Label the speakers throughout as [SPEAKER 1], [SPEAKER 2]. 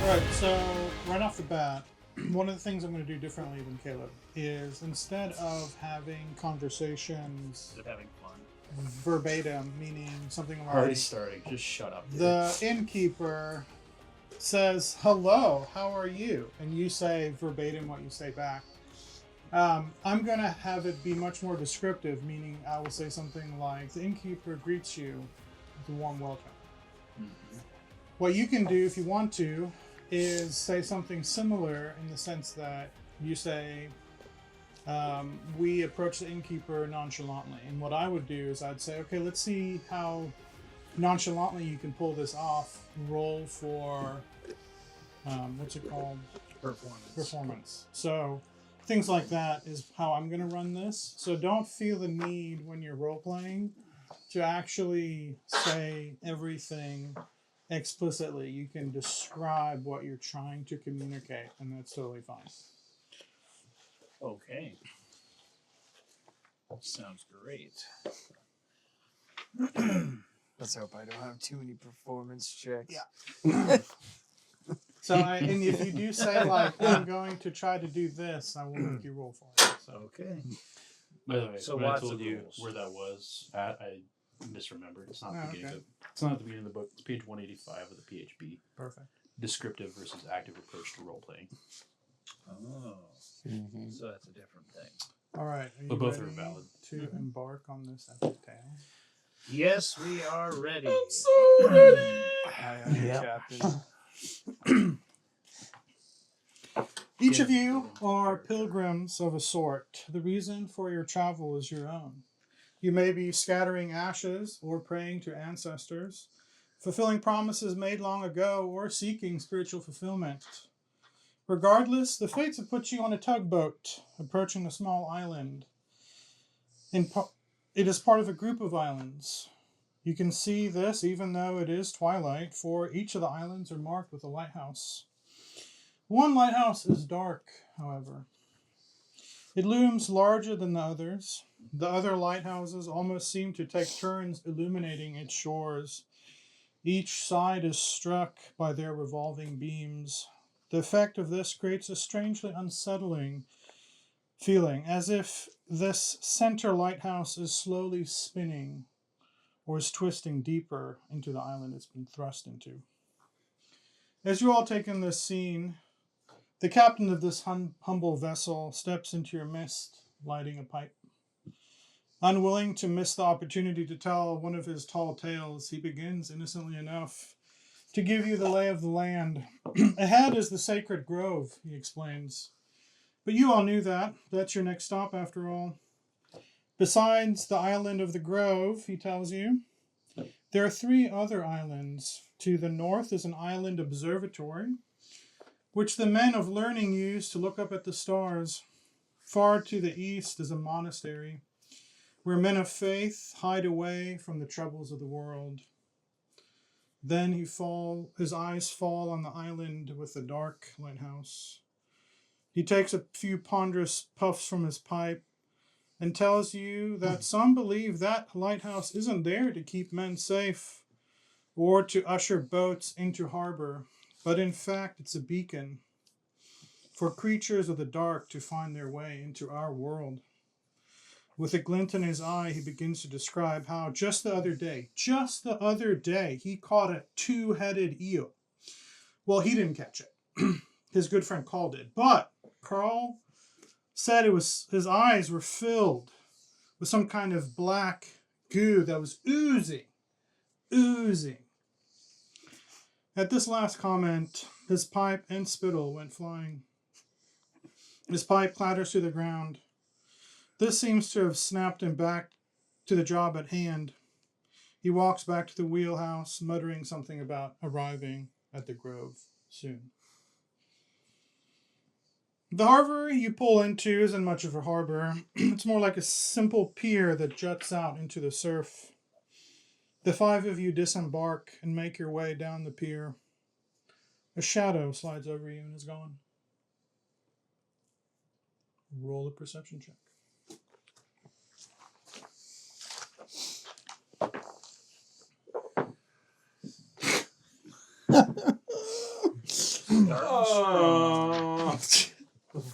[SPEAKER 1] Alright, so right off the bat, one of the things I'm going to do differently than Caleb is instead of having conversations
[SPEAKER 2] Is it having fun?
[SPEAKER 1] verbatim, meaning something like
[SPEAKER 2] Already starting. Just shut up. Dude.
[SPEAKER 1] the innkeeper says, "Hello, how are you?" And you say verbatim what you say back. I'm going to have it be much more descriptive, meaning I will say something like, "The innkeeper greets you with a warm welcome."
[SPEAKER 2] Mm-hmm.
[SPEAKER 1] What you can do if you want to is say something similar in the sense that you say, we approach the innkeeper nonchalantly. And what I would do is I'd say, okay, let's see how nonchalantly you can pull this off. Roll for, what's it called? Performance. So things like that is how I'm going to run this. So don't feel the need when you're role-playing to actually say everything explicitly. You can describe what you're trying to communicate, and that's totally fine.
[SPEAKER 2] Okay. Sounds great.
[SPEAKER 3] Let's hope I don't have too many performance checks.
[SPEAKER 1] Yeah. So, and if you do say, like, I'm going to try to do this, I will make you roll for it. So.
[SPEAKER 2] Okay.
[SPEAKER 4] By the way,
[SPEAKER 2] So
[SPEAKER 4] when I
[SPEAKER 2] lots
[SPEAKER 4] told
[SPEAKER 2] of
[SPEAKER 4] you
[SPEAKER 2] rules.
[SPEAKER 4] where that was at, I misremembered. It's not
[SPEAKER 1] Oh,
[SPEAKER 4] the beginning
[SPEAKER 1] okay.
[SPEAKER 4] of it's not at the beginning of the book. It's page 185 of the PHB.
[SPEAKER 1] Perfect.
[SPEAKER 4] Descriptive versus active approach to role playing.
[SPEAKER 2] Oh.
[SPEAKER 3] Mm-hmm.
[SPEAKER 2] So that's a different thing.
[SPEAKER 1] All right. Are you
[SPEAKER 4] But both are
[SPEAKER 1] ready
[SPEAKER 4] valid.
[SPEAKER 1] to embark on this epic tale?
[SPEAKER 2] Yes, we are ready.
[SPEAKER 3] Aye, aye, Captain.
[SPEAKER 1] Each of you are pilgrims of a sort. The reason for your travel is your own. You may be scattering ashes or praying to ancestors, fulfilling promises made long ago, or seeking spiritual fulfillment. Regardless, the fates have put you on a tugboat approaching a small island. It is part of a group of islands. You can see this even though it is twilight, for each of the islands are marked with a lighthouse. One lighthouse is dark, however. It looms larger than the others. The other lighthouses almost seem to take turns illuminating its shores. Each side is struck by their revolving beams. The effect of this creates a strangely unsettling feeling, as if this center lighthouse is slowly spinning or is twisting deeper into the island it's been thrust into. As you all take in this scene, the captain of this humble vessel steps into your midst, lighting a pipe. Unwilling to miss the opportunity to tell one of his tall tales, he begins, innocently enough, to give you the lay of the land. Ahead is the sacred grove, he explains. But you all knew that. That's your next stop, after all. Besides the island of the grove, he tells you, there are 3 other islands. To the north is an island observatory, which the men of learning use to look up at the stars. Far to the east is a monastery, where men of faith hide away from the troubles of the world. Then his eyes fall on the island with the dark lighthouse. He takes a few ponderous puffs from his pipe and tells you that some believe that lighthouse isn't there to keep men safe or to usher boats into harbor, but in fact it's a beacon for creatures of the dark to find their way into our world. With a glint in his eye, he begins to describe how just the other day, he caught a 2-headed eel. Well, he didn't catch it. His good friend Carl did. But Carl said his eyes were filled with some kind of black goo that was oozing. At this last comment, his pipe and spittle went flying. His pipe clatters to the ground. This seems to have snapped him back to the job at hand. He walks back to the wheelhouse, muttering something about arriving at the grove soon. The harbor you pull into isn't much of a harbor. It's more like a simple pier that juts out into the surf. The 5 of you disembark and make your way down the pier. A shadow slides over you and is gone. Roll a perception check.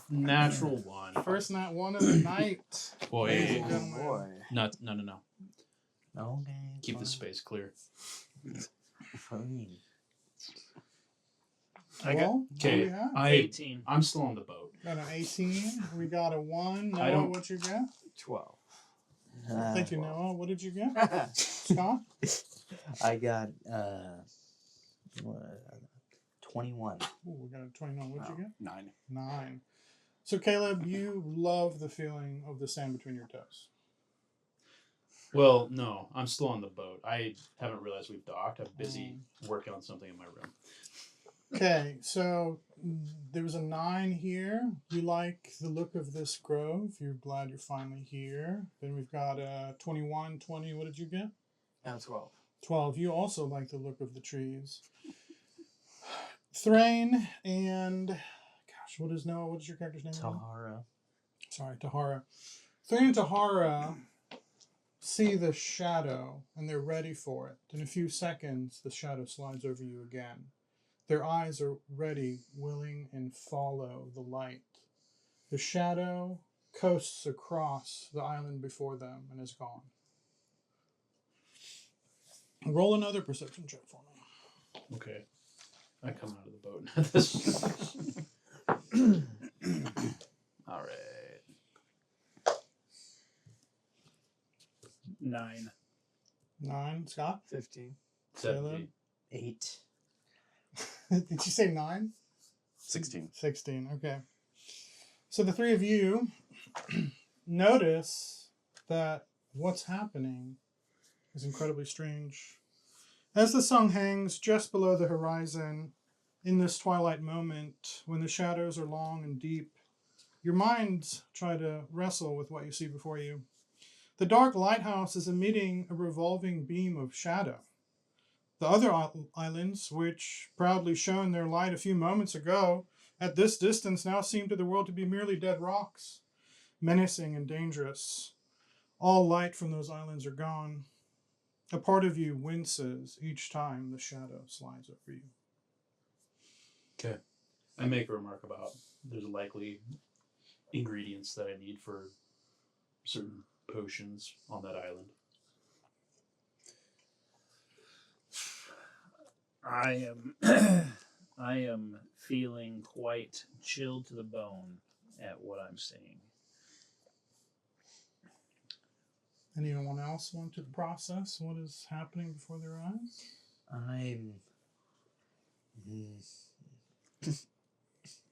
[SPEAKER 4] Natural one.
[SPEAKER 1] First nat 1 of the night.
[SPEAKER 4] Boy.
[SPEAKER 1] Ladies and
[SPEAKER 3] Oh
[SPEAKER 1] gentlemen.
[SPEAKER 3] boy.
[SPEAKER 4] No.
[SPEAKER 5] Okay.
[SPEAKER 4] Keep the space clear.
[SPEAKER 5] Fine.
[SPEAKER 2] I got
[SPEAKER 1] Well, what do
[SPEAKER 4] Okay,
[SPEAKER 1] we have?
[SPEAKER 2] 18.
[SPEAKER 4] I'm still on the boat.
[SPEAKER 1] Got an 18. We got a 1.
[SPEAKER 4] I
[SPEAKER 1] Noah,
[SPEAKER 4] don't-
[SPEAKER 1] what you get?
[SPEAKER 3] 12.
[SPEAKER 1] Thank you, Noah. What did you get? Scott?
[SPEAKER 5] I got 21.
[SPEAKER 1] Ooh, we got a 29. What did you get?
[SPEAKER 4] 9.
[SPEAKER 1] 9. So, Caleb, you love the feeling of the sand between your toes.
[SPEAKER 4] Well, no, I'm still on the boat. I haven't realized we've docked. I'm busy working on something in my room.
[SPEAKER 1] Okay, so there was a 9 here. You like the look of this grove. You're glad you're finally here. Then we've got 21, 20. What did you get?
[SPEAKER 3] 12.
[SPEAKER 1] 12. You also like the look of the trees. Thrain and... Gosh, what is Noah? What is your character's name? again?
[SPEAKER 5] Tahara.
[SPEAKER 1] Sorry, Tahara. Thrain and Tahara see the shadow, and they're ready for it. In a few seconds, the shadow slides over you again. Their eyes are ready, willing, and follow the light. The shadow coasts across the island before them and is gone. Roll another perception check for me.
[SPEAKER 4] Okay. I come out of the boat at this point. All right.
[SPEAKER 2] 9.
[SPEAKER 1] 9. Scott?
[SPEAKER 3] 15.
[SPEAKER 4] 17.
[SPEAKER 5] 8.
[SPEAKER 1] Did you say 9?
[SPEAKER 6] 16.
[SPEAKER 1] 16, okay. So the three of you notice that what's happening is incredibly strange. As the sun hangs just below the horizon, in this twilight moment, when the shadows are long and deep, your minds try to wrestle with what you see before you. The dark lighthouse is emitting a revolving beam of shadow. The other islands, which proudly shone their light a few moments ago, at this distance now seem to the world to be merely dead rocks, menacing and dangerous. All light from those islands are gone. A part of you winces each time the shadow slides over you.
[SPEAKER 4] Okay. I make a remark about there's likely ingredients that I need for certain potions on that island.
[SPEAKER 2] I am feeling quite chilled to the bone at what I'm seeing.
[SPEAKER 1] Anyone else want to process what is happening before their eyes?
[SPEAKER 5] I'm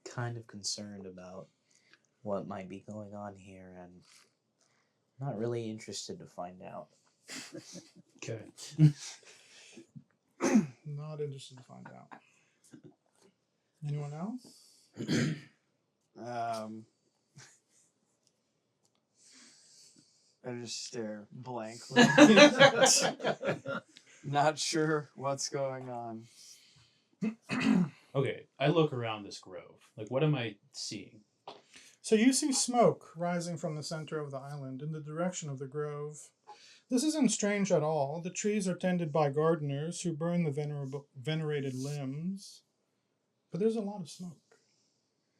[SPEAKER 5] kind of concerned about what might be going on here and not really interested to find out.
[SPEAKER 4] Okay.
[SPEAKER 1] Not interested to find out. Anyone else?
[SPEAKER 3] I just stare blankly. Not sure what's going on.
[SPEAKER 4] Okay. I look around this grove. Like, what am I seeing?
[SPEAKER 1] So you see smoke rising from the center of the island in the direction of the grove. This isn't strange at all. The trees are tended by gardeners who burn the venerated limbs. But there's a lot of smoke.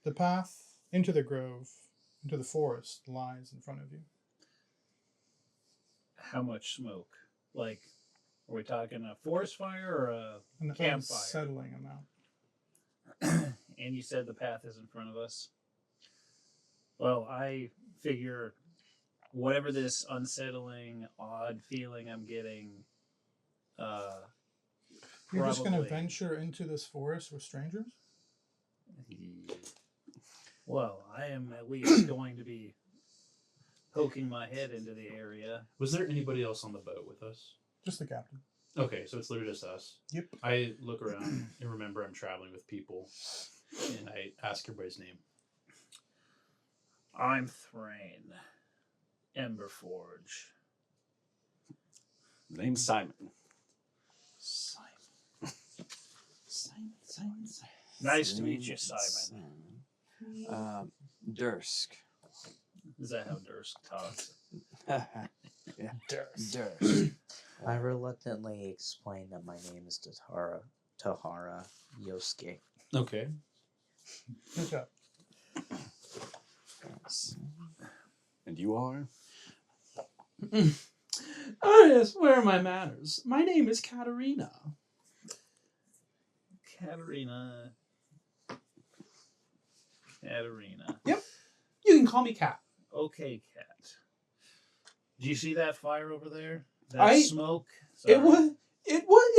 [SPEAKER 1] The path into the grove, into the forest, lies in front of you.
[SPEAKER 2] How much smoke? Like, are we talking a forest fire or a
[SPEAKER 1] An
[SPEAKER 2] campfire?
[SPEAKER 1] unsettling amount.
[SPEAKER 2] And you said the path is in front of us? Well, I figure whatever this unsettling, odd feeling I'm getting,
[SPEAKER 1] You're just going to
[SPEAKER 2] probably-
[SPEAKER 1] venture into this forest with strangers?
[SPEAKER 2] Well, I am at least going to be poking my head into the area.
[SPEAKER 4] Was there anybody else on the boat with us?
[SPEAKER 1] Just the captain.
[SPEAKER 4] Okay, so it's literally just us.
[SPEAKER 1] Yep.
[SPEAKER 4] I look around and remember I'm traveling with people, and I ask everybody's name.
[SPEAKER 2] I'm Thrain. Emberforge.
[SPEAKER 6] Name's Simon.
[SPEAKER 5] Simon.
[SPEAKER 2] Nice to meet you, Simon.
[SPEAKER 3] Dursk.
[SPEAKER 2] Is that how Dursk talks?
[SPEAKER 3] Yeah. Dursk.
[SPEAKER 5] I reluctantly explain that my name is Tahara Yosuke.
[SPEAKER 4] Okay.
[SPEAKER 1] Good job.
[SPEAKER 6] And you are?
[SPEAKER 4] Oh, yes, where are my manners? My name is Katerina.
[SPEAKER 2] Katerina.
[SPEAKER 4] Yep. You can call me Kat.
[SPEAKER 2] Okay, Cat. Do you see that fire over there? That
[SPEAKER 4] I-
[SPEAKER 2] smoke?
[SPEAKER 4] It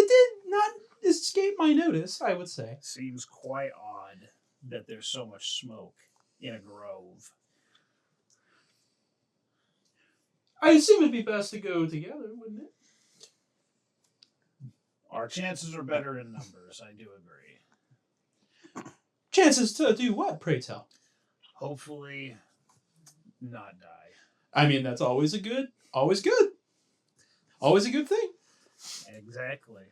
[SPEAKER 4] did not escape my notice, I would say.
[SPEAKER 2] Seems quite odd that there's so much smoke in a grove.
[SPEAKER 4] I assume it'd be best to go together, wouldn't it?
[SPEAKER 2] Our chances are better in numbers, I do agree.
[SPEAKER 4] Chances to do what, pray tell?
[SPEAKER 2] Hopefully, not die.
[SPEAKER 4] I mean, that's always good. Always a good thing.
[SPEAKER 2] Exactly.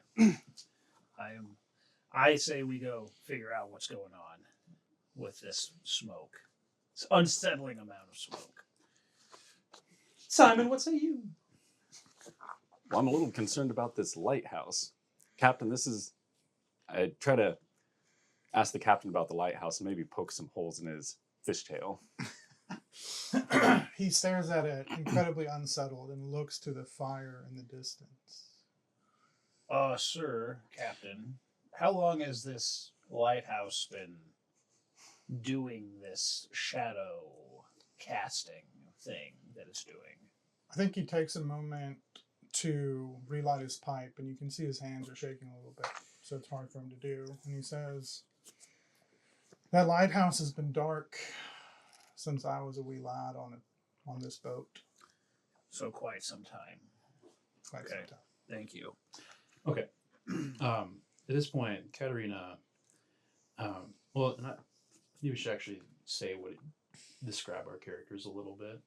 [SPEAKER 2] I say we go figure out what's going on with this smoke. It's unsettling amount of smoke.
[SPEAKER 4] Simon, what say you?
[SPEAKER 6] Well, I'm a little concerned about this lighthouse. Captain, I try to ask the captain about the lighthouse and maybe poke some holes in his fishtail.
[SPEAKER 1] He stares at it, incredibly unsettled, and looks to the fire in the distance.
[SPEAKER 2] Sir, Captain, how long has this lighthouse been doing this shadow casting thing that it's doing?
[SPEAKER 1] I think he takes a moment to relight his pipe, and you can see his hands are shaking a little bit, so it's hard for him to do. And he says, "That lighthouse has been dark since I was a wee lad on this boat.
[SPEAKER 2] So quite some time.
[SPEAKER 1] Quite some time."
[SPEAKER 2] Thank you.
[SPEAKER 4] Okay. At this point, Katerina, maybe we should actually describe our characters a little bit.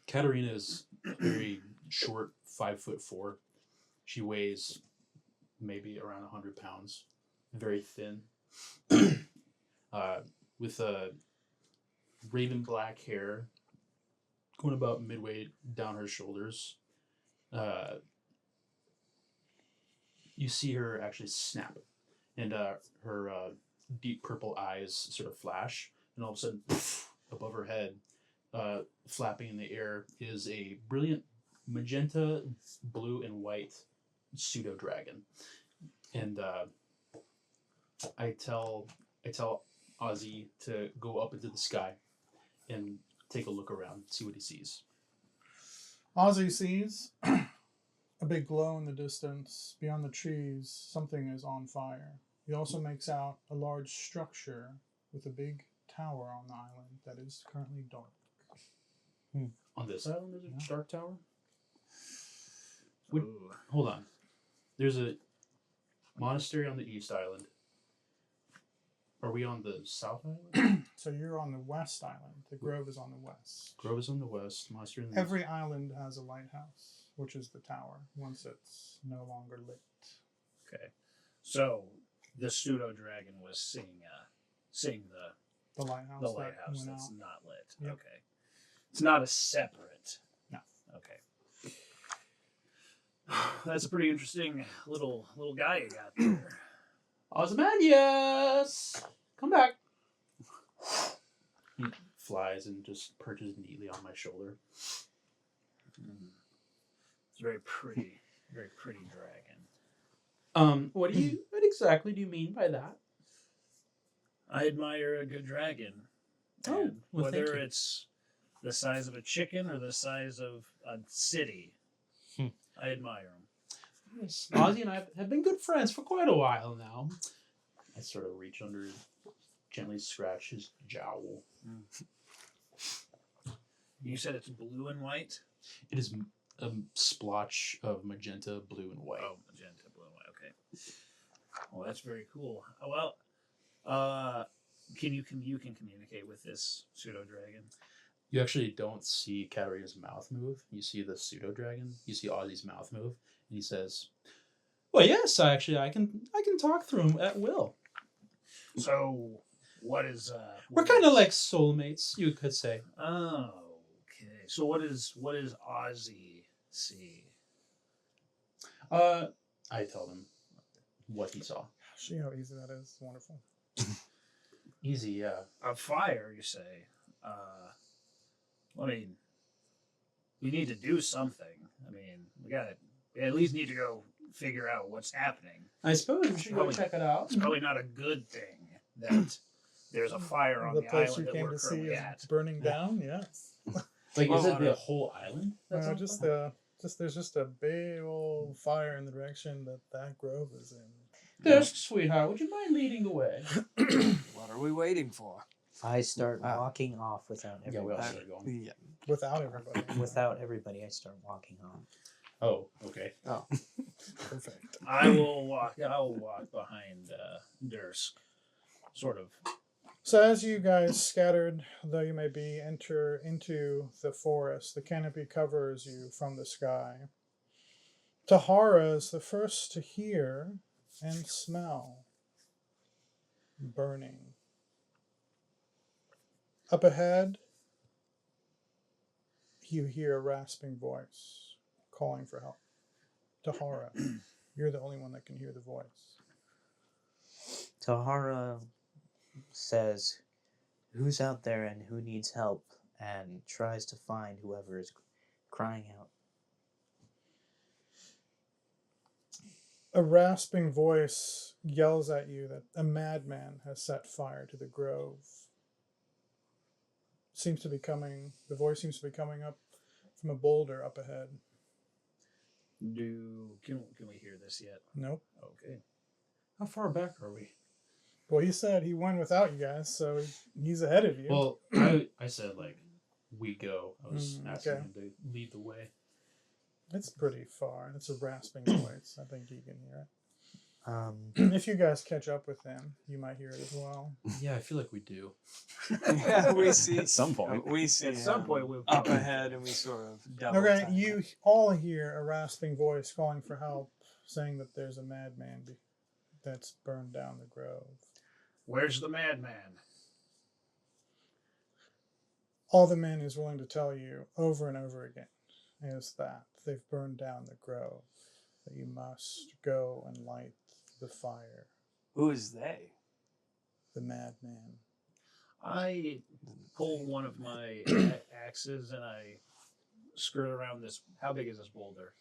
[SPEAKER 4] Katerina is very short, 5'4". She weighs maybe around 100 pounds. Very thin. With raven black hair going about midway down her shoulders. You see her actually snap, and her deep purple eyes sort of flash, and all of a sudden, above her head, flapping in the air, is a brilliant magenta, blue, and white pseudo dragon. And I tell Ozzy to go up into the sky and take a look around, see what he sees.
[SPEAKER 1] Ozzy sees a big glow in the distance. Beyond the trees, something is on fire. He also makes out a large structure with a big tower on the island that is currently dark.
[SPEAKER 4] On this island, there's a
[SPEAKER 1] Yeah.
[SPEAKER 4] dark tower?
[SPEAKER 2] Ooh.
[SPEAKER 4] Hold on. There's a monastery on the east island. Are we on the south island?
[SPEAKER 1] So you're on the west island. The grove is on the west.
[SPEAKER 4] Grove is on the west, monastery on the
[SPEAKER 1] Every island has a lighthouse, which is the tower, once it's no longer lit.
[SPEAKER 2] Okay. So the pseudo dragon was seeing
[SPEAKER 1] The lighthouse,
[SPEAKER 2] the
[SPEAKER 1] that
[SPEAKER 2] lighthouse
[SPEAKER 1] went
[SPEAKER 2] that's
[SPEAKER 1] out.
[SPEAKER 2] not lit.
[SPEAKER 1] Yep.
[SPEAKER 2] Okay. It's not a separate.
[SPEAKER 1] No.
[SPEAKER 2] Okay. That's a pretty interesting little guy you got there.
[SPEAKER 4] Ozymandias! Come back! He flies and just perches neatly on my shoulder.
[SPEAKER 2] It's very pretty dragon.
[SPEAKER 4] What exactly do you mean by that?
[SPEAKER 2] I admire a good dragon.
[SPEAKER 4] Oh,
[SPEAKER 2] And
[SPEAKER 4] well, thank
[SPEAKER 2] whether
[SPEAKER 4] you.
[SPEAKER 2] it's the size of a chicken or the size of a city, I admire them.
[SPEAKER 4] Yes, Ozzy and I have been good friends for quite a while now. I sort of reach under, gently scratch his jowl.
[SPEAKER 2] You said it's blue and white?
[SPEAKER 4] It is a splotch of magenta, blue, and white.
[SPEAKER 2] Oh, magenta, blue and white. Okay. Well, that's very cool. Well, you can communicate with this pseudo dragon?
[SPEAKER 4] You actually don't see Katarina's mouth move. You see the pseudo dragon. You see Ozzy's mouth move, and he says, "Well, yes, I can talk through him at will.
[SPEAKER 2] So, what is
[SPEAKER 4] We're kind of like soulmates, you could say."
[SPEAKER 2] Oh, okay. So what is Ozzy see?
[SPEAKER 4] I tell him what he saw.
[SPEAKER 1] See how easy that is. It's wonderful.
[SPEAKER 4] Easy, yeah.
[SPEAKER 2] A fire, you say? I mean, we need to do something. I mean, we at least need to go figure out what's happening.
[SPEAKER 4] I suppose we should go
[SPEAKER 2] Probably-
[SPEAKER 4] check it out.
[SPEAKER 2] It's probably not a good thing that there's a fire on
[SPEAKER 1] The
[SPEAKER 2] the
[SPEAKER 1] place
[SPEAKER 2] island
[SPEAKER 1] you
[SPEAKER 2] that
[SPEAKER 1] came
[SPEAKER 2] we're
[SPEAKER 1] to see
[SPEAKER 2] currently
[SPEAKER 1] is
[SPEAKER 2] at.
[SPEAKER 1] burning down. Yes.
[SPEAKER 4] Like, is it
[SPEAKER 3] Well,
[SPEAKER 4] the whole island? That's
[SPEAKER 1] No,
[SPEAKER 4] on
[SPEAKER 1] just
[SPEAKER 4] fire?
[SPEAKER 1] there's just a big old fire in the direction that grove is in.
[SPEAKER 4] Yes, sweetheart. Would you mind leading the way?
[SPEAKER 3] What are we waiting for?
[SPEAKER 5] I start
[SPEAKER 3] Ah.
[SPEAKER 5] walking off without
[SPEAKER 4] Yeah, we all
[SPEAKER 5] everybody.
[SPEAKER 4] started going.
[SPEAKER 3] Yeah.
[SPEAKER 1] Without everybody.
[SPEAKER 5] Without everybody, I start walking off.
[SPEAKER 4] Oh, okay.
[SPEAKER 3] Oh,
[SPEAKER 1] Perfect.
[SPEAKER 2] I'll walk behind Dursk, sort of.
[SPEAKER 1] So as you guys scattered, though you may be, enter into the forest, the canopy covers you from the sky. Tahara is the first to hear and smell burning. Up ahead, you hear a rasping voice calling for help. Tahara, you're the only one that can hear the voice.
[SPEAKER 5] Tahara says, "Who's out there and who needs help?" and tries to find whoever is crying out.
[SPEAKER 1] A rasping voice yells at you that a madman has set fire to the grove. The voice seems to be coming up from a boulder up ahead.
[SPEAKER 2] Can we hear this yet?
[SPEAKER 1] Nope.
[SPEAKER 2] Okay.
[SPEAKER 4] How far back are we?
[SPEAKER 1] Well, he said he went without you guys, so he's ahead of you.
[SPEAKER 4] Well, I said, like, we go. I was asking
[SPEAKER 1] okay.
[SPEAKER 4] him to lead the way.
[SPEAKER 1] It's pretty far. It's a rasping voice. I think you can hear it.
[SPEAKER 5] Um,
[SPEAKER 1] If you guys catch up with him, you might hear it as well.
[SPEAKER 4] Yeah, I feel like we do.
[SPEAKER 3] yeah, we see.
[SPEAKER 6] At some point.
[SPEAKER 3] We see
[SPEAKER 2] At some point, we'll
[SPEAKER 3] up ahead, and we sort of double
[SPEAKER 1] Okay,
[SPEAKER 3] time
[SPEAKER 1] you
[SPEAKER 3] it.
[SPEAKER 1] all hear a rasping voice calling for help, saying that there's a madman that's burned down the grove.
[SPEAKER 2] Where's the madman?
[SPEAKER 1] All the man is willing to tell you over and over again is that they've burned down the grove, that you must go and light the fire.
[SPEAKER 3] Who is they?
[SPEAKER 1] The madman.
[SPEAKER 2] I pull one of my axes and I skirt around this. How big is this boulder?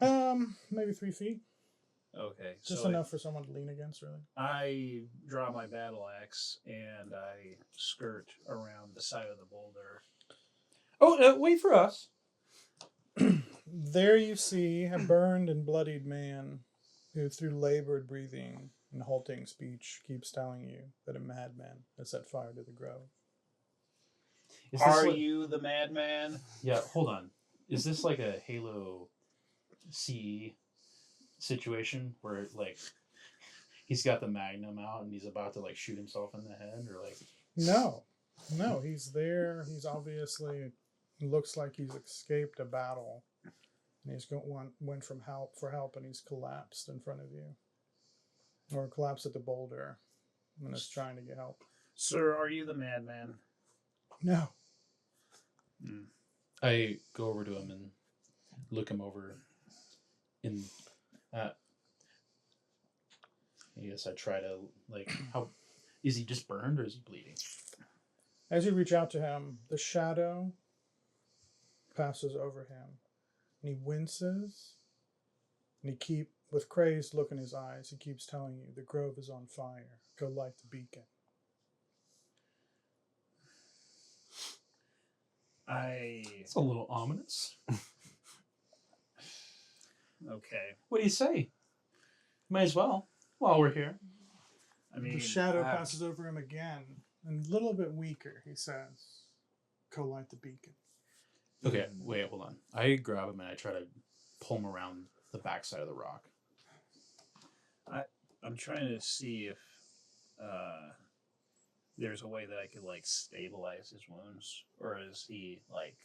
[SPEAKER 1] Maybe 3 feet.
[SPEAKER 2] Okay,
[SPEAKER 1] Just
[SPEAKER 2] so
[SPEAKER 1] enough for someone to lean against, really.
[SPEAKER 2] I draw my battle axe and I skirt around the side of the boulder.
[SPEAKER 4] Oh, wait for us.
[SPEAKER 1] There you see a burned and bloodied man who, through labored breathing and halting speech, keeps telling you that a madman has set fire to the grove.
[SPEAKER 4] Is this
[SPEAKER 2] Are
[SPEAKER 4] like-
[SPEAKER 2] you the madman?
[SPEAKER 4] Yeah, hold on. Is this like a Halo CE situation where, like, he's got the magnum out and he's about to, like, shoot himself in the head, or like?
[SPEAKER 1] No, he's there. He's obviously looks like he's escaped a battle, and he's went for help, and he's collapsed in front of you, or collapsed at the boulder, and is trying to get help.
[SPEAKER 2] Sir, are you the madman?
[SPEAKER 1] No,
[SPEAKER 4] I go over to him and look him over. I guess I try to, like, how is he just burned or is he bleeding?
[SPEAKER 1] as you reach out to him, the shadow passes over him, and he winces, and with crazed look in his eyes, he keeps telling you the grove is on fire. Go light the beacon.
[SPEAKER 4] It's a little ominous.
[SPEAKER 2] Okay.
[SPEAKER 4] What do you say? Might as well while we're here.
[SPEAKER 2] I mean,
[SPEAKER 1] The shadow passes over him again, and a little bit weaker, he says, go light the beacon.
[SPEAKER 4] Okay, wait, hold on. I grab him and I try to pull him around the backside of the rock.
[SPEAKER 2] I'm trying to see if there's a way that I could, like, stabilize his wounds, or is he, like?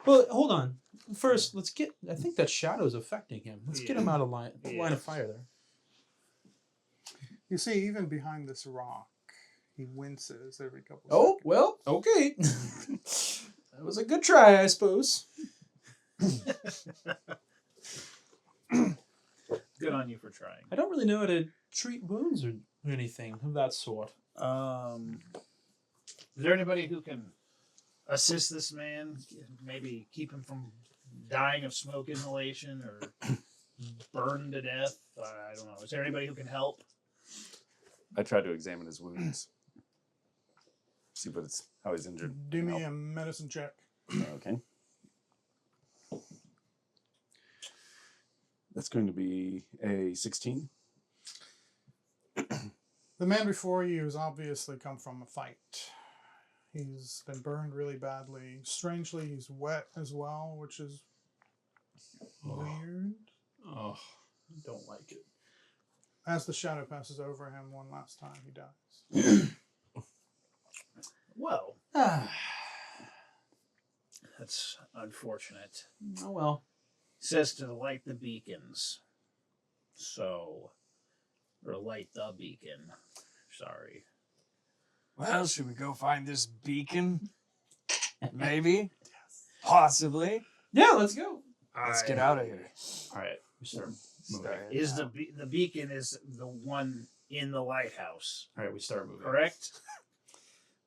[SPEAKER 4] Well, hold on. First, let's get. I think that shadow's affecting him. Let's get
[SPEAKER 2] Yeah.
[SPEAKER 4] him out of line
[SPEAKER 2] Yeah.
[SPEAKER 4] of fire there.
[SPEAKER 1] You see, even behind this rock, he winces every couple
[SPEAKER 4] Oh,
[SPEAKER 1] seconds.
[SPEAKER 4] well, okay. That was a good try, I suppose.
[SPEAKER 2] Good on you for trying.
[SPEAKER 4] I don't really know how to treat wounds or anything of that sort.
[SPEAKER 2] Is there anybody who can assist this man? Maybe keep him from dying of smoke inhalation or burned to death? I don't know. Is there anybody who can help?
[SPEAKER 6] I try to examine his wounds. See how he's injured.
[SPEAKER 1] Do me a medicine check.
[SPEAKER 6] Okay. That's going to be a 16.
[SPEAKER 1] The man before you has obviously come from a fight. He's been burned really badly. Strangely, he's wet as well, which is weird.
[SPEAKER 4] Oh, I don't like it.
[SPEAKER 1] As the shadow passes over him one last time, he dies.
[SPEAKER 2] Well, that's unfortunate.
[SPEAKER 4] Oh well.
[SPEAKER 2] Says to light the beacons. So, or light the beacon. Sorry.
[SPEAKER 3] Well, should we go find this beacon? Maybe? Possibly.
[SPEAKER 4] Yeah, let's go.
[SPEAKER 3] Let's get out of here.
[SPEAKER 4] All right, we start moving.
[SPEAKER 3] Start
[SPEAKER 2] Is
[SPEAKER 3] now.
[SPEAKER 2] the beacon is the one in the lighthouse,
[SPEAKER 4] All right, we start moving.
[SPEAKER 2] correct?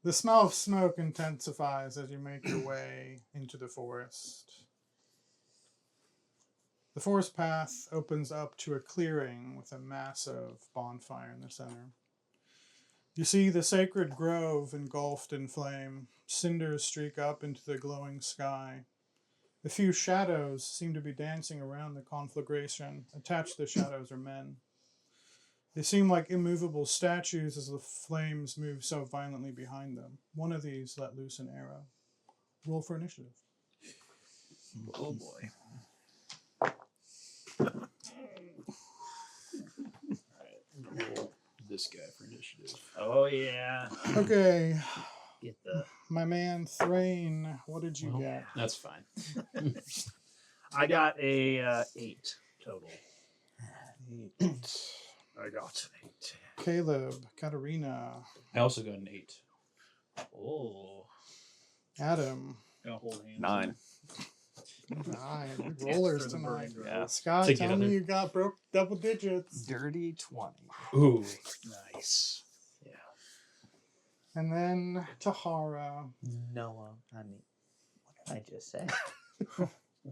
[SPEAKER 1] The smell of smoke intensifies as you make your way into the forest. The forest path opens up to a clearing with a massive bonfire in the center. You see the sacred grove engulfed in flame. Cinders streak up into the glowing sky. A few shadows seem to be dancing around the conflagration. Attached to the shadows are men. They seem like immovable statues as the flames move so violently behind them. One of these let loose an arrow. Roll for initiative.
[SPEAKER 2] Oh boy.
[SPEAKER 4] Roll this guy for initiative.
[SPEAKER 2] Oh yeah.
[SPEAKER 1] Okay,
[SPEAKER 2] Get the.
[SPEAKER 1] my man Thrain, what did you
[SPEAKER 4] Well,
[SPEAKER 1] get?
[SPEAKER 4] That's fine.
[SPEAKER 2] I got a 8 total. I got an 8.
[SPEAKER 1] Caleb, Katarina,
[SPEAKER 4] I also got an 8.
[SPEAKER 2] Oh.
[SPEAKER 1] Adam.
[SPEAKER 2] Gonna hold hands.
[SPEAKER 6] 9.
[SPEAKER 1] 9. Rollers
[SPEAKER 2] For the
[SPEAKER 1] tonight.
[SPEAKER 2] burn
[SPEAKER 6] Yeah.
[SPEAKER 1] Scott, tell
[SPEAKER 4] Together.
[SPEAKER 1] me you got broke double digits.
[SPEAKER 3] Dirty 20.
[SPEAKER 4] Ooh.
[SPEAKER 2] Nice. Yeah.
[SPEAKER 1] And then Tahara.
[SPEAKER 5] Noah. I mean, what did I just say?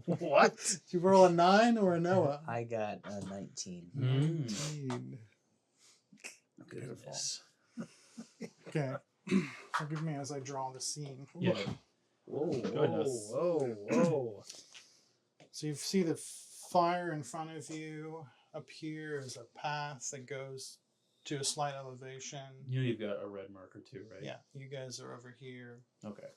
[SPEAKER 2] What?
[SPEAKER 1] Did you roll a 9 or a Noah?
[SPEAKER 5] I got a 19.
[SPEAKER 1] 19.
[SPEAKER 2] Goodness.
[SPEAKER 1] Okay. Forgive me as I draw the scene.
[SPEAKER 4] Yeah.
[SPEAKER 2] Whoa,
[SPEAKER 4] Goodness.
[SPEAKER 2] whoa.
[SPEAKER 1] So you see the fire in front of you. Up here is a path that goes to a slight elevation.
[SPEAKER 4] You know you've got a red marker too, right?
[SPEAKER 1] Yeah, you guys are over here.
[SPEAKER 4] Okay.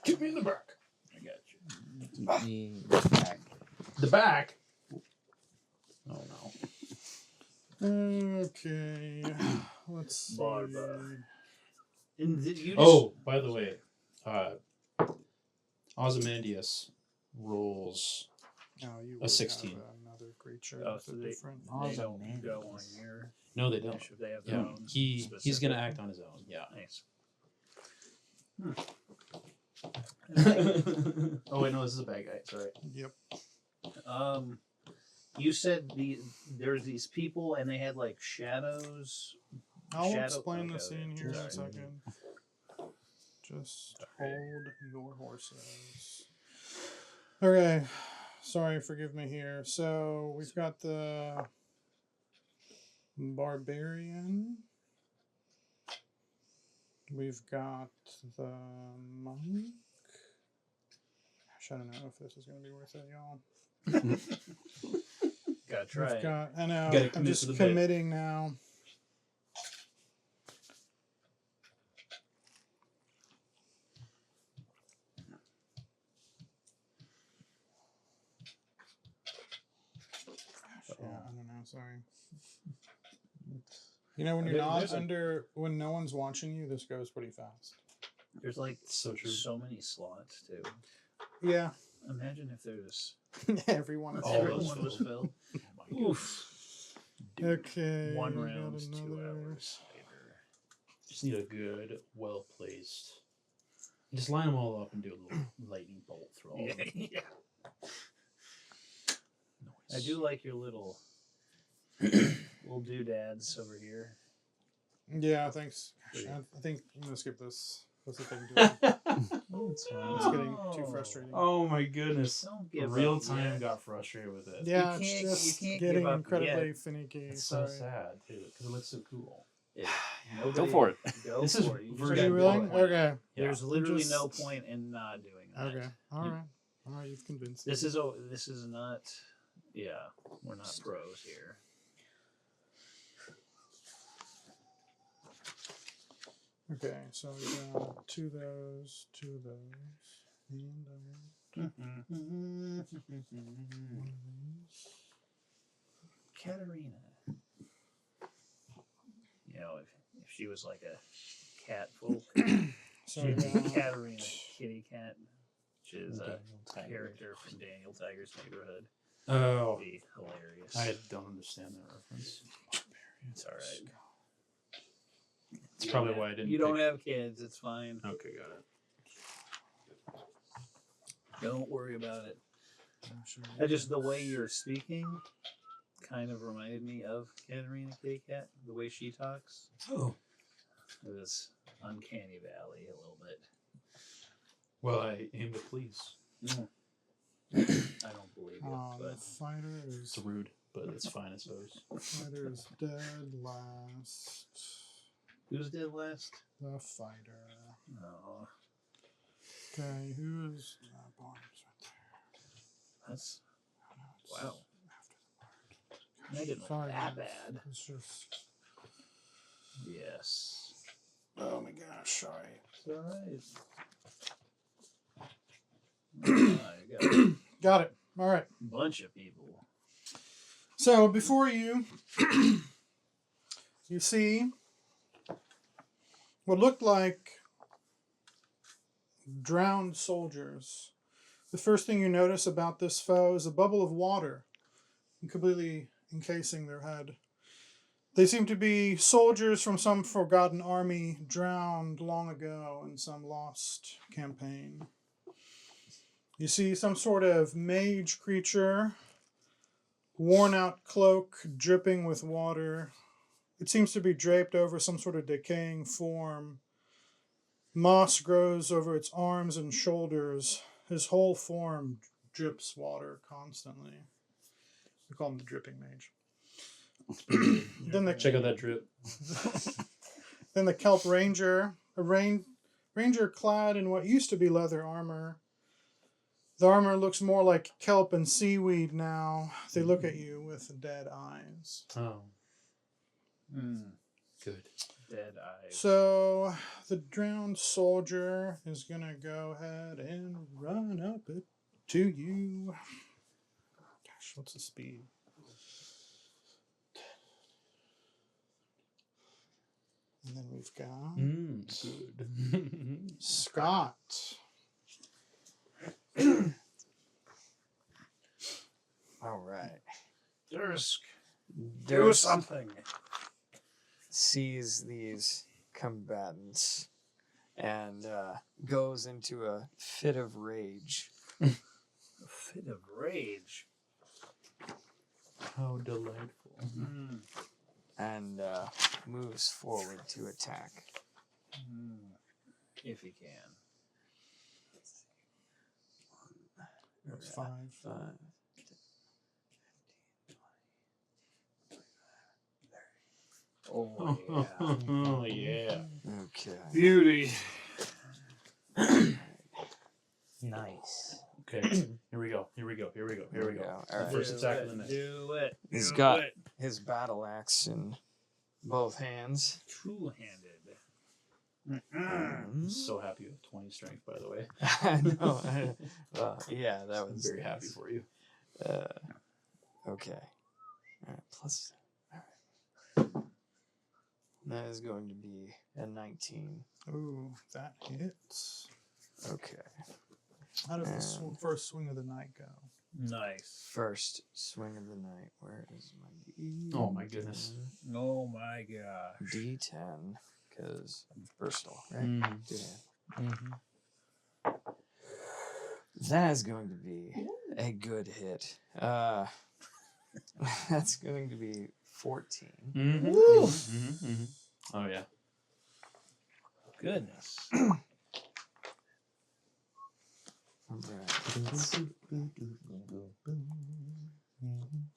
[SPEAKER 4] Get me in the back.
[SPEAKER 2] I got you.
[SPEAKER 5] The back.
[SPEAKER 4] The back? Oh no.
[SPEAKER 1] Okay. Let's see.
[SPEAKER 2] Barba. And did you just,
[SPEAKER 4] Oh, by the way, Ozymandias rolls.
[SPEAKER 1] No, you
[SPEAKER 4] A
[SPEAKER 1] would
[SPEAKER 4] 16.
[SPEAKER 1] have another creature
[SPEAKER 2] Oh,
[SPEAKER 1] with
[SPEAKER 2] so
[SPEAKER 1] a
[SPEAKER 2] they-
[SPEAKER 1] different.
[SPEAKER 2] they don't
[SPEAKER 5] Ozymandias.
[SPEAKER 2] go on your
[SPEAKER 4] No, they don't.
[SPEAKER 2] initiative. They have their
[SPEAKER 4] Yeah,
[SPEAKER 2] own.
[SPEAKER 4] he's
[SPEAKER 2] specific-
[SPEAKER 4] gonna act on his own. Yeah.
[SPEAKER 2] Nice.
[SPEAKER 4] Oh wait, no, this is a bad guy. Sorry.
[SPEAKER 1] Yep.
[SPEAKER 2] You said there's these people and they had like shadows.
[SPEAKER 1] I'll
[SPEAKER 2] Shadow-
[SPEAKER 1] explain the
[SPEAKER 2] okay,
[SPEAKER 1] scene here in a
[SPEAKER 2] sorry.
[SPEAKER 1] second. Just hold your horses. Okay. Sorry, forgive me here. So we've got the barbarian. We've got the monk. Gosh, I don't know if this is going to be worth it, y'all.
[SPEAKER 2] Gotta try.
[SPEAKER 1] We've got, I know,
[SPEAKER 4] Gotta
[SPEAKER 1] I'm
[SPEAKER 4] commit to
[SPEAKER 1] just
[SPEAKER 4] the bit.
[SPEAKER 1] committing now. Yeah, I don't know, sorry. You know, when you're not
[SPEAKER 2] There's a-
[SPEAKER 1] under, when no one's watching you, this goes pretty fast.
[SPEAKER 2] There's like
[SPEAKER 4] So true.
[SPEAKER 2] so many slots too.
[SPEAKER 1] Yeah,
[SPEAKER 2] Imagine if there's
[SPEAKER 1] everyone is
[SPEAKER 4] All
[SPEAKER 2] everyone
[SPEAKER 4] those
[SPEAKER 2] was filled.
[SPEAKER 4] Oof.
[SPEAKER 1] Okay.
[SPEAKER 2] One
[SPEAKER 1] we got
[SPEAKER 2] round's 2
[SPEAKER 1] another-
[SPEAKER 2] hours later.
[SPEAKER 4] Just need a good, well placed. Just line them all up and do a little lightning bolt through all of them.
[SPEAKER 2] Yeah. I do like your little doodads over here.
[SPEAKER 1] Yeah, thanks.
[SPEAKER 2] Pretty.
[SPEAKER 1] I think I'm gonna skip this. What's the thing doing?
[SPEAKER 5] It's
[SPEAKER 1] It's getting too frustrating.
[SPEAKER 4] Oh my goodness.
[SPEAKER 2] Don't give
[SPEAKER 4] Real
[SPEAKER 2] up
[SPEAKER 4] time
[SPEAKER 2] yet.
[SPEAKER 4] got frustrated with it.
[SPEAKER 1] Yeah,
[SPEAKER 2] You
[SPEAKER 1] it's
[SPEAKER 2] can't-
[SPEAKER 1] just
[SPEAKER 2] you can't
[SPEAKER 1] getting
[SPEAKER 2] give up
[SPEAKER 1] incredibly
[SPEAKER 2] yet.
[SPEAKER 1] finicky.
[SPEAKER 4] It's so
[SPEAKER 1] Sorry.
[SPEAKER 4] sad too, because it looks so cool.
[SPEAKER 6] Go for it.
[SPEAKER 2] Go
[SPEAKER 4] This is
[SPEAKER 2] for it. You just
[SPEAKER 4] version
[SPEAKER 1] Are you
[SPEAKER 2] gotta
[SPEAKER 1] willing?
[SPEAKER 2] do it.
[SPEAKER 1] Okay.
[SPEAKER 2] There's
[SPEAKER 4] Yeah.
[SPEAKER 2] literally
[SPEAKER 1] Just-
[SPEAKER 2] no point in not doing that.
[SPEAKER 1] Okay. All right. All right. You've convinced me.
[SPEAKER 2] This is not. Yeah, we're not pros here.
[SPEAKER 1] Okay. So we got two of those, and one of these.
[SPEAKER 2] Katerina. You know, if she was like a cat folk,
[SPEAKER 1] So we
[SPEAKER 2] she'd be
[SPEAKER 1] got
[SPEAKER 2] Katerina, kitty cat, which is a
[SPEAKER 5] Daniel Tiger.
[SPEAKER 2] character from Daniel Tiger's Neighborhood.
[SPEAKER 4] Oh,
[SPEAKER 2] Be hilarious.
[SPEAKER 4] I don't understand that reference.
[SPEAKER 2] It's all right.
[SPEAKER 4] It's probably why I didn't.
[SPEAKER 2] You don't
[SPEAKER 4] pick-
[SPEAKER 2] have kids. It's fine.
[SPEAKER 4] Okay, got it.
[SPEAKER 2] Don't worry about it.
[SPEAKER 1] I'm sure.
[SPEAKER 2] I just the way you're speaking kind of reminded me of Katerina Kitty Cat. The way she talks.
[SPEAKER 4] Oh.
[SPEAKER 2] It was uncanny valley a little bit.
[SPEAKER 4] Well, I aim to please.
[SPEAKER 2] I don't believe it,
[SPEAKER 1] The
[SPEAKER 2] but
[SPEAKER 1] fighter
[SPEAKER 4] It's
[SPEAKER 1] is
[SPEAKER 4] rude, but it's fine, I suppose.
[SPEAKER 1] dead last.
[SPEAKER 2] who's dead last?
[SPEAKER 1] The fighter.
[SPEAKER 2] Oh,
[SPEAKER 1] Okay, who's Barnes right
[SPEAKER 2] that's
[SPEAKER 1] there?
[SPEAKER 2] wow. That didn't look
[SPEAKER 1] Sorry,
[SPEAKER 2] that
[SPEAKER 1] guys.
[SPEAKER 2] bad.
[SPEAKER 1] It's just.
[SPEAKER 2] Yes.
[SPEAKER 1] Oh my gosh! Sorry.
[SPEAKER 2] It's all right. I got a
[SPEAKER 1] Got it. All right.
[SPEAKER 2] bunch of people.
[SPEAKER 1] So before you, you see what looked like drowned soldiers. The first thing you notice about this foe is a bubble of water completely encasing their head. They seem to be soldiers from some forgotten army drowned long ago in some lost campaign. You see some sort of mage creature, worn out cloak dripping with water. It seems to be draped over some sort of decaying form. Moss grows over its arms and shoulders. His whole form drips water constantly. We call him the dripping mage. Then the
[SPEAKER 4] Check out that drip.
[SPEAKER 1] Then the kelp ranger, a ranger clad in what used to be leather armor. The armor looks more like kelp and seaweed now. They look at you with dead eyes.
[SPEAKER 4] Oh,
[SPEAKER 2] Mm,
[SPEAKER 4] good.
[SPEAKER 2] dead eyes.
[SPEAKER 1] So the drowned soldier is gonna go ahead and run up it to you. Gosh, what's the speed? And then we've got
[SPEAKER 4] Good.
[SPEAKER 1] Scott.
[SPEAKER 3] All right.
[SPEAKER 2] Dursk, do
[SPEAKER 3] Durst
[SPEAKER 2] something.
[SPEAKER 3] sees these combatants and goes into a fit of rage.
[SPEAKER 2] A fit of rage.
[SPEAKER 4] How delightful.
[SPEAKER 2] Mm.
[SPEAKER 3] And moves forward to attack.
[SPEAKER 2] Mm. If he can.
[SPEAKER 1] That's 5.
[SPEAKER 3] 5,
[SPEAKER 2] Oh, yeah.
[SPEAKER 4] Oh yeah.
[SPEAKER 3] Okay.
[SPEAKER 2] Beauty.
[SPEAKER 5] Nice.
[SPEAKER 4] Okay. Here we go. Here we go. Here we go. Here we go.
[SPEAKER 3] All right.
[SPEAKER 4] First attack of the night.
[SPEAKER 2] Do it.
[SPEAKER 3] He's
[SPEAKER 2] do
[SPEAKER 3] got
[SPEAKER 2] it.
[SPEAKER 3] his battle axe in both hands.
[SPEAKER 2] Two-handed.
[SPEAKER 4] So happy with 20 strength, by the way.
[SPEAKER 3] I know. Yeah, that
[SPEAKER 4] I'm
[SPEAKER 3] was
[SPEAKER 4] very happy for you.
[SPEAKER 3] Okay. All right. Plus. All right. That is going to be a 19.
[SPEAKER 1] Ooh, that hits.
[SPEAKER 3] Okay.
[SPEAKER 1] How does the first swing of the night go?
[SPEAKER 2] Nice.
[SPEAKER 3] First swing of the night. Where is my D?
[SPEAKER 4] Oh my goodness.
[SPEAKER 2] Oh my gosh.
[SPEAKER 3] D10, because I'm versatile, right?
[SPEAKER 4] Mm.
[SPEAKER 3] D10. That is going to be a good hit. That's going to be 14.
[SPEAKER 4] Oh yeah.
[SPEAKER 2] Goodness.
[SPEAKER 3] Alright.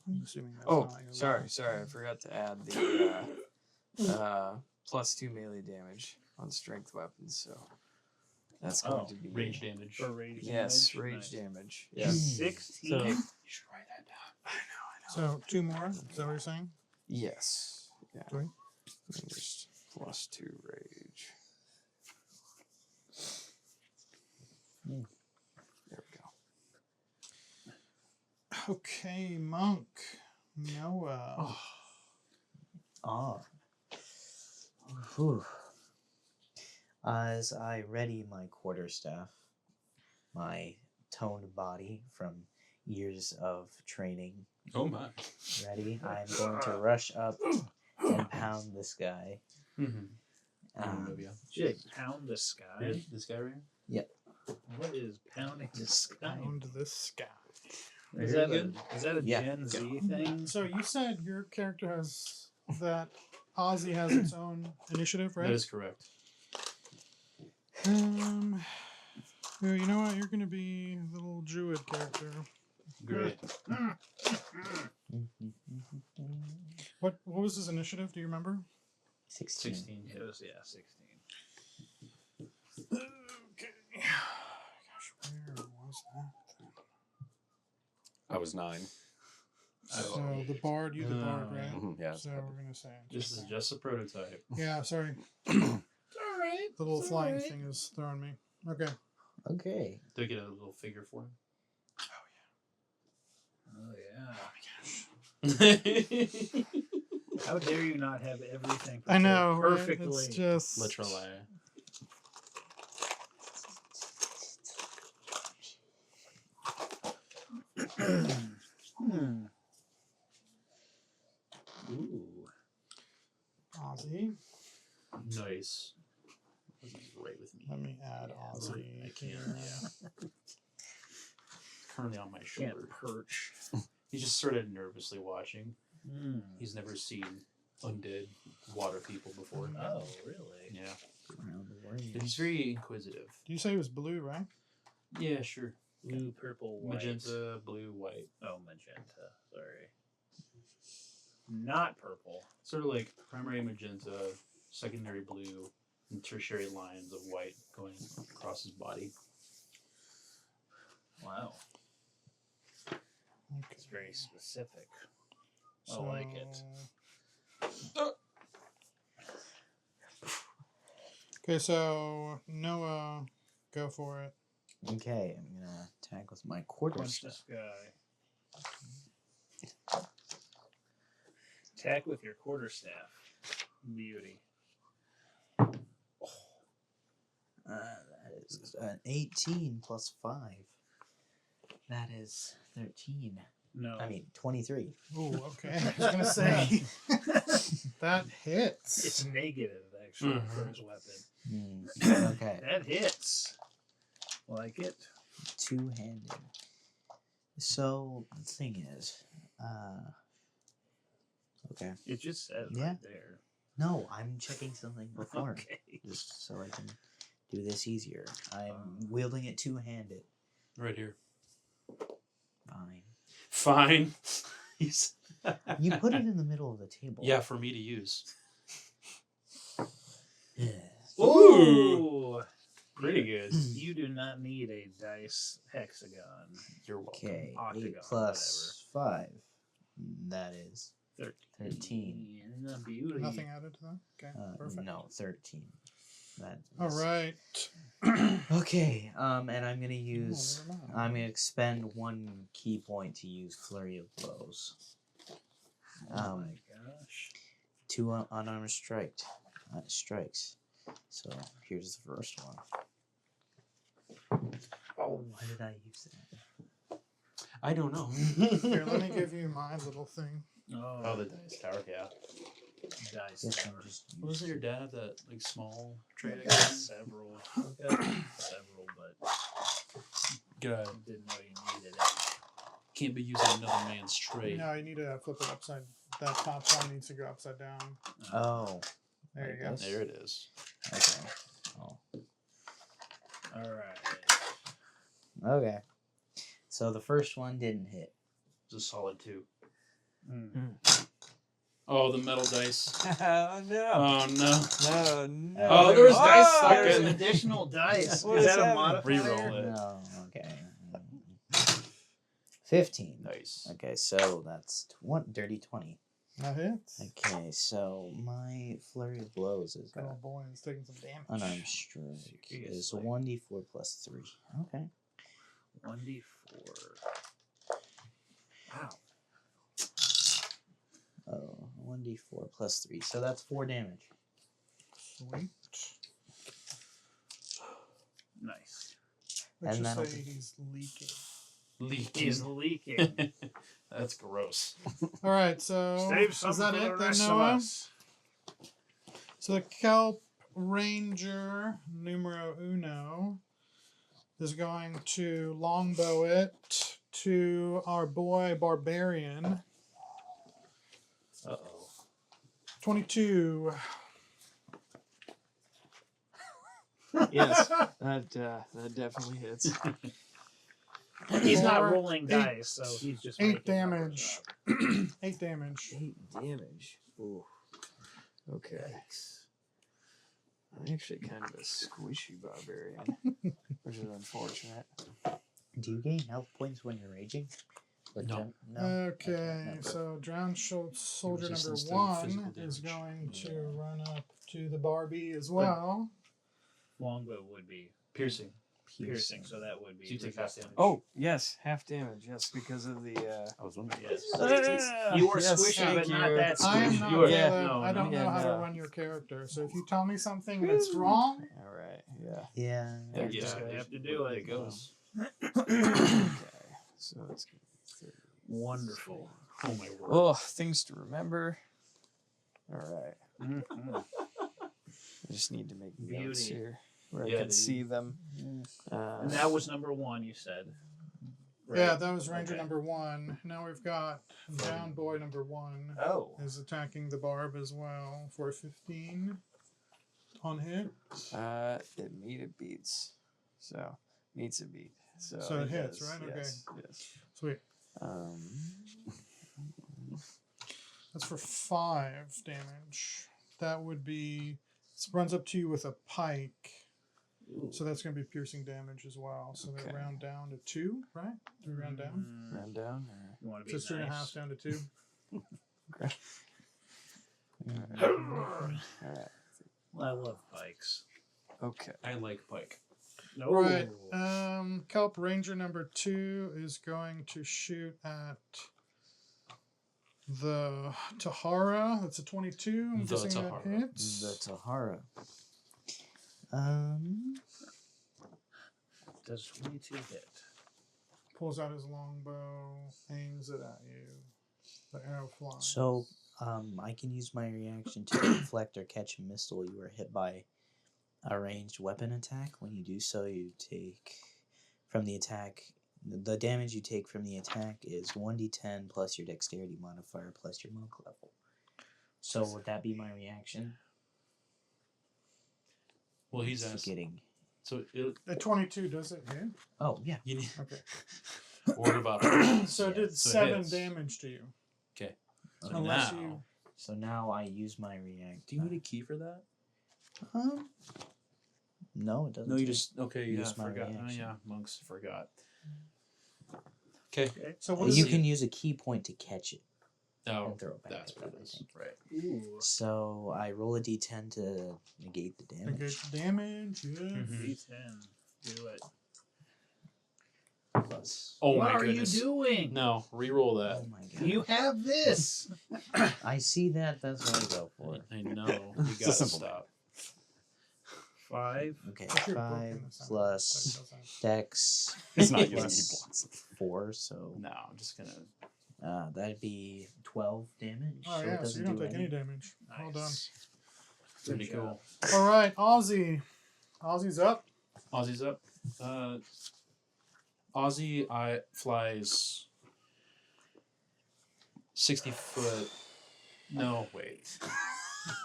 [SPEAKER 1] I'm assuming that's
[SPEAKER 3] Oh,
[SPEAKER 1] not your
[SPEAKER 3] sorry. I forgot to add the +2 melee damage on strength weapons. So that's going to be
[SPEAKER 4] Range damage.
[SPEAKER 2] For rage
[SPEAKER 3] Yes,
[SPEAKER 2] damage?
[SPEAKER 3] rage
[SPEAKER 2] Nice.
[SPEAKER 3] damage.
[SPEAKER 2] Yeah.
[SPEAKER 3] Yeah.
[SPEAKER 2] 16.
[SPEAKER 3] So
[SPEAKER 4] You should write that down.
[SPEAKER 1] So 2 more. Is that what you're saying?
[SPEAKER 3] yes. Yeah.
[SPEAKER 1] Three?
[SPEAKER 3] And just +2 rage. There we go.
[SPEAKER 1] Okay, monk. Noah.
[SPEAKER 5] Ah. Whew. As I ready my quarterstaff, my toned body from years of training
[SPEAKER 4] Oh my.
[SPEAKER 5] ready, I'm going to rush up and pound this guy.
[SPEAKER 2] Did you pound the sky?
[SPEAKER 4] This guy right
[SPEAKER 2] What is pounding the sky?
[SPEAKER 1] Pound this guy.
[SPEAKER 2] Is
[SPEAKER 4] Very
[SPEAKER 2] that a
[SPEAKER 5] Yeah.
[SPEAKER 2] Gen Z thing?
[SPEAKER 1] So you said your character has that Ozzy has its own initiative,
[SPEAKER 4] here?
[SPEAKER 1] right?
[SPEAKER 4] That is correct.
[SPEAKER 1] Well, you know what? You're gonna be the little druid character.
[SPEAKER 4] Great.
[SPEAKER 1] What was his initiative? Do you remember?
[SPEAKER 5] 16.
[SPEAKER 4] 16.
[SPEAKER 2] It was 16.
[SPEAKER 1] Okay. Gosh, where was that?
[SPEAKER 6] I was 9.
[SPEAKER 1] So the bard, you the bard, right?
[SPEAKER 6] Mhm, yeah.
[SPEAKER 1] So we're gonna say.
[SPEAKER 4] This is just a prototype.
[SPEAKER 1] Yeah, sorry.
[SPEAKER 2] It's all right.
[SPEAKER 1] The little flying thing is throwing me. Okay.
[SPEAKER 5] Okay.
[SPEAKER 4] Do I get a little figure for him?
[SPEAKER 2] Oh yeah.
[SPEAKER 4] Latrelli.
[SPEAKER 2] How dare you not have everything
[SPEAKER 1] I know. Right?
[SPEAKER 2] perfectly?
[SPEAKER 1] It's just.
[SPEAKER 2] Ooh.
[SPEAKER 1] Ozzy.
[SPEAKER 4] Nice. This is right with me.
[SPEAKER 1] Let me add Ozzy.
[SPEAKER 4] I can't.
[SPEAKER 1] here.
[SPEAKER 4] Yeah. Currently on my
[SPEAKER 2] Can't
[SPEAKER 4] shoulder.
[SPEAKER 2] perch.
[SPEAKER 4] He's just sort of nervously watching.
[SPEAKER 2] Mm.
[SPEAKER 4] He's never seen undead water people before.
[SPEAKER 2] Oh, really?
[SPEAKER 4] Yeah.
[SPEAKER 5] Around the
[SPEAKER 4] But he's
[SPEAKER 5] world.
[SPEAKER 4] very inquisitive.
[SPEAKER 1] Did you say it was blue, right?
[SPEAKER 4] Yeah, sure.
[SPEAKER 2] Blue, purple, white.
[SPEAKER 4] Magenta, blue, white.
[SPEAKER 2] Oh, magenta. Sorry. Not purple.
[SPEAKER 4] Sort of like primary magenta, secondary blue, and tertiary lines of white going across his body.
[SPEAKER 2] Wow.
[SPEAKER 1] Okay.
[SPEAKER 2] It's very specific. I like it.
[SPEAKER 1] Okay, so Noah, go for it.
[SPEAKER 5] Okay, I'm gonna attack with my
[SPEAKER 2] Punch
[SPEAKER 5] quarterstaff.
[SPEAKER 2] this guy. Attack with your quarterstaff. Beauty.
[SPEAKER 5] That is an 18 plus 5. That is 13.
[SPEAKER 2] No.
[SPEAKER 5] I mean, 23.
[SPEAKER 1] Oh, okay. I was gonna say that hits.
[SPEAKER 2] It's negative, actually, for his weapon.
[SPEAKER 5] Okay.
[SPEAKER 2] That hits. Like it.
[SPEAKER 5] Two-handed. So, the thing is, okay.
[SPEAKER 2] It just says
[SPEAKER 5] Yeah.
[SPEAKER 2] right there.
[SPEAKER 5] No, I'm checking something before.
[SPEAKER 2] Okay.
[SPEAKER 5] Just so I can do this easier. I'm wielding it two-handed.
[SPEAKER 4] Right here.
[SPEAKER 5] Fine.
[SPEAKER 4] Fine. He's
[SPEAKER 5] You put it in the middle of the table.
[SPEAKER 4] yeah, for me to use.
[SPEAKER 2] Ooh!
[SPEAKER 4] Pretty good.
[SPEAKER 2] You do not need a dice hexagon.
[SPEAKER 4] You're welcome.
[SPEAKER 5] Okay,
[SPEAKER 2] Octagon,
[SPEAKER 5] 8 plus 5. That is
[SPEAKER 2] 13. Beauty.
[SPEAKER 1] Nothing added to that? Okay, perfect.
[SPEAKER 5] no 13. That
[SPEAKER 1] All
[SPEAKER 5] is-
[SPEAKER 1] right.
[SPEAKER 5] Okay, and I'm gonna use.
[SPEAKER 1] never mind.
[SPEAKER 5] I'm gonna expend 1 key point to use flurry of blows.
[SPEAKER 2] Oh my gosh.
[SPEAKER 5] 2 unarmed strikes. So here's the first one. Oh, why did I use that?
[SPEAKER 4] I don't know.
[SPEAKER 1] Here, let me give you my little thing.
[SPEAKER 4] Oh, the dice tower, yeah.
[SPEAKER 2] Dice
[SPEAKER 5] Guess
[SPEAKER 2] tower.
[SPEAKER 5] I'm just.
[SPEAKER 4] What was it,
[SPEAKER 5] using-
[SPEAKER 4] your dad had that like small trade? I
[SPEAKER 2] Got
[SPEAKER 4] guess?
[SPEAKER 2] several. Got several, but
[SPEAKER 4] Good.
[SPEAKER 2] didn't know you needed it.
[SPEAKER 4] can't be using another man's trade.
[SPEAKER 1] No, you need to flip it upside. That top one needs to go upside down.
[SPEAKER 5] Oh,
[SPEAKER 1] There you
[SPEAKER 5] like
[SPEAKER 1] go.
[SPEAKER 5] this?
[SPEAKER 4] There it is.
[SPEAKER 5] Okay. Oh.
[SPEAKER 2] All right.
[SPEAKER 5] Okay. So the first one didn't hit.
[SPEAKER 4] It's a solid 2.
[SPEAKER 2] Mm.
[SPEAKER 4] Oh, the metal dice.
[SPEAKER 3] Oh no!
[SPEAKER 4] Oh no.
[SPEAKER 3] No, no!
[SPEAKER 4] Oh, there's dice stuck
[SPEAKER 2] There's
[SPEAKER 4] in.
[SPEAKER 2] additional dice.
[SPEAKER 3] What
[SPEAKER 2] Is
[SPEAKER 3] is
[SPEAKER 2] that a
[SPEAKER 3] happening?
[SPEAKER 2] modifier?
[SPEAKER 4] Reroll it.
[SPEAKER 5] No. Okay. 15.
[SPEAKER 4] Nice.
[SPEAKER 5] Okay, so that's dirty 20.
[SPEAKER 1] That hits.
[SPEAKER 5] Okay, so my flurry of blows is
[SPEAKER 1] Good old boy is taking some damage.
[SPEAKER 5] unarmed strike is
[SPEAKER 2] Seriously.
[SPEAKER 5] 1d4 plus 3. Okay.
[SPEAKER 2] 1d4. Wow.
[SPEAKER 5] Oh, 1d4 plus 3. So that's 4 damage.
[SPEAKER 1] Sweet.
[SPEAKER 2] Nice.
[SPEAKER 1] Let's
[SPEAKER 5] And
[SPEAKER 1] just
[SPEAKER 5] that'll
[SPEAKER 1] say
[SPEAKER 5] be-
[SPEAKER 1] he's leaking.
[SPEAKER 4] Leaking.
[SPEAKER 2] He's leaking.
[SPEAKER 4] That's gross.
[SPEAKER 1] All right, so
[SPEAKER 2] Save
[SPEAKER 1] is
[SPEAKER 2] some
[SPEAKER 1] that
[SPEAKER 2] for the
[SPEAKER 1] it then,
[SPEAKER 2] rest of
[SPEAKER 1] Noah?
[SPEAKER 2] us.
[SPEAKER 1] So the Kelp Ranger numero uno is going to longbow it to our boy Barbarian.
[SPEAKER 2] Uh-oh.
[SPEAKER 1] 22.
[SPEAKER 3] Yes, that definitely hits.
[SPEAKER 2] He's not
[SPEAKER 1] Four,
[SPEAKER 2] rolling
[SPEAKER 1] eight-
[SPEAKER 2] dice, so he's just
[SPEAKER 1] 8
[SPEAKER 2] making numbers
[SPEAKER 1] damage.
[SPEAKER 2] up.
[SPEAKER 1] 8 damage.
[SPEAKER 3] 8 damage. Ooh. Okay. I'm actually kind of a squishy barbarian, which is unfortunate.
[SPEAKER 5] Do you gain health points when you're raging? Or
[SPEAKER 4] No.
[SPEAKER 5] don't- no?
[SPEAKER 1] Okay,
[SPEAKER 5] never.
[SPEAKER 1] so Drowned Soldier number
[SPEAKER 4] resistance to
[SPEAKER 1] 1
[SPEAKER 4] physical
[SPEAKER 1] is
[SPEAKER 4] damage.
[SPEAKER 1] going to run up to the Barbie as well.
[SPEAKER 2] Longbow would be
[SPEAKER 4] Piercing.
[SPEAKER 2] piercing, so that would be.
[SPEAKER 4] So you take half damage.
[SPEAKER 3] Oh, yes, half damage. Yes, because of the.
[SPEAKER 6] I was wondering.
[SPEAKER 2] Yes.
[SPEAKER 3] Ah,
[SPEAKER 2] You are
[SPEAKER 3] yes,
[SPEAKER 2] squishy,
[SPEAKER 3] thank
[SPEAKER 2] but not
[SPEAKER 3] you.
[SPEAKER 2] that
[SPEAKER 1] I am
[SPEAKER 2] squishy.
[SPEAKER 1] not
[SPEAKER 4] You are-
[SPEAKER 3] Yeah.
[SPEAKER 1] Caleb.
[SPEAKER 4] no,
[SPEAKER 1] I don't
[SPEAKER 3] no.
[SPEAKER 1] know how to
[SPEAKER 3] Yeah, no.
[SPEAKER 1] run your character, so if you tell me something that's wrong,
[SPEAKER 3] All right. Yeah.
[SPEAKER 5] Yeah.
[SPEAKER 4] Yeah,
[SPEAKER 2] You just have to do
[SPEAKER 4] there
[SPEAKER 2] it.
[SPEAKER 4] it goes.
[SPEAKER 3] Okay. So it's gonna be 30.
[SPEAKER 2] Wonderful.
[SPEAKER 4] Oh my word.
[SPEAKER 3] Oh, things to remember. All right.
[SPEAKER 2] Mhm.
[SPEAKER 3] I just need to make notes
[SPEAKER 2] Beauty.
[SPEAKER 3] here where
[SPEAKER 4] Yeah,
[SPEAKER 3] I can
[SPEAKER 4] dude.
[SPEAKER 3] see them.
[SPEAKER 2] And that was number 1, you said.
[SPEAKER 1] yeah, that was Ranger
[SPEAKER 2] Okay.
[SPEAKER 1] number 1. Now we've got Down Boy number 1
[SPEAKER 2] Oh.
[SPEAKER 1] is attacking the Barb as well for 15 on hit.
[SPEAKER 3] It beats. So meets a beat. So,
[SPEAKER 1] So it hits,
[SPEAKER 3] does,
[SPEAKER 1] right? Okay.
[SPEAKER 3] Yes. Yes.
[SPEAKER 1] Sweet. That's for 5 damage. That would be runs up to you with a pike. So that's going to be piercing damage as well. So they
[SPEAKER 3] Okay.
[SPEAKER 1] round down to 2, right? Do we round down?
[SPEAKER 3] Round down. Or...
[SPEAKER 2] You want to be
[SPEAKER 1] So it's 2.5
[SPEAKER 2] nice.
[SPEAKER 1] down to 2.
[SPEAKER 3] All right.
[SPEAKER 2] I love pikes.
[SPEAKER 3] Okay.
[SPEAKER 4] I like Pike.
[SPEAKER 2] No.
[SPEAKER 1] Right. Kelp Ranger number 2 is going to shoot at the Tahara. That's a 22. I'm
[SPEAKER 4] The
[SPEAKER 1] guessing that
[SPEAKER 4] Tahara.
[SPEAKER 1] hits.
[SPEAKER 5] The Tahara.
[SPEAKER 2] Does 22 hit?
[SPEAKER 1] Pulls out his longbow, aims it at you. The arrow flies.
[SPEAKER 5] So, I can use my reaction to deflect or catch a missile you are hit by a ranged weapon attack. When you do so, you take from the attack. The damage you take from the attack is 1d10 plus your dexterity modifier plus your monk level. So would that be my reaction?
[SPEAKER 4] Well, he's
[SPEAKER 5] Just
[SPEAKER 4] asked.
[SPEAKER 5] getting.
[SPEAKER 4] So it,
[SPEAKER 1] At 22, does it hit?
[SPEAKER 5] Oh yeah.
[SPEAKER 4] you need
[SPEAKER 1] Okay.
[SPEAKER 4] order of operations.
[SPEAKER 1] So it did
[SPEAKER 4] So it
[SPEAKER 1] 7
[SPEAKER 4] hits.
[SPEAKER 1] damage to you.
[SPEAKER 4] Okay. So
[SPEAKER 1] Unless
[SPEAKER 4] now,
[SPEAKER 1] you.
[SPEAKER 5] So now I use my react.
[SPEAKER 4] do you need a key for that?
[SPEAKER 5] No, it doesn't.
[SPEAKER 4] No, you
[SPEAKER 5] say.
[SPEAKER 4] just okay.
[SPEAKER 5] Use
[SPEAKER 4] Yeah,
[SPEAKER 5] my
[SPEAKER 4] forgot. Oh,
[SPEAKER 5] reaction.
[SPEAKER 4] yeah, monks forgot. Okay.
[SPEAKER 1] So what is
[SPEAKER 5] You
[SPEAKER 1] it?
[SPEAKER 5] can use a key point to catch it
[SPEAKER 4] Oh,
[SPEAKER 5] and throw it back.
[SPEAKER 4] that's
[SPEAKER 5] at
[SPEAKER 4] what
[SPEAKER 5] them,
[SPEAKER 4] it
[SPEAKER 5] I
[SPEAKER 4] is.
[SPEAKER 5] think.
[SPEAKER 4] Right.
[SPEAKER 2] Ooh.
[SPEAKER 5] So I roll a d10 to negate the damage.
[SPEAKER 1] Negate damage. Yeah.
[SPEAKER 4] Mhm.
[SPEAKER 2] D10. Do it.
[SPEAKER 5] Plus.
[SPEAKER 4] Oh
[SPEAKER 2] what
[SPEAKER 4] my
[SPEAKER 2] are
[SPEAKER 4] goodness.
[SPEAKER 2] you doing?
[SPEAKER 4] No, re-roll that.
[SPEAKER 5] Oh my god.
[SPEAKER 2] You have this.
[SPEAKER 5] I see that. That's what I go for.
[SPEAKER 4] I know. You
[SPEAKER 6] It's a
[SPEAKER 4] gotta
[SPEAKER 6] simple
[SPEAKER 4] stop.
[SPEAKER 2] 5.
[SPEAKER 5] Okay,
[SPEAKER 1] Put your book
[SPEAKER 5] 5
[SPEAKER 1] in the center.
[SPEAKER 5] plus
[SPEAKER 1] That doesn't-
[SPEAKER 5] dex
[SPEAKER 6] It's not using
[SPEAKER 5] Plus-
[SPEAKER 6] heat blocks.
[SPEAKER 5] 4, so
[SPEAKER 4] No, I'm just gonna.
[SPEAKER 5] that'd be 12 damage.
[SPEAKER 1] Oh
[SPEAKER 5] so it
[SPEAKER 1] yeah, so
[SPEAKER 5] doesn't
[SPEAKER 1] you don't
[SPEAKER 5] do
[SPEAKER 1] take any damage. Well done.
[SPEAKER 2] Nice.
[SPEAKER 4] Pretty
[SPEAKER 2] Good
[SPEAKER 4] cool.
[SPEAKER 2] job.
[SPEAKER 1] All right, Ozzy. Ozzy's up.
[SPEAKER 4] Ozzy's up. Ozzy flies 60-foot. No, wait.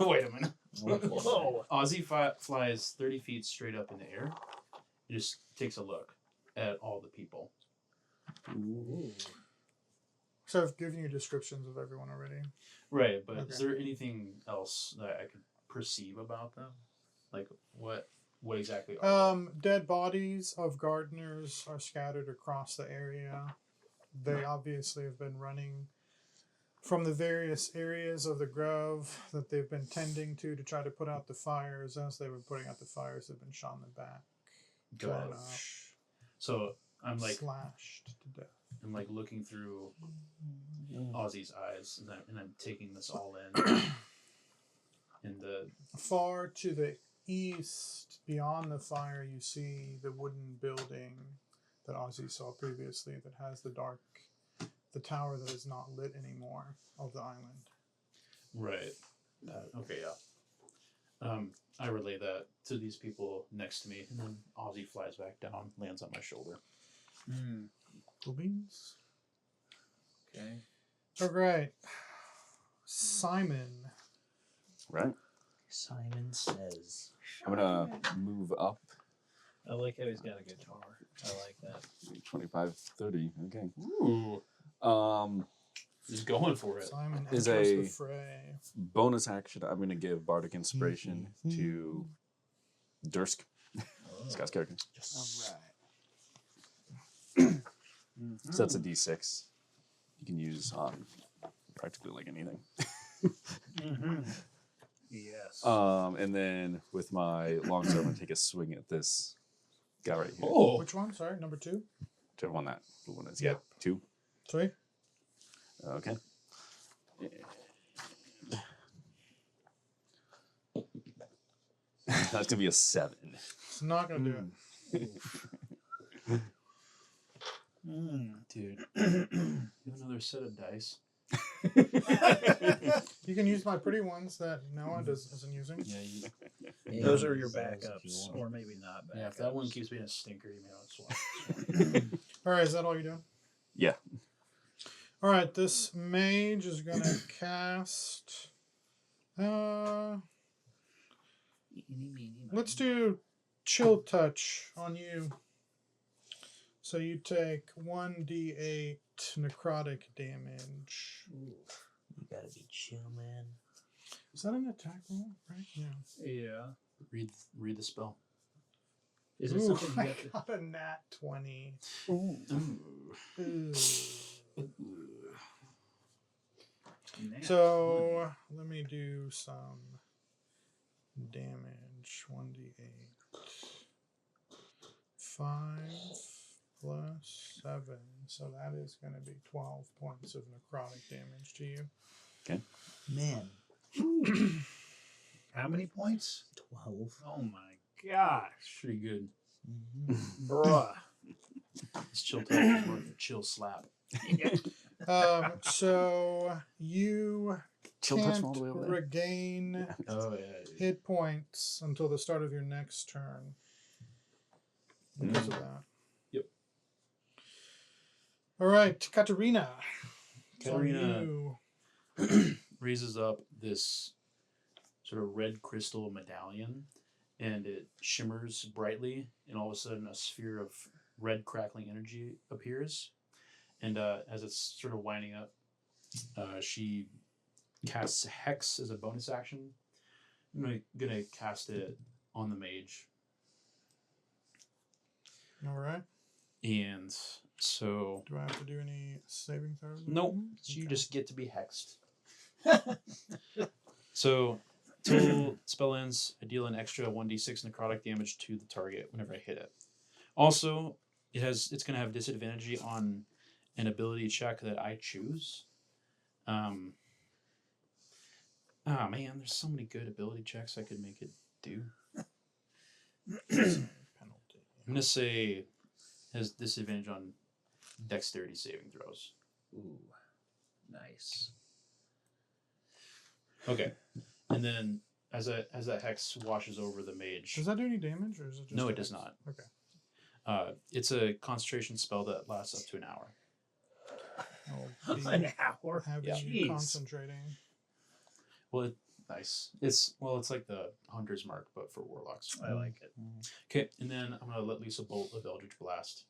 [SPEAKER 4] Wait a minute.
[SPEAKER 2] Whoa.
[SPEAKER 4] Ozzy flies 30 feet straight up in the air. He just takes a look at all the people.
[SPEAKER 1] So I've given you descriptions of everyone already.
[SPEAKER 4] Right, but
[SPEAKER 1] Okay.
[SPEAKER 4] is there anything else that I could perceive about them? Like what exactly are they?
[SPEAKER 1] Dead bodies of gardeners are scattered across the area. They obviously have been running from the various areas of the grove that they've been tending to try to put out the fires. As they were putting out the fires, they've been shot in the back,
[SPEAKER 4] Got
[SPEAKER 1] torn
[SPEAKER 4] it.
[SPEAKER 1] up,
[SPEAKER 4] So I'm like
[SPEAKER 1] slashed to death.
[SPEAKER 4] I'm like looking through Ozzy's eyes, and I'm taking this all in. And
[SPEAKER 1] Far to the east, beyond the fire, you see the wooden building that Ozzy saw previously that has the tower that is not lit anymore of the island.
[SPEAKER 4] right. Okay, yeah. I relay that to these people next to me, and then Ozzy flies back down, lands on my shoulder.
[SPEAKER 1] Cool beans.
[SPEAKER 2] Okay.
[SPEAKER 1] All right. Simon.
[SPEAKER 6] Right.
[SPEAKER 5] Simon says.
[SPEAKER 6] I'm gonna move up
[SPEAKER 2] I like how he's got a guitar. I like that.
[SPEAKER 6] 25, 30. Okay.
[SPEAKER 4] Ooh, just going for it.
[SPEAKER 1] Simon
[SPEAKER 6] Is
[SPEAKER 1] enters
[SPEAKER 6] a-
[SPEAKER 1] the fray.
[SPEAKER 6] Bonus action. I'm gonna give bardic inspiration to Dursk, Scott's character.
[SPEAKER 5] Yes.
[SPEAKER 6] So that's a D6. You can use on practically like anything.
[SPEAKER 2] Yes.
[SPEAKER 6] And then with my longsword, I'm gonna take a swing at this guy right here.
[SPEAKER 4] Oh,
[SPEAKER 1] Which one? Sorry, number 2?
[SPEAKER 6] Whichever one that the one is.
[SPEAKER 1] Yeah.
[SPEAKER 6] Yeah, 2.
[SPEAKER 1] 3?
[SPEAKER 6] Okay. That's gonna be a 7.
[SPEAKER 1] It's not going to do it.
[SPEAKER 4] dude. You have another set of dice?
[SPEAKER 1] You can use my pretty ones that Noah isn't using.
[SPEAKER 4] Yeah,
[SPEAKER 2] Those are your
[SPEAKER 5] use those if you
[SPEAKER 2] backups,
[SPEAKER 5] want.
[SPEAKER 2] or maybe not backups.
[SPEAKER 4] if that one keeps being a stinker, you may want to swap.
[SPEAKER 1] All right, is that all you're doing?
[SPEAKER 6] Yeah.
[SPEAKER 1] All right, this mage is going to cast. Let's do chill touch on you. So you take 1d8 necrotic damage.
[SPEAKER 5] You gotta be chill, man.
[SPEAKER 1] Is that an attack roll? Right? Yeah.
[SPEAKER 2] Yeah.
[SPEAKER 4] Read the spell.
[SPEAKER 2] Is it
[SPEAKER 1] Ooh,
[SPEAKER 2] something you
[SPEAKER 1] I
[SPEAKER 2] have to...
[SPEAKER 1] got a nat 20.
[SPEAKER 4] Ooh.
[SPEAKER 1] Ooh.
[SPEAKER 2] Nat
[SPEAKER 1] So let me do some damage. 1d8. 5 plus 7. So that is going to be 12 points of necrotic damage to you.
[SPEAKER 5] Man,
[SPEAKER 2] 20. How many points?
[SPEAKER 5] 12.
[SPEAKER 2] Oh my gosh.
[SPEAKER 4] Pretty good.
[SPEAKER 2] Bruh.
[SPEAKER 4] This chill touch is more than a chill slap.
[SPEAKER 1] So you
[SPEAKER 6] Chill touch
[SPEAKER 1] can't
[SPEAKER 6] from all the way over there.
[SPEAKER 1] regain
[SPEAKER 4] Oh yeah.
[SPEAKER 1] hit points until the start of your next turn. Because of that.
[SPEAKER 4] Yep.
[SPEAKER 1] All right, Katarina. It's on
[SPEAKER 4] Katarina
[SPEAKER 1] you.
[SPEAKER 4] raises up this sort of red crystal medallion, and it shimmers brightly, and all of a sudden a sphere of red crackling energy appears. And as it's sort of winding up, she casts Hex as a bonus action. I'm gonna cast it on the mage.
[SPEAKER 1] All right.
[SPEAKER 4] And so,
[SPEAKER 1] Do I have to do any saving throws?
[SPEAKER 4] nope, you
[SPEAKER 1] Okay.
[SPEAKER 4] just get to be hexed. So, till spell ends, I deal an extra 1d6 necrotic damage to the target whenever I hit it. Also, it's going to have disadvantage on an ability check that I choose. Man, there's so many good ability checks I could make it do.
[SPEAKER 1] Penalty.
[SPEAKER 4] I'm going to say has disadvantage on dexterity saving throws.
[SPEAKER 2] Ooh. Nice.
[SPEAKER 4] Okay. And then as that hex washes over the mage.
[SPEAKER 1] Does that do any damage, or is it just?
[SPEAKER 4] No,
[SPEAKER 1] a
[SPEAKER 4] it does
[SPEAKER 1] hex?
[SPEAKER 4] not.
[SPEAKER 1] Okay.
[SPEAKER 4] It's a concentration spell that lasts up to an hour.
[SPEAKER 1] I'll be
[SPEAKER 2] An hour.
[SPEAKER 1] having
[SPEAKER 3] Yeah.
[SPEAKER 1] you
[SPEAKER 2] Jeez.
[SPEAKER 1] concentrating.
[SPEAKER 4] Well, nice. It's like the Hunter's Mark, but for warlocks.
[SPEAKER 2] I like it.
[SPEAKER 4] Okay, and then I'm gonna let loose a bolt of Eldritch Blast.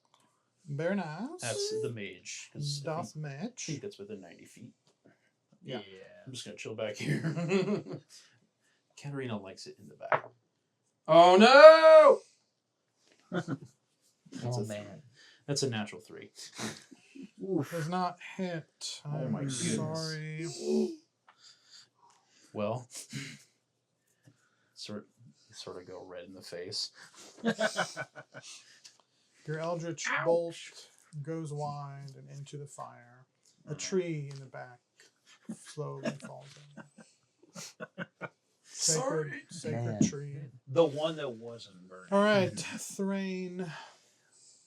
[SPEAKER 1] Very nice.
[SPEAKER 4] That's the mage. 'Cause I
[SPEAKER 1] Doth
[SPEAKER 4] think
[SPEAKER 1] match.
[SPEAKER 4] that's within 90 feet.
[SPEAKER 2] Yeah.
[SPEAKER 4] I'm just gonna chill back here. Katarina likes it in the back. Oh no!
[SPEAKER 5] Oh man.
[SPEAKER 4] That's a natural 3.
[SPEAKER 1] Does not hit.
[SPEAKER 4] Oh
[SPEAKER 1] I'm
[SPEAKER 4] my goodness.
[SPEAKER 1] sorry.
[SPEAKER 4] Well, sort of go red in the face.
[SPEAKER 1] Your Eldritch Bolt goes wide and into the fire. A tree in the back slowly falls in. Sacred
[SPEAKER 5] Man.
[SPEAKER 1] tree.
[SPEAKER 2] The one that wasn't burning.
[SPEAKER 1] All right, Thrain.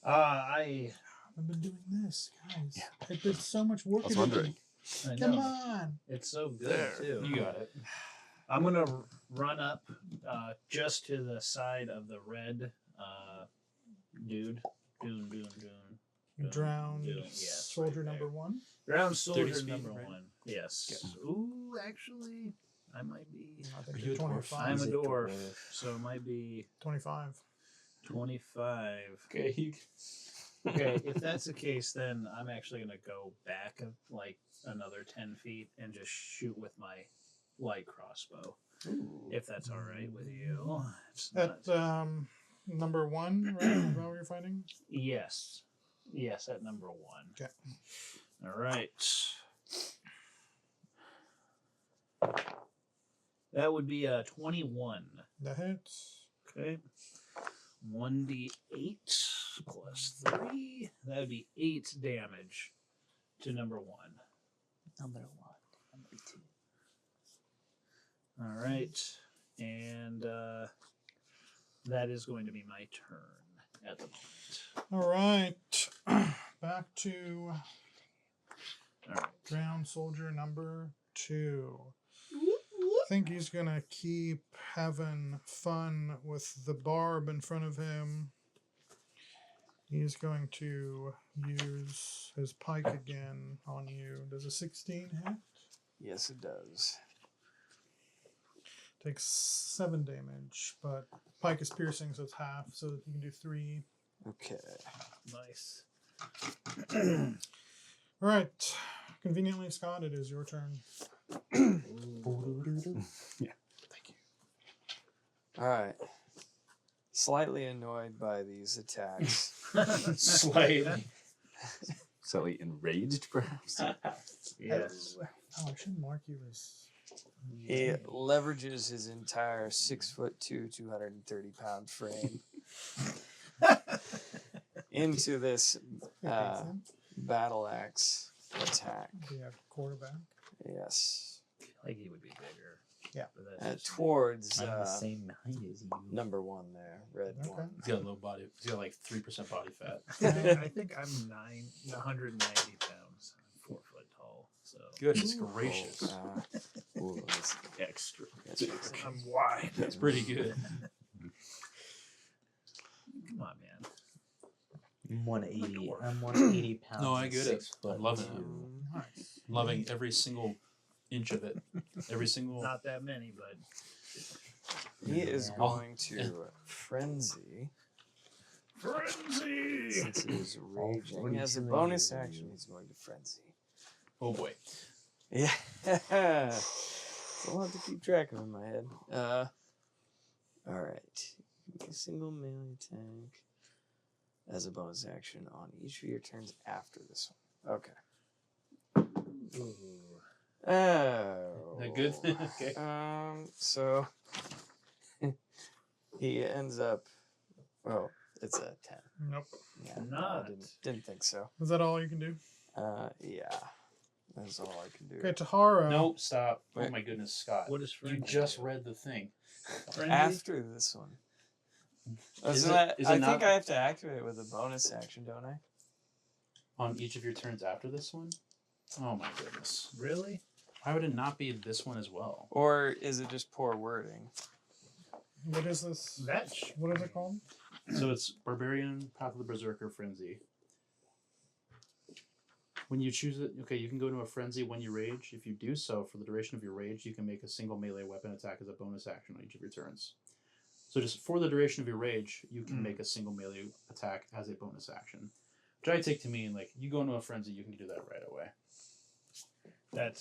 [SPEAKER 2] I
[SPEAKER 1] I've been doing this, guys. I did so much work.
[SPEAKER 6] I was
[SPEAKER 1] into
[SPEAKER 6] wondering.
[SPEAKER 1] it.
[SPEAKER 2] I
[SPEAKER 1] Come
[SPEAKER 2] know.
[SPEAKER 1] on.
[SPEAKER 2] It's so good
[SPEAKER 6] There.
[SPEAKER 2] too.
[SPEAKER 4] You got it.
[SPEAKER 2] I'm gonna run up just to the side of the red dude. Dune.
[SPEAKER 1] Drowned
[SPEAKER 2] Yes,
[SPEAKER 1] soldier
[SPEAKER 2] right
[SPEAKER 1] number
[SPEAKER 2] there.
[SPEAKER 1] 1.
[SPEAKER 2] Ground soldier
[SPEAKER 4] speed,
[SPEAKER 2] number
[SPEAKER 4] right?
[SPEAKER 2] 1. Yes. Ooh, actually, I might be.
[SPEAKER 1] I think
[SPEAKER 4] Are
[SPEAKER 1] they're
[SPEAKER 4] you a dwarf?
[SPEAKER 1] 25.
[SPEAKER 2] I'm a
[SPEAKER 5] Is it
[SPEAKER 2] dwarf,
[SPEAKER 5] dwarf?
[SPEAKER 2] so it might be
[SPEAKER 1] 25.
[SPEAKER 2] 25.
[SPEAKER 4] Okay.
[SPEAKER 2] Okay, if that's the case, then I'm actually gonna go back like another 10 feet and just shoot with my light crossbow, if that's all right with you. It's
[SPEAKER 1] At
[SPEAKER 2] not-
[SPEAKER 1] number 1, right? Is that what you're fighting?
[SPEAKER 2] Yes, at number 1.
[SPEAKER 1] Okay.
[SPEAKER 2] All right. That would be a 21.
[SPEAKER 1] That hits.
[SPEAKER 2] Okay. 1d8 plus 3. That would be 8 damage to number 1.
[SPEAKER 5] Number 1. Number 2.
[SPEAKER 2] All right. And that is going to be my turn at the moment.
[SPEAKER 1] All right. Back to
[SPEAKER 2] All right.
[SPEAKER 1] ground soldier number 2. I think he's going to keep having fun with the barb in front of him. He's going to use his pike again on you. Does a 16 hit?
[SPEAKER 3] Yes, it does.
[SPEAKER 1] Takes 7 damage, but pike is piercing, so it's half, so you can do 3.
[SPEAKER 3] Okay.
[SPEAKER 2] Nice.
[SPEAKER 1] All right. Conveniently, Scott, it is your turn.
[SPEAKER 3] All right. Slightly annoyed by these attacks,
[SPEAKER 4] Slightly.
[SPEAKER 6] Slightly enraged, perhaps.
[SPEAKER 2] Yes.
[SPEAKER 1] Oh, I should mark you as.
[SPEAKER 3] he leverages his entire 6'2", 230-pound frame into this battle axe attack.
[SPEAKER 1] Do you have quarterback?
[SPEAKER 3] Yes.
[SPEAKER 2] Like he would be bigger.
[SPEAKER 1] Yeah.
[SPEAKER 2] But that's just-
[SPEAKER 3] Towards
[SPEAKER 5] I'm the same height as you.
[SPEAKER 3] number 1 there, red
[SPEAKER 1] Okay.
[SPEAKER 3] one.
[SPEAKER 4] He's got low body. He's got like 3% body fat.
[SPEAKER 2] I think I'm 190 pounds. I'm 4 foot tall. So
[SPEAKER 4] Goodness gracious.
[SPEAKER 3] Ooh, that's
[SPEAKER 6] Extra.
[SPEAKER 2] I'm wide.
[SPEAKER 4] That's pretty good.
[SPEAKER 2] Come on, man.
[SPEAKER 5] I'm 180. I'm 180 pounds.
[SPEAKER 4] No, I
[SPEAKER 5] and
[SPEAKER 4] get it.
[SPEAKER 5] 6 foot
[SPEAKER 4] I'm loving it.
[SPEAKER 5] 2.
[SPEAKER 1] Nice.
[SPEAKER 4] Loving every single inch of it. Every single.
[SPEAKER 2] Not that many, but
[SPEAKER 3] He is
[SPEAKER 5] Yeah.
[SPEAKER 3] going to frenzy
[SPEAKER 2] frenzy.
[SPEAKER 3] since he is raging.
[SPEAKER 5] 42
[SPEAKER 3] As a bonus
[SPEAKER 5] ranges.
[SPEAKER 3] action, he's going to frenzy.
[SPEAKER 4] Oh boy.
[SPEAKER 3] Yeah. It's a lot to keep track of in my head. Alright. A single melee attack as a bonus action on each of your turns after this one. Okay.
[SPEAKER 2] Ooh.
[SPEAKER 3] Oh.
[SPEAKER 4] That good? Okay.
[SPEAKER 3] So he ends up. Oh, it's a 10.
[SPEAKER 1] Nope.
[SPEAKER 3] Yeah,
[SPEAKER 2] Not.
[SPEAKER 3] I didn't think so.
[SPEAKER 1] Is that all you can do?
[SPEAKER 3] Yeah, that's all I can do.
[SPEAKER 1] Okay, Tahara.
[SPEAKER 4] No, stop. Oh
[SPEAKER 3] Wait.
[SPEAKER 4] my goodness, Scott.
[SPEAKER 2] What is
[SPEAKER 4] You
[SPEAKER 2] frenzy?
[SPEAKER 4] just read the thing.
[SPEAKER 2] Frenzy?
[SPEAKER 3] After this one.
[SPEAKER 4] Is
[SPEAKER 3] Isn't
[SPEAKER 4] it-
[SPEAKER 3] that,
[SPEAKER 4] is it
[SPEAKER 3] I
[SPEAKER 4] not-
[SPEAKER 3] think I have to activate it with a bonus action, don't I?
[SPEAKER 4] On each of your turns after this one? Oh my goodness.
[SPEAKER 2] Really?
[SPEAKER 4] Why would it not be this one as well?
[SPEAKER 3] Or is it just poor wording?
[SPEAKER 1] What is this?
[SPEAKER 2] That's
[SPEAKER 1] What is it called?
[SPEAKER 4] So it's Barbarian, Path of the Berserker, Frenzy. When you choose it, okay, you can go into a frenzy when you rage. If you do so, for the duration of your rage, you can make a single melee weapon attack as a bonus action on each of your turns. So just for the duration of your rage, you can make a single melee attack as a bonus action. Which I take to mean, like, you go into a frenzy, you can do that right away.
[SPEAKER 2] That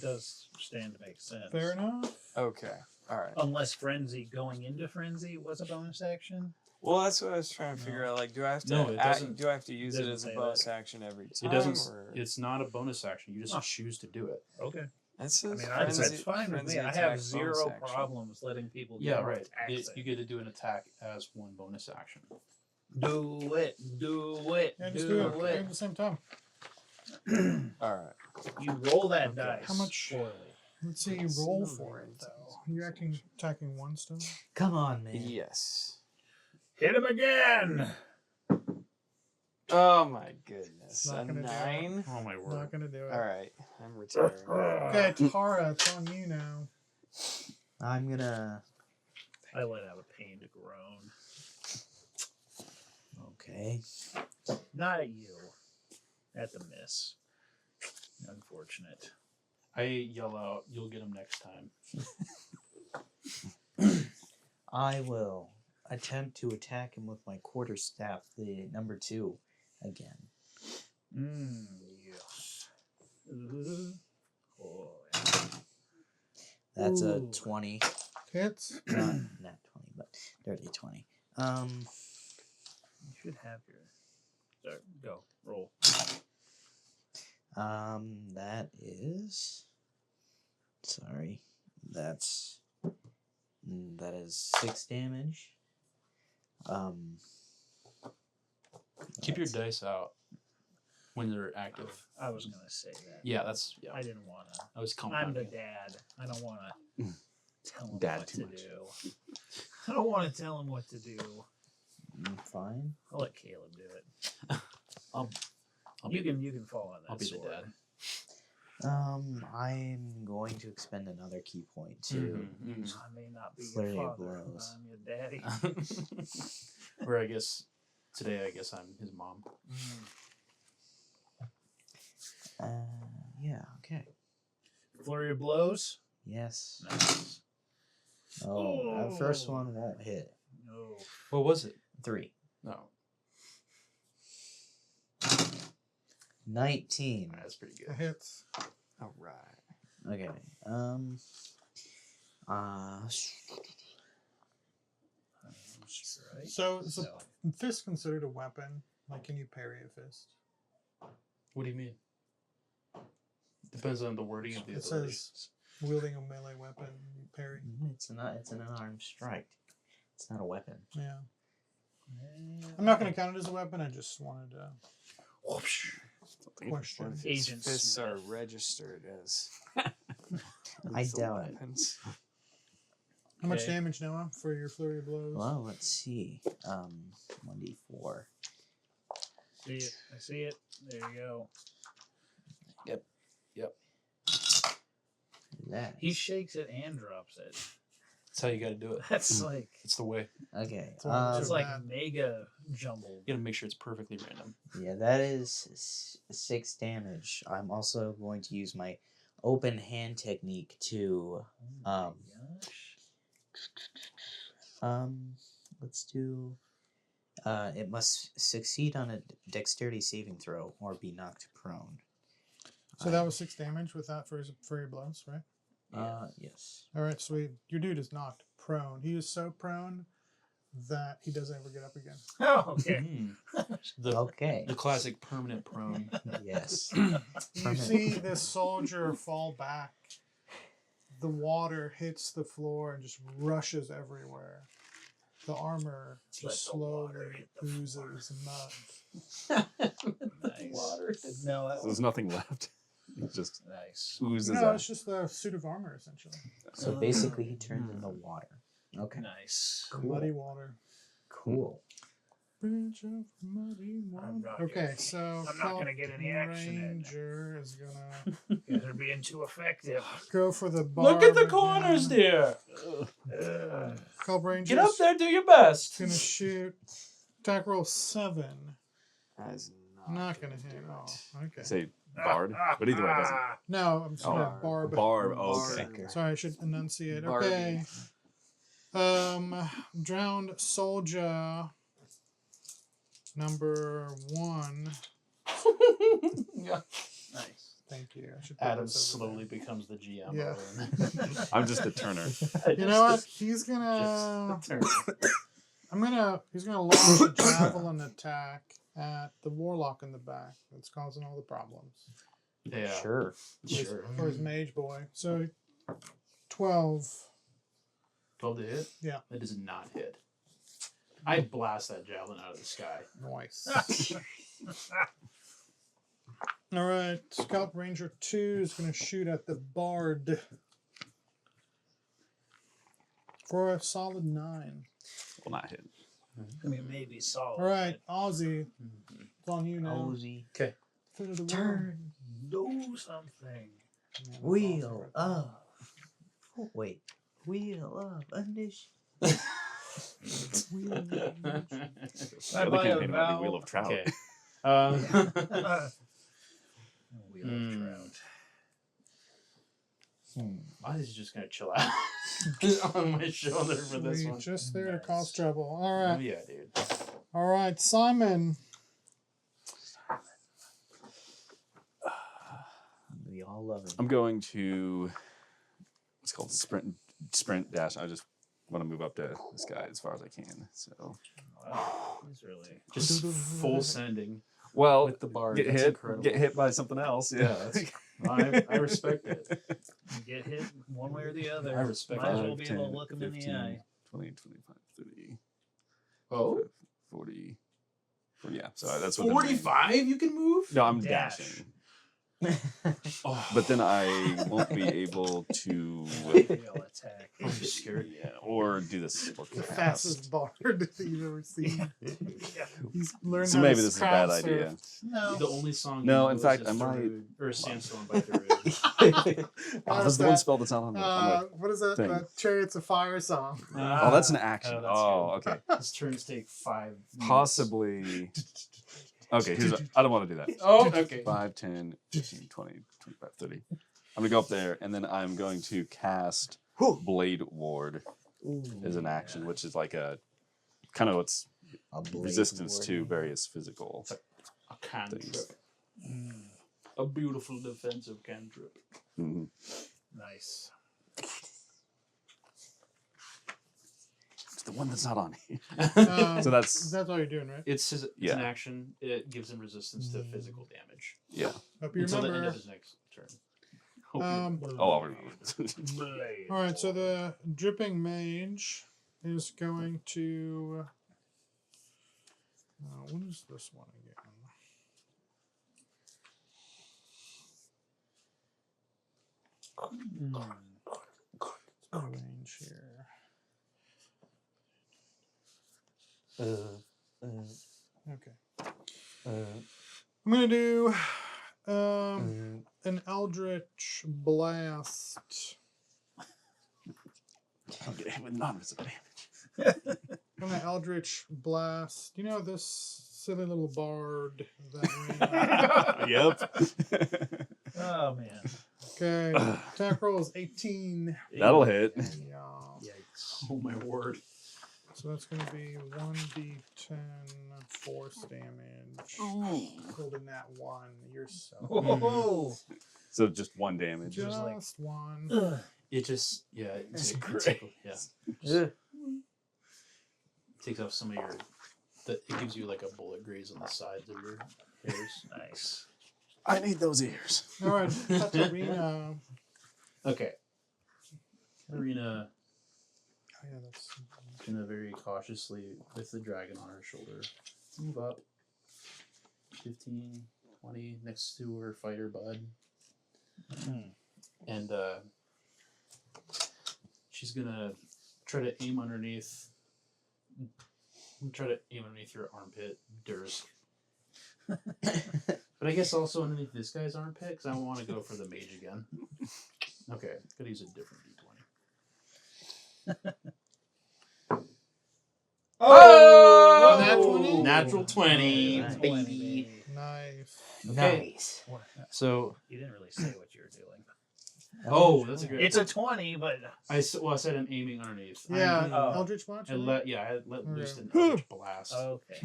[SPEAKER 2] does stand to make sense.
[SPEAKER 1] Fair enough.
[SPEAKER 3] Okay. All right.
[SPEAKER 2] Unless frenzy going into frenzy was a bonus action.
[SPEAKER 3] Well, that's what I was trying to figure out. Like, do I have to?
[SPEAKER 4] No, it doesn't-
[SPEAKER 3] do I have to use it
[SPEAKER 2] doesn't
[SPEAKER 3] as a
[SPEAKER 2] say
[SPEAKER 3] bonus
[SPEAKER 2] that.
[SPEAKER 3] action every
[SPEAKER 4] It
[SPEAKER 3] time?
[SPEAKER 4] doesn't.
[SPEAKER 3] Or...
[SPEAKER 4] It's not a bonus action. You just choose to do it.
[SPEAKER 2] Okay.
[SPEAKER 3] That says
[SPEAKER 2] That's fine with me. I
[SPEAKER 3] attack,
[SPEAKER 2] have
[SPEAKER 3] bonus
[SPEAKER 2] zero
[SPEAKER 3] action.
[SPEAKER 2] problems letting people
[SPEAKER 4] Yeah,
[SPEAKER 2] do
[SPEAKER 4] right.
[SPEAKER 2] attacks.
[SPEAKER 4] You get to do an attack as one bonus action.
[SPEAKER 2] Do it. Do it.
[SPEAKER 1] Yeah, just
[SPEAKER 2] do
[SPEAKER 1] do it
[SPEAKER 2] it.
[SPEAKER 1] at the same time.
[SPEAKER 3] All right.
[SPEAKER 2] You roll that
[SPEAKER 3] Okay.
[SPEAKER 2] dice.
[SPEAKER 1] How much-
[SPEAKER 2] poorly.
[SPEAKER 1] Let's see you roll for it, though. You're attacking one still?
[SPEAKER 5] Come on, man.
[SPEAKER 3] Yes.
[SPEAKER 2] Hit him again.
[SPEAKER 3] Oh my goodness.
[SPEAKER 1] Not
[SPEAKER 3] A
[SPEAKER 1] gonna do it.
[SPEAKER 3] 9.
[SPEAKER 4] Oh my word!
[SPEAKER 1] Not gonna do it.
[SPEAKER 3] All right. I'm retiring.
[SPEAKER 1] Okay, Tara, it's on you now.
[SPEAKER 5] I'm gonna.
[SPEAKER 2] I let out a pained groan.
[SPEAKER 5] Okay.
[SPEAKER 2] Not at you. At the miss. Unfortunate.
[SPEAKER 4] I yell out, "You'll get him next time."
[SPEAKER 5] I will attempt to attack him with my quarterstaff, the number 2, again.
[SPEAKER 2] Yes. Oh,
[SPEAKER 5] That's a
[SPEAKER 2] Ooh.
[SPEAKER 5] 20.
[SPEAKER 1] Hits.
[SPEAKER 5] Not 20, but dirty 20.
[SPEAKER 2] you should have your. Sorry, go. Roll.
[SPEAKER 5] That is. Sorry. That is 6 damage.
[SPEAKER 4] Keep your
[SPEAKER 5] that's-
[SPEAKER 4] dice out when they're active.
[SPEAKER 2] I was going to say that.
[SPEAKER 4] Yeah, that's yeah.
[SPEAKER 2] I didn't want to.
[SPEAKER 4] I was
[SPEAKER 2] I'm
[SPEAKER 4] compounding.
[SPEAKER 2] the dad. I don't want to tell him
[SPEAKER 6] Dad
[SPEAKER 2] what
[SPEAKER 6] too
[SPEAKER 2] to
[SPEAKER 6] much.
[SPEAKER 2] do. I don't want to tell him what to do.
[SPEAKER 5] Fine.
[SPEAKER 2] I'll let Caleb do it.
[SPEAKER 4] I'll
[SPEAKER 2] You
[SPEAKER 4] be,
[SPEAKER 2] can fall on that
[SPEAKER 4] I'll be
[SPEAKER 2] sword.
[SPEAKER 4] the dad.
[SPEAKER 5] I'm going to expend another key point to.
[SPEAKER 4] Mhm,
[SPEAKER 2] I may not be
[SPEAKER 5] Flurry
[SPEAKER 2] your
[SPEAKER 5] of
[SPEAKER 2] father,
[SPEAKER 5] blows.
[SPEAKER 2] but I'm your daddy.
[SPEAKER 4] mhm. Or I guess today, I'm his mom.
[SPEAKER 5] Yeah, okay.
[SPEAKER 2] Flurry of blows.
[SPEAKER 5] Yes.
[SPEAKER 2] Nice.
[SPEAKER 5] Oh, that first one won't hit.
[SPEAKER 2] No.
[SPEAKER 4] What was it?
[SPEAKER 5] 3.
[SPEAKER 4] No,
[SPEAKER 5] 19.
[SPEAKER 4] that's pretty
[SPEAKER 1] It
[SPEAKER 4] good.
[SPEAKER 1] hits.
[SPEAKER 3] All right.
[SPEAKER 5] Okay.
[SPEAKER 2] Strike.
[SPEAKER 1] So is a
[SPEAKER 2] No.
[SPEAKER 1] fist considered a weapon? Like, can you parry a fist?
[SPEAKER 4] What do you mean? Depends on the wording of the
[SPEAKER 1] It
[SPEAKER 4] ability.
[SPEAKER 1] says wielding a melee weapon, you parry.
[SPEAKER 5] It's an unarmed strike. It's not a weapon.
[SPEAKER 1] Yeah. I'm not going to count it as a weapon. I just wanted to question.
[SPEAKER 3] His
[SPEAKER 2] Agent
[SPEAKER 3] fists are
[SPEAKER 2] Smith.
[SPEAKER 3] registered as.
[SPEAKER 5] I
[SPEAKER 3] lethal
[SPEAKER 5] doubt it.
[SPEAKER 3] weapons.
[SPEAKER 1] How much
[SPEAKER 2] Okay.
[SPEAKER 1] damage, Noah, for your flurry of blows?
[SPEAKER 5] Well, let's see. 1d4.
[SPEAKER 2] See it. I see it. There you go.
[SPEAKER 5] That.
[SPEAKER 2] He shakes it and drops it.
[SPEAKER 4] That's how you got to do it.
[SPEAKER 2] That's like
[SPEAKER 4] It's the way.
[SPEAKER 5] Okay.
[SPEAKER 1] That's why
[SPEAKER 2] it's
[SPEAKER 1] So
[SPEAKER 2] like
[SPEAKER 1] bad.
[SPEAKER 2] mega jumbled.
[SPEAKER 4] You got to make sure it's perfectly random.
[SPEAKER 5] Yeah, that is 6 damage. I'm also going to use my open hand technique to
[SPEAKER 2] Gosh.
[SPEAKER 5] let's do it must succeed on a dexterity saving throw or be knocked prone.
[SPEAKER 1] So that was 6 damage with that for his flurry of blows, right?
[SPEAKER 5] Yes.
[SPEAKER 1] All right, sweet. Your dude is knocked prone. He is so prone that he doesn't ever get up again.
[SPEAKER 2] Oh, okay.
[SPEAKER 4] The
[SPEAKER 5] Okay.
[SPEAKER 4] the classic permanent prone.
[SPEAKER 5] Yes.
[SPEAKER 1] You
[SPEAKER 5] Permanent.
[SPEAKER 1] see this soldier fall back. The water hits the floor and just rushes everywhere. The armor just
[SPEAKER 2] Let the water
[SPEAKER 1] slowly
[SPEAKER 2] hit the
[SPEAKER 1] oozes mud.
[SPEAKER 2] Nice. No, that
[SPEAKER 6] There's
[SPEAKER 2] was
[SPEAKER 6] nothing left. It just
[SPEAKER 2] nice.
[SPEAKER 6] oozes
[SPEAKER 1] No,
[SPEAKER 6] out.
[SPEAKER 1] it's just the suit of armor, essentially.
[SPEAKER 5] So basically he turns into water. Okay.
[SPEAKER 2] Nice.
[SPEAKER 1] Muddy water.
[SPEAKER 5] Cool.
[SPEAKER 1] Bridge of muddy water.
[SPEAKER 2] I'm not
[SPEAKER 1] Okay,
[SPEAKER 2] gonna-
[SPEAKER 1] so
[SPEAKER 2] I'm not gonna get any action in.
[SPEAKER 1] Ranger is gonna
[SPEAKER 2] You guys are being too effective.
[SPEAKER 1] go for the
[SPEAKER 4] Look at the
[SPEAKER 1] barb
[SPEAKER 4] corners
[SPEAKER 1] again.
[SPEAKER 4] there.
[SPEAKER 1] Cub Ranger's
[SPEAKER 4] Get up there, do your best.
[SPEAKER 1] gonna shoot. Attack roll 7.
[SPEAKER 3] That is
[SPEAKER 1] Not gonna hit. Oh, okay.
[SPEAKER 6] Say bard, but either way it doesn't.
[SPEAKER 1] No, I'm sorry,
[SPEAKER 6] Oh,
[SPEAKER 1] barb.
[SPEAKER 6] Barb. Okay.
[SPEAKER 5] Barb.
[SPEAKER 1] Sorry, I should enunciate.
[SPEAKER 3] Barbie.
[SPEAKER 1] Okay. Drowned soldier number 1.
[SPEAKER 3] Yeah.
[SPEAKER 2] Nice.
[SPEAKER 1] Thank you. I should put
[SPEAKER 4] Adam
[SPEAKER 1] this over
[SPEAKER 4] slowly becomes the GM.
[SPEAKER 1] Yeah.
[SPEAKER 6] I'm just a turner.
[SPEAKER 1] there. You know what? He's gonna. He's gonna launch a javelin attack at the warlock in the back. That's causing all the problems.
[SPEAKER 4] Yeah.
[SPEAKER 5] Sure.
[SPEAKER 4] Sure.
[SPEAKER 1] For his mage boy. So 12.
[SPEAKER 4] 12 to hit?
[SPEAKER 1] Yeah.
[SPEAKER 4] That does not hit. I blast that javelin out of the sky.
[SPEAKER 1] Nice. All right, Scout Ranger 2 is going to shoot at the Bard for a solid 9.
[SPEAKER 6] Will not hit.
[SPEAKER 2] I mean, maybe solid.
[SPEAKER 1] All right, Ozzy, it's on you now.
[SPEAKER 5] Ozzy.
[SPEAKER 4] Okay.
[SPEAKER 1] Foot of the
[SPEAKER 5] Turn.
[SPEAKER 2] Do something.
[SPEAKER 1] world.
[SPEAKER 5] Wheel of. Oh, wait. Wheel of Undish. Wheel of Undish.
[SPEAKER 6] The other campaign might be Wheel of Trout.
[SPEAKER 4] Okay.
[SPEAKER 2] Wheel of Trout.
[SPEAKER 4] Ozzy's just going to chill out on my shoulder for this
[SPEAKER 1] Sweet,
[SPEAKER 4] one.
[SPEAKER 1] just there to
[SPEAKER 2] Nice.
[SPEAKER 1] cause trouble. All
[SPEAKER 4] Oh,
[SPEAKER 1] right,
[SPEAKER 4] yeah, dude.
[SPEAKER 1] all right, Simon.
[SPEAKER 5] We all love him.
[SPEAKER 6] I'm going to what's called sprint dash. I just want to move up to this guy as far as I can. So
[SPEAKER 2] Wow. He's really.
[SPEAKER 4] Just full sending
[SPEAKER 6] well,
[SPEAKER 4] with the bar.
[SPEAKER 6] get
[SPEAKER 4] That's
[SPEAKER 6] hit,
[SPEAKER 4] incredible.
[SPEAKER 6] get hit by something else.
[SPEAKER 4] Yeah, that's, I respect it.
[SPEAKER 2] You get hit one way or the other.
[SPEAKER 4] I respect
[SPEAKER 2] Might as
[SPEAKER 4] that.
[SPEAKER 2] well be able to look him in the eye.
[SPEAKER 6] 20, 25, 30,
[SPEAKER 4] Oh,
[SPEAKER 6] 40. Yeah, so that's what
[SPEAKER 4] 45 you can move?
[SPEAKER 6] No, I'm
[SPEAKER 2] Dash.
[SPEAKER 6] dashing.
[SPEAKER 4] Oh,
[SPEAKER 6] But then I won't be able to
[SPEAKER 2] Real attack.
[SPEAKER 4] I'm just scared.
[SPEAKER 6] or do this or
[SPEAKER 1] The
[SPEAKER 6] cast.
[SPEAKER 1] fastest bard that you've ever seen. He's learned
[SPEAKER 6] So
[SPEAKER 1] how
[SPEAKER 6] maybe
[SPEAKER 1] to
[SPEAKER 6] this is a bad
[SPEAKER 1] craft
[SPEAKER 6] idea.
[SPEAKER 1] surf.
[SPEAKER 2] No.
[SPEAKER 4] The only song
[SPEAKER 6] No,
[SPEAKER 4] you
[SPEAKER 6] in
[SPEAKER 4] know
[SPEAKER 6] fact,
[SPEAKER 4] is
[SPEAKER 6] I might-
[SPEAKER 4] Darude, or Sandstorm by Darude.
[SPEAKER 6] Oh, that's the one spell that's not on the.
[SPEAKER 1] What is that?
[SPEAKER 6] thing.
[SPEAKER 1] Chariots of Fire song.
[SPEAKER 6] Oh, that's an action.
[SPEAKER 4] that's
[SPEAKER 6] Oh,
[SPEAKER 4] good.
[SPEAKER 6] okay.
[SPEAKER 4] His turns take 5 minutes.
[SPEAKER 6] Possibly. Okay, I don't want to do that.
[SPEAKER 4] Oh, okay.
[SPEAKER 6] 5, 10, 15, 20, 25, 30. I'm going to go up there, and then I'm going to cast Blade Ward as an action, which is like a kind of what's
[SPEAKER 5] A blade
[SPEAKER 6] resistance
[SPEAKER 5] ward.
[SPEAKER 6] to various physical
[SPEAKER 4] A cantrip.
[SPEAKER 6] things.
[SPEAKER 4] A beautiful defensive cantrip.
[SPEAKER 6] Mhm.
[SPEAKER 2] Nice.
[SPEAKER 6] It's the one that's not on here.
[SPEAKER 1] So
[SPEAKER 6] So that's
[SPEAKER 1] all you're doing, right?
[SPEAKER 4] It's an
[SPEAKER 6] Yeah.
[SPEAKER 4] action. It gives him resistance to physical damage
[SPEAKER 6] yeah.
[SPEAKER 1] Hope you
[SPEAKER 4] until the end
[SPEAKER 1] remember.
[SPEAKER 4] of his next turn. Hope you
[SPEAKER 1] Um,
[SPEAKER 4] remember.
[SPEAKER 6] Oh, I'll remember.
[SPEAKER 2] Blade.
[SPEAKER 1] All right, so the dripping mage is going to. What is this one again? What's my range here? Okay. I'm gonna do an Eldritch Blast.
[SPEAKER 6] I'll get hit with non-visible damage.
[SPEAKER 1] I'm gonna Eldritch Blast. You know this silly little bard that
[SPEAKER 6] Yep.
[SPEAKER 2] Oh man.
[SPEAKER 1] Okay. Attack roll is 18.
[SPEAKER 6] That'll hit.
[SPEAKER 1] Yeah.
[SPEAKER 2] Yikes.
[SPEAKER 4] Oh my word.
[SPEAKER 1] So that's gonna be 1d10 force damage. Holding that one. You're so
[SPEAKER 2] Oh.
[SPEAKER 6] So just one damage.
[SPEAKER 1] just
[SPEAKER 2] like-
[SPEAKER 1] one.
[SPEAKER 4] It just
[SPEAKER 6] That's
[SPEAKER 4] it
[SPEAKER 6] great.
[SPEAKER 4] takes off some of your. It gives you like a bullet graze on the sides of your hairs.
[SPEAKER 2] Nice.
[SPEAKER 6] I need those ears.
[SPEAKER 1] All right, Katarina.
[SPEAKER 4] Okay. Katarina
[SPEAKER 1] Oh, yeah, that's
[SPEAKER 4] gonna very cautiously, with the dragon on her shoulder, move up 15, 20 next to her fighter bud. And she's gonna try to aim underneath. Try to aim underneath your armpit, Dursk. But I guess also underneath this guy's armpit, because I want to go for the mage again. Okay, gotta use a different d20.
[SPEAKER 1] Oh! Nat 20?
[SPEAKER 4] Natural 20,
[SPEAKER 2] Nice.
[SPEAKER 4] baby.
[SPEAKER 1] nice.
[SPEAKER 5] Nice.
[SPEAKER 4] So,
[SPEAKER 2] You didn't really say what you were doing.
[SPEAKER 4] oh, that's a good.
[SPEAKER 2] It's a 20, but
[SPEAKER 4] I said I'm aiming underneath.
[SPEAKER 1] Yeah,
[SPEAKER 4] I'm-
[SPEAKER 2] Oh.
[SPEAKER 1] Eldritch Blast.
[SPEAKER 4] I
[SPEAKER 1] right?
[SPEAKER 4] let let loose
[SPEAKER 1] Okay.
[SPEAKER 4] an eldritch blast.
[SPEAKER 2] okay.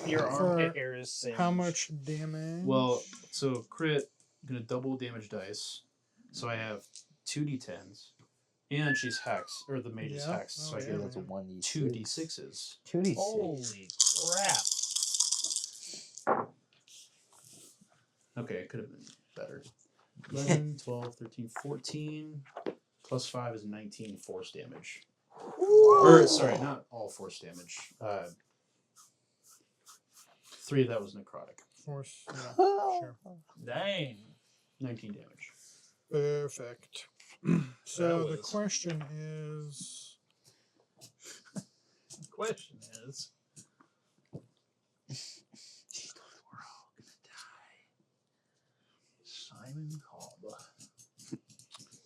[SPEAKER 2] Your
[SPEAKER 1] For
[SPEAKER 2] armpit hair is singed.
[SPEAKER 1] How much damage?
[SPEAKER 4] Well, so crit, I'm gonna double damage dice. So I have 2d10s, and she's hex, or the mage is
[SPEAKER 1] Yeah.
[SPEAKER 4] hex. So
[SPEAKER 1] Oh,
[SPEAKER 4] I
[SPEAKER 1] yeah,
[SPEAKER 4] get
[SPEAKER 5] That's a 1d6.
[SPEAKER 4] 2d6s.
[SPEAKER 5] 2d6.
[SPEAKER 2] Holy crap.
[SPEAKER 4] Okay, it could have been better. 11, 12, 13, 14. Plus 5 is 19 force damage. Or, sorry, not all force damage. 3 of that was necrotic.
[SPEAKER 1] Force. Yeah, sure.
[SPEAKER 2] Dang.
[SPEAKER 4] 19 damage.
[SPEAKER 1] Perfect. So
[SPEAKER 2] That
[SPEAKER 1] the
[SPEAKER 2] was-
[SPEAKER 1] question is,
[SPEAKER 2] The question is, Simon Cobb.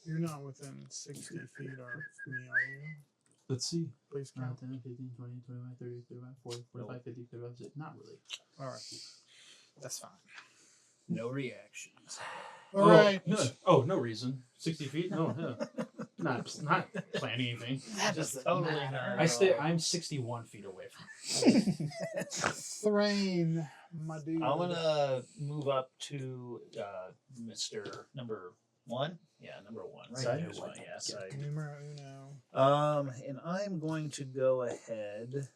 [SPEAKER 1] you're not within 60 feet of me, are you?
[SPEAKER 4] Let's see.
[SPEAKER 1] Please
[SPEAKER 4] 9,
[SPEAKER 1] count.
[SPEAKER 4] 10, 15, 20, 25, 30, 35, 40, 45, 50, 55, 60. Not really.
[SPEAKER 1] All right. That's fine.
[SPEAKER 2] No reactions.
[SPEAKER 1] All right.
[SPEAKER 4] No reason. 60 feet? No, yeah. not planning anything.
[SPEAKER 2] That is totally not.
[SPEAKER 4] I'm 61 feet away from
[SPEAKER 1] Thrain, my dude.
[SPEAKER 2] I'm gonna move up to Mr. Number 1. Yeah, number 1. Right
[SPEAKER 4] Side?
[SPEAKER 2] there's my side.
[SPEAKER 1] Numero uno.
[SPEAKER 2] And I'm going to go ahead.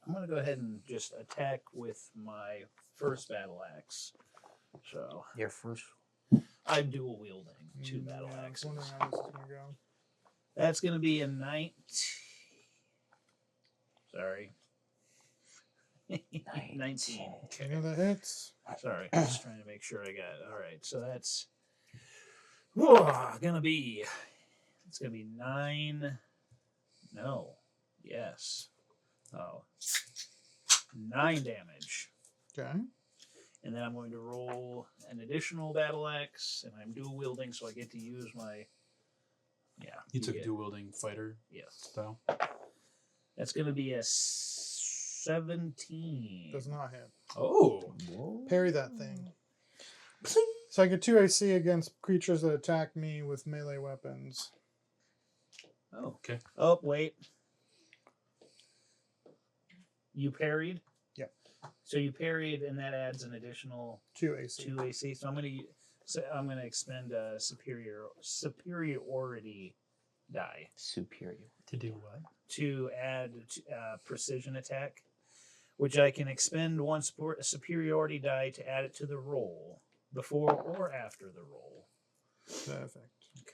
[SPEAKER 2] I'm going to go ahead and just attack with my first battle axe. So
[SPEAKER 5] Your first.
[SPEAKER 2] I'm dual wielding 2
[SPEAKER 1] Yeah,
[SPEAKER 2] battle
[SPEAKER 1] I was
[SPEAKER 2] axes.
[SPEAKER 1] wondering how this is going to go.
[SPEAKER 2] That's going to be a 19. Sorry. 19.
[SPEAKER 1] Any other hits?
[SPEAKER 2] Sorry, just trying to make sure I got it. All right, so that's gonna be. It's gonna be 9. No. Yes. Oh. 9 damage,
[SPEAKER 1] Okay.
[SPEAKER 2] and then I'm going to roll an additional battle axe, and I'm dual wielding, so I get to use my. Yeah.
[SPEAKER 4] You took
[SPEAKER 2] get-
[SPEAKER 4] dual wielding fighter
[SPEAKER 2] Yes.
[SPEAKER 4] style.
[SPEAKER 2] That's gonna be a 17.
[SPEAKER 1] Does not hit.
[SPEAKER 4] Oh.
[SPEAKER 1] Parry that thing. So I get 2 AC against creatures that attack me with melee weapons.
[SPEAKER 2] Oh.
[SPEAKER 4] Okay.
[SPEAKER 2] Oh, wait. You parried?
[SPEAKER 1] Yep.
[SPEAKER 2] So you parried, and that adds an additional
[SPEAKER 1] 2 AC.
[SPEAKER 2] 2 AC. So I'm gonna expend a superiority die
[SPEAKER 5] Superior.
[SPEAKER 4] To do what?
[SPEAKER 2] to add precision attack, which I can expend one superiority die to add it to the roll before or after the roll.
[SPEAKER 1] Perfect.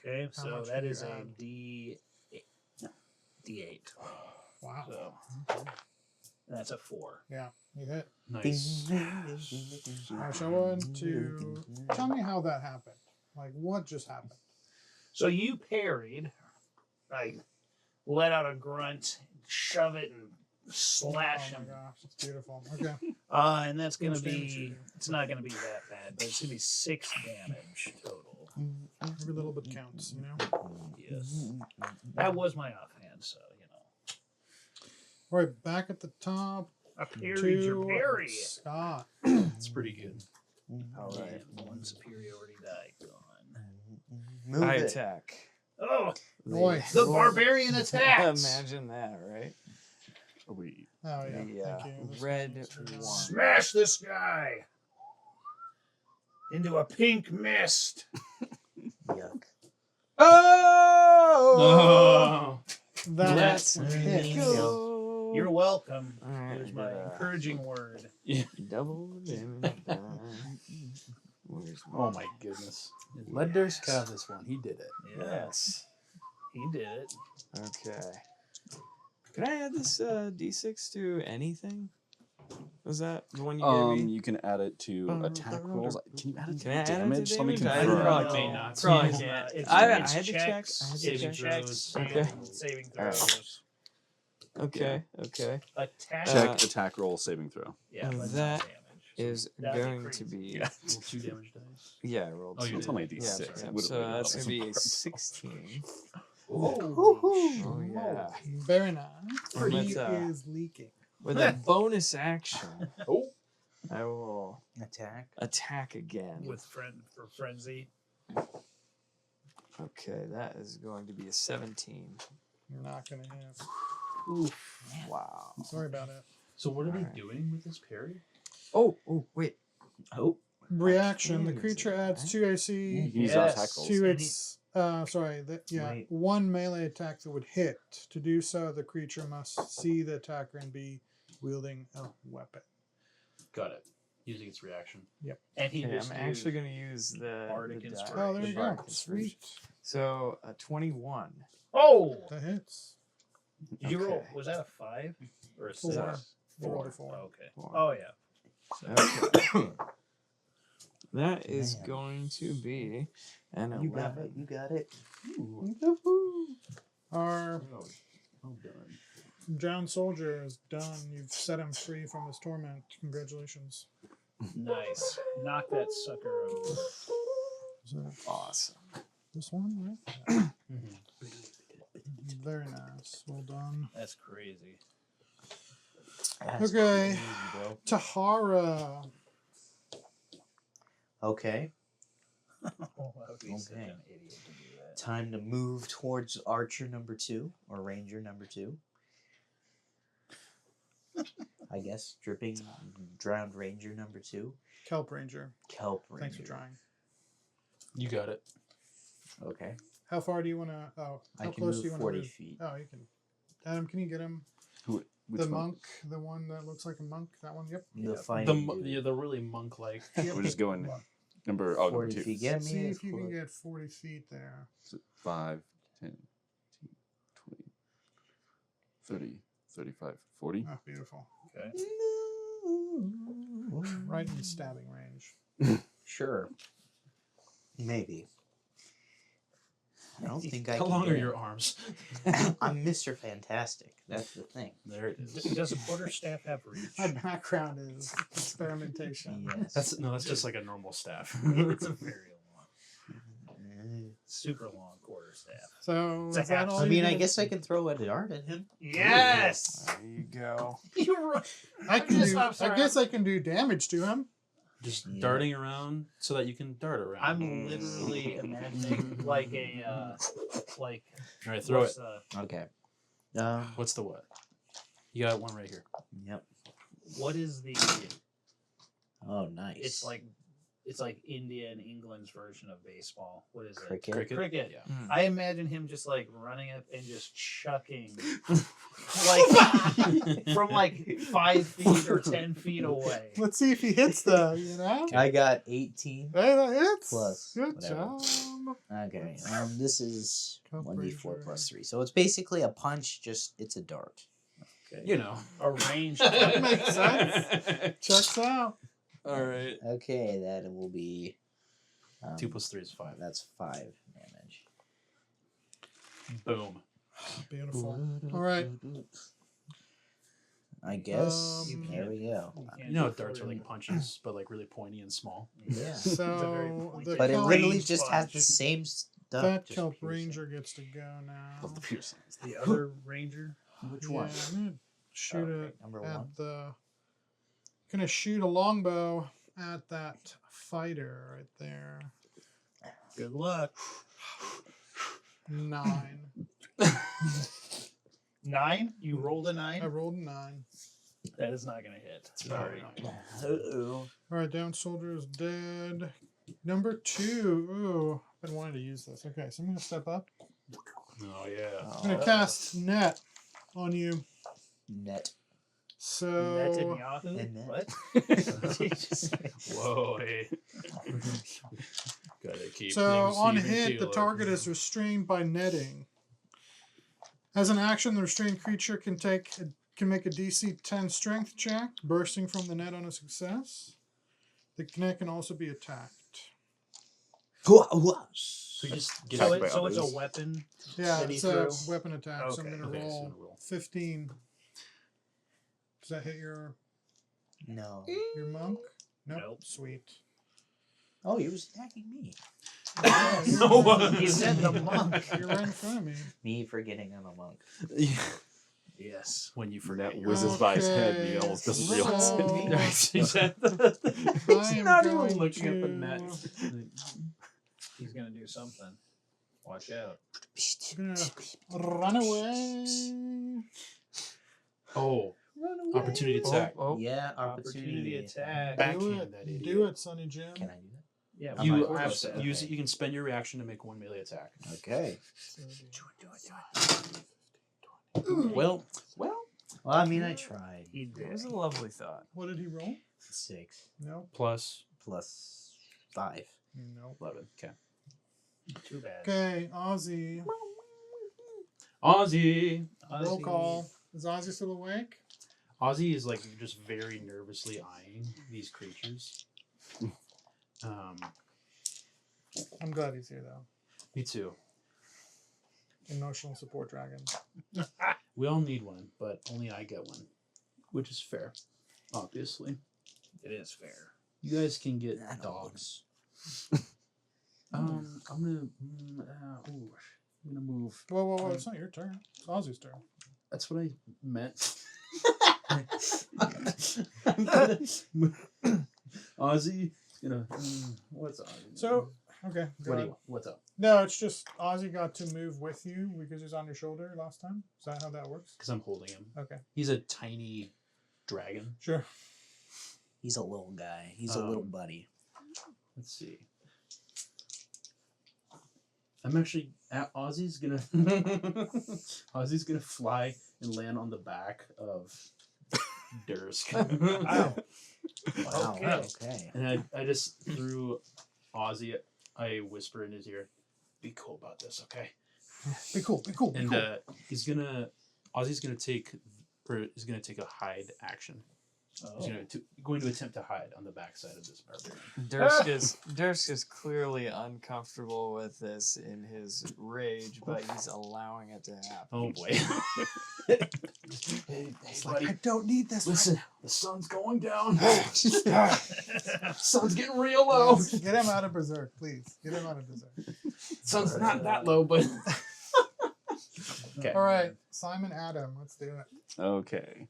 [SPEAKER 2] Okay,
[SPEAKER 1] How
[SPEAKER 2] so
[SPEAKER 1] much
[SPEAKER 2] that
[SPEAKER 1] would you
[SPEAKER 2] is a
[SPEAKER 1] add?
[SPEAKER 2] D8.
[SPEAKER 1] Wow.
[SPEAKER 2] So that's a 4.
[SPEAKER 1] Yeah, you hit.
[SPEAKER 4] Nice.
[SPEAKER 1] Alright, so I want to tell me how that happened. Like, what just happened?
[SPEAKER 2] So you parried, like, let out a grunt, shove it, and slash
[SPEAKER 1] Oh my
[SPEAKER 2] him.
[SPEAKER 1] gosh, it's beautiful. Okay.
[SPEAKER 2] And that's going
[SPEAKER 1] How
[SPEAKER 2] to
[SPEAKER 1] much damage
[SPEAKER 2] be,
[SPEAKER 1] you do?
[SPEAKER 2] it's not going to be that bad, but it's going to be 6 damage total.
[SPEAKER 1] Every little bit counts, you know?
[SPEAKER 2] Yes. That was my offhand, so, you know.
[SPEAKER 1] Alright, back at the top.
[SPEAKER 2] I parried your
[SPEAKER 1] to
[SPEAKER 2] parry.
[SPEAKER 1] Scott.
[SPEAKER 4] It's pretty good.
[SPEAKER 5] All right.
[SPEAKER 2] And 1 superiority die gone.
[SPEAKER 5] Move
[SPEAKER 3] I
[SPEAKER 5] it.
[SPEAKER 3] attack.
[SPEAKER 2] Oh,
[SPEAKER 1] Boy.
[SPEAKER 2] the barbarian attacks!
[SPEAKER 3] Imagine that, right?
[SPEAKER 6] Are we?
[SPEAKER 1] Oh, yeah.
[SPEAKER 3] The
[SPEAKER 1] Thank you. This
[SPEAKER 3] red
[SPEAKER 1] one's really
[SPEAKER 3] one.
[SPEAKER 1] nice.
[SPEAKER 2] Smash this guy into a pink mist.
[SPEAKER 5] Yuck.
[SPEAKER 3] Oh!
[SPEAKER 1] That's
[SPEAKER 3] Let's
[SPEAKER 1] hit.
[SPEAKER 3] go.
[SPEAKER 2] You're welcome.
[SPEAKER 3] Alright,
[SPEAKER 2] Here's my encouraging word.
[SPEAKER 3] double damage. Where's
[SPEAKER 4] Oh my goodness. Let Durst have this one. He did it.
[SPEAKER 2] Yes, he did it.
[SPEAKER 3] Okay. Can I add this D6 to anything? Was that the one you gave me?
[SPEAKER 6] You can add it to attack rolls. Can you add it to
[SPEAKER 3] Can I add it to
[SPEAKER 6] damage? Let me
[SPEAKER 3] damage? I
[SPEAKER 6] confirm.
[SPEAKER 3] probably
[SPEAKER 4] May not.
[SPEAKER 3] Probably
[SPEAKER 2] It's,
[SPEAKER 3] can't.
[SPEAKER 2] it's,
[SPEAKER 3] I
[SPEAKER 2] it's
[SPEAKER 3] had to check.
[SPEAKER 2] checks,
[SPEAKER 3] I had to
[SPEAKER 2] saving
[SPEAKER 4] check.
[SPEAKER 2] checks,
[SPEAKER 3] Okay.
[SPEAKER 2] saving
[SPEAKER 3] Alright.
[SPEAKER 2] throws.
[SPEAKER 3] Okay, okay.
[SPEAKER 2] Attack.
[SPEAKER 6] Check
[SPEAKER 3] Uh,
[SPEAKER 6] attack roll saving throw.
[SPEAKER 2] Yeah,
[SPEAKER 3] and
[SPEAKER 2] but
[SPEAKER 3] that
[SPEAKER 2] not damage.
[SPEAKER 3] Is
[SPEAKER 2] That'd be
[SPEAKER 3] going
[SPEAKER 2] crazy.
[SPEAKER 3] to be
[SPEAKER 6] Yeah.
[SPEAKER 4] Roll 2 damage dice.
[SPEAKER 3] yeah. I rolled
[SPEAKER 4] Oh, you
[SPEAKER 3] two.
[SPEAKER 6] It's only a
[SPEAKER 3] Yeah,
[SPEAKER 6] D6.
[SPEAKER 3] yeah,
[SPEAKER 6] It would've
[SPEAKER 3] so
[SPEAKER 6] really
[SPEAKER 3] that's
[SPEAKER 6] helped.
[SPEAKER 3] gonna be a 16. Oh yeah.
[SPEAKER 1] Very nice.
[SPEAKER 3] Or
[SPEAKER 1] He
[SPEAKER 3] let's,
[SPEAKER 1] is leaking.
[SPEAKER 3] With a bonus action,
[SPEAKER 4] Oh.
[SPEAKER 3] I will
[SPEAKER 5] Attack.
[SPEAKER 3] attack again.
[SPEAKER 2] With for frenzy.
[SPEAKER 3] Okay, that is going to be a 17.
[SPEAKER 1] You're not going to hit.
[SPEAKER 3] Wow.
[SPEAKER 1] Sorry about it.
[SPEAKER 4] So what are they
[SPEAKER 3] Alright.
[SPEAKER 4] doing with this parry?
[SPEAKER 3] Oh, wait.
[SPEAKER 5] Oh.
[SPEAKER 1] Reaction. The
[SPEAKER 3] Can't
[SPEAKER 1] creature
[SPEAKER 3] use it,
[SPEAKER 1] adds
[SPEAKER 3] right?
[SPEAKER 1] 2 AC
[SPEAKER 6] You can use our
[SPEAKER 2] Yes.
[SPEAKER 6] tackles.
[SPEAKER 1] to its. Sorry.
[SPEAKER 5] Wait.
[SPEAKER 1] One melee attack that would hit. To do so, the creature must see the attacker and be wielding a weapon.
[SPEAKER 4] Got it. Using its reaction.
[SPEAKER 2] And he
[SPEAKER 3] Okay,
[SPEAKER 2] just
[SPEAKER 3] I'm actually going to use the
[SPEAKER 2] Bardic
[SPEAKER 3] die.
[SPEAKER 2] Inspiration.
[SPEAKER 1] Oh, there
[SPEAKER 3] The
[SPEAKER 1] you go.
[SPEAKER 3] Bardic Inspiration.
[SPEAKER 1] Sweet.
[SPEAKER 3] So, a 21.
[SPEAKER 2] Oh!
[SPEAKER 1] That hits.
[SPEAKER 2] Did you roll?
[SPEAKER 3] Okay.
[SPEAKER 2] Was that a 5 or a 6?
[SPEAKER 1] 4. You rolled a 4.
[SPEAKER 2] Okay.
[SPEAKER 3] Four.
[SPEAKER 2] Oh yeah.
[SPEAKER 3] Okay. That is
[SPEAKER 5] Man.
[SPEAKER 3] going to be an 11.
[SPEAKER 5] You got it. You got it.
[SPEAKER 1] Our
[SPEAKER 4] Well done.
[SPEAKER 1] drowned soldier is done. You've set him free from his torment. Congratulations.
[SPEAKER 2] Nice. Knock that sucker over.
[SPEAKER 1] Is that
[SPEAKER 3] Awesome.
[SPEAKER 1] this one, right?
[SPEAKER 4] Mhm.
[SPEAKER 1] Very nice. Well done.
[SPEAKER 2] That's crazy.
[SPEAKER 5] That's
[SPEAKER 1] Okay.
[SPEAKER 5] easy, bro.
[SPEAKER 1] Tahara.
[SPEAKER 5] Okay.
[SPEAKER 2] Oh, that would be such
[SPEAKER 5] Okay.
[SPEAKER 2] an idiot to do that.
[SPEAKER 5] Time to move towards archer number 2 or ranger number 2. I guess dripping drowned ranger number 2.
[SPEAKER 1] Kelp Ranger.
[SPEAKER 5] Kelp ranger.
[SPEAKER 1] Thanks for trying.
[SPEAKER 4] You got it.
[SPEAKER 5] Okay.
[SPEAKER 1] How far do you want to? Oh,
[SPEAKER 5] I
[SPEAKER 1] how
[SPEAKER 5] can
[SPEAKER 1] close
[SPEAKER 5] move
[SPEAKER 1] do you want
[SPEAKER 5] 40
[SPEAKER 1] to move?
[SPEAKER 5] feet.
[SPEAKER 1] Oh, you can. Adam, can you get him?
[SPEAKER 6] Which
[SPEAKER 1] The
[SPEAKER 6] one?
[SPEAKER 1] monk, the one that looks like a monk. That one. Yep.
[SPEAKER 5] The
[SPEAKER 2] Yeah.
[SPEAKER 5] fighting
[SPEAKER 4] The
[SPEAKER 5] dude.
[SPEAKER 4] the really monk-like.
[SPEAKER 6] We're just going number
[SPEAKER 5] 40
[SPEAKER 6] 2.
[SPEAKER 5] feet. Get me
[SPEAKER 1] See
[SPEAKER 5] as
[SPEAKER 1] if you can
[SPEAKER 5] close.
[SPEAKER 1] get 40 feet there.
[SPEAKER 6] 5, 10, 20, 30, 35, 40.
[SPEAKER 1] Oh, beautiful.
[SPEAKER 2] Okay.
[SPEAKER 1] Right in stabbing range.
[SPEAKER 5] Sure. Maybe. I don't think I
[SPEAKER 4] How
[SPEAKER 5] can
[SPEAKER 4] long
[SPEAKER 5] get
[SPEAKER 4] are
[SPEAKER 5] it.
[SPEAKER 4] your arms?
[SPEAKER 5] I'm Mr. Fantastic. That's the thing.
[SPEAKER 4] There it is.
[SPEAKER 2] Does a quarterstaff have reach?
[SPEAKER 1] My background is experimentation.
[SPEAKER 5] Yes.
[SPEAKER 4] That's just like a normal staff.
[SPEAKER 2] It's a very long, super long quarterstaff.
[SPEAKER 1] So
[SPEAKER 2] It's a
[SPEAKER 1] is that
[SPEAKER 2] half-
[SPEAKER 1] all
[SPEAKER 5] I
[SPEAKER 1] you
[SPEAKER 5] mean, I
[SPEAKER 1] can-
[SPEAKER 5] guess I can throw a dart at him.
[SPEAKER 2] Yes.
[SPEAKER 3] There you go.
[SPEAKER 2] You're right.
[SPEAKER 1] I can
[SPEAKER 2] Just-
[SPEAKER 1] do.
[SPEAKER 2] I'm sorry,
[SPEAKER 1] I guess I can do damage to him.
[SPEAKER 4] Just
[SPEAKER 5] Yeah.
[SPEAKER 4] darting around so that you can dart around.
[SPEAKER 2] I'm literally imagining like a like.
[SPEAKER 4] All right, throw
[SPEAKER 2] what's
[SPEAKER 4] it.
[SPEAKER 5] Okay.
[SPEAKER 4] What's the what? You got one right here.
[SPEAKER 5] Yep.
[SPEAKER 2] What is the?
[SPEAKER 5] Oh, nice.
[SPEAKER 2] It's like India and England's version of baseball. What is it?
[SPEAKER 5] Cricket.
[SPEAKER 2] Cricket.
[SPEAKER 4] Yeah.
[SPEAKER 3] Mm.
[SPEAKER 2] I imagine him just like running up and just chucking, like from like 5 feet or 10 feet away.
[SPEAKER 1] Let's see if he hits the. You know.
[SPEAKER 5] I got 18.
[SPEAKER 1] Hey, that hits.
[SPEAKER 5] Plus
[SPEAKER 1] Good
[SPEAKER 5] whatever.
[SPEAKER 1] job.
[SPEAKER 5] Okay. This is
[SPEAKER 1] Cup
[SPEAKER 5] 1d4
[SPEAKER 1] ranger.
[SPEAKER 5] plus 3. So it's basically a punch, just it's a dart.
[SPEAKER 2] Okay.
[SPEAKER 4] You know.
[SPEAKER 2] A ranged.
[SPEAKER 1] That makes sense. Checks out.
[SPEAKER 3] All right.
[SPEAKER 5] Okay, that will be
[SPEAKER 4] 2 plus 3 is 5.
[SPEAKER 5] That's 5 damage.
[SPEAKER 4] Boom.
[SPEAKER 1] Beautiful. All right.
[SPEAKER 5] I guess.
[SPEAKER 1] Um,
[SPEAKER 5] There we go.
[SPEAKER 4] You know, darts are like punches, but like really pointy and small.
[SPEAKER 5] Yeah.
[SPEAKER 1] So the
[SPEAKER 5] But it
[SPEAKER 1] kelp,
[SPEAKER 5] literally
[SPEAKER 2] Range
[SPEAKER 5] just has the
[SPEAKER 2] punch.
[SPEAKER 5] same stuff.
[SPEAKER 1] that
[SPEAKER 5] just
[SPEAKER 1] kelp
[SPEAKER 5] piercing.
[SPEAKER 1] ranger gets to go now.
[SPEAKER 6] Love the piercings.
[SPEAKER 2] The other ranger.
[SPEAKER 5] Which
[SPEAKER 1] Yeah,
[SPEAKER 5] one?
[SPEAKER 1] I'm gonna shoot
[SPEAKER 5] Okay,
[SPEAKER 1] it
[SPEAKER 5] number
[SPEAKER 1] at
[SPEAKER 5] 1.
[SPEAKER 1] the. Gonna shoot a longbow at that fighter right there.
[SPEAKER 2] Good luck.
[SPEAKER 1] 9.
[SPEAKER 2] 9. You rolled a
[SPEAKER 1] I
[SPEAKER 2] 9.
[SPEAKER 1] rolled a 9.
[SPEAKER 2] That is not gonna hit.
[SPEAKER 4] Sorry.
[SPEAKER 5] Uh-oh.
[SPEAKER 1] All right, down soldier is dead. Number 2. Ooh, I've been wanting to use this. Okay, so I'm gonna step up.
[SPEAKER 4] Oh yeah.
[SPEAKER 1] I'm gonna cast net on you.
[SPEAKER 5] Net.
[SPEAKER 1] So
[SPEAKER 2] Netanyahu.
[SPEAKER 5] And then-
[SPEAKER 2] What? He just-
[SPEAKER 4] Whoa. Hey. Gotta keep.
[SPEAKER 1] So
[SPEAKER 4] things
[SPEAKER 1] on
[SPEAKER 4] even
[SPEAKER 1] hit, the
[SPEAKER 4] keeler.
[SPEAKER 1] target is restrained by netting. As an action, the restrained creature can make a DC 10 strength check, bursting from the net on a success. The net can also be attacked.
[SPEAKER 4] So you just get
[SPEAKER 2] so,
[SPEAKER 4] it.
[SPEAKER 2] so it's a weapon.
[SPEAKER 1] Yeah,
[SPEAKER 2] That he
[SPEAKER 1] it's a
[SPEAKER 2] threw?
[SPEAKER 1] weapon attack. So I'm
[SPEAKER 2] Okay,
[SPEAKER 1] going to
[SPEAKER 4] okay, so
[SPEAKER 1] roll
[SPEAKER 4] roll.
[SPEAKER 1] 15. Does that hit your
[SPEAKER 5] No.
[SPEAKER 1] monk? Nope.
[SPEAKER 2] Nope.
[SPEAKER 1] Sweet.
[SPEAKER 5] Oh, he was attacking me.
[SPEAKER 4] No.
[SPEAKER 2] He said the monk.
[SPEAKER 1] You're right in front of me.
[SPEAKER 5] Me forgetting I'm a monk.
[SPEAKER 2] Yes.
[SPEAKER 4] When you
[SPEAKER 6] That
[SPEAKER 4] forget your
[SPEAKER 6] whizzes by his head and he
[SPEAKER 1] Okay,
[SPEAKER 6] almost doesn't
[SPEAKER 1] so-
[SPEAKER 6] realize it.
[SPEAKER 4] He's
[SPEAKER 1] I am
[SPEAKER 4] not
[SPEAKER 1] going
[SPEAKER 4] even looking at the
[SPEAKER 1] to-
[SPEAKER 4] net.
[SPEAKER 2] He's gonna do something. Watch out.
[SPEAKER 1] I'm gonna run away.
[SPEAKER 4] Oh,
[SPEAKER 1] Run away.
[SPEAKER 4] opportunity attack.
[SPEAKER 3] Oh,
[SPEAKER 5] Yeah,
[SPEAKER 2] Opportunity attack.
[SPEAKER 4] Back-
[SPEAKER 1] Do
[SPEAKER 4] Backhand that
[SPEAKER 1] it.
[SPEAKER 4] idiot.
[SPEAKER 1] Do it, Sonny Jim.
[SPEAKER 5] Can I do that?
[SPEAKER 2] Yeah,
[SPEAKER 5] I
[SPEAKER 4] You
[SPEAKER 5] might
[SPEAKER 2] of course.
[SPEAKER 5] have to.
[SPEAKER 4] use
[SPEAKER 5] Okay.
[SPEAKER 4] it. You can spend your reaction to make 1 melee attack.
[SPEAKER 5] Okay.
[SPEAKER 2] Do it.
[SPEAKER 5] Well, I mean, I tried.
[SPEAKER 2] He
[SPEAKER 3] it
[SPEAKER 2] did.
[SPEAKER 3] was a lovely thought.
[SPEAKER 1] What did he roll?
[SPEAKER 5] 6
[SPEAKER 1] No.
[SPEAKER 4] Plus
[SPEAKER 5] plus 5.
[SPEAKER 1] No.
[SPEAKER 4] 11. Okay.
[SPEAKER 2] Too bad.
[SPEAKER 1] Okay, Ozzy.
[SPEAKER 4] Ozzy.
[SPEAKER 1] Roll call. Is Ozzy still awake?
[SPEAKER 4] Ozzy is like just very nervously eyeing these creatures.
[SPEAKER 1] I'm glad he's here though.
[SPEAKER 4] Me too.
[SPEAKER 1] Emotional support dragon.
[SPEAKER 4] We all need one, but only I get one, which is fair. Obviously,
[SPEAKER 2] It is fair.
[SPEAKER 4] you guys can get
[SPEAKER 5] I don't
[SPEAKER 4] dogs. I'm gonna. I'm gonna move.
[SPEAKER 1] Whoa! It's not your turn. It's Ozzy's turn.
[SPEAKER 4] That's what I meant. Ozzy, what's Ozzy?
[SPEAKER 1] So, okay. Go ahead.
[SPEAKER 4] What's up?
[SPEAKER 1] No, it's just Ozzy got to move with you because he's on your shoulder last time. Is that how that works?
[SPEAKER 4] Because I'm holding him.
[SPEAKER 1] Okay.
[SPEAKER 4] He's a tiny dragon.
[SPEAKER 1] Sure.
[SPEAKER 5] He's a little guy. He's a little buddy.
[SPEAKER 4] Let's see. I'm actually Ozzy's gonna Ozzy's gonna fly and land on the back of Dursk.
[SPEAKER 2] Wow.
[SPEAKER 5] Wow.
[SPEAKER 2] Okay.
[SPEAKER 5] Okay.
[SPEAKER 4] And I just threw Ozzy. I whisper in his ear, "Be cool about this, okay?"
[SPEAKER 1] Be cool. Be cool. Be
[SPEAKER 4] And
[SPEAKER 1] cool.
[SPEAKER 4] Ozzy's gonna take a hide action. He's going to attempt to hide on the backside of this barbarian.
[SPEAKER 3] Dursk is clearly uncomfortable with this in his rage, but he's allowing it to happen.
[SPEAKER 4] Oh boy! Hey, buddy,
[SPEAKER 1] I don't need this.
[SPEAKER 4] listen. The sun's going down. Sun's getting real low.
[SPEAKER 1] Get him out of berserk, please. Get him out of berserk.
[SPEAKER 4] Sun's not that low, but okay.
[SPEAKER 1] All right, Simon Adam. Let's do it.
[SPEAKER 6] Okay.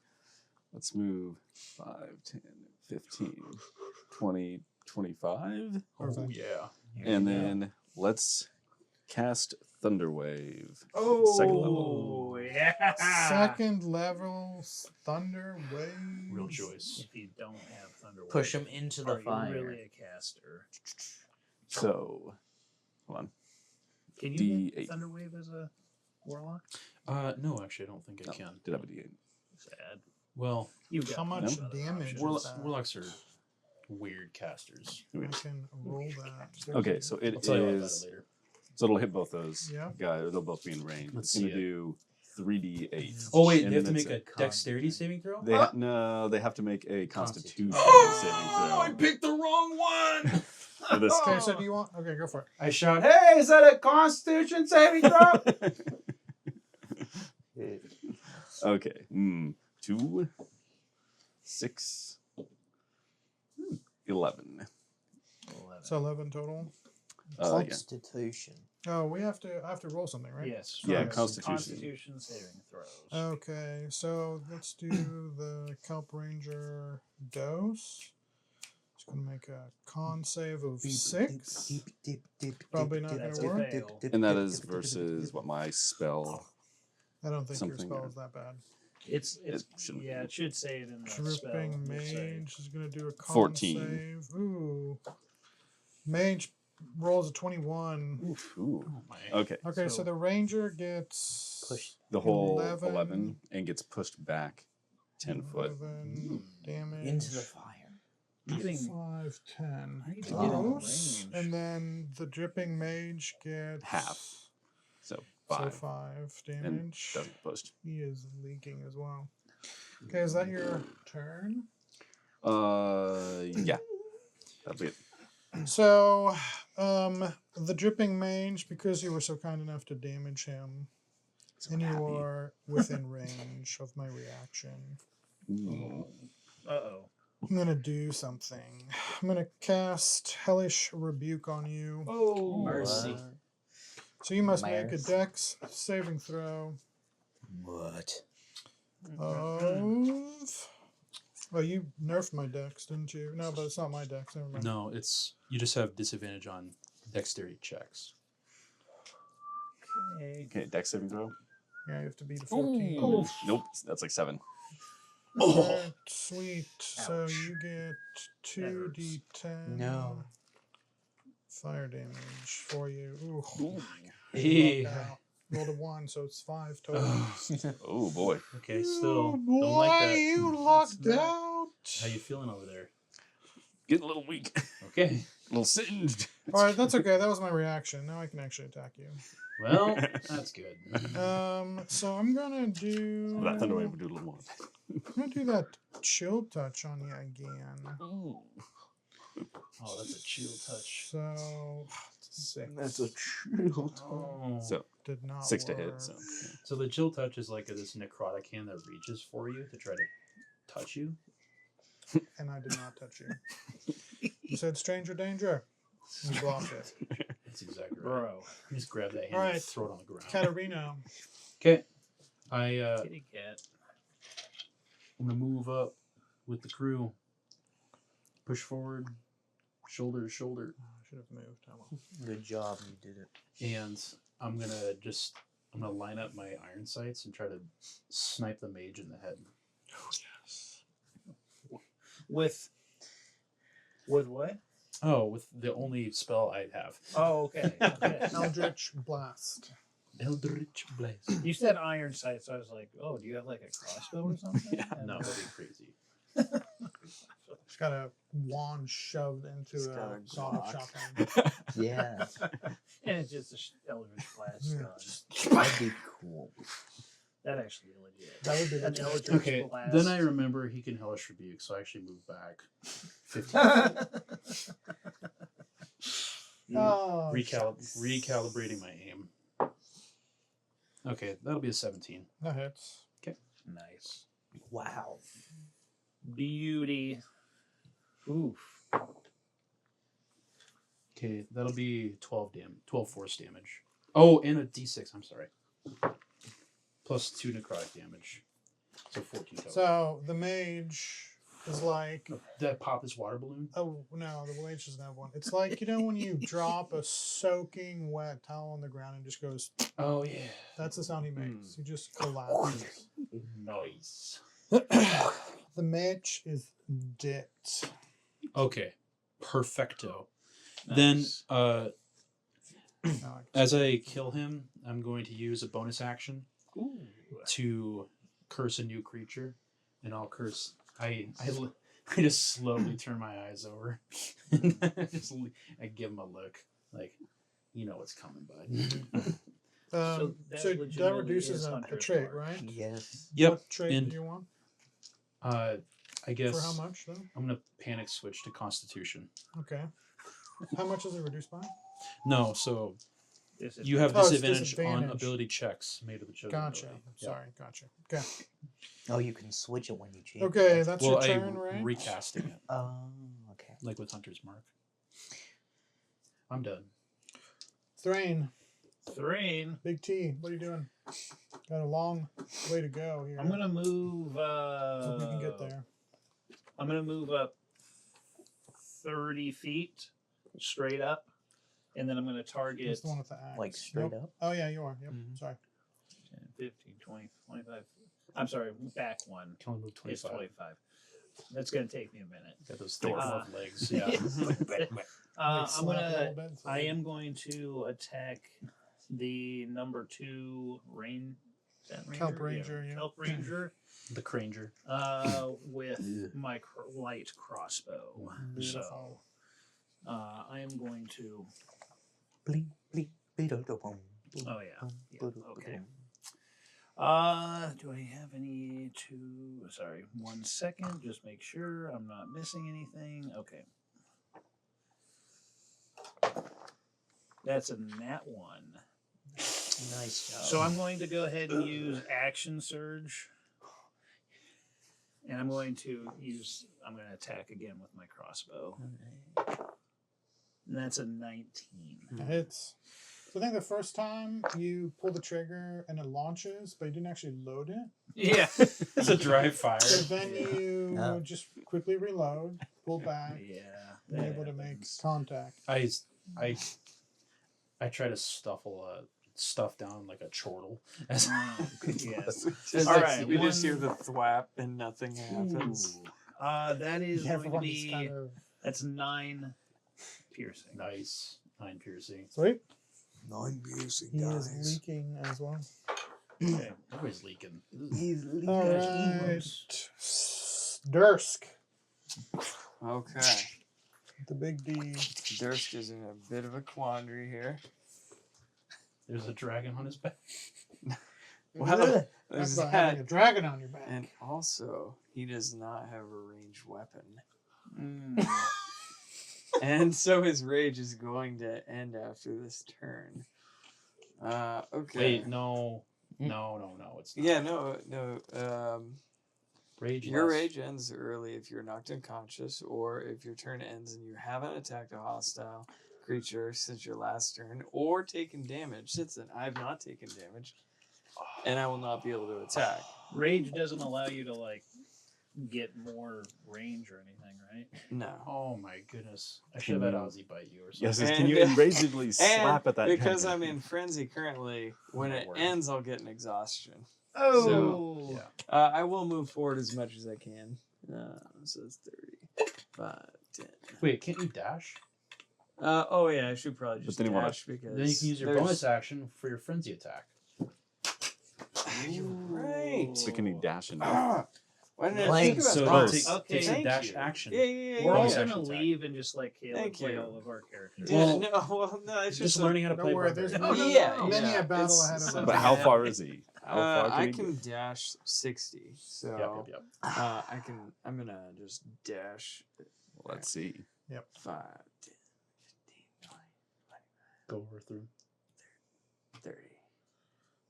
[SPEAKER 6] Let's move 5, 10, 15, 20, 25.
[SPEAKER 4] Oh yeah.
[SPEAKER 6] And then let's cast Thunderwave.
[SPEAKER 2] Oh,
[SPEAKER 6] Second level.
[SPEAKER 2] yeah.
[SPEAKER 1] Second level Thunder Wave.
[SPEAKER 4] Real choice.
[SPEAKER 2] If you don't have Thunder Wave,
[SPEAKER 5] Push him into the
[SPEAKER 2] are
[SPEAKER 5] fire.
[SPEAKER 2] you really a caster?
[SPEAKER 6] So, hold on.
[SPEAKER 2] Can you
[SPEAKER 6] D8.
[SPEAKER 2] get Thunder Wave as a warlock?
[SPEAKER 4] No, actually, I don't think I
[SPEAKER 6] No,
[SPEAKER 4] can.
[SPEAKER 6] did have a D8.
[SPEAKER 2] Sad.
[SPEAKER 4] Well,
[SPEAKER 2] You got
[SPEAKER 1] How much
[SPEAKER 2] other
[SPEAKER 1] damage
[SPEAKER 2] options.
[SPEAKER 1] is that?
[SPEAKER 4] warlocks are weird casters.
[SPEAKER 1] I can roll that.
[SPEAKER 6] Okay, so it
[SPEAKER 4] I'll tell you all about it
[SPEAKER 6] is.
[SPEAKER 4] later.
[SPEAKER 6] So it'll hit both those
[SPEAKER 1] Yeah.
[SPEAKER 6] guys. They'll both be in range.
[SPEAKER 4] Let's
[SPEAKER 6] It's going
[SPEAKER 4] see
[SPEAKER 6] to
[SPEAKER 4] it.
[SPEAKER 6] do 3d8.
[SPEAKER 4] Oh wait,
[SPEAKER 6] And
[SPEAKER 4] they have to
[SPEAKER 6] then
[SPEAKER 4] make
[SPEAKER 6] it's
[SPEAKER 4] a dexterity saving throw.
[SPEAKER 6] No, they have to make a Constitution
[SPEAKER 4] Oh, I
[SPEAKER 6] saving throw.
[SPEAKER 4] picked the wrong one.
[SPEAKER 6] For this
[SPEAKER 1] Okay, so do you want? Okay, go for it.
[SPEAKER 4] I shout, "Hey, is that a Constitution saving throw?"
[SPEAKER 6] Okay. 2, 6, 11.
[SPEAKER 2] 11.
[SPEAKER 1] So 11 total.
[SPEAKER 6] Yeah.
[SPEAKER 5] Constitution.
[SPEAKER 1] Oh, I have to roll something, right?
[SPEAKER 2] Yes.
[SPEAKER 6] Yeah,
[SPEAKER 2] for
[SPEAKER 6] Constitution.
[SPEAKER 2] Constitution saving throws.
[SPEAKER 1] Okay, so let's do the Kelp Ranger dose. Just gonna make a con save of 6. Probably not
[SPEAKER 2] That's
[SPEAKER 1] gonna
[SPEAKER 2] a
[SPEAKER 1] work.
[SPEAKER 2] fail.
[SPEAKER 6] And that is versus what my spell.
[SPEAKER 1] I don't think your
[SPEAKER 6] Something
[SPEAKER 1] spell
[SPEAKER 6] or-
[SPEAKER 1] is that bad.
[SPEAKER 2] It's
[SPEAKER 6] It shouldn't
[SPEAKER 2] yeah,
[SPEAKER 6] be.
[SPEAKER 2] it should say it in the spell.
[SPEAKER 1] Dripping
[SPEAKER 2] We'll say.
[SPEAKER 1] Mage is gonna do a con
[SPEAKER 6] 14.
[SPEAKER 1] save. Ooh. Mage rolls a 21.
[SPEAKER 6] Ooh.
[SPEAKER 4] Oh my.
[SPEAKER 6] Okay.
[SPEAKER 1] Okay, so
[SPEAKER 2] So-
[SPEAKER 1] the Ranger gets
[SPEAKER 5] Push.
[SPEAKER 6] The whole
[SPEAKER 1] 11.
[SPEAKER 6] 11 and gets pushed back 10 foot.
[SPEAKER 1] 11 damage.
[SPEAKER 5] Into the fire.
[SPEAKER 2] Getting
[SPEAKER 1] 5, 10.
[SPEAKER 2] I need to
[SPEAKER 5] Oh.
[SPEAKER 2] get in
[SPEAKER 1] Close.
[SPEAKER 2] range.
[SPEAKER 1] And then the Dripping Mage gets
[SPEAKER 6] Half. So
[SPEAKER 1] So
[SPEAKER 6] 5.
[SPEAKER 1] 5
[SPEAKER 6] And
[SPEAKER 1] damage.
[SPEAKER 6] doesn't push.
[SPEAKER 1] He is leaking as well. Okay, is that your turn?
[SPEAKER 6] Yeah. That'll be it.
[SPEAKER 1] So, the Dripping Mage, because you were so kind enough to damage him,
[SPEAKER 6] So
[SPEAKER 1] and you
[SPEAKER 6] happy.
[SPEAKER 1] are within range of my reaction.
[SPEAKER 6] Ooh.
[SPEAKER 2] Uh-oh.
[SPEAKER 1] I'm gonna do something. I'm gonna cast Hellish Rebuke on you.
[SPEAKER 2] Oh,
[SPEAKER 3] Mercy.
[SPEAKER 1] So you must make a
[SPEAKER 5] Mercy.
[SPEAKER 1] Dex saving throw
[SPEAKER 5] What?
[SPEAKER 1] of. Oh, you nerfed my Dex, didn't you? No, but it's not my Dex. Never mind.
[SPEAKER 4] No, it's you just have disadvantage on dexterity checks.
[SPEAKER 2] Okay.
[SPEAKER 6] Okay, dex saving throw.
[SPEAKER 1] Yeah, you have to beat a 14.
[SPEAKER 2] Ooh.
[SPEAKER 6] Nope, that's like 7.
[SPEAKER 1] Alright, sweet. So
[SPEAKER 2] Ouch.
[SPEAKER 1] you get
[SPEAKER 2] That hurts.
[SPEAKER 1] 2d10
[SPEAKER 5] No.
[SPEAKER 1] fire damage for you. Ooh.
[SPEAKER 6] Ooh.
[SPEAKER 1] You lucked out. Rolled a 1, so it's 5 total.
[SPEAKER 6] Oh boy.
[SPEAKER 4] Okay, still don't
[SPEAKER 1] boy,
[SPEAKER 4] like that.
[SPEAKER 1] you
[SPEAKER 2] It's
[SPEAKER 1] lucked
[SPEAKER 2] not-
[SPEAKER 1] out.
[SPEAKER 4] How you feeling over there?
[SPEAKER 6] Getting a little weak.
[SPEAKER 4] Okay.
[SPEAKER 6] A little singed.
[SPEAKER 1] Alright, that's okay. That was my reaction. Now I can actually attack you.
[SPEAKER 4] Well, that's good.
[SPEAKER 1] So I'm gonna do.
[SPEAKER 6] That Thunderwave would do a little more.
[SPEAKER 1] I'm gonna do that chill touch on you again.
[SPEAKER 6] Ooh.
[SPEAKER 4] Oh, that's a chill touch.
[SPEAKER 1] So 6.
[SPEAKER 5] That's a chill.
[SPEAKER 4] Oh.
[SPEAKER 6] So
[SPEAKER 1] Did not
[SPEAKER 6] 6 to
[SPEAKER 1] work.
[SPEAKER 6] hit. So
[SPEAKER 4] So the chill touch is like this necrotic hand that reaches for you to try to touch you.
[SPEAKER 1] And I did not touch you. You said stranger danger. You blocked it.
[SPEAKER 4] That's exactly right.
[SPEAKER 2] Bro.
[SPEAKER 4] You just grab that hand
[SPEAKER 1] Alright.
[SPEAKER 4] and throw it on the ground.
[SPEAKER 1] Katarina.
[SPEAKER 4] Okay.
[SPEAKER 2] Kitty cat.
[SPEAKER 4] I'm gonna move up with the crew. Push forward, shoulder to shoulder,
[SPEAKER 1] I should have moved. Oh, well.
[SPEAKER 5] Good job, you did it.
[SPEAKER 4] and I'm gonna line up my iron sights and try to snipe the mage in the head.
[SPEAKER 2] With what?
[SPEAKER 4] Oh, with the only spell I have.
[SPEAKER 2] Oh, okay. okay.
[SPEAKER 1] Eldritch Blast.
[SPEAKER 4] Eldritch Blaze.
[SPEAKER 2] You said iron sights. So I was like, oh, do you have like a crossbow or something?
[SPEAKER 6] Yeah.
[SPEAKER 2] And
[SPEAKER 4] No,
[SPEAKER 2] I was
[SPEAKER 4] that'd be crazy.
[SPEAKER 1] She's got a wand shoved into
[SPEAKER 5] She's
[SPEAKER 1] a
[SPEAKER 5] got a
[SPEAKER 1] sawed-off
[SPEAKER 5] Glock.
[SPEAKER 1] shotgun.
[SPEAKER 5] Yeah,
[SPEAKER 2] and it's just a eldritch blast
[SPEAKER 1] Yeah.
[SPEAKER 2] gun.
[SPEAKER 5] that'd be cool.
[SPEAKER 2] That actually legit.
[SPEAKER 1] That would be
[SPEAKER 2] An
[SPEAKER 1] legit.
[SPEAKER 2] eldritch
[SPEAKER 4] Okay,
[SPEAKER 2] blast.
[SPEAKER 4] then I remember he can hellish rebuke, so I actually move back 15.
[SPEAKER 1] Oh,
[SPEAKER 4] Recalibrating my aim. Okay, that'll be a 17.
[SPEAKER 1] that hits.
[SPEAKER 2] Nice.
[SPEAKER 5] Wow.
[SPEAKER 2] Beauty. Oof.
[SPEAKER 4] Okay, that'll be 12 force damage. Oh, and a d6, I'm sorry. Plus 2 necrotic damage. So 14 total.
[SPEAKER 1] So the mage is like,
[SPEAKER 4] Did I pop this water balloon?
[SPEAKER 1] oh no, the mage doesn't have one. It's like, you know, when you drop a soaking wet towel on the ground and just goes.
[SPEAKER 4] Oh, yeah.
[SPEAKER 1] That's the sound he makes. He just collapses.
[SPEAKER 4] Nice.
[SPEAKER 1] The mage is dipped.
[SPEAKER 4] Okay, perfecto.
[SPEAKER 2] Nice.
[SPEAKER 4] Then,
[SPEAKER 1] No,
[SPEAKER 4] as I kill him, I'm going to use a bonus action
[SPEAKER 2] Ooh.
[SPEAKER 4] to curse a new creature, and I'll curse. I just slowly turn my eyes over, and I give him a look, like, you know what's coming, bud.
[SPEAKER 1] So
[SPEAKER 2] that
[SPEAKER 1] that
[SPEAKER 2] legitimately
[SPEAKER 1] reduces
[SPEAKER 2] is
[SPEAKER 1] a
[SPEAKER 2] Hunter's
[SPEAKER 1] trait,
[SPEAKER 2] Mark.
[SPEAKER 1] right?
[SPEAKER 5] Yes.
[SPEAKER 4] Yep.
[SPEAKER 1] What trait
[SPEAKER 4] and
[SPEAKER 1] do you want?
[SPEAKER 4] I guess
[SPEAKER 1] For how much, though?
[SPEAKER 4] I'm gonna panic switch to Constitution.
[SPEAKER 1] Okay. How much is it reduced by?
[SPEAKER 4] No, so
[SPEAKER 2] This is
[SPEAKER 4] you have
[SPEAKER 1] Oh, it's
[SPEAKER 4] disadvantage, on
[SPEAKER 1] disadvantage.
[SPEAKER 4] ability checks made of the chosen
[SPEAKER 1] Gotcha.
[SPEAKER 4] ability. Yeah.
[SPEAKER 1] Sorry, gotcha. Okay.
[SPEAKER 5] Oh, you can switch it when you change.
[SPEAKER 1] Okay,
[SPEAKER 5] it.
[SPEAKER 1] that's
[SPEAKER 4] Well,
[SPEAKER 1] your
[SPEAKER 4] I'm
[SPEAKER 1] turn, right?
[SPEAKER 4] recasting it,
[SPEAKER 5] Oh, okay.
[SPEAKER 4] like with Hunter's Mark. I'm done.
[SPEAKER 1] Thrain,
[SPEAKER 2] Thrain.
[SPEAKER 1] Big T, what are you doing? Got a long way to go here.
[SPEAKER 2] I'm gonna move.
[SPEAKER 1] Hope you can get there.
[SPEAKER 2] I'm gonna move up 30 feet straight up, and then I'm gonna target
[SPEAKER 1] It's the one with the axe.
[SPEAKER 5] Like straight
[SPEAKER 1] Nope.
[SPEAKER 5] up.
[SPEAKER 1] Oh yeah, you are. Yep.
[SPEAKER 4] Mhm.
[SPEAKER 1] Sorry.
[SPEAKER 2] 10, 15, 20, 25. I'm sorry, back one.
[SPEAKER 4] Can only move
[SPEAKER 2] It's
[SPEAKER 4] 25.
[SPEAKER 2] 25. That's gonna take me a minute.
[SPEAKER 4] Got those thick
[SPEAKER 2] Uh,
[SPEAKER 4] love legs. Yeah.
[SPEAKER 1] Like
[SPEAKER 2] I'm
[SPEAKER 1] slap a
[SPEAKER 2] gonna.
[SPEAKER 1] little bit, so
[SPEAKER 2] I am going to attack the number 2 rain. Is that ranger?
[SPEAKER 1] Kelp Ranger, yeah.
[SPEAKER 2] Kelp Ranger.
[SPEAKER 4] The Cranger.
[SPEAKER 2] With my light crossbow.
[SPEAKER 1] Beautiful.
[SPEAKER 2] So I am going to.
[SPEAKER 5] Bling, bling, be-do-do-boom.
[SPEAKER 2] Oh yeah. Yeah,
[SPEAKER 5] Boom,
[SPEAKER 2] okay.
[SPEAKER 5] boom.
[SPEAKER 2] Do I have any sorry, 1 second, just make sure I'm not missing anything. Okay. That's a nat 1.
[SPEAKER 5] Nice job.
[SPEAKER 2] So I'm going to go ahead and use action surge. And I'm going to attack again with my crossbow. And that's a 19.
[SPEAKER 1] It hits. So I think the first time you pull the trigger and it launches, but you didn't actually load it.
[SPEAKER 2] Yeah.
[SPEAKER 4] It's a dry fire.
[SPEAKER 1] So then you just quickly reload, pull back,
[SPEAKER 2] Yeah.
[SPEAKER 1] and able to make contact.
[SPEAKER 4] I try to stuff down like a chortle.
[SPEAKER 2] Yes.
[SPEAKER 3] Just
[SPEAKER 2] All
[SPEAKER 3] like,
[SPEAKER 2] right,
[SPEAKER 3] we just
[SPEAKER 2] one-
[SPEAKER 3] hear the thwap and nothing happens.
[SPEAKER 2] That is going to
[SPEAKER 1] Everyone's
[SPEAKER 2] be
[SPEAKER 1] kind of
[SPEAKER 2] that's 9 piercing.
[SPEAKER 4] Nice. 9 piercing.
[SPEAKER 1] sweet.
[SPEAKER 5] 9 piercing,
[SPEAKER 1] He is leaking as well.
[SPEAKER 2] Okay.
[SPEAKER 4] Everybody's leaking.
[SPEAKER 5] He's leaking.
[SPEAKER 1] All right. Dursk,
[SPEAKER 3] Okay.
[SPEAKER 1] the big D.
[SPEAKER 3] Durst is in a bit of a quandary here.
[SPEAKER 4] There's a dragon on his back.
[SPEAKER 3] Well,
[SPEAKER 1] That's
[SPEAKER 3] there's
[SPEAKER 1] like having a
[SPEAKER 3] that.
[SPEAKER 1] dragon on your back.
[SPEAKER 3] And also, he does not have a ranged weapon. And so his rage is going to end after this turn. Okay.
[SPEAKER 4] Wait, no, it's not.
[SPEAKER 3] Yeah, no.
[SPEAKER 4] Rage.
[SPEAKER 3] Your
[SPEAKER 4] lasts-
[SPEAKER 3] rage ends early if you're knocked unconscious, or if your turn ends and you haven't attacked a hostile creature since your last turn, or taken damage. Since then, I've not taken damage, and I will not be able to attack.
[SPEAKER 2] Rage doesn't allow you to like get more range or anything, right?
[SPEAKER 3] No.
[SPEAKER 4] Oh my goodness! I should have had Ozzy bite you or something.
[SPEAKER 6] Yes,
[SPEAKER 3] And-
[SPEAKER 6] can you enragedly slap at that
[SPEAKER 3] because
[SPEAKER 6] dragon?
[SPEAKER 3] I'm in frenzy currently, when
[SPEAKER 4] Not
[SPEAKER 3] it
[SPEAKER 4] worried.
[SPEAKER 3] ends, I'll get an exhaustion.
[SPEAKER 2] Oh.
[SPEAKER 4] Yeah.
[SPEAKER 3] I will move forward as much as I can. So it's 30, 5, 10.
[SPEAKER 4] Wait, can't you dash?
[SPEAKER 3] Oh yeah, I should probably just
[SPEAKER 6] then you wanna-
[SPEAKER 3] dash because
[SPEAKER 4] Then you can use your
[SPEAKER 3] there's-
[SPEAKER 4] bonus action for your frenzy attack.
[SPEAKER 3] You're right.
[SPEAKER 6] So can you dash in?
[SPEAKER 3] Why didn't I
[SPEAKER 5] Playing
[SPEAKER 3] think about
[SPEAKER 4] So
[SPEAKER 3] that?
[SPEAKER 4] it takes,
[SPEAKER 2] Okay.
[SPEAKER 4] takes a
[SPEAKER 3] Thank
[SPEAKER 4] dash
[SPEAKER 3] you.
[SPEAKER 4] action.
[SPEAKER 3] Yeah.
[SPEAKER 2] We're all
[SPEAKER 4] Bonus
[SPEAKER 2] gonna
[SPEAKER 4] action attack.
[SPEAKER 2] leave and just like Caleb
[SPEAKER 3] Thank
[SPEAKER 2] play
[SPEAKER 3] you.
[SPEAKER 2] all of our characters.
[SPEAKER 3] Yeah,
[SPEAKER 4] Well,
[SPEAKER 3] no, it's
[SPEAKER 4] Just
[SPEAKER 3] just
[SPEAKER 4] learning how to
[SPEAKER 1] Don't
[SPEAKER 4] play.
[SPEAKER 1] worry, there's
[SPEAKER 4] Barbarian.
[SPEAKER 1] many a battle
[SPEAKER 3] it's-
[SPEAKER 1] ahead of us.
[SPEAKER 6] But how far is he? How far
[SPEAKER 3] I
[SPEAKER 6] he
[SPEAKER 3] can
[SPEAKER 6] get?
[SPEAKER 3] dash 60, so
[SPEAKER 4] Yep.
[SPEAKER 3] I'm gonna just dash
[SPEAKER 6] Let's see.
[SPEAKER 3] 5, 10, 15, 20,
[SPEAKER 4] Go over through.
[SPEAKER 3] 30,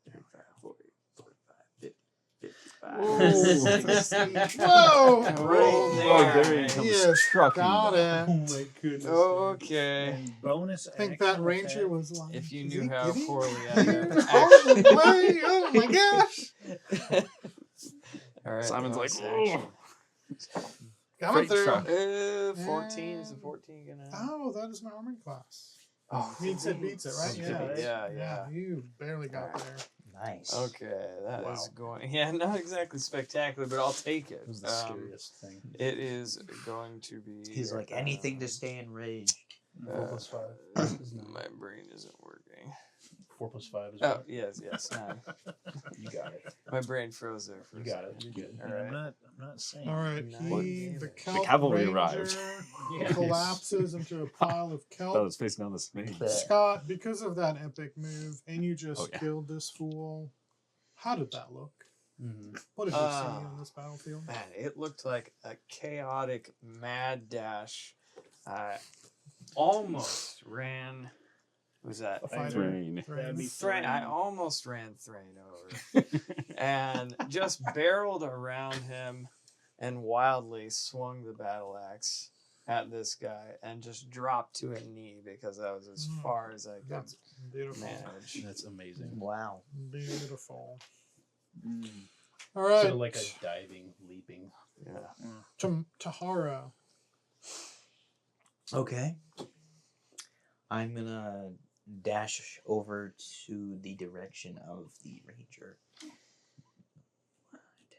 [SPEAKER 3] 35, 40, 45, 50, 55.
[SPEAKER 1] Whoa!
[SPEAKER 3] Right
[SPEAKER 6] Oh, there he
[SPEAKER 3] there.
[SPEAKER 6] comes
[SPEAKER 1] Yes,
[SPEAKER 6] trucking
[SPEAKER 1] got
[SPEAKER 6] down.
[SPEAKER 1] it.
[SPEAKER 4] my goodness.
[SPEAKER 3] Okay.
[SPEAKER 2] And bonus.
[SPEAKER 1] I think that ranger was like.
[SPEAKER 3] If you
[SPEAKER 1] is
[SPEAKER 3] knew
[SPEAKER 1] he
[SPEAKER 3] how
[SPEAKER 1] kidding?
[SPEAKER 3] poorly I have
[SPEAKER 1] Oh, my, oh my gosh!
[SPEAKER 3] All right.
[SPEAKER 6] Simon's like,
[SPEAKER 3] bonus action.
[SPEAKER 1] Coming
[SPEAKER 6] Freight
[SPEAKER 1] through.
[SPEAKER 6] truck.
[SPEAKER 3] 14. Is the 14 gonna?
[SPEAKER 1] Oh, that is my armored class.
[SPEAKER 3] Oh,
[SPEAKER 1] Beats it, right?
[SPEAKER 3] Yeah.
[SPEAKER 1] You barely got there.
[SPEAKER 5] Nice.
[SPEAKER 3] Okay, that is
[SPEAKER 4] Wow.
[SPEAKER 3] going. Yeah, not exactly spectacular, but I'll take it.
[SPEAKER 4] It was the scariest thing.
[SPEAKER 3] It is going to be.
[SPEAKER 5] He's like anything to stay in rage.
[SPEAKER 4] 4 plus 5 is 9.
[SPEAKER 3] My brain isn't working.
[SPEAKER 4] 4 plus 5 is
[SPEAKER 3] Oh
[SPEAKER 4] what?
[SPEAKER 3] yes, 9.
[SPEAKER 4] You got it.
[SPEAKER 3] My brain froze there for
[SPEAKER 4] You
[SPEAKER 3] a
[SPEAKER 4] got
[SPEAKER 3] second.
[SPEAKER 4] it. You're good.
[SPEAKER 3] All
[SPEAKER 2] I'm
[SPEAKER 3] right.
[SPEAKER 2] not saying.
[SPEAKER 1] All right,
[SPEAKER 3] Nine
[SPEAKER 1] the
[SPEAKER 3] damage.
[SPEAKER 1] kelp
[SPEAKER 6] cavalry
[SPEAKER 1] ranger
[SPEAKER 6] arrived.
[SPEAKER 2] Yes.
[SPEAKER 1] collapses into a pile of
[SPEAKER 6] Thought I
[SPEAKER 1] kelp.
[SPEAKER 6] was facing down the snake.
[SPEAKER 1] Scott, because of that epic move, and you just
[SPEAKER 6] Oh, yeah.
[SPEAKER 1] killed this fool. How did that look?
[SPEAKER 4] Mm-hmm.
[SPEAKER 1] What did you see on this battlefield?
[SPEAKER 3] Man, it looked like a chaotic mad dash. I almost ran. Was that?
[SPEAKER 1] A fighter.
[SPEAKER 6] Thrain.
[SPEAKER 2] That'd be
[SPEAKER 3] Thrain. I
[SPEAKER 2] fun.
[SPEAKER 3] almost ran Thrain over. And just barreled around him and wildly swung the battle axe at this guy and just dropped to a knee because that was as far as I could
[SPEAKER 1] That's beautiful.
[SPEAKER 3] manage.
[SPEAKER 4] That's amazing.
[SPEAKER 5] Wow.
[SPEAKER 1] Beautiful.
[SPEAKER 2] Mm.
[SPEAKER 1] All right.
[SPEAKER 4] Sort of like a diving, leaping.
[SPEAKER 3] Yeah.
[SPEAKER 1] Tahara.
[SPEAKER 5] Okay. I'm gonna dash over to the direction of the ranger. 10, 15,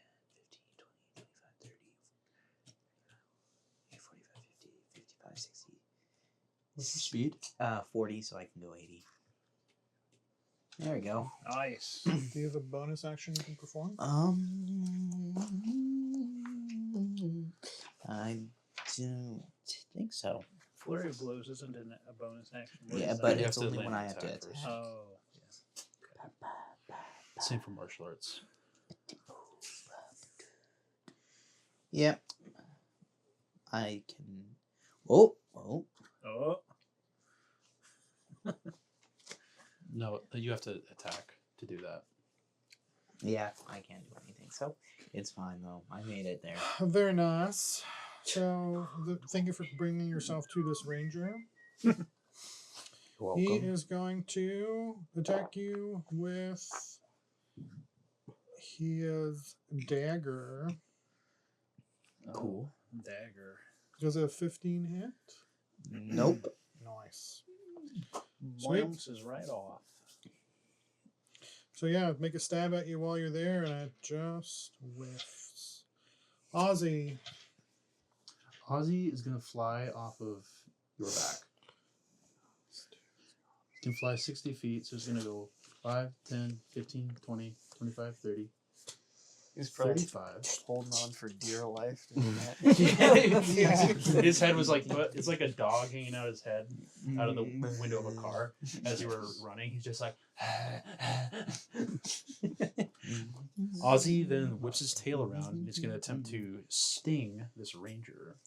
[SPEAKER 5] 20, 25, 30, 45, 50, 55, 60.
[SPEAKER 4] What's your speed?
[SPEAKER 5] 40, so I can go 80. There we go.
[SPEAKER 2] Nice.
[SPEAKER 1] Do you have a bonus action you can perform?
[SPEAKER 5] I don't think so.
[SPEAKER 2] Flurry of blows isn't a bonus action. What
[SPEAKER 5] Yeah,
[SPEAKER 2] is
[SPEAKER 5] but
[SPEAKER 2] that?
[SPEAKER 4] You
[SPEAKER 5] it's
[SPEAKER 4] have to
[SPEAKER 5] only
[SPEAKER 4] land
[SPEAKER 5] when I
[SPEAKER 4] an
[SPEAKER 5] have to
[SPEAKER 4] attack
[SPEAKER 5] attack.
[SPEAKER 4] first.
[SPEAKER 2] Oh.
[SPEAKER 4] Same for martial arts.
[SPEAKER 5] Yep. I can. Oh.
[SPEAKER 2] Oh.
[SPEAKER 4] No, you have to attack to do that.
[SPEAKER 5] Yeah, I can't do anything, so it's fine though. I made it there.
[SPEAKER 1] Very nice. So, thank you for bringing yourself to this ranger.
[SPEAKER 5] You're
[SPEAKER 1] He
[SPEAKER 5] welcome.
[SPEAKER 1] is going to attack you with his dagger.
[SPEAKER 5] Cool.
[SPEAKER 2] Dagger.
[SPEAKER 1] Does a 15 hit?
[SPEAKER 5] Nope.
[SPEAKER 1] Nice. Sweet.
[SPEAKER 2] Bounce is right off.
[SPEAKER 1] So yeah, make a stab at you while you're there, and it just whiffs. Ozzy.
[SPEAKER 4] Ozzy is going to fly off of your back. He can fly 60 feet, so he's going to go 5, 10, 15, 20, 25, 30,
[SPEAKER 3] He's probably
[SPEAKER 4] 35.
[SPEAKER 3] holding on for dear life. Doing that.
[SPEAKER 4] His head was like, it's like a dog hanging out his head out of the window of a car as you were running. He's just like, Ozzy then whips his tail around and he's going to attempt to sting this ranger.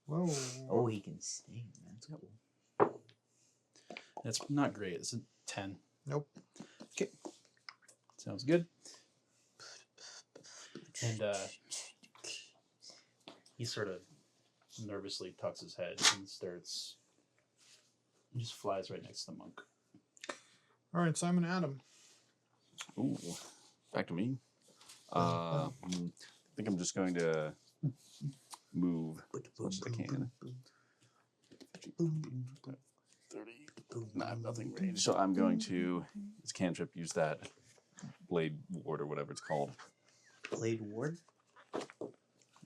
[SPEAKER 1] Whoa.
[SPEAKER 5] Oh, he can sting. That's cool.
[SPEAKER 4] That's not great. It's a 10.
[SPEAKER 1] Nope.
[SPEAKER 4] Okay. Sounds good. And he sort of nervously tucks his head and starts. He just flies right next to the monk.
[SPEAKER 1] All right, Simon Adam.
[SPEAKER 6] Ooh, back to me. I think I'm just going to move as much as I can. 30. No, I have nothing range. So I'm going to, as cantrip, use that blade ward or whatever it's called.
[SPEAKER 5] Blade Ward?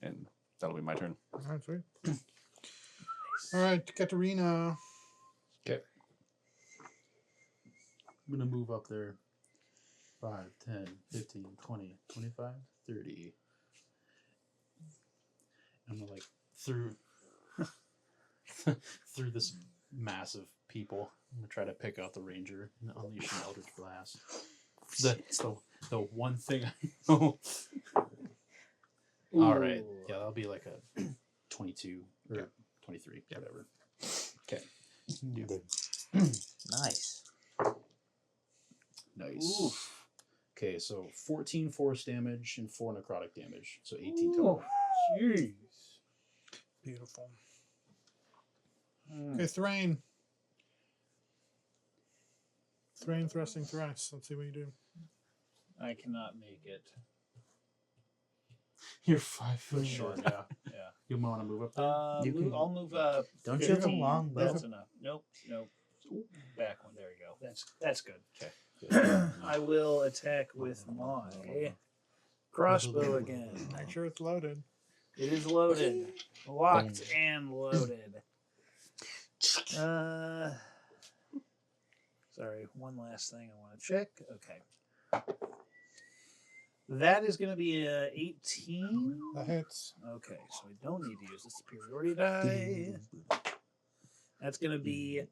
[SPEAKER 6] And that'll be my turn.
[SPEAKER 1] All right, sweet. All right, Katerina.
[SPEAKER 4] Okay. I'm going to move up there. 5, 10, 15, 20, 25, 30. I'm going to like through this mass of people. I'm going to try to pick out the ranger and unleash an Eldritch Blast. That's the one thing I know. All right. Yeah, that'll be like a 22 or 23, whatever. Okay.
[SPEAKER 5] Nice.
[SPEAKER 4] Nice. Oof. Okay, so 14 force damage and 4 necrotic damage. So 18 total.
[SPEAKER 1] Jeez. Beautiful. Okay, Thrain. Thrain thrusting thrice. Let's see what you do.
[SPEAKER 2] I cannot make it.
[SPEAKER 4] You're 5 foot short. Yeah.
[SPEAKER 2] Yeah.
[SPEAKER 4] You want to move up there?
[SPEAKER 2] I'll move.
[SPEAKER 5] Don't you have a
[SPEAKER 2] 15.
[SPEAKER 5] long bow?
[SPEAKER 2] That's enough. Nope. Back one. There you go. That's good.
[SPEAKER 4] Okay.
[SPEAKER 2] I will attack with my crossbow again.
[SPEAKER 1] Make sure it's loaded.
[SPEAKER 2] It is loaded, locked and loaded. Sorry, one last thing I want to check. Okay. That is going to be a 18.
[SPEAKER 1] That hits.
[SPEAKER 2] Okay, so I don't need to use the superiority die. That's going to be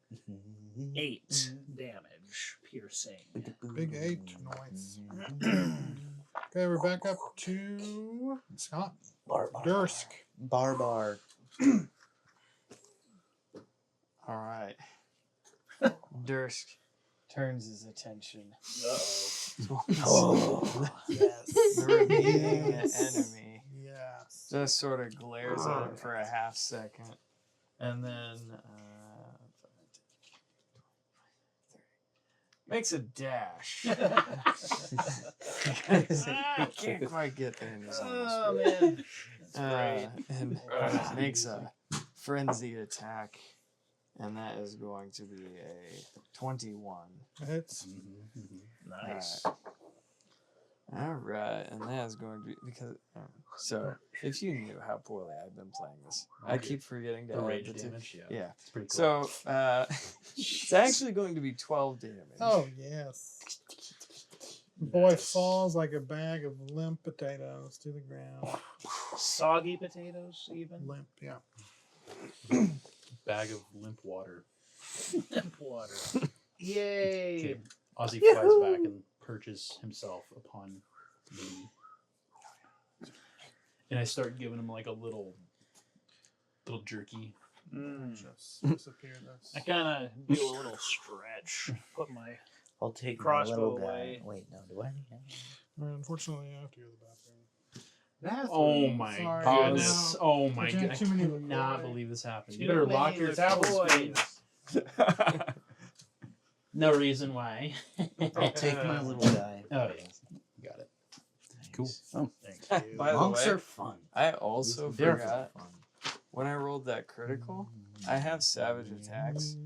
[SPEAKER 2] 8 damage, piercing.
[SPEAKER 1] Big 8. Nice. Okay, we're back up to Scott. Dursk.
[SPEAKER 5] Barbar.
[SPEAKER 3] All right. Dursk turns his attention
[SPEAKER 2] Uh-oh.
[SPEAKER 5] Yes.
[SPEAKER 3] the remaining enemy.
[SPEAKER 1] Yes.
[SPEAKER 3] Just sort of glares at him for a half second, and then makes a dash. I can't quite get there in his
[SPEAKER 2] Oh, man. That's great.
[SPEAKER 3] and makes a frenzied attack, and that is going to be a 21.
[SPEAKER 1] That hits.
[SPEAKER 2] Nice.
[SPEAKER 3] All right, and that is going to be because. So, if you knew how poorly I've been playing this, I keep forgetting to
[SPEAKER 4] The
[SPEAKER 3] add
[SPEAKER 4] rage
[SPEAKER 3] the two.
[SPEAKER 4] damage? Yeah.
[SPEAKER 3] Yeah.
[SPEAKER 4] It's pretty cool.
[SPEAKER 3] So, it's actually going to be 12 damage.
[SPEAKER 1] Oh, yes. Boy falls like a bag of limp potatoes to the ground.
[SPEAKER 2] Soggy potatoes, even?
[SPEAKER 1] Limp, yeah.
[SPEAKER 4] Bag of limp water.
[SPEAKER 2] Limp water. Yay.
[SPEAKER 4] Okay. Ozzy flies back and perches himself upon me. And I start giving him like a little jerky.
[SPEAKER 1] Just disappear this.
[SPEAKER 2] I kind of do a little stretch. Put my
[SPEAKER 5] I'll take my
[SPEAKER 2] Crossbow
[SPEAKER 5] little guy.
[SPEAKER 2] away.
[SPEAKER 5] Wait, no, do I?
[SPEAKER 1] Alright, unfortunately, I have to go to the bathroom.
[SPEAKER 4] Oh my
[SPEAKER 1] Sorry.
[SPEAKER 4] goodness.
[SPEAKER 1] No.
[SPEAKER 4] Oh my
[SPEAKER 1] I drank
[SPEAKER 4] goodness.
[SPEAKER 1] too
[SPEAKER 4] I
[SPEAKER 1] many
[SPEAKER 4] cannot
[SPEAKER 1] LaCroix.
[SPEAKER 4] believe this happened.
[SPEAKER 2] Too
[SPEAKER 4] You better lock
[SPEAKER 2] many
[SPEAKER 4] your tablets.
[SPEAKER 2] LaCroix.
[SPEAKER 4] Queen. No reason why.
[SPEAKER 5] I'll take my little guy.
[SPEAKER 4] Oh, yeah. Got it. Cool.
[SPEAKER 6] Oh,
[SPEAKER 2] Thank you.
[SPEAKER 3] By the
[SPEAKER 5] Monks
[SPEAKER 3] way,
[SPEAKER 5] are fun.
[SPEAKER 3] I also
[SPEAKER 4] They're
[SPEAKER 3] forgot
[SPEAKER 5] Fun.
[SPEAKER 3] when I rolled that critical, I have savage attacks.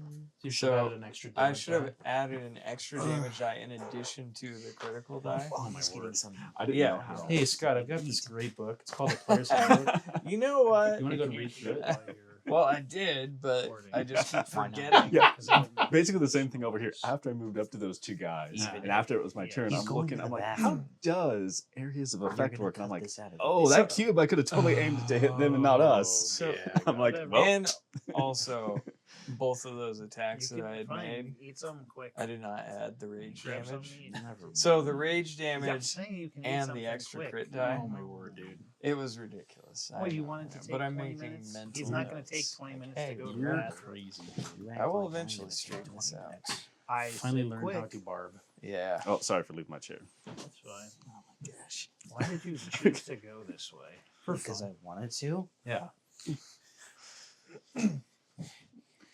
[SPEAKER 4] You should have
[SPEAKER 3] So,
[SPEAKER 4] added an extra
[SPEAKER 3] I
[SPEAKER 4] damage
[SPEAKER 3] should have
[SPEAKER 4] die.
[SPEAKER 3] added an extra damage die in addition to the critical die.
[SPEAKER 5] Oh,
[SPEAKER 4] my
[SPEAKER 5] he's getting
[SPEAKER 4] word.
[SPEAKER 5] some.
[SPEAKER 6] I didn't
[SPEAKER 3] Yeah.
[SPEAKER 6] know how.
[SPEAKER 4] Hey, Scott, I've got this great book. It's called The Player's Handbook.
[SPEAKER 3] You know what?
[SPEAKER 4] You want to go and read through it?
[SPEAKER 2] While you're
[SPEAKER 3] Well, I did, but
[SPEAKER 2] recording.
[SPEAKER 3] I just keep
[SPEAKER 5] Why not?
[SPEAKER 3] forgetting.
[SPEAKER 6] Yeah.
[SPEAKER 2] 'Cause I don't know.
[SPEAKER 6] Basically the same thing over here. After I moved up to those two guys,
[SPEAKER 5] Even
[SPEAKER 6] and after it was my
[SPEAKER 2] Yeah.
[SPEAKER 6] turn,
[SPEAKER 5] He's
[SPEAKER 6] I'm
[SPEAKER 5] going
[SPEAKER 6] looking.
[SPEAKER 5] to
[SPEAKER 6] I'm
[SPEAKER 5] the
[SPEAKER 6] like, how
[SPEAKER 5] bathroom.
[SPEAKER 6] does areas of
[SPEAKER 5] You're
[SPEAKER 6] effect
[SPEAKER 5] gonna
[SPEAKER 6] work? And I'm
[SPEAKER 5] cut
[SPEAKER 6] like,
[SPEAKER 5] this out of
[SPEAKER 6] oh,
[SPEAKER 5] this.
[SPEAKER 6] that cube, I could have totally aimed it to hit them and not us.
[SPEAKER 3] So-
[SPEAKER 4] yeah,
[SPEAKER 6] I'm like,
[SPEAKER 2] whatever.
[SPEAKER 6] well,
[SPEAKER 3] And also, both of those attacks
[SPEAKER 2] You
[SPEAKER 3] that
[SPEAKER 2] can
[SPEAKER 3] I had
[SPEAKER 2] fine,
[SPEAKER 3] made,
[SPEAKER 2] eat something quick.
[SPEAKER 3] I did not add the rage
[SPEAKER 2] Grab
[SPEAKER 3] damage.
[SPEAKER 2] something to eat.
[SPEAKER 5] Never
[SPEAKER 3] So the rage
[SPEAKER 2] Yeah, I'm
[SPEAKER 3] damage,
[SPEAKER 2] saying you can eat
[SPEAKER 3] and the
[SPEAKER 2] something
[SPEAKER 3] extra
[SPEAKER 2] quick.
[SPEAKER 3] crit die.
[SPEAKER 4] Oh, my word, dude.
[SPEAKER 3] it was ridiculous.
[SPEAKER 2] What, you wanted to take
[SPEAKER 3] but I'm
[SPEAKER 2] 20
[SPEAKER 3] making
[SPEAKER 2] minutes?
[SPEAKER 3] mental
[SPEAKER 2] He's not going to take
[SPEAKER 3] notes.
[SPEAKER 2] 20 minutes
[SPEAKER 3] Hey,
[SPEAKER 2] to go to the
[SPEAKER 4] You're
[SPEAKER 2] bathroom.
[SPEAKER 4] crazy.
[SPEAKER 5] You
[SPEAKER 3] I
[SPEAKER 5] act
[SPEAKER 3] will
[SPEAKER 5] like I'm
[SPEAKER 3] eventually
[SPEAKER 5] gonna take
[SPEAKER 3] straighten
[SPEAKER 5] 20
[SPEAKER 3] this out.
[SPEAKER 5] minutes.
[SPEAKER 2] I
[SPEAKER 4] Finally
[SPEAKER 2] said
[SPEAKER 4] learned
[SPEAKER 2] quick.
[SPEAKER 4] how to barb.
[SPEAKER 3] Yeah.
[SPEAKER 6] oh, sorry for leaving my chair.
[SPEAKER 2] That's fine.
[SPEAKER 5] Oh my gosh.
[SPEAKER 2] Why did you choose to go this way?
[SPEAKER 5] Because I wanted to.
[SPEAKER 4] Yeah.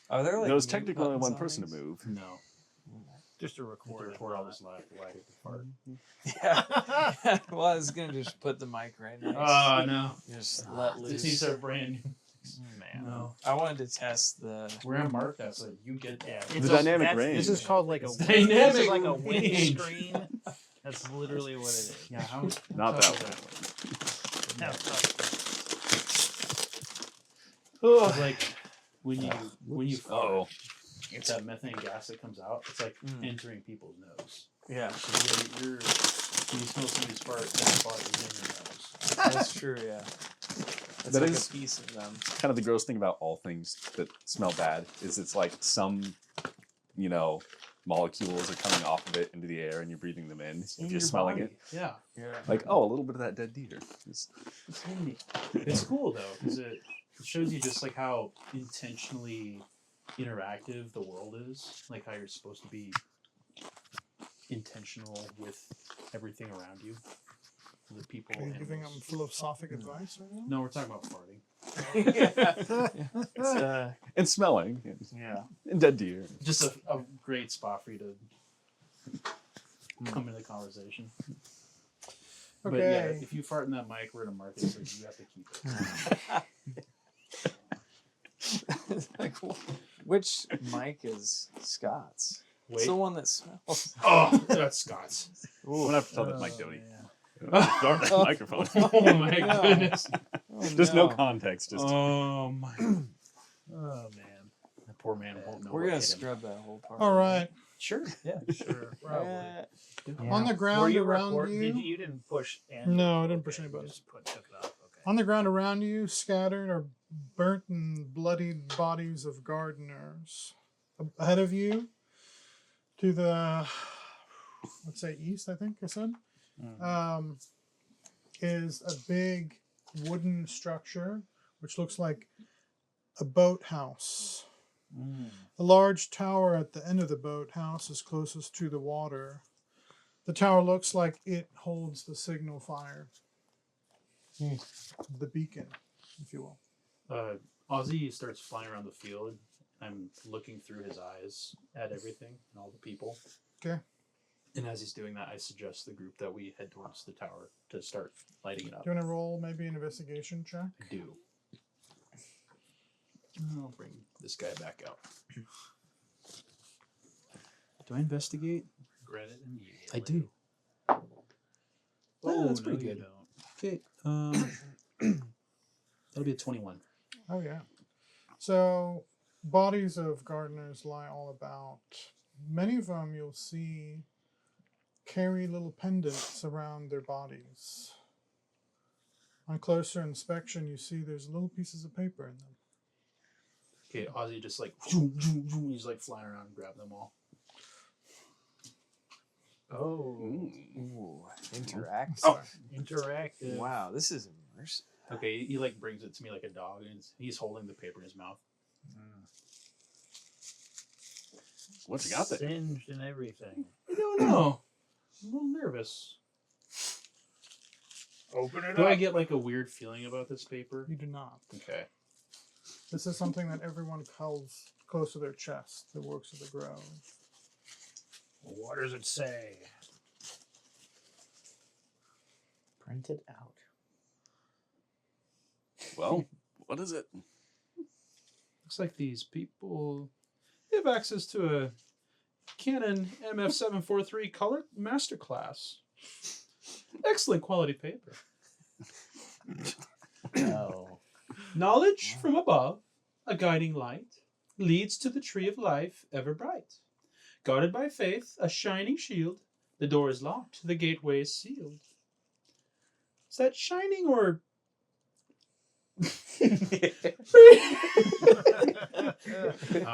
[SPEAKER 3] Are there like
[SPEAKER 6] There was
[SPEAKER 3] mute
[SPEAKER 6] technically only
[SPEAKER 3] buttons
[SPEAKER 6] one
[SPEAKER 3] on
[SPEAKER 6] person to
[SPEAKER 3] these?
[SPEAKER 6] move.
[SPEAKER 4] No.
[SPEAKER 2] Just to
[SPEAKER 4] To
[SPEAKER 2] record it.
[SPEAKER 4] record all this live fart.
[SPEAKER 3] Yeah. Well, I was gonna just put the mic right next.
[SPEAKER 4] Oh, no.
[SPEAKER 3] Just let
[SPEAKER 4] This
[SPEAKER 3] loose.
[SPEAKER 4] is our brand.
[SPEAKER 2] Man.
[SPEAKER 4] No.
[SPEAKER 3] I wanted to test the.
[SPEAKER 4] We're in Mark that, so you get that.
[SPEAKER 2] It's
[SPEAKER 6] The dynamic
[SPEAKER 2] that's-
[SPEAKER 6] range.
[SPEAKER 2] This is called like a
[SPEAKER 4] It's
[SPEAKER 2] this is
[SPEAKER 4] dynamic
[SPEAKER 2] like a
[SPEAKER 4] range.
[SPEAKER 2] windscreen. That's literally what it is.
[SPEAKER 4] Yeah, how
[SPEAKER 6] Not
[SPEAKER 4] tough
[SPEAKER 6] that
[SPEAKER 4] is
[SPEAKER 2] Now,
[SPEAKER 4] It's like when you
[SPEAKER 6] Oh,
[SPEAKER 4] fart, it's that methane gas that comes out. It's like entering people's nose.
[SPEAKER 3] Yeah,
[SPEAKER 4] So you're when you smell somebody's fart, that fart is in your nose.
[SPEAKER 3] that's true. Yeah, it's
[SPEAKER 6] That
[SPEAKER 3] like
[SPEAKER 6] is-
[SPEAKER 3] a piece of them.
[SPEAKER 6] kind of the gross thing about all things that smell bad is it's like some, molecules are coming off of it into the air and you're breathing them in.
[SPEAKER 4] In
[SPEAKER 6] If
[SPEAKER 4] your
[SPEAKER 6] you're smelling
[SPEAKER 4] body.
[SPEAKER 6] it,
[SPEAKER 4] Yeah.
[SPEAKER 3] Yeah.
[SPEAKER 6] like, oh, a little bit of that dead deer.
[SPEAKER 4] It's handy. It's cool though, because it shows you just like how intentionally interactive the world is. Like how you're supposed to be intentional with everything around you. The people.
[SPEAKER 1] Are you giving
[SPEAKER 4] animals.
[SPEAKER 1] them philosophic advice right now?
[SPEAKER 4] No, we're talking about farting.
[SPEAKER 3] It's,
[SPEAKER 6] And smelling.
[SPEAKER 3] yeah.
[SPEAKER 6] And dead deer.
[SPEAKER 4] Just a great spot for you to come into the conversation. But yeah,
[SPEAKER 1] Okay.
[SPEAKER 4] if you fart in that mic, we're gonna mark it, so you have to keep it.
[SPEAKER 3] Like, which mic is Scott's?
[SPEAKER 4] Wait.
[SPEAKER 3] It's the one that smells.
[SPEAKER 4] Oh, that's Scott's.
[SPEAKER 6] I'm going to have to tell that Mike Doty.
[SPEAKER 2] yeah.
[SPEAKER 6] Darn that microphone.
[SPEAKER 4] Oh my
[SPEAKER 3] No.
[SPEAKER 4] goodness.
[SPEAKER 6] Just no context. Just
[SPEAKER 4] Oh my.
[SPEAKER 2] Oh man.
[SPEAKER 4] That poor man won't know.
[SPEAKER 3] We're
[SPEAKER 4] what
[SPEAKER 3] gonna
[SPEAKER 4] hit him.
[SPEAKER 3] scrub that whole part.
[SPEAKER 1] All right.
[SPEAKER 4] Sure. Yeah.
[SPEAKER 2] Sure. Probably.
[SPEAKER 1] On the
[SPEAKER 2] Were
[SPEAKER 1] ground
[SPEAKER 2] you
[SPEAKER 1] around
[SPEAKER 2] recording?
[SPEAKER 1] you.
[SPEAKER 2] You didn't push. And
[SPEAKER 1] No, I didn't push
[SPEAKER 2] okay,
[SPEAKER 1] any
[SPEAKER 2] you
[SPEAKER 1] buttons.
[SPEAKER 2] just took it off. Okay.
[SPEAKER 1] On the ground around you, scattered are burnt and bloodied bodies of gardeners. Ahead of you, to the, let's say east, I think I said, is a big wooden structure which looks like a boathouse. A large tower at the end of the boathouse is closest to the water. The tower looks like it holds the signal fire. The beacon, if you will.
[SPEAKER 4] Ozzy starts flying around the field. I'm looking through his eyes at everything and all the people.
[SPEAKER 1] Okay.
[SPEAKER 4] And as he's doing that, I suggest the group that we head towards the tower to start lighting it up.
[SPEAKER 1] Do you want to roll maybe an investigation check?
[SPEAKER 4] I do. I'll bring this guy back out. Do I investigate?
[SPEAKER 2] Regret it immediately.
[SPEAKER 4] I do.
[SPEAKER 2] Oh,
[SPEAKER 4] that's
[SPEAKER 2] no,
[SPEAKER 4] pretty
[SPEAKER 2] you
[SPEAKER 4] good.
[SPEAKER 2] don't.
[SPEAKER 4] Okay. That'll be a 21.
[SPEAKER 1] Oh, yeah. So, bodies of gardeners lie all about. Many of them you'll see carry little pendants around their bodies. On closer inspection, you see there's little pieces of paper in them.
[SPEAKER 4] Okay, Ozzy just like, he's like flying around and grab them all.
[SPEAKER 2] Oh,
[SPEAKER 3] Ooh, interact.
[SPEAKER 2] interactive.
[SPEAKER 3] Wow, this is immersive.
[SPEAKER 4] Okay, he like brings it to me like a dog, and he's holding the paper in his mouth.
[SPEAKER 6] what you got there?
[SPEAKER 2] Singed and everything.
[SPEAKER 4] I don't know. I'm a little nervous.
[SPEAKER 2] Open it
[SPEAKER 4] Do
[SPEAKER 2] up.
[SPEAKER 4] I get like a weird feeling about this paper?
[SPEAKER 1] You do not.
[SPEAKER 4] Okay.
[SPEAKER 1] This is something that everyone calls close to their chest, the works of the grove.
[SPEAKER 2] What does it say?
[SPEAKER 5] Print it out.
[SPEAKER 6] Well, what is it?
[SPEAKER 4] Looks like these people have access to a Canon MF743 color masterclass. Excellent quality paper.
[SPEAKER 5] Oh.
[SPEAKER 4] Knowledge from above, a guiding light, leads to the tree of life ever bright. Guarded by faith, a shining shield. The door is locked, the gateway is sealed. Is that shining or... I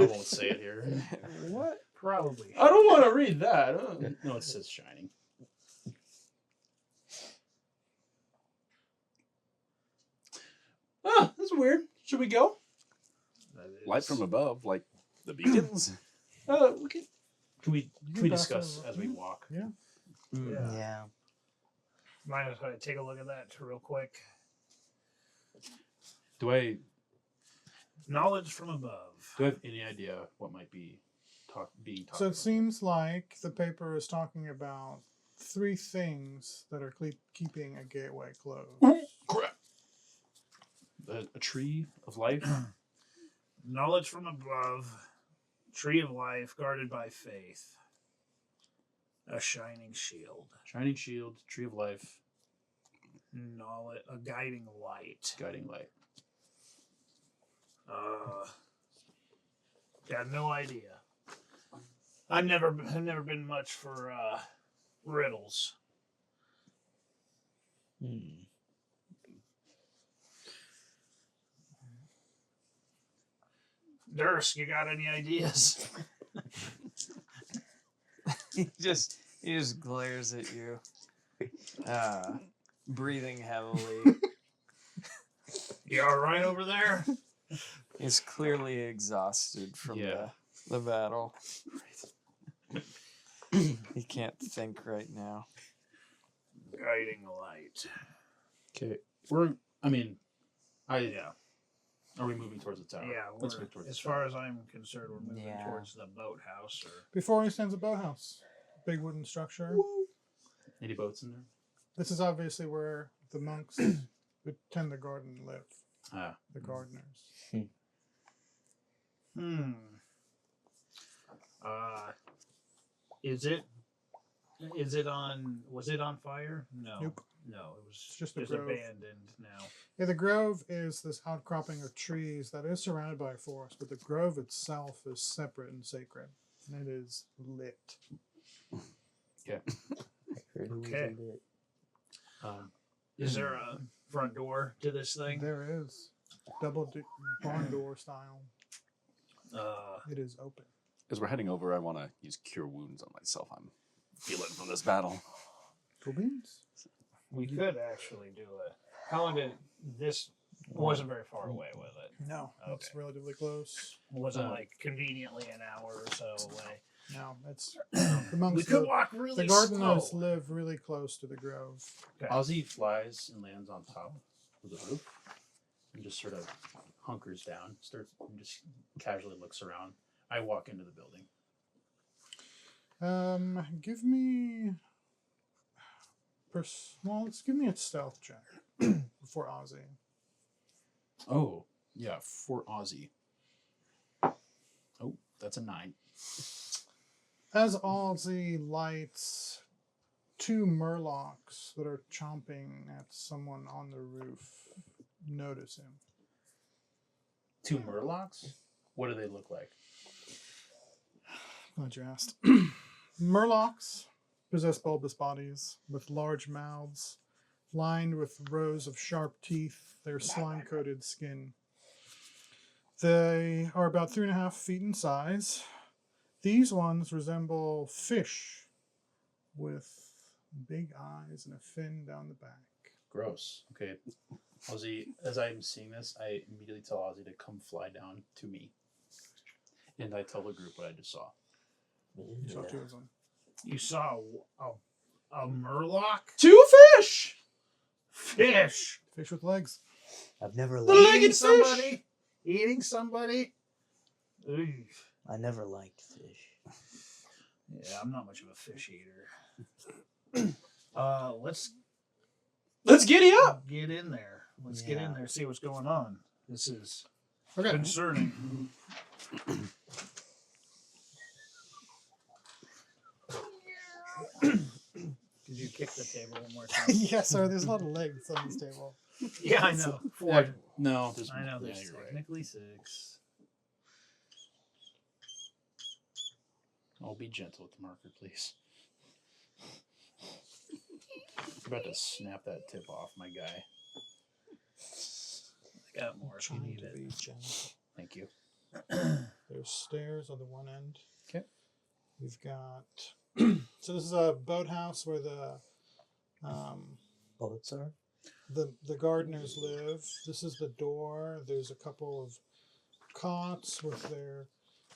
[SPEAKER 4] won't say it here.
[SPEAKER 2] What? Probably.
[SPEAKER 4] I don't want to read that. No, it says shining. Ah, that's weird. Should we go?
[SPEAKER 6] Light from above, like the beacons?
[SPEAKER 4] Can we
[SPEAKER 1] can pass
[SPEAKER 4] discuss
[SPEAKER 1] over.
[SPEAKER 4] as we walk?
[SPEAKER 1] Yeah.
[SPEAKER 5] Yeah.
[SPEAKER 2] Mind if I take a look at that real quick?
[SPEAKER 4] Do I
[SPEAKER 2] Knowledge from above.
[SPEAKER 4] have any idea what might be being talked
[SPEAKER 1] So it
[SPEAKER 4] about?
[SPEAKER 1] seems like the paper is talking about 3 things that are keeping a gateway closed.
[SPEAKER 4] Crap. A tree of life.
[SPEAKER 2] Knowledge from above. Tree of life guarded by faith. A shining shield.
[SPEAKER 4] Shining shield, tree of life,
[SPEAKER 2] Knowledge. A guiding light.
[SPEAKER 4] guiding light.
[SPEAKER 2] Got no idea. I've never been much for riddles. Durst, you got any ideas?
[SPEAKER 3] He just glares at you, breathing heavily.
[SPEAKER 2] You all right over there?
[SPEAKER 3] He's clearly exhausted from
[SPEAKER 4] Yeah.
[SPEAKER 3] the battle. He can't think right now.
[SPEAKER 2] Guiding light.
[SPEAKER 4] Okay.
[SPEAKER 2] Yeah.
[SPEAKER 4] Are we moving towards the tower?
[SPEAKER 2] Yeah,
[SPEAKER 4] Let's move towards
[SPEAKER 2] as
[SPEAKER 4] the
[SPEAKER 2] far
[SPEAKER 4] tower.
[SPEAKER 2] as I'm concerned, we're moving
[SPEAKER 5] Yeah.
[SPEAKER 2] towards the boathouse. Or
[SPEAKER 1] Before you stands a boathouse, big wooden structure.
[SPEAKER 4] Any boats in there?
[SPEAKER 1] This is obviously where the monks who tend the garden live,
[SPEAKER 4] Ah.
[SPEAKER 1] the gardeners.
[SPEAKER 2] Is it on? Was it on fire? No.
[SPEAKER 1] Nope.
[SPEAKER 2] No, it was
[SPEAKER 1] It's just a
[SPEAKER 2] just
[SPEAKER 1] grove.
[SPEAKER 2] abandoned now.
[SPEAKER 1] Yeah, the grove is this outcropping of trees that is surrounded by a forest, but the grove itself is separate and sacred, and it is lit.
[SPEAKER 4] Yeah.
[SPEAKER 5] I heard it was
[SPEAKER 2] Okay.
[SPEAKER 5] a bit.
[SPEAKER 2] Is there a front door to this thing?
[SPEAKER 1] There is barn door style. It is open.
[SPEAKER 6] As we're heading over, I want to use Cure Wounds on myself. I'm feeling from this battle.
[SPEAKER 1] Cool beans.
[SPEAKER 2] We could actually do it. How long did this? Wasn't very far away with it.
[SPEAKER 1] No, it's
[SPEAKER 2] Okay.
[SPEAKER 1] relatively close.
[SPEAKER 2] Wasn't like conveniently an hour or so away.
[SPEAKER 1] No, it's the monks.
[SPEAKER 2] We could
[SPEAKER 1] live-
[SPEAKER 2] walk really
[SPEAKER 1] the gardeners
[SPEAKER 2] slow.
[SPEAKER 1] live really close to the grove.
[SPEAKER 2] Okay.
[SPEAKER 4] Ozzy flies and lands on top of the roof and just sort of hunkers down, starts and just casually looks around. I walk into the building.
[SPEAKER 1] Give me. Give me a stealth check before Ozzy.
[SPEAKER 4] Oh, yeah, for Ozzy. Oh, that's a 9.
[SPEAKER 1] As Ozzy lights 2 Merlocks that are chomping at someone on the roof, notice him.
[SPEAKER 4] 2 Merlocks? What do they look like?
[SPEAKER 1] Glad you asked. Merlocks possess bulbous bodies with large mouths lined with rows of sharp teeth, their slime-coated skin. They are about 3.5 feet in size. These ones resemble fish with big eyes and a fin down the back.
[SPEAKER 4] Gross. Okay. Ozzy, as I'm seeing this, I immediately tell Ozzy to come fly down to me. And I tell the group what I just saw.
[SPEAKER 1] You saw 2 of them.
[SPEAKER 2] You saw a Murloc?
[SPEAKER 4] 2 fish!
[SPEAKER 2] Fish.
[SPEAKER 1] Fish with legs.
[SPEAKER 5] I've never
[SPEAKER 4] The
[SPEAKER 5] liked.
[SPEAKER 4] legged fish.
[SPEAKER 2] Eating somebody. Ooh.
[SPEAKER 5] I never liked fish.
[SPEAKER 2] Yeah, I'm not much of a fish eater. Let's
[SPEAKER 4] Let's giddy up.
[SPEAKER 2] get in there. Let's get in
[SPEAKER 5] Yeah.
[SPEAKER 2] there, see what's going on. This is
[SPEAKER 1] Okay.
[SPEAKER 2] concerning. Did you kick the table one more time?
[SPEAKER 1] Yeah, sorry, there's a lot of legs on this table.
[SPEAKER 2] Yeah, I know. Four.
[SPEAKER 4] Yeah, no, there's
[SPEAKER 2] I know
[SPEAKER 4] yeah,
[SPEAKER 2] there's
[SPEAKER 4] you're right.
[SPEAKER 2] technically 6.
[SPEAKER 4] Oh, be gentle with the marker, please. I'm about to snap that tip off, my guy.
[SPEAKER 2] I got more if you
[SPEAKER 1] Trying
[SPEAKER 2] need
[SPEAKER 1] to
[SPEAKER 2] it.
[SPEAKER 1] be gentle.
[SPEAKER 4] Thank you.
[SPEAKER 1] There's stairs on the one end.
[SPEAKER 4] Okay.
[SPEAKER 1] We've got. So this is a boathouse where the
[SPEAKER 5] Boats are.
[SPEAKER 1] the gardeners live. This is the door. There's a couple of cots with their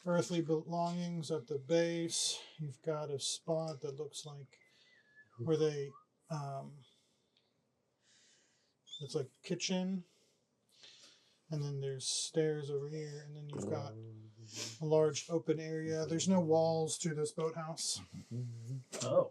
[SPEAKER 1] earthly belongings at the base. You've got a spot that looks like where they it's like kitchen, and then there's stairs over here, and then you've got a large open area. There's no walls to this boathouse.
[SPEAKER 2] Oh.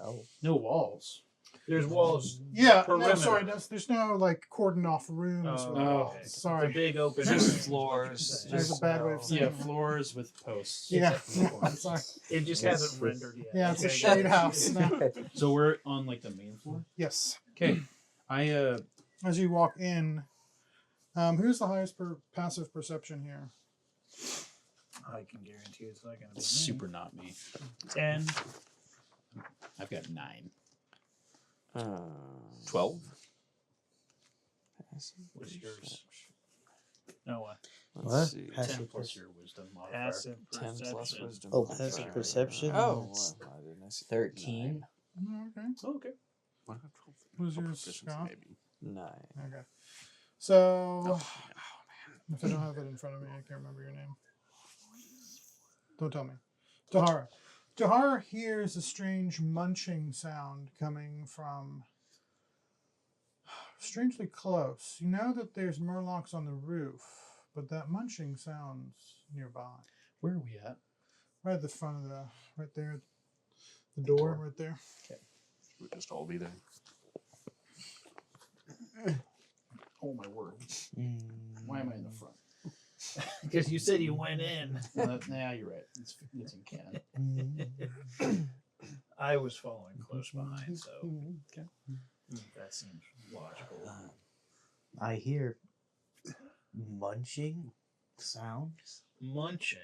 [SPEAKER 5] Oh.
[SPEAKER 4] No walls.
[SPEAKER 2] There's walls.
[SPEAKER 1] Yeah, no,
[SPEAKER 2] Perimeter.
[SPEAKER 1] sorry, there's no like cordon off rooms.
[SPEAKER 2] Oh,
[SPEAKER 1] with
[SPEAKER 4] okay.
[SPEAKER 1] walls.
[SPEAKER 2] It's a
[SPEAKER 1] Sorry.
[SPEAKER 2] big open
[SPEAKER 3] Just
[SPEAKER 2] area, is what
[SPEAKER 3] floors.
[SPEAKER 2] you're
[SPEAKER 1] There's
[SPEAKER 2] saying.
[SPEAKER 1] a bad way of saying
[SPEAKER 4] Yeah,
[SPEAKER 1] it.
[SPEAKER 4] floors with posts.
[SPEAKER 1] Yeah,
[SPEAKER 4] Yeah.
[SPEAKER 1] sorry.
[SPEAKER 2] It just hasn't rendered yet.
[SPEAKER 1] Yeah, it's a
[SPEAKER 2] Okay,
[SPEAKER 1] shade
[SPEAKER 2] got it.
[SPEAKER 1] house now.
[SPEAKER 4] So we're on like the main floor.
[SPEAKER 1] Yes.
[SPEAKER 4] Okay, I
[SPEAKER 1] As you walk in, who's the highest passive perception here?
[SPEAKER 2] I can guarantee it's not going to be
[SPEAKER 4] super not me.
[SPEAKER 2] 10.
[SPEAKER 4] I've got 9.
[SPEAKER 6] 12?
[SPEAKER 2] What's yours? No one.
[SPEAKER 5] What?
[SPEAKER 3] Let's see.
[SPEAKER 5] Passive
[SPEAKER 4] 10 plus
[SPEAKER 5] perception.
[SPEAKER 4] your wisdom modifier.
[SPEAKER 2] Passive
[SPEAKER 3] 10 plus
[SPEAKER 2] perception.
[SPEAKER 3] wisdom.
[SPEAKER 5] Oh,
[SPEAKER 3] modifier.
[SPEAKER 5] passive perception.
[SPEAKER 3] Oh,
[SPEAKER 5] That's
[SPEAKER 3] why didn't I see
[SPEAKER 5] 13.
[SPEAKER 1] Okay.
[SPEAKER 4] Oh, okay.
[SPEAKER 1] Who's
[SPEAKER 6] Oh,
[SPEAKER 1] yours,
[SPEAKER 6] proficiency,
[SPEAKER 1] Scott?
[SPEAKER 6] maybe.
[SPEAKER 3] 9.
[SPEAKER 1] Okay. So, if I don't have it in front of me, I can't remember your name. Don't tell me. Tahara. Tahara hears a strange munching sound coming from strangely close. You know that there's Merlocks on the roof, but that munching sounds nearby.
[SPEAKER 4] Where are we at?
[SPEAKER 1] Right at the front of right there. The door right there.
[SPEAKER 6] We'd just all be there.
[SPEAKER 4] Oh my word!
[SPEAKER 5] Mm.
[SPEAKER 4] Why am I in the front?
[SPEAKER 2] Because you said you went in.
[SPEAKER 4] Nah, you're right. It's in canon.
[SPEAKER 2] I was following close behind, so
[SPEAKER 4] Okay.
[SPEAKER 2] that seems logical.
[SPEAKER 5] I hear munching sounds.
[SPEAKER 2] Munching.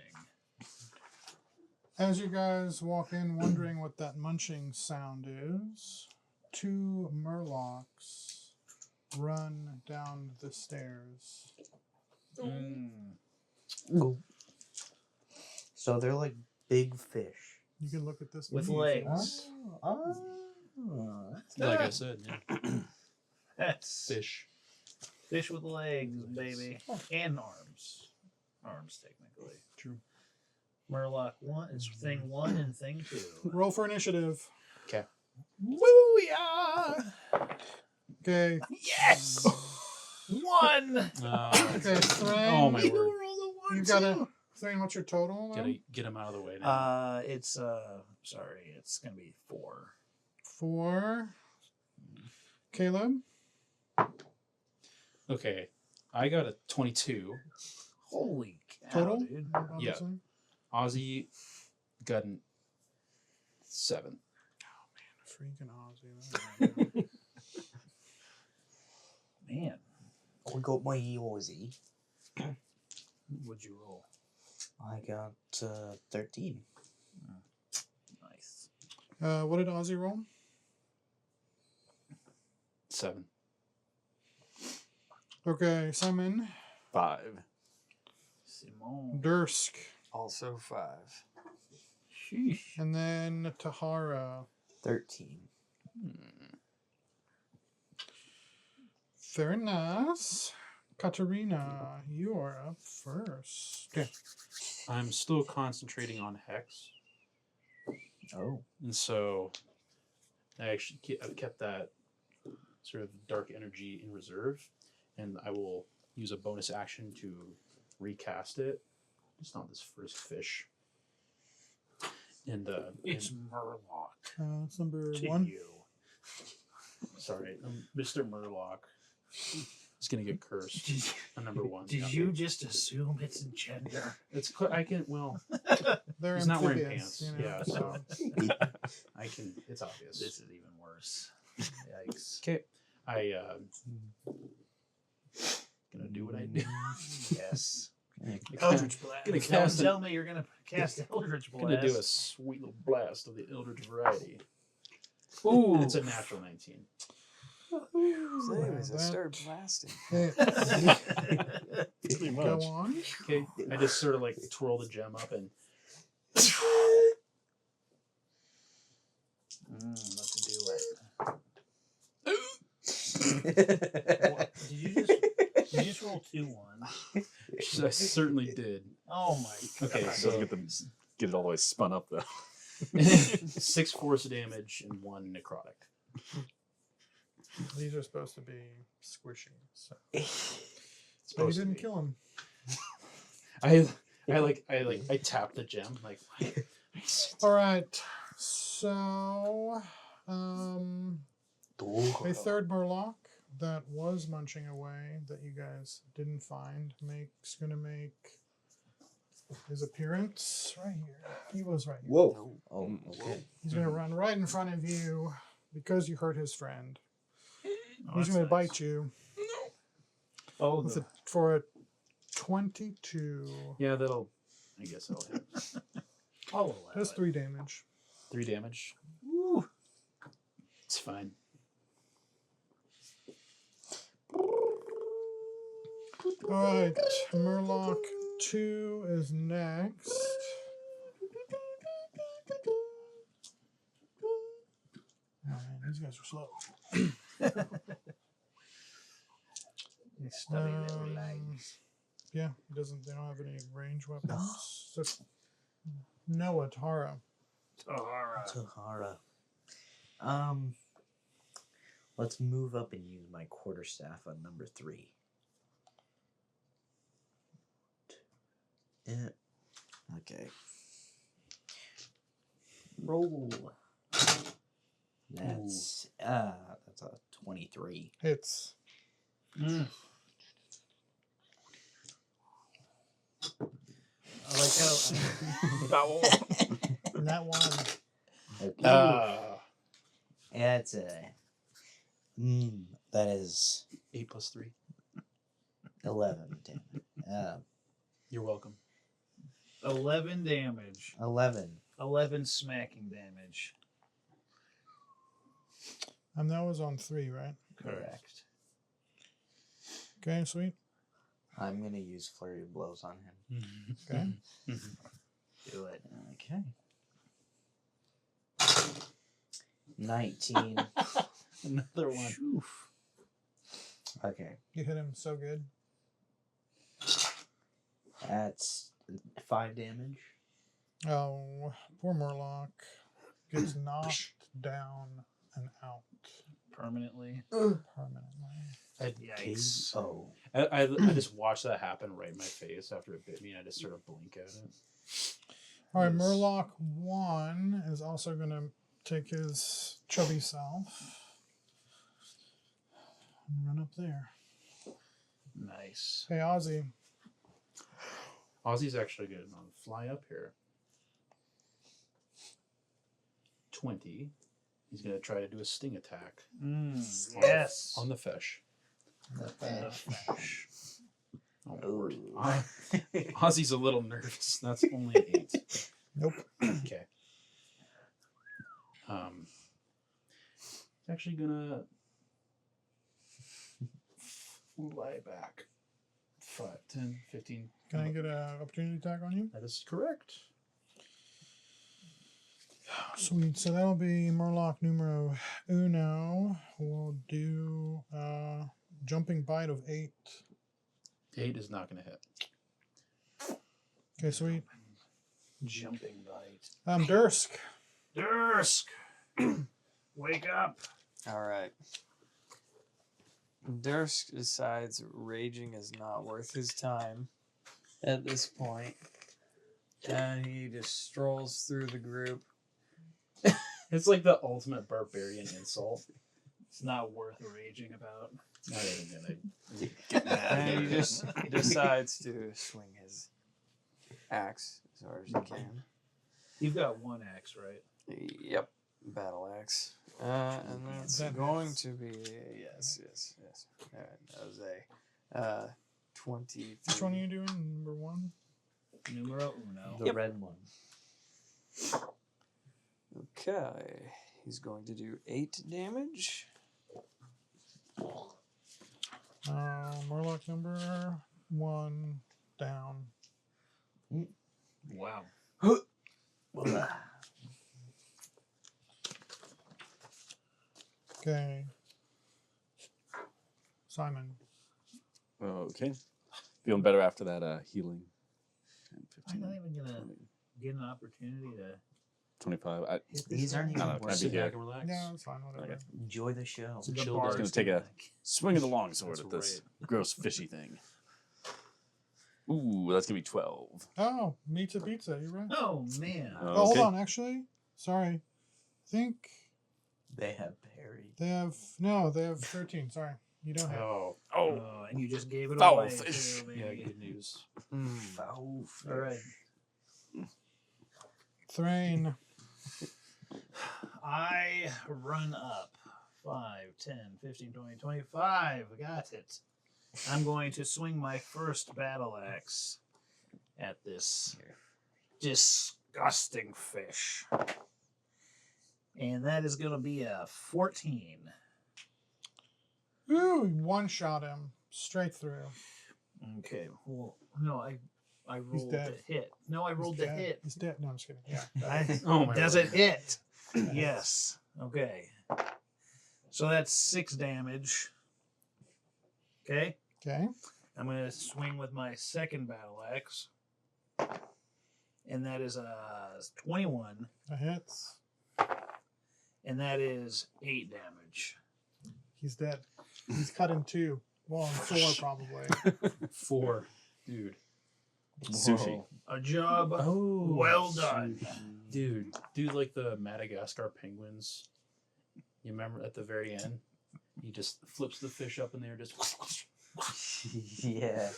[SPEAKER 1] As you guys walk in, wondering what that munching sound is, 2 Merlocks run down the stairs.
[SPEAKER 5] So they're like big fish.
[SPEAKER 1] You can look at this
[SPEAKER 2] With
[SPEAKER 1] menu if you want.
[SPEAKER 2] legs.
[SPEAKER 4] Like I said, yeah.
[SPEAKER 2] That's
[SPEAKER 4] Fish.
[SPEAKER 2] fish with legs, baby. And arms. Arms, technically.
[SPEAKER 4] True.
[SPEAKER 2] Murloc 1 is thing 1 and thing 2.
[SPEAKER 1] Roll for initiative.
[SPEAKER 2] Booyah!
[SPEAKER 1] Okay.
[SPEAKER 2] Yes! 1!
[SPEAKER 1] Okay, Thrain.
[SPEAKER 4] Oh my
[SPEAKER 2] You
[SPEAKER 4] word!
[SPEAKER 2] rolled a 1
[SPEAKER 1] You gotta.
[SPEAKER 2] too.
[SPEAKER 1] Thrain, what's your total? now?
[SPEAKER 4] Gotta get him out of the way now.
[SPEAKER 2] It's sorry, it's gonna be 4.
[SPEAKER 1] 4. Caleb.
[SPEAKER 4] Okay, I got a 22.
[SPEAKER 2] Holy cow,
[SPEAKER 1] Total?
[SPEAKER 2] dude.
[SPEAKER 4] Yeah.
[SPEAKER 1] Obviously.
[SPEAKER 4] Ozzy got a 7.
[SPEAKER 1] Freaking Aussie.
[SPEAKER 2] Man,
[SPEAKER 5] I got my Aussie.
[SPEAKER 2] would you roll?
[SPEAKER 5] I got 13.
[SPEAKER 2] Nice.
[SPEAKER 1] What did Aussie roll?
[SPEAKER 4] 7.
[SPEAKER 1] Okay, Simon.
[SPEAKER 6] 5.
[SPEAKER 2] Simone.
[SPEAKER 1] Dursk.
[SPEAKER 3] Also 5.
[SPEAKER 2] Sheesh.
[SPEAKER 1] And then Tahara.
[SPEAKER 5] 13.
[SPEAKER 1] Very nice. Katarina, you are up first. Okay.
[SPEAKER 4] I'm still concentrating on Hex,
[SPEAKER 5] Oh.
[SPEAKER 4] and so I've kept that sort of dark energy in reserve, and I will use a bonus action to recast it. It's not this first fish. And
[SPEAKER 2] It's Merlock.
[SPEAKER 1] It's number
[SPEAKER 2] To
[SPEAKER 1] 1.
[SPEAKER 2] you.
[SPEAKER 4] sorry, Mr. Merlock is gonna get cursed. On number 1.
[SPEAKER 2] Did
[SPEAKER 4] yeah.
[SPEAKER 2] you just assume it's gender?
[SPEAKER 4] It's I can well.
[SPEAKER 1] They're
[SPEAKER 4] He's not wearing
[SPEAKER 1] amphibious,
[SPEAKER 4] pants.
[SPEAKER 1] you know,
[SPEAKER 4] Yeah,
[SPEAKER 1] so.
[SPEAKER 4] I can. It's obvious.
[SPEAKER 2] This is even worse. Yikes.
[SPEAKER 4] Okay, I gonna do what I do.
[SPEAKER 2] Yes.
[SPEAKER 4] Gonna
[SPEAKER 2] Eldritch Blast.
[SPEAKER 4] gonna
[SPEAKER 2] Don't
[SPEAKER 4] cast
[SPEAKER 2] tell me you're gonna cast Eldritch Blast.
[SPEAKER 4] gonna do a sweet little blast of the Eldritch variety. Ooh, it's a natural 19.
[SPEAKER 3] Anyways, I
[SPEAKER 1] that-
[SPEAKER 3] started blasting.
[SPEAKER 6] Pretty
[SPEAKER 1] Go
[SPEAKER 6] much.
[SPEAKER 1] on.
[SPEAKER 4] Okay, I just sort of like twirl the gem up and
[SPEAKER 2] Let's do it.
[SPEAKER 5] What?
[SPEAKER 2] Did you just roll 2 1s?
[SPEAKER 4] I certainly did.
[SPEAKER 2] Oh my god.
[SPEAKER 4] Okay,
[SPEAKER 6] So
[SPEAKER 4] so
[SPEAKER 6] get it all the way spun up though.
[SPEAKER 4] 6 force damage and 1 necrotic.
[SPEAKER 1] These are supposed to be squishy. So.
[SPEAKER 4] It's
[SPEAKER 1] But you
[SPEAKER 4] supposed to
[SPEAKER 1] didn't
[SPEAKER 4] be.
[SPEAKER 1] kill him.
[SPEAKER 4] I tap the gem like.
[SPEAKER 1] All right. So, a third Merlock that was munching away that you guys didn't find gonna make his appearance right here. He was right here.
[SPEAKER 5] Whoa. Oh, okay.
[SPEAKER 1] He's gonna run right in front of you because you hurt his friend.
[SPEAKER 2] Oh,
[SPEAKER 1] He's
[SPEAKER 2] that's
[SPEAKER 1] gonna
[SPEAKER 2] nice.
[SPEAKER 1] bite you
[SPEAKER 2] Oh,
[SPEAKER 1] with
[SPEAKER 2] the,
[SPEAKER 1] for a 22.
[SPEAKER 4] Yeah, that'll. I guess that'll hit.
[SPEAKER 2] I'll allow
[SPEAKER 1] That's
[SPEAKER 2] it.
[SPEAKER 1] 3 damage.
[SPEAKER 4] 3 damage.
[SPEAKER 2] Woo.
[SPEAKER 4] It's fine.
[SPEAKER 1] Alright, Merlock 2 is next. Oh man, these guys are slow.
[SPEAKER 2] You study their lives.
[SPEAKER 1] Yeah, they don't have any range weapons. So, Noah, Tara.
[SPEAKER 2] Tahara.
[SPEAKER 5] Tahara. Let's move up and use my quarterstaff on number 3. Okay. Roll. That's a 23.
[SPEAKER 1] Hits.
[SPEAKER 2] Mm. I like how.
[SPEAKER 1] And that one.
[SPEAKER 5] Okay. That's a. That is
[SPEAKER 4] 8 plus 3.
[SPEAKER 5] 11 damage.
[SPEAKER 4] You're welcome.
[SPEAKER 2] 11 damage.
[SPEAKER 5] 11.
[SPEAKER 2] 11 smacking damage.
[SPEAKER 1] And that was on 3, right?
[SPEAKER 2] Correct.
[SPEAKER 1] Okay, sweet.
[SPEAKER 5] I'm gonna use flurry of blows on him.
[SPEAKER 1] Okay.
[SPEAKER 2] Do it.
[SPEAKER 5] Okay. 19.
[SPEAKER 4] Another one.
[SPEAKER 5] Okay.
[SPEAKER 1] You hit him so good.
[SPEAKER 5] That's 5 damage.
[SPEAKER 1] Oh, poor Murloc gets knocked down and out
[SPEAKER 2] Permanently.
[SPEAKER 1] permanently.
[SPEAKER 2] Yikes.
[SPEAKER 5] Oh.
[SPEAKER 4] I just watched that happen right in my face after it bit me, and I just sort of blink at it.
[SPEAKER 1] All right,
[SPEAKER 4] Yes.
[SPEAKER 1] Murloc 1 is also going to take his chubby self and run up there.
[SPEAKER 2] Nice.
[SPEAKER 1] Hey, Ozzy.
[SPEAKER 4] Ozzy's actually good on fly up here. 20. He's going to try to do a sting attack
[SPEAKER 2] Yes.
[SPEAKER 4] on the fish.
[SPEAKER 2] The fish.
[SPEAKER 4] Oh,
[SPEAKER 5] Ooh.
[SPEAKER 4] Lord. Ozzy's a little nervous. That's only an 8.
[SPEAKER 1] Nope.
[SPEAKER 4] Okay. It's actually gonna fly back. 5, 10, 15.
[SPEAKER 1] Can I get an opportunity attack on you?
[SPEAKER 4] That is correct.
[SPEAKER 1] Sweet. So that'll be Murloc numero uno. We'll do jumping bite of 8.
[SPEAKER 4] 8 is not gonna hit.
[SPEAKER 1] Okay, sweet.
[SPEAKER 2] Jumping bite.
[SPEAKER 1] Dursk.
[SPEAKER 2] Dursk! Wake up.
[SPEAKER 3] All right. Dursk decides raging is not worth his time at this point. And he just strolls through the group.
[SPEAKER 4] It's like the ultimate barbarian insult.
[SPEAKER 2] It's not worth raging about.
[SPEAKER 4] Not even gonna
[SPEAKER 3] And he just decides to swing his axe as hard as he can.
[SPEAKER 2] You've got one axe, right?
[SPEAKER 3] Yep, battle axe. And that's
[SPEAKER 1] That
[SPEAKER 3] going
[SPEAKER 1] hits.
[SPEAKER 3] to be yes. That was a 23.
[SPEAKER 1] Which one are you doing? Number 1?
[SPEAKER 2] Numero uno.
[SPEAKER 5] The red one.
[SPEAKER 3] Okay, he's going to do 8 damage.
[SPEAKER 1] Merlock number 1 down.
[SPEAKER 2] Wow.
[SPEAKER 1] Okay. Simon.
[SPEAKER 6] Okay. Feeling better after that healing. 10,
[SPEAKER 2] I'm
[SPEAKER 6] 15,
[SPEAKER 2] not even gonna
[SPEAKER 6] 20,
[SPEAKER 2] get an opportunity to
[SPEAKER 6] 25.
[SPEAKER 2] hit this
[SPEAKER 5] These aren't
[SPEAKER 2] guy.
[SPEAKER 5] even
[SPEAKER 6] I don't know,
[SPEAKER 5] worth
[SPEAKER 6] I'd be
[SPEAKER 5] it.
[SPEAKER 4] sit back and relax.
[SPEAKER 1] Yeah, it's fine. Whatever.
[SPEAKER 6] Okay.
[SPEAKER 5] Enjoy the show.
[SPEAKER 2] The
[SPEAKER 4] chill
[SPEAKER 2] bard's
[SPEAKER 6] Just gonna take a- swing of the longsword
[SPEAKER 4] That's
[SPEAKER 6] at this gross fishy thing. Ooh, that's gonna be 12.
[SPEAKER 1] Oh, pizza. You're right.
[SPEAKER 2] Oh man.
[SPEAKER 1] Oh, hold
[SPEAKER 6] Okay.
[SPEAKER 1] on. Actually, sorry. I think
[SPEAKER 5] They have parry.
[SPEAKER 1] they have 13. Sorry, you don't have.
[SPEAKER 4] Oh,
[SPEAKER 2] Oh, and you just gave it
[SPEAKER 6] Foul
[SPEAKER 2] away.
[SPEAKER 6] fish.
[SPEAKER 2] Too,
[SPEAKER 4] yeah,
[SPEAKER 2] baby.
[SPEAKER 4] good news.
[SPEAKER 2] All right.
[SPEAKER 1] Thrain.
[SPEAKER 2] I run up 5, 10, 15, 20, 25. Got it. I'm going to swing my first battle axe at this disgusting fish. And that is going to be a 14.
[SPEAKER 1] Ooh, one shot him straight through.
[SPEAKER 2] Okay. Well, no, I rolled
[SPEAKER 1] dead.
[SPEAKER 2] the hit. No, I rolled the
[SPEAKER 1] He's dead.
[SPEAKER 2] hit.
[SPEAKER 1] He's dead. No, I'm just kidding. Yeah.
[SPEAKER 4] Oh my
[SPEAKER 2] Does
[SPEAKER 4] word.
[SPEAKER 2] it hit? Yes. Okay. So that's 6 damage. Okay.
[SPEAKER 1] Okay.
[SPEAKER 2] I'm going to swing with my second battle axe. And that is a 21.
[SPEAKER 1] That hits.
[SPEAKER 2] And that is 8 damage.
[SPEAKER 1] He's dead. He's cut in 2. Well, in 4 probably.
[SPEAKER 4] 4. Dude.
[SPEAKER 6] Sushi.
[SPEAKER 2] A job
[SPEAKER 4] Oh,
[SPEAKER 2] well done.
[SPEAKER 4] Dude, like the Madagascar penguins. You remember at the very end? He just flips the fish up in there, just.
[SPEAKER 5] Yeah.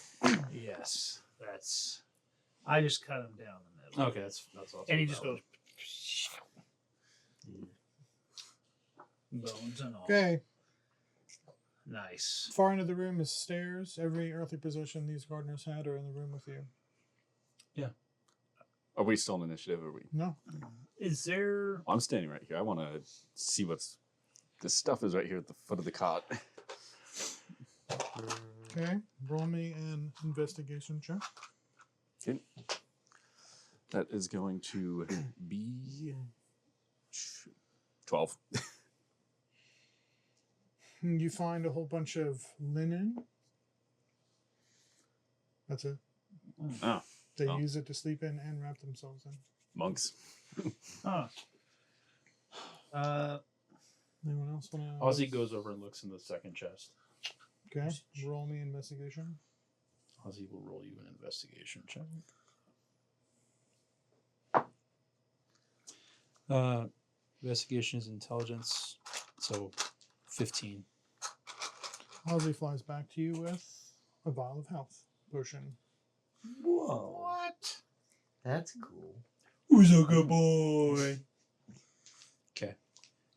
[SPEAKER 2] Yes. That's. I just cut him down the middle.
[SPEAKER 4] Okay, that's awesome.
[SPEAKER 2] And he just goes. Bones and all.
[SPEAKER 1] Okay.
[SPEAKER 2] Nice.
[SPEAKER 1] Far into the room is stairs. Every earthly position these gardeners had are in the room with you.
[SPEAKER 6] Are we still in initiative? Or are we?
[SPEAKER 1] No.
[SPEAKER 2] Is there.
[SPEAKER 6] I'm standing right here. I want to see what's. This stuff is right here at the foot of the cot.
[SPEAKER 1] Okay. Roll me an investigation check.
[SPEAKER 6] Okay. That is going to be 12.
[SPEAKER 1] You find a whole bunch of linen. That's it.
[SPEAKER 6] Oh,
[SPEAKER 1] They
[SPEAKER 6] Oh.
[SPEAKER 1] use it to sleep in and wrap themselves in.
[SPEAKER 6] monks.
[SPEAKER 2] Huh.
[SPEAKER 1] Anyone else want to?
[SPEAKER 4] Ozzy goes over and looks in the second chest.
[SPEAKER 1] Okay. Roll me investigation.
[SPEAKER 4] Ozzy will roll you an investigation check. Investigation is intelligence, so 15.
[SPEAKER 1] Ozzy flies back to you with a vial of health potion.
[SPEAKER 5] Whoa.
[SPEAKER 2] What?
[SPEAKER 5] That's cool.
[SPEAKER 4] Who's a good boy? Okay.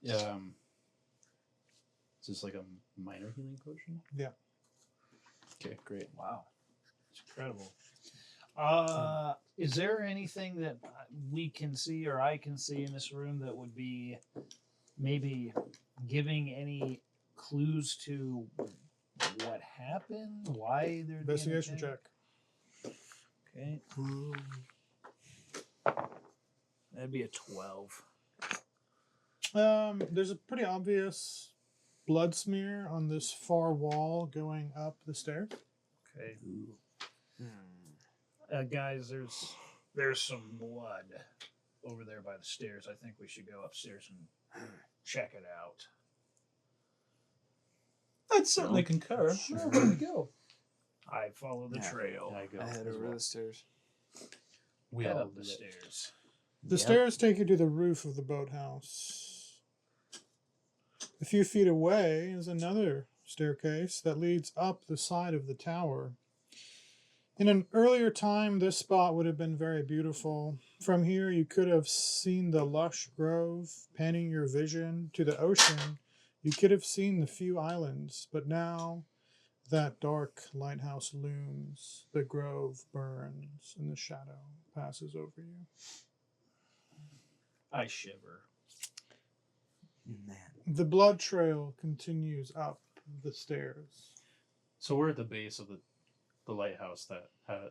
[SPEAKER 4] Is this like a minor healing potion?
[SPEAKER 1] Yeah.
[SPEAKER 4] Okay, great.
[SPEAKER 2] Wow. It's incredible. Is there anything that we can see or I can see in this room that would be maybe giving any clues to what happened? Why they're
[SPEAKER 1] Investigation check.
[SPEAKER 2] Okay. That'd be a 12.
[SPEAKER 1] There's a pretty obvious blood smear on this far wall going up the stairs.
[SPEAKER 2] Okay. Guys, there's some blood over there by the stairs. I think we should go upstairs and check it out.
[SPEAKER 4] I'd certainly concur. Well, there we go.
[SPEAKER 2] I follow the
[SPEAKER 3] Yeah.
[SPEAKER 2] trail.
[SPEAKER 4] I go
[SPEAKER 3] I head
[SPEAKER 4] as
[SPEAKER 3] over
[SPEAKER 4] well.
[SPEAKER 3] the stairs.
[SPEAKER 4] We
[SPEAKER 2] Head
[SPEAKER 4] all
[SPEAKER 2] up the
[SPEAKER 4] do it.
[SPEAKER 2] stairs.
[SPEAKER 1] The
[SPEAKER 5] Yep.
[SPEAKER 1] stairs take you to the roof of the boathouse. A few feet away is another staircase that leads up the side of the tower. In an earlier time, this spot would have been very beautiful. From here, you could have seen the lush grove, panning your vision to the ocean. You could have seen the few islands, but now that dark lighthouse looms, the grove burns, and the shadow passes over you.
[SPEAKER 2] I shiver.
[SPEAKER 5] Man.
[SPEAKER 1] The blood trail continues up the stairs.
[SPEAKER 4] So we're at the base of the lighthouse that had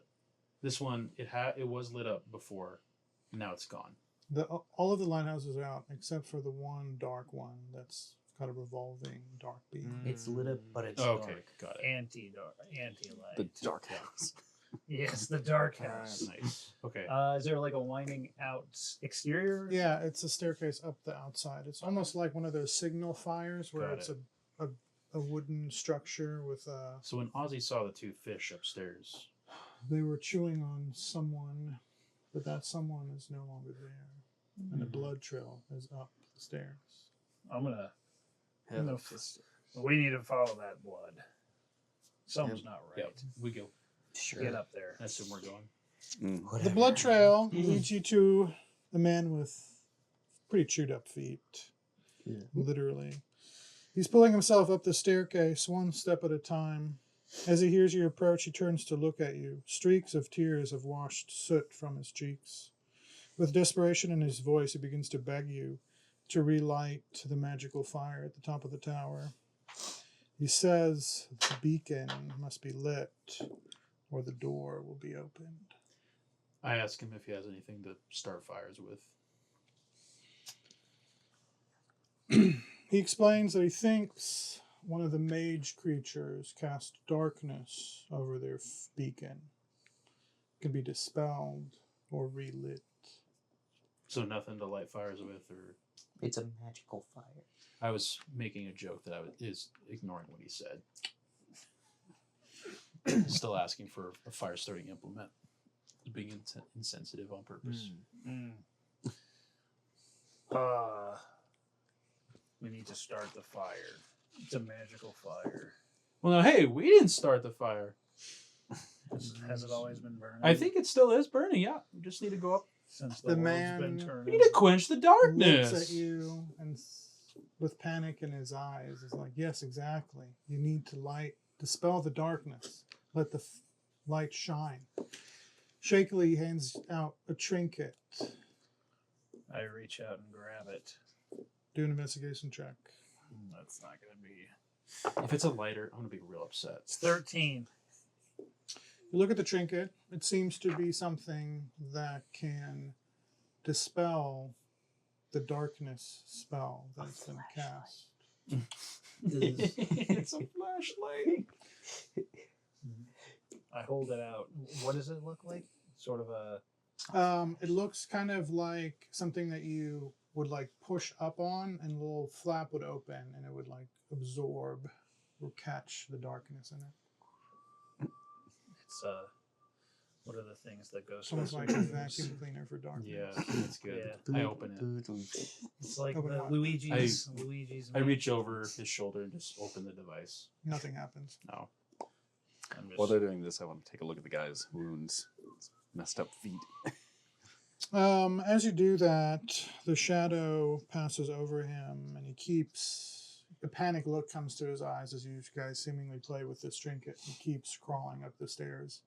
[SPEAKER 4] this one. It was lit up before. Now it's gone.
[SPEAKER 1] All of the lighthouses are out except for the one dark one that's got a revolving dark beam.
[SPEAKER 5] It's lit up, but it's
[SPEAKER 4] Okay,
[SPEAKER 5] dark.
[SPEAKER 4] got it.
[SPEAKER 2] Anti-light.
[SPEAKER 6] The dark house.
[SPEAKER 2] Yes, the dark house.
[SPEAKER 4] Nice. Okay.
[SPEAKER 2] Is there like a winding out exterior?
[SPEAKER 1] Yeah, it's a staircase up the outside. It's almost like one of those signal fires where
[SPEAKER 4] Got
[SPEAKER 1] it's a wooden structure with a.
[SPEAKER 4] So when Ozzy saw the two fish upstairs,
[SPEAKER 1] They were chewing on someone, but that someone is no longer there, and the blood trail is up the stairs.
[SPEAKER 2] I'm gonna.
[SPEAKER 3] Head
[SPEAKER 2] No.
[SPEAKER 3] up the stairs.
[SPEAKER 2] We need to follow that blood. Something's not
[SPEAKER 4] yeah,
[SPEAKER 2] right.
[SPEAKER 4] we go.
[SPEAKER 5] Sure.
[SPEAKER 2] Get up there.
[SPEAKER 4] I assume we're going.
[SPEAKER 6] Mm.
[SPEAKER 1] The
[SPEAKER 5] Whatever.
[SPEAKER 1] blood trail leads you to a man with pretty chewed up feet.
[SPEAKER 5] Yeah.
[SPEAKER 1] Literally. He's pulling himself up the staircase one step at a time. As he hears you approach, he turns to look at you. Streaks of tears have washed soot from his cheeks. With desperation in his voice, he begins to beg you to relight the magical fire at the top of the tower. He says the beacon must be lit or the door will be opened.
[SPEAKER 4] I ask him if he has anything to start fires with.
[SPEAKER 1] He explains that he thinks one of the mage creatures cast darkness over their beacon. It can be dispelled or relit.
[SPEAKER 4] So nothing to light fires with, or
[SPEAKER 5] It's a magical fire.
[SPEAKER 4] I was making a joke that is ignoring what he said. Still asking for a fire starting implement. Being insensitive on purpose.
[SPEAKER 2] We need to start the fire. It's a magical fire.
[SPEAKER 4] Well, no, hey, we didn't start the fire.
[SPEAKER 2] Has it always been burning?
[SPEAKER 4] I think it still is burning. Yeah, we just need to go up.
[SPEAKER 2] since
[SPEAKER 1] The
[SPEAKER 2] the world's
[SPEAKER 1] man-
[SPEAKER 2] been
[SPEAKER 4] We
[SPEAKER 2] turning.
[SPEAKER 4] need to quench the darkness.
[SPEAKER 1] Looks at you and with panic in his eyes is like, yes, exactly. You need to dispel the darkness. Let the light shine. Shakily, he hands out a trinket.
[SPEAKER 2] I reach out and grab it.
[SPEAKER 1] Do an investigation check.
[SPEAKER 2] That's not going to be.
[SPEAKER 4] If it's a lighter, I'm gonna be real upset.
[SPEAKER 2] It's 13.
[SPEAKER 1] You look at the trinket. It seems to be something that can dispel the darkness spell that's been cast.
[SPEAKER 4] It's a flashlight.
[SPEAKER 2] I hold it out. What does it look like? Sort of a.
[SPEAKER 1] It looks kind of like something that you would like push up on, and a little flap would open, and it would like absorb or catch the darkness in it.
[SPEAKER 2] It's What are the things that go?
[SPEAKER 1] It's almost like a vacuum cleaner for darkness.
[SPEAKER 4] Yeah, that's good.
[SPEAKER 2] Yeah.
[SPEAKER 4] I open it.
[SPEAKER 2] It's like
[SPEAKER 1] Open
[SPEAKER 2] the
[SPEAKER 1] what?
[SPEAKER 2] Luigi's.
[SPEAKER 4] I reach over his shoulder and just open the device.
[SPEAKER 1] Nothing happens.
[SPEAKER 4] No.
[SPEAKER 2] I'm just,
[SPEAKER 6] While they're doing this, I want to take a look at the guy's wounds. His messed up feet.
[SPEAKER 1] As you do that, the shadow passes over him, and he keeps. A panic look comes to his eyes as you guys seemingly play with this trinket. He keeps crawling up the stairs,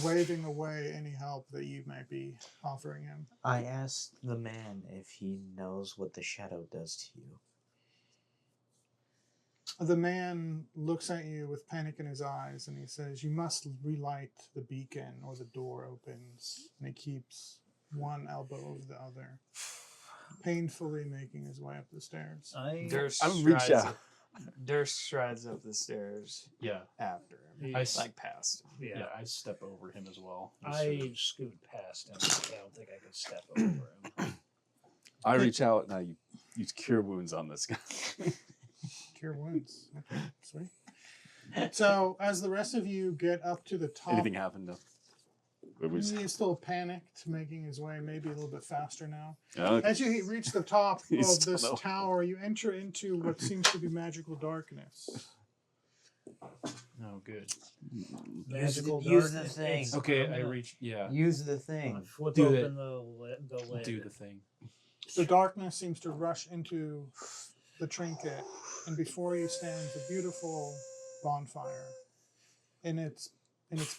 [SPEAKER 1] waving away any help that you might be offering him.
[SPEAKER 5] I asked the man if he knows what the shadow does to you.
[SPEAKER 1] The man looks at you with panic in his eyes, and he says, "You must relight the beacon, or the door opens." And he keeps one elbow over the other, painfully making his way up the stairs.
[SPEAKER 3] Durst
[SPEAKER 6] I don't reach
[SPEAKER 3] strides
[SPEAKER 6] out.
[SPEAKER 3] Durst strides up the stairs
[SPEAKER 4] Yeah.
[SPEAKER 3] after him.
[SPEAKER 4] I
[SPEAKER 3] Like past him.
[SPEAKER 2] Yeah.
[SPEAKER 4] Yeah, I step over him as well.
[SPEAKER 2] I scoot past him. I don't think I could step over him.
[SPEAKER 6] I reach out and I use cure wounds on this guy.
[SPEAKER 1] Cure wounds. Okay, sweet. So as the rest of you get up to the top,
[SPEAKER 6] Anything happened? No. Where was-
[SPEAKER 1] he's still panicked, making his way maybe a little bit faster now.
[SPEAKER 6] Okay.
[SPEAKER 1] As you reach the top
[SPEAKER 6] He's
[SPEAKER 1] of
[SPEAKER 6] still
[SPEAKER 1] this
[SPEAKER 6] no.
[SPEAKER 1] tower, you enter into what seems to be magical darkness.
[SPEAKER 4] Oh, good.
[SPEAKER 2] Magical
[SPEAKER 5] use the
[SPEAKER 2] darkness.
[SPEAKER 5] thing.
[SPEAKER 2] It's
[SPEAKER 4] Okay, I
[SPEAKER 2] permanent.
[SPEAKER 4] reached. Yeah.
[SPEAKER 5] Use the thing.
[SPEAKER 2] Flip
[SPEAKER 4] Do
[SPEAKER 2] open
[SPEAKER 4] it.
[SPEAKER 2] the lid.
[SPEAKER 4] Do the thing.
[SPEAKER 1] The darkness seems to rush into the trinket, and before you stands a beautiful bonfire in its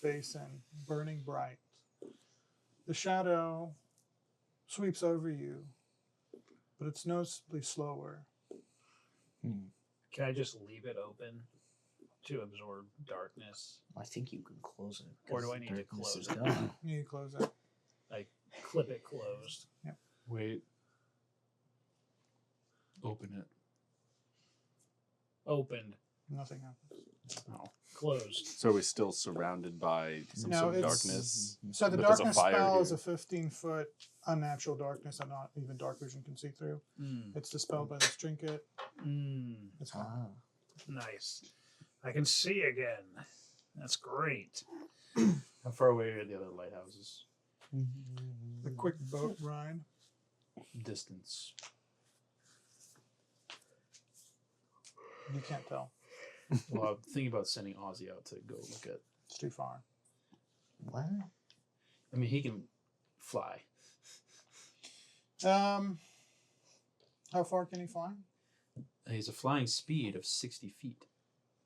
[SPEAKER 1] basin, burning bright. The shadow sweeps over you, but it's noticeably slower.
[SPEAKER 2] Can I just leave it open to absorb darkness?
[SPEAKER 5] I think you can close it.
[SPEAKER 2] Or do
[SPEAKER 5] 'cause
[SPEAKER 2] I need to
[SPEAKER 5] darkness
[SPEAKER 2] close
[SPEAKER 5] is
[SPEAKER 2] it?
[SPEAKER 5] gone.
[SPEAKER 1] You close it.
[SPEAKER 2] I clip it closed.
[SPEAKER 4] Wait. Open it.
[SPEAKER 2] Opened.
[SPEAKER 1] Nothing happens.
[SPEAKER 4] Oh.
[SPEAKER 2] Closed.
[SPEAKER 6] So we're still surrounded by some
[SPEAKER 1] No,
[SPEAKER 6] sort of
[SPEAKER 1] it's-
[SPEAKER 6] darkness.
[SPEAKER 1] So the
[SPEAKER 6] But there's a
[SPEAKER 1] darkness
[SPEAKER 6] fire
[SPEAKER 1] spell is
[SPEAKER 6] here.
[SPEAKER 1] a 15-foot unnatural darkness that not even dark vision can see through. It's dispelled by this trinket. It's gone.
[SPEAKER 5] Ah.
[SPEAKER 2] Nice. I can see again. That's great.
[SPEAKER 4] How far away are the other lighthouses?
[SPEAKER 1] The quick boat ride.
[SPEAKER 4] Distance.
[SPEAKER 1] You can't tell.
[SPEAKER 4] Well, I'm thinking about sending Ozzy out to go look at.
[SPEAKER 1] It's too far.
[SPEAKER 5] What?
[SPEAKER 4] I mean, he can fly.
[SPEAKER 1] How far can he fly?
[SPEAKER 4] He's a flying speed of 60 feet.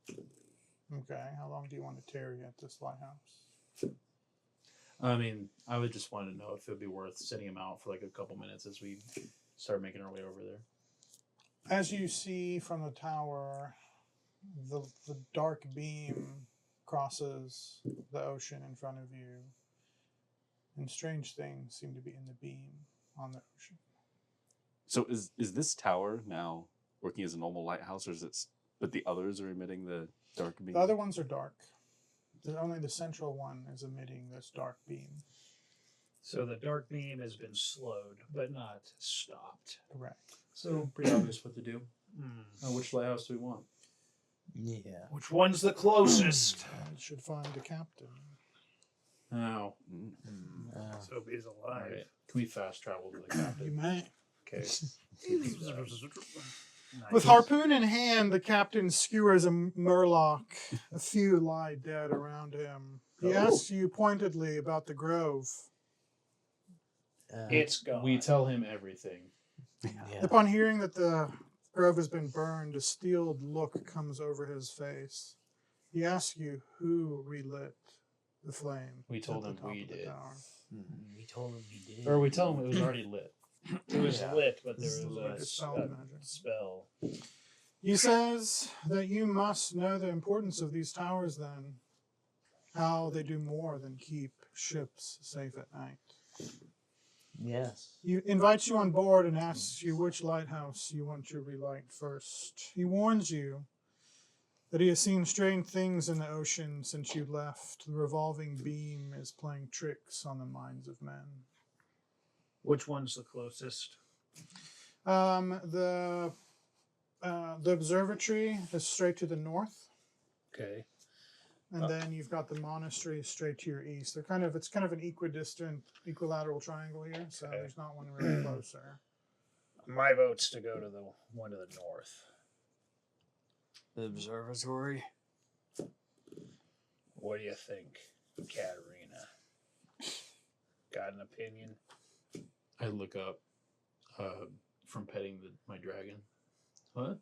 [SPEAKER 1] Okay. How long do you want to tarry at this lighthouse?
[SPEAKER 4] I mean, I would just want to know if it would be worth sending him out for like a couple minutes as we start making our way over there.
[SPEAKER 1] As you see from the tower, the dark beam crosses the ocean in front of you, and strange things seem to be in the beam on the ocean.
[SPEAKER 6] So is this tower now working as a normal lighthouse, or is it? But the others are emitting the dark beam.
[SPEAKER 1] The other ones are dark. Only the central one is emitting this dark beam.
[SPEAKER 2] So the dark beam has been slowed, but not stopped.
[SPEAKER 1] Correct.
[SPEAKER 4] So, pretty obvious what to do. Which lighthouse do we want?
[SPEAKER 5] Yeah.
[SPEAKER 2] Which one's the closest?
[SPEAKER 1] And should find a captain.
[SPEAKER 4] Oh.
[SPEAKER 2] So he's alive.
[SPEAKER 4] Alright. Can we fast travel to the
[SPEAKER 1] You
[SPEAKER 4] captain?
[SPEAKER 1] may.
[SPEAKER 4] Okay.
[SPEAKER 2] Nice.
[SPEAKER 1] With harpoon in hand, the captain skewers a murloc. A few lie dead around him. He asks you pointedly about the grove.
[SPEAKER 2] It's gone.
[SPEAKER 4] We tell him everything.
[SPEAKER 5] Yeah.
[SPEAKER 1] Upon hearing that the grove has been burned, a steeled look comes over his face. He asks you who relit the flame.
[SPEAKER 4] We told
[SPEAKER 1] at
[SPEAKER 4] him
[SPEAKER 1] the top
[SPEAKER 4] we
[SPEAKER 1] of the
[SPEAKER 4] did.
[SPEAKER 1] tower.
[SPEAKER 5] We told him we did.
[SPEAKER 4] Or we tell him it was already lit.
[SPEAKER 2] It was
[SPEAKER 4] Yeah.
[SPEAKER 2] lit, but
[SPEAKER 1] This
[SPEAKER 2] there
[SPEAKER 1] is
[SPEAKER 2] was
[SPEAKER 1] like
[SPEAKER 2] a
[SPEAKER 1] dispelled magic.
[SPEAKER 2] spell.
[SPEAKER 1] He says that you must know the importance of these towers then. How they do more than keep ships safe at night.
[SPEAKER 5] Yes.
[SPEAKER 1] He invites you on board and asks you which lighthouse you want to relight first. He warns you that he has seen strange things in the ocean since you left. The revolving beam is playing tricks on the minds of men.
[SPEAKER 2] Which one's the closest?
[SPEAKER 1] The observatory is straight to the north,
[SPEAKER 2] Okay.
[SPEAKER 1] and then you've got the monastery straight to your east. It's kind of an equilateral triangle here, so
[SPEAKER 2] Okay.
[SPEAKER 1] there's not one really closer.
[SPEAKER 2] My vote's to go to the one to the north.
[SPEAKER 3] The observatory.
[SPEAKER 2] What do you think, Katerina? Got an opinion?
[SPEAKER 4] I look up from petting my dragon. What?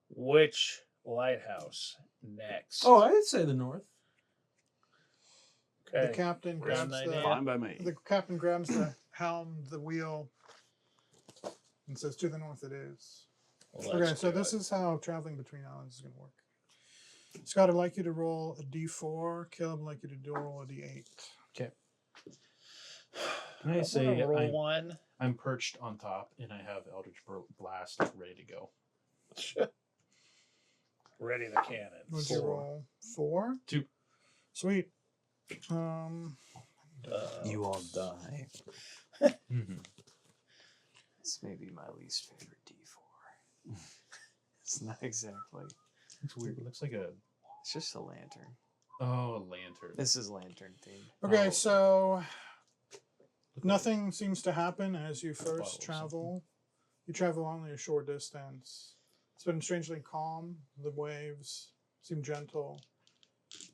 [SPEAKER 2] Which lighthouse next?
[SPEAKER 4] Oh, I'd say the north.
[SPEAKER 2] okay.
[SPEAKER 1] The captain
[SPEAKER 2] Where's
[SPEAKER 1] grabs
[SPEAKER 2] the
[SPEAKER 1] the
[SPEAKER 2] idea?
[SPEAKER 6] Fine by me.
[SPEAKER 1] The captain grabs the helm, the wheel, and says, "To the north it is."
[SPEAKER 2] Well,
[SPEAKER 1] Okay,
[SPEAKER 2] let's
[SPEAKER 1] so
[SPEAKER 2] do
[SPEAKER 1] this
[SPEAKER 2] it.
[SPEAKER 1] is how traveling between islands is going to work. Scott, I'd like you to roll a d4. Caleb, I'd like you to roll a d8.
[SPEAKER 4] Can I say
[SPEAKER 2] wanna roll
[SPEAKER 4] I'm,
[SPEAKER 2] one?
[SPEAKER 4] I'm perched on top and I have Eldritch Blast ready to go.
[SPEAKER 2] Ready the cannon.
[SPEAKER 1] Would you roll 4?
[SPEAKER 4] 2.
[SPEAKER 1] Sweet.
[SPEAKER 5] You all die.
[SPEAKER 3] This may be my least favorite D4. It's not exactly.
[SPEAKER 4] Looks weird. It looks like a
[SPEAKER 3] It's just a lantern.
[SPEAKER 4] a lantern.
[SPEAKER 3] This is lantern themed.
[SPEAKER 1] Okay,
[SPEAKER 4] Oh.
[SPEAKER 1] so nothing seems to happen as you
[SPEAKER 4] Bottle or
[SPEAKER 1] first travel. You travel only a short distance. It's been strangely calm. The waves seem gentle,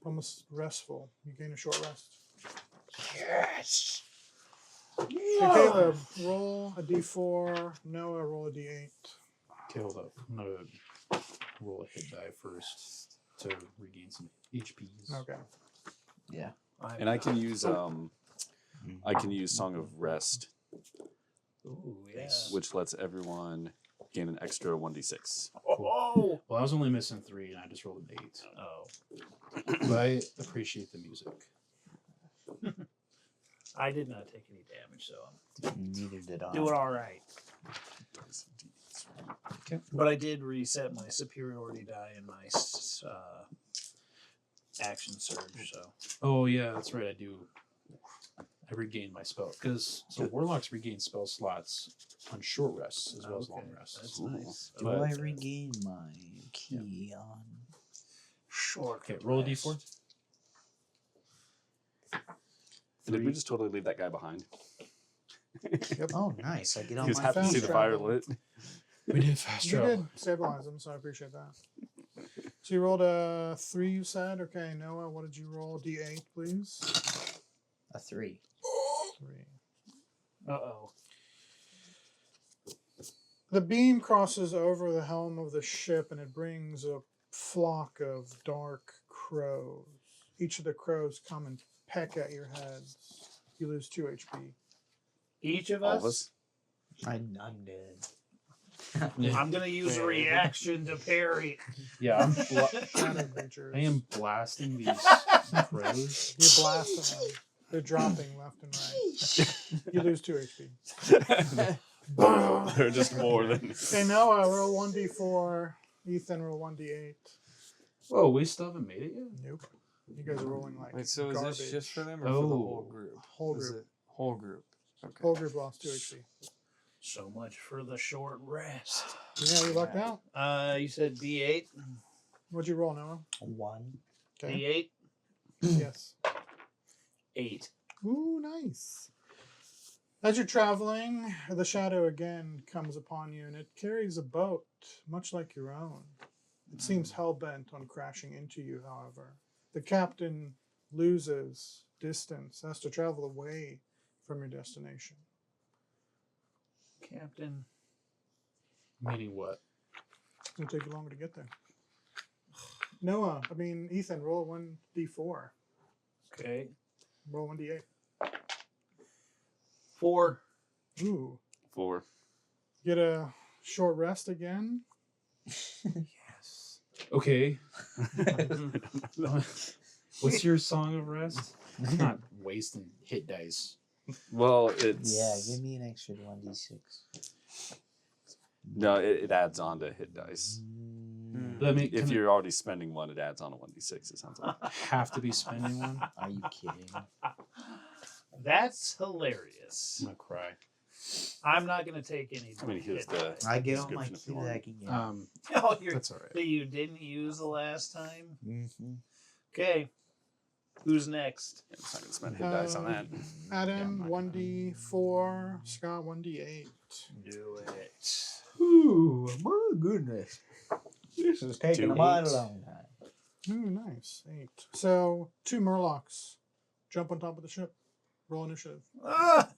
[SPEAKER 1] almost restful. You gain a short rest.
[SPEAKER 3] Yes.
[SPEAKER 1] So Caleb, roll a d4. Noah, roll a d8.
[SPEAKER 4] Okay, hold up. I'm gonna roll a hit die first to regain some HPs.
[SPEAKER 1] Okay.
[SPEAKER 5] Yeah.
[SPEAKER 6] And I can use Song of Rest,
[SPEAKER 2] Ooh, yeah.
[SPEAKER 6] which lets everyone gain an extra 1d6.
[SPEAKER 2] Oh!
[SPEAKER 4] Well, I was only missing 3, and I just rolled an 8.
[SPEAKER 2] Oh.
[SPEAKER 4] But I appreciate the music.
[SPEAKER 2] I did not take any damage, so I'm
[SPEAKER 5] Neither did I.
[SPEAKER 2] doing all right. But I did reset my superiority die in my action surge, so.
[SPEAKER 4] Oh yeah, that's right. I do. I regain my spell because warlocks regain spell slots on short rests as well as long rests.
[SPEAKER 2] That's
[SPEAKER 6] Ooh.
[SPEAKER 2] nice.
[SPEAKER 5] Do
[SPEAKER 4] But-
[SPEAKER 5] I regain my key on?
[SPEAKER 2] Short.
[SPEAKER 4] Okay, roll a
[SPEAKER 2] rest.
[SPEAKER 4] d4.
[SPEAKER 6] Did we just totally leave that guy behind?
[SPEAKER 5] Oh, nice. I get
[SPEAKER 6] He
[SPEAKER 5] on
[SPEAKER 6] was
[SPEAKER 5] my
[SPEAKER 6] happy to see
[SPEAKER 1] fast
[SPEAKER 6] the fire
[SPEAKER 1] travel.
[SPEAKER 6] lit.
[SPEAKER 4] We did fast
[SPEAKER 1] You
[SPEAKER 4] travel.
[SPEAKER 1] did stabilize them, so I appreciate that. So you rolled a 3, you said? Okay, Noah, what did you roll? D8, please.
[SPEAKER 5] A 3.
[SPEAKER 1] 3.
[SPEAKER 2] Uh-oh.
[SPEAKER 1] The beam crosses over the helm of the ship and it brings a flock of dark crows. Each of the crows come and peck at your heads. You lose 2 HP.
[SPEAKER 2] Each of
[SPEAKER 6] All
[SPEAKER 2] us?
[SPEAKER 6] of us.
[SPEAKER 5] I'm dead.
[SPEAKER 2] I'm going to use a reaction to parry.
[SPEAKER 4] Yeah, I'm.
[SPEAKER 1] Shadow creatures.
[SPEAKER 4] I am blasting these crows.
[SPEAKER 1] You're blasting them. They're dropping left and right. You lose 2 HP.
[SPEAKER 6] They're just more than.
[SPEAKER 1] Okay, Noah, roll 1d4. Ethan, roll 1d8.
[SPEAKER 4] Whoa, we still haven't made it yet.
[SPEAKER 1] Nope. You guys are rolling like
[SPEAKER 3] Wait, so
[SPEAKER 1] garbage.
[SPEAKER 3] is this just for them or for the whole
[SPEAKER 4] Oh.
[SPEAKER 3] group?
[SPEAKER 1] Whole
[SPEAKER 3] Is
[SPEAKER 1] group.
[SPEAKER 3] it whole group? Okay.
[SPEAKER 1] Whole group lost 2 HP.
[SPEAKER 2] So much for the short rest.
[SPEAKER 1] Yeah, you lucked out.
[SPEAKER 2] You said D8?
[SPEAKER 1] What'd you roll, Noah?
[SPEAKER 5] 1.
[SPEAKER 1] Okay.
[SPEAKER 2] D8?
[SPEAKER 1] Yes.
[SPEAKER 2] 8.
[SPEAKER 1] Ooh, nice. As you're traveling, the shadow again comes upon you, and it carries a boat, much like your own. It seems hell-bent on crashing into you, however. The captain loses distance, has to travel away from your destination.
[SPEAKER 2] Captain.
[SPEAKER 4] Meaning what?
[SPEAKER 1] It's going to take you longer to get there. Ethan, roll 1d4.
[SPEAKER 2] Okay.
[SPEAKER 1] Roll 1d8.
[SPEAKER 2] 4.
[SPEAKER 1] Ooh.
[SPEAKER 6] 4.
[SPEAKER 1] Get a short rest again.
[SPEAKER 2] Yes.
[SPEAKER 4] Okay. What's your song of rest? I'm not wasting hit dice.
[SPEAKER 6] Well, it's
[SPEAKER 5] Yeah, give me an extra 1d6.
[SPEAKER 6] no, it adds on to hit dice.
[SPEAKER 4] But I mean,
[SPEAKER 6] If
[SPEAKER 4] can
[SPEAKER 6] you're already spending one, it adds on a 1d6. It sounds like.
[SPEAKER 4] I have to be spending one.
[SPEAKER 5] Are you kidding?
[SPEAKER 2] That's hilarious.
[SPEAKER 4] I'm gonna cry.
[SPEAKER 2] I'm not going to take any.
[SPEAKER 6] I mean, here's
[SPEAKER 2] hit
[SPEAKER 6] the.
[SPEAKER 2] dice.
[SPEAKER 5] I get on my
[SPEAKER 6] description if you
[SPEAKER 5] key
[SPEAKER 6] want.
[SPEAKER 5] that I can get.
[SPEAKER 2] Oh, you're,
[SPEAKER 4] That's all right.
[SPEAKER 2] that you didn't use the last time?
[SPEAKER 5] Mm-hmm.
[SPEAKER 2] Okay. Who's next?
[SPEAKER 6] I'm just not gonna spend hit dice on that.
[SPEAKER 1] Adam, 1d4. Scott, 1d8.
[SPEAKER 2] Do it.
[SPEAKER 5] Ooh, my goodness. This is taking
[SPEAKER 6] 2
[SPEAKER 5] a mighty
[SPEAKER 6] eights.
[SPEAKER 5] long time.
[SPEAKER 1] Ooh, nice. 8. So, 2 Merlocks jump on top of the ship. Roll initiative.
[SPEAKER 2] Ah!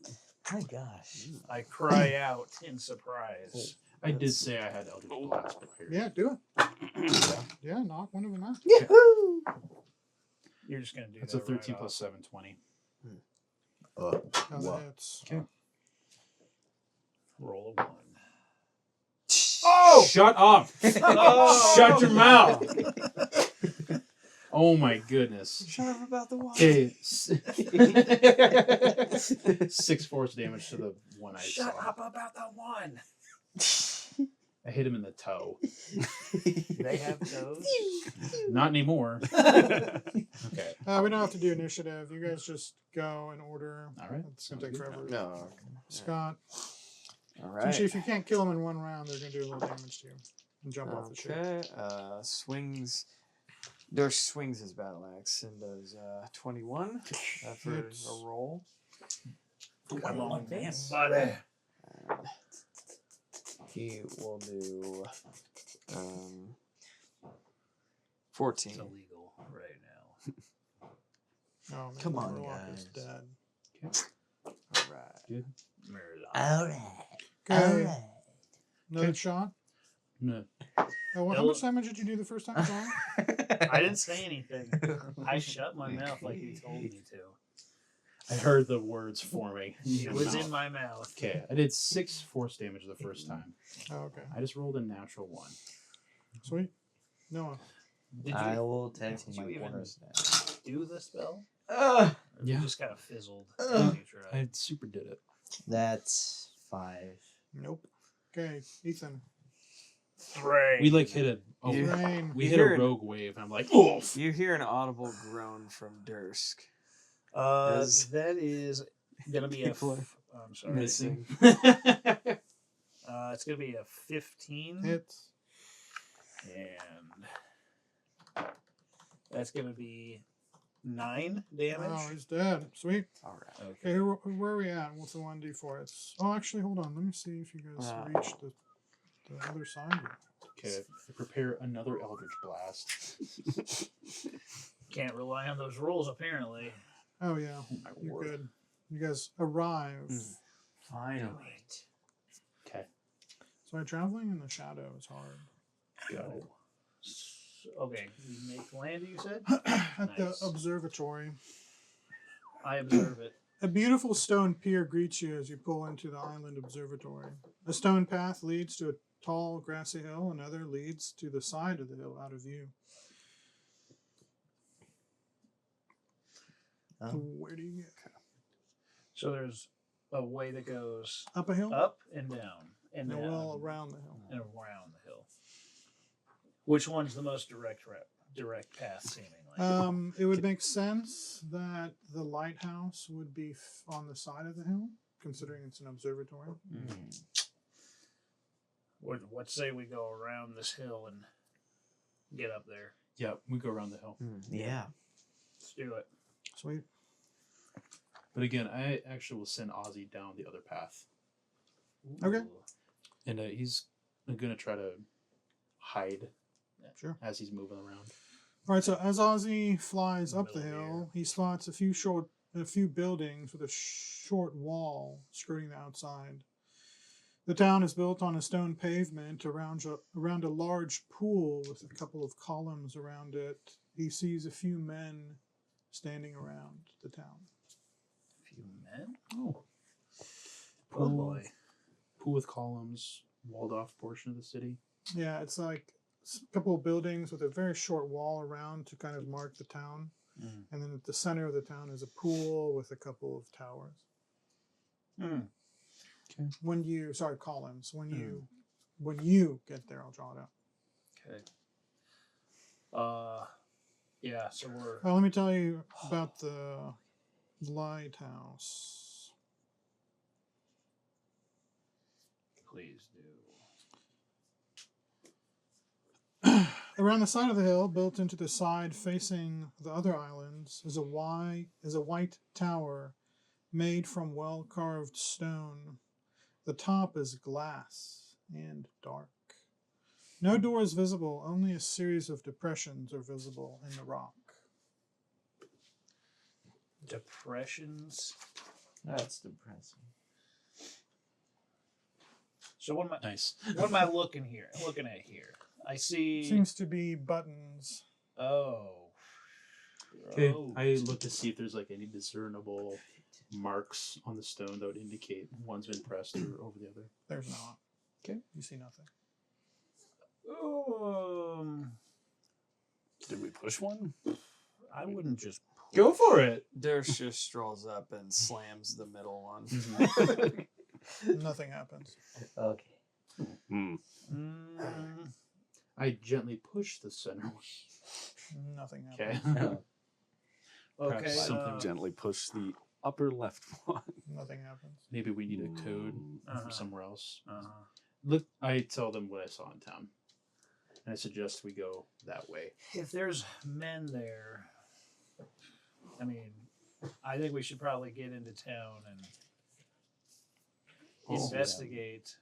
[SPEAKER 5] My gosh.
[SPEAKER 2] I cry out in surprise.
[SPEAKER 4] I did say I had Eldritch Blast prepared.
[SPEAKER 1] Yeah, do it. Yeah, knock one of them out.
[SPEAKER 5] Yahoo!
[SPEAKER 2] You're just going to do
[SPEAKER 4] That's a
[SPEAKER 2] that
[SPEAKER 4] 13
[SPEAKER 2] right
[SPEAKER 4] plus 7, 20.
[SPEAKER 1] How that hits.
[SPEAKER 4] Okay.
[SPEAKER 2] off. Roll a 1.
[SPEAKER 4] Oh! Shut up!
[SPEAKER 2] Oh!
[SPEAKER 4] Shut your mouth! Oh my goodness.
[SPEAKER 3] Shut up about the one.
[SPEAKER 4] Okay. 6 force damage to the one I
[SPEAKER 2] Shut
[SPEAKER 4] saw.
[SPEAKER 2] up about the 1.
[SPEAKER 4] I hit him in the toe.
[SPEAKER 2] They have those.
[SPEAKER 4] Not anymore. Okay.
[SPEAKER 1] We don't have to do initiative. You guys just go in order.
[SPEAKER 4] All right.
[SPEAKER 1] It's going to take forever.
[SPEAKER 3] No.
[SPEAKER 1] Scott,
[SPEAKER 3] All
[SPEAKER 1] since
[SPEAKER 3] right.
[SPEAKER 1] if you can't kill them in one round, they're going to do a little damage to you. and jump off the ship.
[SPEAKER 3] Okay. Swings. Durst swings his battle axe and does 21 for
[SPEAKER 1] Hits.
[SPEAKER 3] a roll.
[SPEAKER 2] Come on,
[SPEAKER 5] damn.
[SPEAKER 2] buddy.
[SPEAKER 3] And he will do 14.
[SPEAKER 2] It's illegal right now.
[SPEAKER 1] Oh, man,
[SPEAKER 5] Come on,
[SPEAKER 1] Merlock is
[SPEAKER 5] guys.
[SPEAKER 1] dead.
[SPEAKER 3] All right.
[SPEAKER 2] Merlocks.
[SPEAKER 5] All right.
[SPEAKER 1] Okay.
[SPEAKER 5] All right.
[SPEAKER 1] Another shot.
[SPEAKER 4] No.
[SPEAKER 1] Oh, how much damage did you do the first time, John?
[SPEAKER 2] I didn't say anything. I shut my mouth like you told me to.
[SPEAKER 4] I heard the words forming.
[SPEAKER 2] It was in my mouth.
[SPEAKER 4] Okay, I did 6 force damage the first time.
[SPEAKER 1] Oh, okay.
[SPEAKER 4] I just rolled a natural 1.
[SPEAKER 1] Sweet. Noah.
[SPEAKER 2] Did
[SPEAKER 5] I
[SPEAKER 2] you
[SPEAKER 5] will text
[SPEAKER 2] did
[SPEAKER 5] my
[SPEAKER 2] you even-
[SPEAKER 5] corners now.
[SPEAKER 2] do the spell?
[SPEAKER 4] Yeah.
[SPEAKER 2] You just kind of fizzled.
[SPEAKER 5] Ugh.
[SPEAKER 2] as you tried.
[SPEAKER 4] I super did it.
[SPEAKER 5] That's 5.
[SPEAKER 1] Nope. Okay, Ethan.
[SPEAKER 2] Right.
[SPEAKER 4] We like hit a
[SPEAKER 3] You-
[SPEAKER 1] Rain.
[SPEAKER 4] we
[SPEAKER 3] you
[SPEAKER 4] hit a
[SPEAKER 3] hear an-
[SPEAKER 4] rogue wave, and I'm like, oof.
[SPEAKER 3] You hear an audible groan from Dursk.
[SPEAKER 2] That is gonna be a.
[SPEAKER 3] People are
[SPEAKER 2] I'm sorry.
[SPEAKER 3] missing.
[SPEAKER 2] It's gonna be a 15,
[SPEAKER 1] Hits.
[SPEAKER 2] and that's gonna be 9 damage.
[SPEAKER 1] Oh, he's dead. Sweet.
[SPEAKER 3] All right.
[SPEAKER 1] Okay, where are we at? What's the 1d4? It's. Oh, actually, hold on. Let me see if you guys reached the other side yet.
[SPEAKER 4] Okay, I prepare another Eldritch Blast.
[SPEAKER 2] Can't rely on those rolls apparently.
[SPEAKER 1] Oh, yeah.
[SPEAKER 4] My
[SPEAKER 1] You're
[SPEAKER 4] word.
[SPEAKER 1] good. You guys arrive.
[SPEAKER 3] Finally.
[SPEAKER 4] Okay,
[SPEAKER 1] So traveling in the shadow is hard.
[SPEAKER 4] got it.
[SPEAKER 2] Okay, we make land. You said.
[SPEAKER 1] At
[SPEAKER 2] Nice.
[SPEAKER 1] the observatory.
[SPEAKER 2] I observe it.
[SPEAKER 1] A beautiful stone pier greets you as you pull into the island observatory. A stone path leads to a tall grassy hill, another leads to the side of the hill out of view. Where do you get?
[SPEAKER 2] So there's a way that goes
[SPEAKER 1] Up a hill?
[SPEAKER 2] up and down and
[SPEAKER 1] No,
[SPEAKER 2] down
[SPEAKER 1] well, around the hill.
[SPEAKER 2] and around the hill. Which one's the most direct path, seemingly?
[SPEAKER 1] It would make sense that the lighthouse would be on the side of the hill, considering it's an observatory.
[SPEAKER 2] What say we go around this hill and get up there?
[SPEAKER 4] Yeah, we go around the hill.
[SPEAKER 5] Yeah.
[SPEAKER 2] Let's do it.
[SPEAKER 1] Sweet.
[SPEAKER 4] But again, I actually will send Ozzy down the other path,
[SPEAKER 1] Okay.
[SPEAKER 2] Ooh.
[SPEAKER 4] and he's gonna try to hide
[SPEAKER 1] Sure.
[SPEAKER 4] as he's moving around.
[SPEAKER 1] All right, so as Ozzy flies up the
[SPEAKER 2] Middle
[SPEAKER 1] hill, he spots a few buildings with a short wall skirting the outside. The town is built on a stone pavement around a large pool with a couple of columns around it. He sees a few men standing around the town.
[SPEAKER 2] Few men.
[SPEAKER 4] Oh,
[SPEAKER 2] Oh boy.
[SPEAKER 4] pool with columns, walled off portion of the city.
[SPEAKER 1] Yeah, it's like a couple of buildings with a very short wall around to kind of mark the town.
[SPEAKER 2] Mm.
[SPEAKER 1] And then at the center of the town is a pool with a couple of towers.
[SPEAKER 2] Mm.
[SPEAKER 1] Columns. When you get there, I'll draw it out.
[SPEAKER 2] Okay. Yeah. So we're.
[SPEAKER 1] Let me tell you about the lighthouse.
[SPEAKER 2] Please do.
[SPEAKER 1] Around the side of the hill, built into the side facing the other islands, is a white tower made from well-carved stone. The top is glass and dark. No door is visible, only a series of depressions are visible in the rock.
[SPEAKER 2] Depressions.
[SPEAKER 5] That's depressing.
[SPEAKER 2] So what am I?
[SPEAKER 4] Nice.
[SPEAKER 2] What am I looking at here? I see.
[SPEAKER 1] Seems to be buttons.
[SPEAKER 2] Oh.
[SPEAKER 4] Okay,
[SPEAKER 2] Oh.
[SPEAKER 4] I look to see if there's like any discernible marks on the stone that would indicate one's been pressed or over the other.
[SPEAKER 1] There's not.
[SPEAKER 4] Okay.
[SPEAKER 1] You see nothing.
[SPEAKER 6] Did we push one?
[SPEAKER 2] I wouldn't just
[SPEAKER 4] Go for it.
[SPEAKER 3] Dursk just strolls up and slams the middle one.
[SPEAKER 1] Nothing happens.
[SPEAKER 5] Okay.
[SPEAKER 6] Hmm.
[SPEAKER 4] I gently push the center one.
[SPEAKER 1] Nothing
[SPEAKER 4] Okay.
[SPEAKER 1] happens.
[SPEAKER 2] Okay.
[SPEAKER 4] Perhaps
[SPEAKER 6] Something gently push the upper left one.
[SPEAKER 1] Nothing happens.
[SPEAKER 4] Maybe we need a code
[SPEAKER 2] Uh-huh.
[SPEAKER 4] from somewhere else.
[SPEAKER 2] Uh-huh.
[SPEAKER 4] Look, I tell them what I saw in town. And I suggest we go that way.
[SPEAKER 2] If there's men there, I mean, I think we should probably get into town and investigate.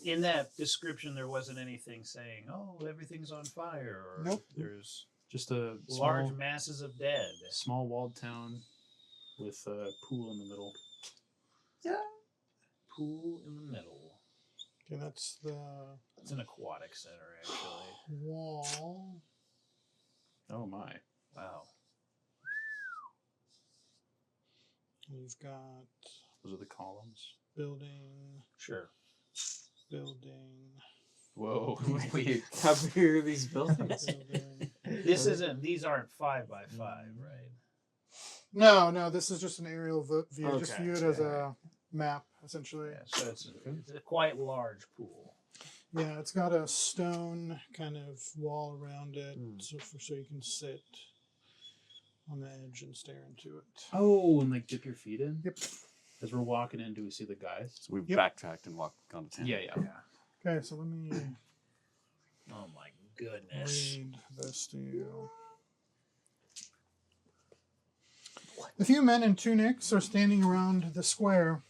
[SPEAKER 2] In that description, there wasn't anything saying, "Oh, everything's on fire," or
[SPEAKER 1] Nope.
[SPEAKER 2] there's
[SPEAKER 4] Just a
[SPEAKER 2] large masses of dead.
[SPEAKER 4] small walled town with a pool in the middle.
[SPEAKER 2] Pool in the middle.
[SPEAKER 1] Okay, that's the
[SPEAKER 2] It's an aquatic center, actually.
[SPEAKER 1] wall.
[SPEAKER 4] Oh my.
[SPEAKER 2] Wow.
[SPEAKER 1] You've got
[SPEAKER 4] Those are the columns.
[SPEAKER 1] building,
[SPEAKER 2] Sure.
[SPEAKER 1] building,
[SPEAKER 4] Whoa.
[SPEAKER 3] Wait, how big are these buildings?
[SPEAKER 1] building.
[SPEAKER 2] These aren't 5x5, right?
[SPEAKER 1] No, this is just an aerial view. Just
[SPEAKER 3] Okay.
[SPEAKER 1] view it as a map, essentially.
[SPEAKER 2] Yeah, so it's a quite large pool.
[SPEAKER 1] Yeah, it's got a stone kind of wall around it, so you can sit on the edge and stare into it.
[SPEAKER 4] Oh, and like dip your feet in?
[SPEAKER 1] Yep.
[SPEAKER 4] As we're walking in, do we see the guys?
[SPEAKER 6] So we've
[SPEAKER 1] Yep.
[SPEAKER 6] backtracked and walked on to town.
[SPEAKER 4] Yeah.
[SPEAKER 1] Okay, so let me
[SPEAKER 2] Oh my goodness.
[SPEAKER 1] read this to you. The few men in tunics are standing around the square.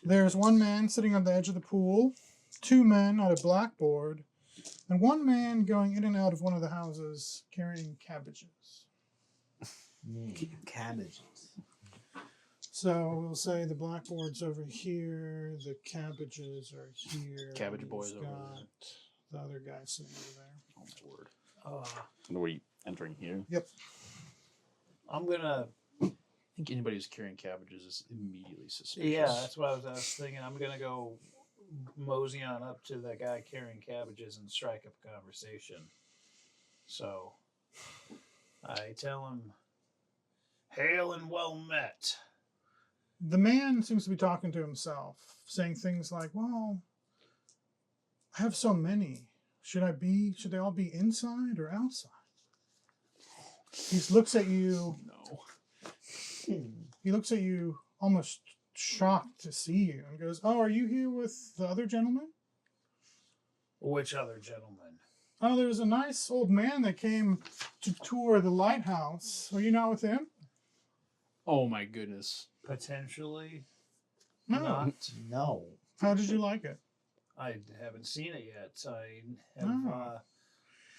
[SPEAKER 1] There's one man sitting on the edge of the pool, two men at a blackboard, and one man going in and out of one of the houses carrying cabbages.
[SPEAKER 5] Cabbages.
[SPEAKER 1] So we'll say the blackboard's over here, the cabbages are here.
[SPEAKER 4] Cabbage
[SPEAKER 1] and
[SPEAKER 4] boy's
[SPEAKER 1] we've
[SPEAKER 4] over
[SPEAKER 1] got
[SPEAKER 4] there.
[SPEAKER 1] the other guy sitting over there.
[SPEAKER 4] Oh my word.
[SPEAKER 6] And are we entering here?
[SPEAKER 1] Yep.
[SPEAKER 2] I'm gonna.
[SPEAKER 4] I think anybody who's carrying cabbages is immediately suspicious.
[SPEAKER 2] Yeah, that's what I was thinking. I'm gonna go mosey on up to the guy carrying cabbages and strike up a conversation. So I tell him, "Hail and well met."
[SPEAKER 1] The man seems to be talking to himself, saying things like, well, I have so many. Should they all be inside or outside? He looks at you.
[SPEAKER 4] No.
[SPEAKER 1] He looks at you almost shocked to see you and goes, oh, are you here with the other gentleman?
[SPEAKER 2] Which other gentleman?
[SPEAKER 1] Oh, there was a nice old man that came to tour the lighthouse. Are you not with him?
[SPEAKER 4] Oh my goodness.
[SPEAKER 2] Potentially
[SPEAKER 1] No.
[SPEAKER 2] not.
[SPEAKER 5] No.
[SPEAKER 1] How did you like it?
[SPEAKER 2] I haven't seen it yet. I have.
[SPEAKER 1] Oh.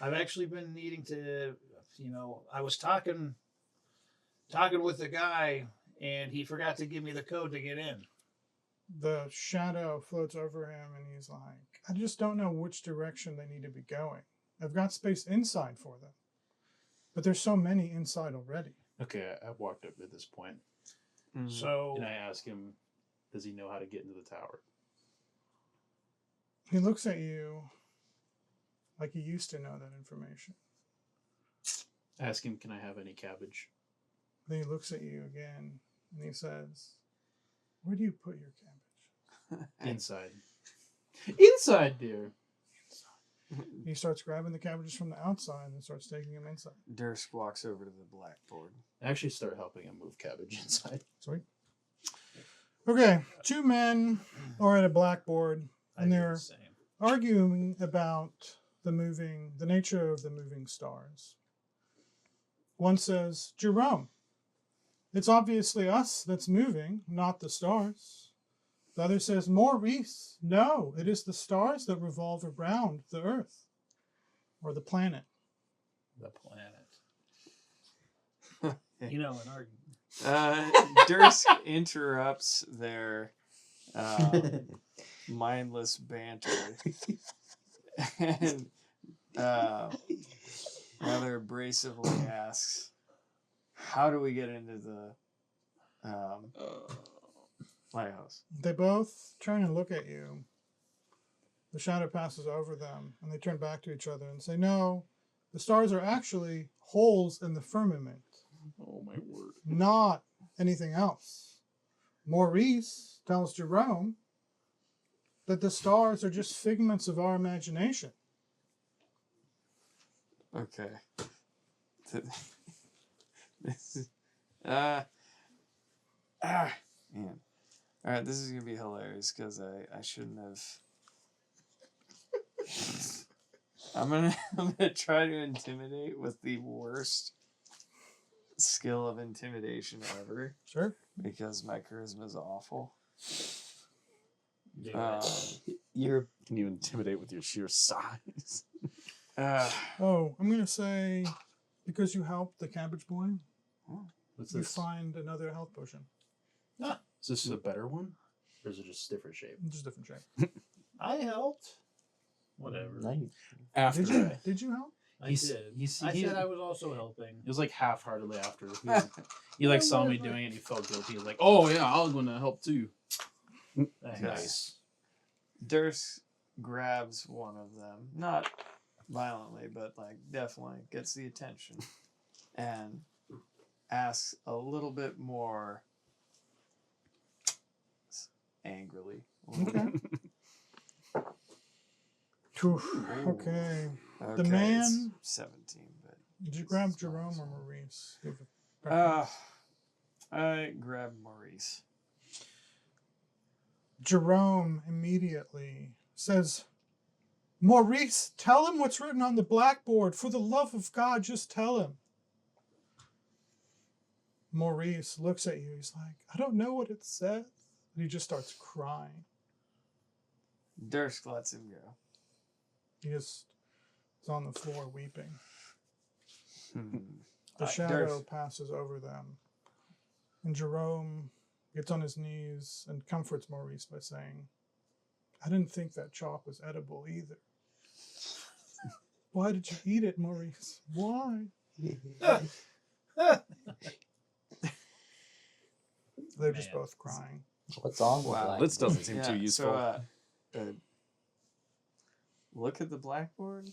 [SPEAKER 2] I've actually been needing to. I was talking with the guy, and he forgot to give me the code to get in.
[SPEAKER 1] The shadow floats over him and he's like, I just don't know which direction they need to be going. I've got space inside for them. But there's so many inside already.
[SPEAKER 4] Okay, I've walked up at this point.
[SPEAKER 2] So
[SPEAKER 4] And I ask him, does he know how to get into the tower?
[SPEAKER 1] He looks at you like he used to know that information.
[SPEAKER 4] I ask him, can I have any cabbage?
[SPEAKER 1] Then he looks at you again and he says, where do you put your cabbage?
[SPEAKER 4] Inside. Inside, dear.
[SPEAKER 1] He starts grabbing the cabbages from the outside and starts taking them inside.
[SPEAKER 3] Durst walks over to the blackboard.
[SPEAKER 4] I actually start helping him move cabbage inside.
[SPEAKER 1] Sweet. Okay, two men are at a blackboard
[SPEAKER 2] I
[SPEAKER 1] and
[SPEAKER 2] do
[SPEAKER 1] they're
[SPEAKER 2] the same.
[SPEAKER 1] arguing about the nature of the moving stars. One says, Jerome, it's obviously us that's moving, not the stars. The other says, Maurice, no, it is the stars that revolve around the earth or the planet.
[SPEAKER 2] The planet. An argument.
[SPEAKER 3] Durst interrupts their mindless banter and rather abrasively asks, how do we get into the lighthouse?
[SPEAKER 1] They both turn and look at you. The shadow passes over them, and they turn back to each other and say, no, the stars are actually holes in the firmament,
[SPEAKER 4] Oh my word.
[SPEAKER 1] not anything else. Maurice tells Jerome that the stars are just figments of our imagination.
[SPEAKER 3] Okay. This is, man. All right, this is gonna be hilarious because I shouldn't have I'm gonna try to intimidate with the worst skill of intimidation ever
[SPEAKER 1] Sure.
[SPEAKER 3] because my charisma is awful.
[SPEAKER 2] Do
[SPEAKER 6] Can you intimidate with your sheer size?
[SPEAKER 1] Oh, I'm going to say, because you helped the cabbage boy,
[SPEAKER 4] What's
[SPEAKER 1] you
[SPEAKER 4] this?
[SPEAKER 1] find another health potion.
[SPEAKER 4] Is this a better one? Or is it just different shape?
[SPEAKER 1] Just different shape.
[SPEAKER 2] I helped. Whatever.
[SPEAKER 5] No, you-
[SPEAKER 6] After
[SPEAKER 1] Did you help?
[SPEAKER 2] I did. I said I was also helping.
[SPEAKER 4] It was like half-heartedly after. He like saw me doing it and he felt guilty. He was like, oh yeah, I'm going to help too.
[SPEAKER 2] Thanks.
[SPEAKER 4] Nice.
[SPEAKER 3] Durst grabs one of them, not violently, but like definitely gets the attention, and asks a little bit more angrily.
[SPEAKER 1] Okay. Okay. The
[SPEAKER 3] Okay,
[SPEAKER 1] man-
[SPEAKER 3] it's 17, but
[SPEAKER 1] Did you grab Jerome or Maurice? You have a preference?
[SPEAKER 3] I grabbed Maurice.
[SPEAKER 1] Jerome immediately says, Maurice, tell him what's written on the blackboard. For the love of God, just tell him. Maurice looks at you. He's like, I don't know what it says. And he just starts crying.
[SPEAKER 3] Durst lets him go.
[SPEAKER 1] He just is on the floor weeping.
[SPEAKER 3] Hmm.
[SPEAKER 1] The shadow
[SPEAKER 3] Durst.
[SPEAKER 1] passes over them. And Jerome gets on his knees and comforts Maurice by saying, I didn't think that chalk was edible either. Why did you eat it, Maurice? Why? They're just
[SPEAKER 2] Man.
[SPEAKER 1] both crying.
[SPEAKER 5] What's on the
[SPEAKER 3] Wow.
[SPEAKER 5] black?
[SPEAKER 6] This doesn't seem too useful.
[SPEAKER 3] So, look at the blackboard.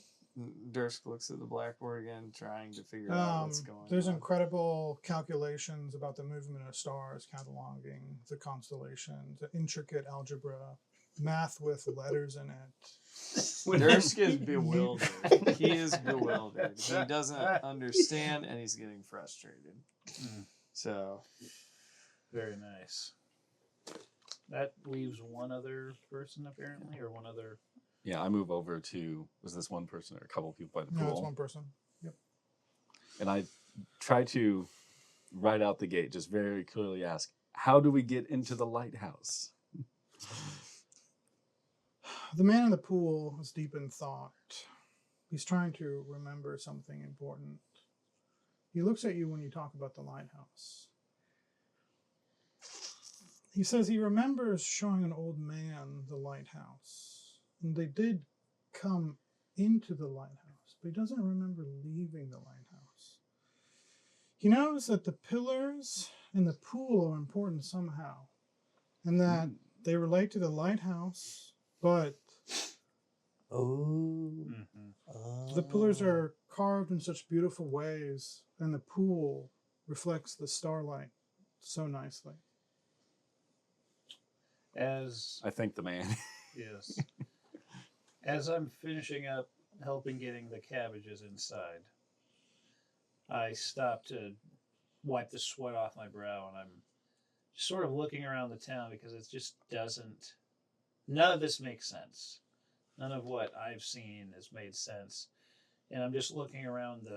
[SPEAKER 3] Durst looks at the blackboard again, trying to figure out what's going
[SPEAKER 1] There's
[SPEAKER 3] on.
[SPEAKER 1] incredible calculations about the movement of stars, cataloging the constellations, the intricate algebra, math with letters in it.
[SPEAKER 3] Durst is bewildered. He is bewildered. He doesn't understand, and he's getting frustrated. So,
[SPEAKER 2] Very nice. That leaves one other person apparently, or one other.
[SPEAKER 6] Yeah, I move over to, was this one person or a couple people by the
[SPEAKER 1] No,
[SPEAKER 6] pool?
[SPEAKER 1] it's one person. Yep.
[SPEAKER 6] And I try to, right out the gate, just very clearly ask, how do we get into the lighthouse?
[SPEAKER 1] The man in the pool is deep in thought. He's trying to remember something important. He looks at you when you talk about the lighthouse. He says he remembers showing an old man the lighthouse. And they did come into the lighthouse, but he doesn't remember leaving the lighthouse. He knows that the pillars in the pool are important somehow, and that they relate to the lighthouse, but
[SPEAKER 5] Oh.
[SPEAKER 1] the pillars are carved in such beautiful ways, and the pool reflects the starlight so nicely.
[SPEAKER 2] As
[SPEAKER 6] I thank the man.
[SPEAKER 2] yes, as I'm finishing up helping getting the cabbages inside, I stop to wipe the sweat off my brow, and I'm just sort of looking around the town because it just doesn't. None of this makes sense. None of what I've seen has made sense, and I'm just looking around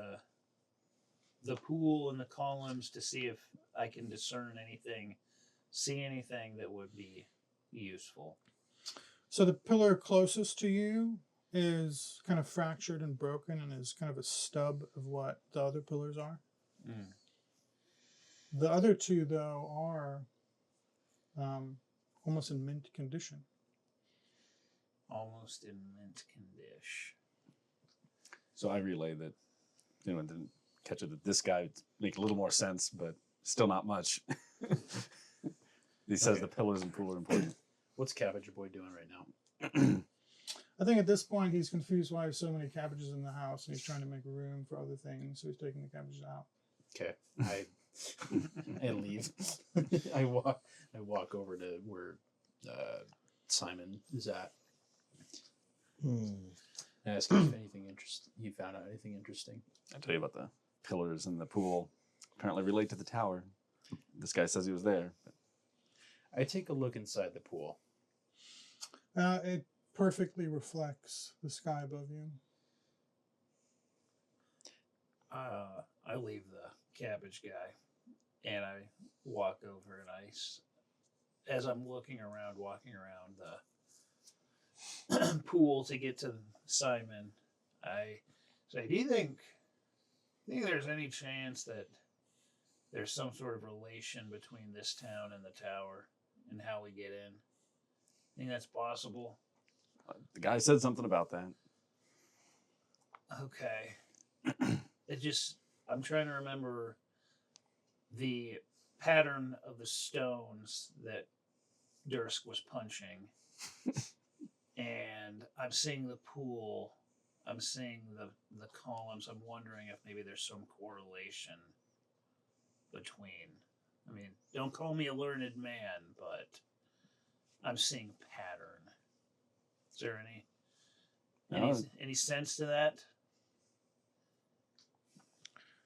[SPEAKER 2] the pool and the columns to see if I can discern anything, see anything that would be useful.
[SPEAKER 1] So the pillar closest to you is kind of fractured and broken and is kind of a stub of what the other pillars are.
[SPEAKER 2] Mm.
[SPEAKER 1] The other two, though, are almost in mint condition.
[SPEAKER 2] Almost in mint condition.
[SPEAKER 6] So I relay that, I didn't catch it, that this guy would make a little more sense, but still not much. He says
[SPEAKER 4] Okay.
[SPEAKER 6] the pillars and pool are important.
[SPEAKER 4] What's Cabbage Boy doing right now?
[SPEAKER 1] I think at this point he's confused why there's so many cabbages in the house, and he's trying to make room for other things, so he's taking the cabbages out.
[SPEAKER 4] Okay, I leave. I walk over to where Simon is at. And ask him if anything he found out anything interesting.
[SPEAKER 6] I tell you about the pillars and the pool. Apparently relate to the tower. This guy says he was there.
[SPEAKER 4] I take a look inside the pool.
[SPEAKER 1] It perfectly reflects the sky above you.
[SPEAKER 2] I leave the cabbage guy, and I walk over, and as I'm walking around the pool to get to Simon, I say, "Do you think there's any chance that there's some sort of relation between this town and the tower, and how we get in? Think that's possible?"
[SPEAKER 6] The guy said something about that.
[SPEAKER 2] Okay. I'm trying to remember the pattern of the stones that Dursk was punching. And I'm seeing the pool. I'm seeing the columns. I'm wondering if maybe there's some correlation between. I mean, don't call me a learned man, but I'm seeing pattern. Is there any sense to that?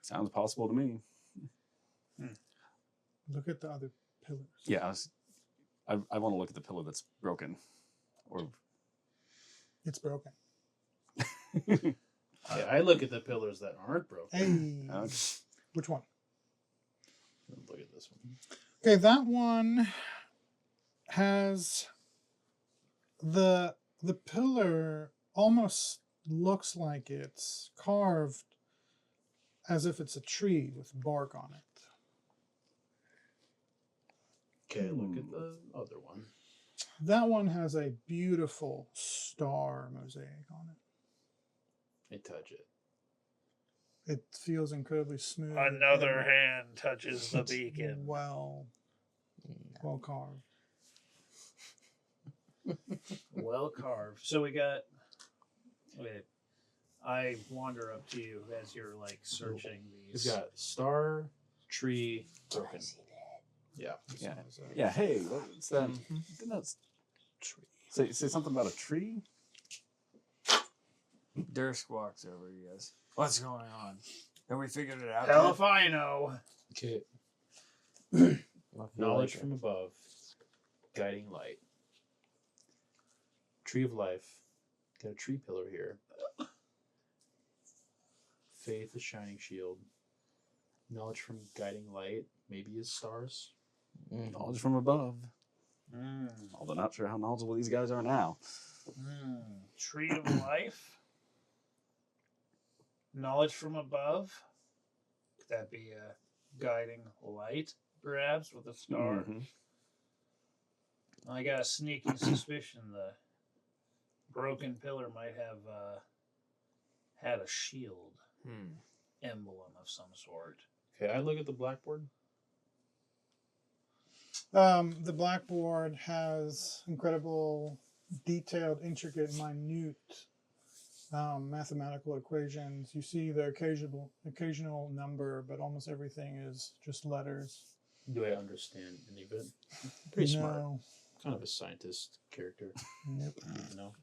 [SPEAKER 6] Sounds possible to me.
[SPEAKER 1] Look at the other pillars.
[SPEAKER 6] Yeah, I want to look at the pillar that's broken. Or
[SPEAKER 1] It's broken.
[SPEAKER 4] Yeah, I look at the pillars that aren't broken.
[SPEAKER 1] Hey.
[SPEAKER 6] Okay.
[SPEAKER 1] Which one?
[SPEAKER 4] Look at this one.
[SPEAKER 1] Okay, that one has the pillar almost looks like it's carved as if it's a tree with bark on it.
[SPEAKER 4] Okay, look at the other one.
[SPEAKER 1] That one has a beautiful star mosaic on it.
[SPEAKER 4] I touch it.
[SPEAKER 1] It feels incredibly smooth.
[SPEAKER 2] Another
[SPEAKER 1] and
[SPEAKER 2] hand touches the
[SPEAKER 1] it's
[SPEAKER 2] beacon.
[SPEAKER 1] well carved.
[SPEAKER 2] Well carved. So we got. Wait, I wander up to you as you're like searching
[SPEAKER 4] We've
[SPEAKER 2] these.
[SPEAKER 4] got star, tree, broken. Yeah.
[SPEAKER 6] Yeah. Yeah, hey, what's that? Didn't that say something about a tree?
[SPEAKER 3] Dursk walks over, you guys. What's going on? Have we figured it out?
[SPEAKER 2] Hell
[SPEAKER 3] yet?
[SPEAKER 2] if I know.
[SPEAKER 4] Okay.
[SPEAKER 5] I feel
[SPEAKER 4] Knowledge
[SPEAKER 5] like
[SPEAKER 4] from above. Guiding light. Tree of life. Got a tree pillar here. Faith, a shining shield. Knowledge from guiding light. Maybe is stars.
[SPEAKER 6] Knowledge from above. Although not sure how knowledgeable these guys are now.
[SPEAKER 2] Tree of life. Knowledge from above. Could that be a guiding light, perhaps, with a star?
[SPEAKER 6] Mhm.
[SPEAKER 2] I got a sneaking suspicion the broken pillar might have had a shield emblem of some sort.
[SPEAKER 4] Okay, I look at the blackboard.
[SPEAKER 1] The blackboard has incredible, detailed, intricate, minute mathematical equations. You see the occasional number, but almost everything is just letters.
[SPEAKER 4] Do I understand any of it? Pretty smart.
[SPEAKER 1] No.
[SPEAKER 4] Kind of a scientist character.
[SPEAKER 1] Nope.
[SPEAKER 4] You know?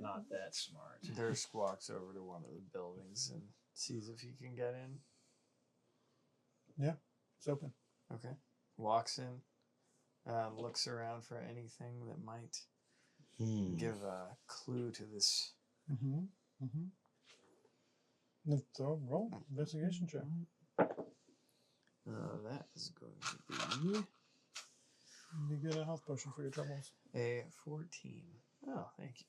[SPEAKER 2] Not that smart.
[SPEAKER 3] Dursk walks over to one of the buildings and sees if he can get in.
[SPEAKER 1] Yeah, it's open.
[SPEAKER 3] Okay. Walks in, looks around for anything that might give a clue to this.
[SPEAKER 1] So roll investigation check.
[SPEAKER 3] That is going to be
[SPEAKER 1] You get a health potion for your troubles.
[SPEAKER 3] a 14. Oh, thank you.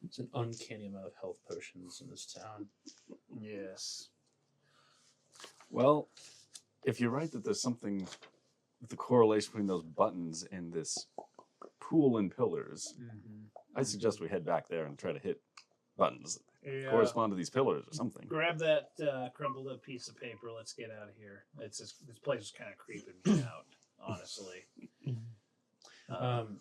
[SPEAKER 4] It's an uncanny amount of health potions in this town.
[SPEAKER 2] Yes.
[SPEAKER 6] Well, if you're right that there's something with the correlation between those buttons and this pool and pillars, I suggest we head back there and try to hit buttons that correspond to these pillars or something.
[SPEAKER 2] Grab that crumpled up piece of paper. Let's get out of here. This place is kind of creeping me out, honestly.
[SPEAKER 4] I'm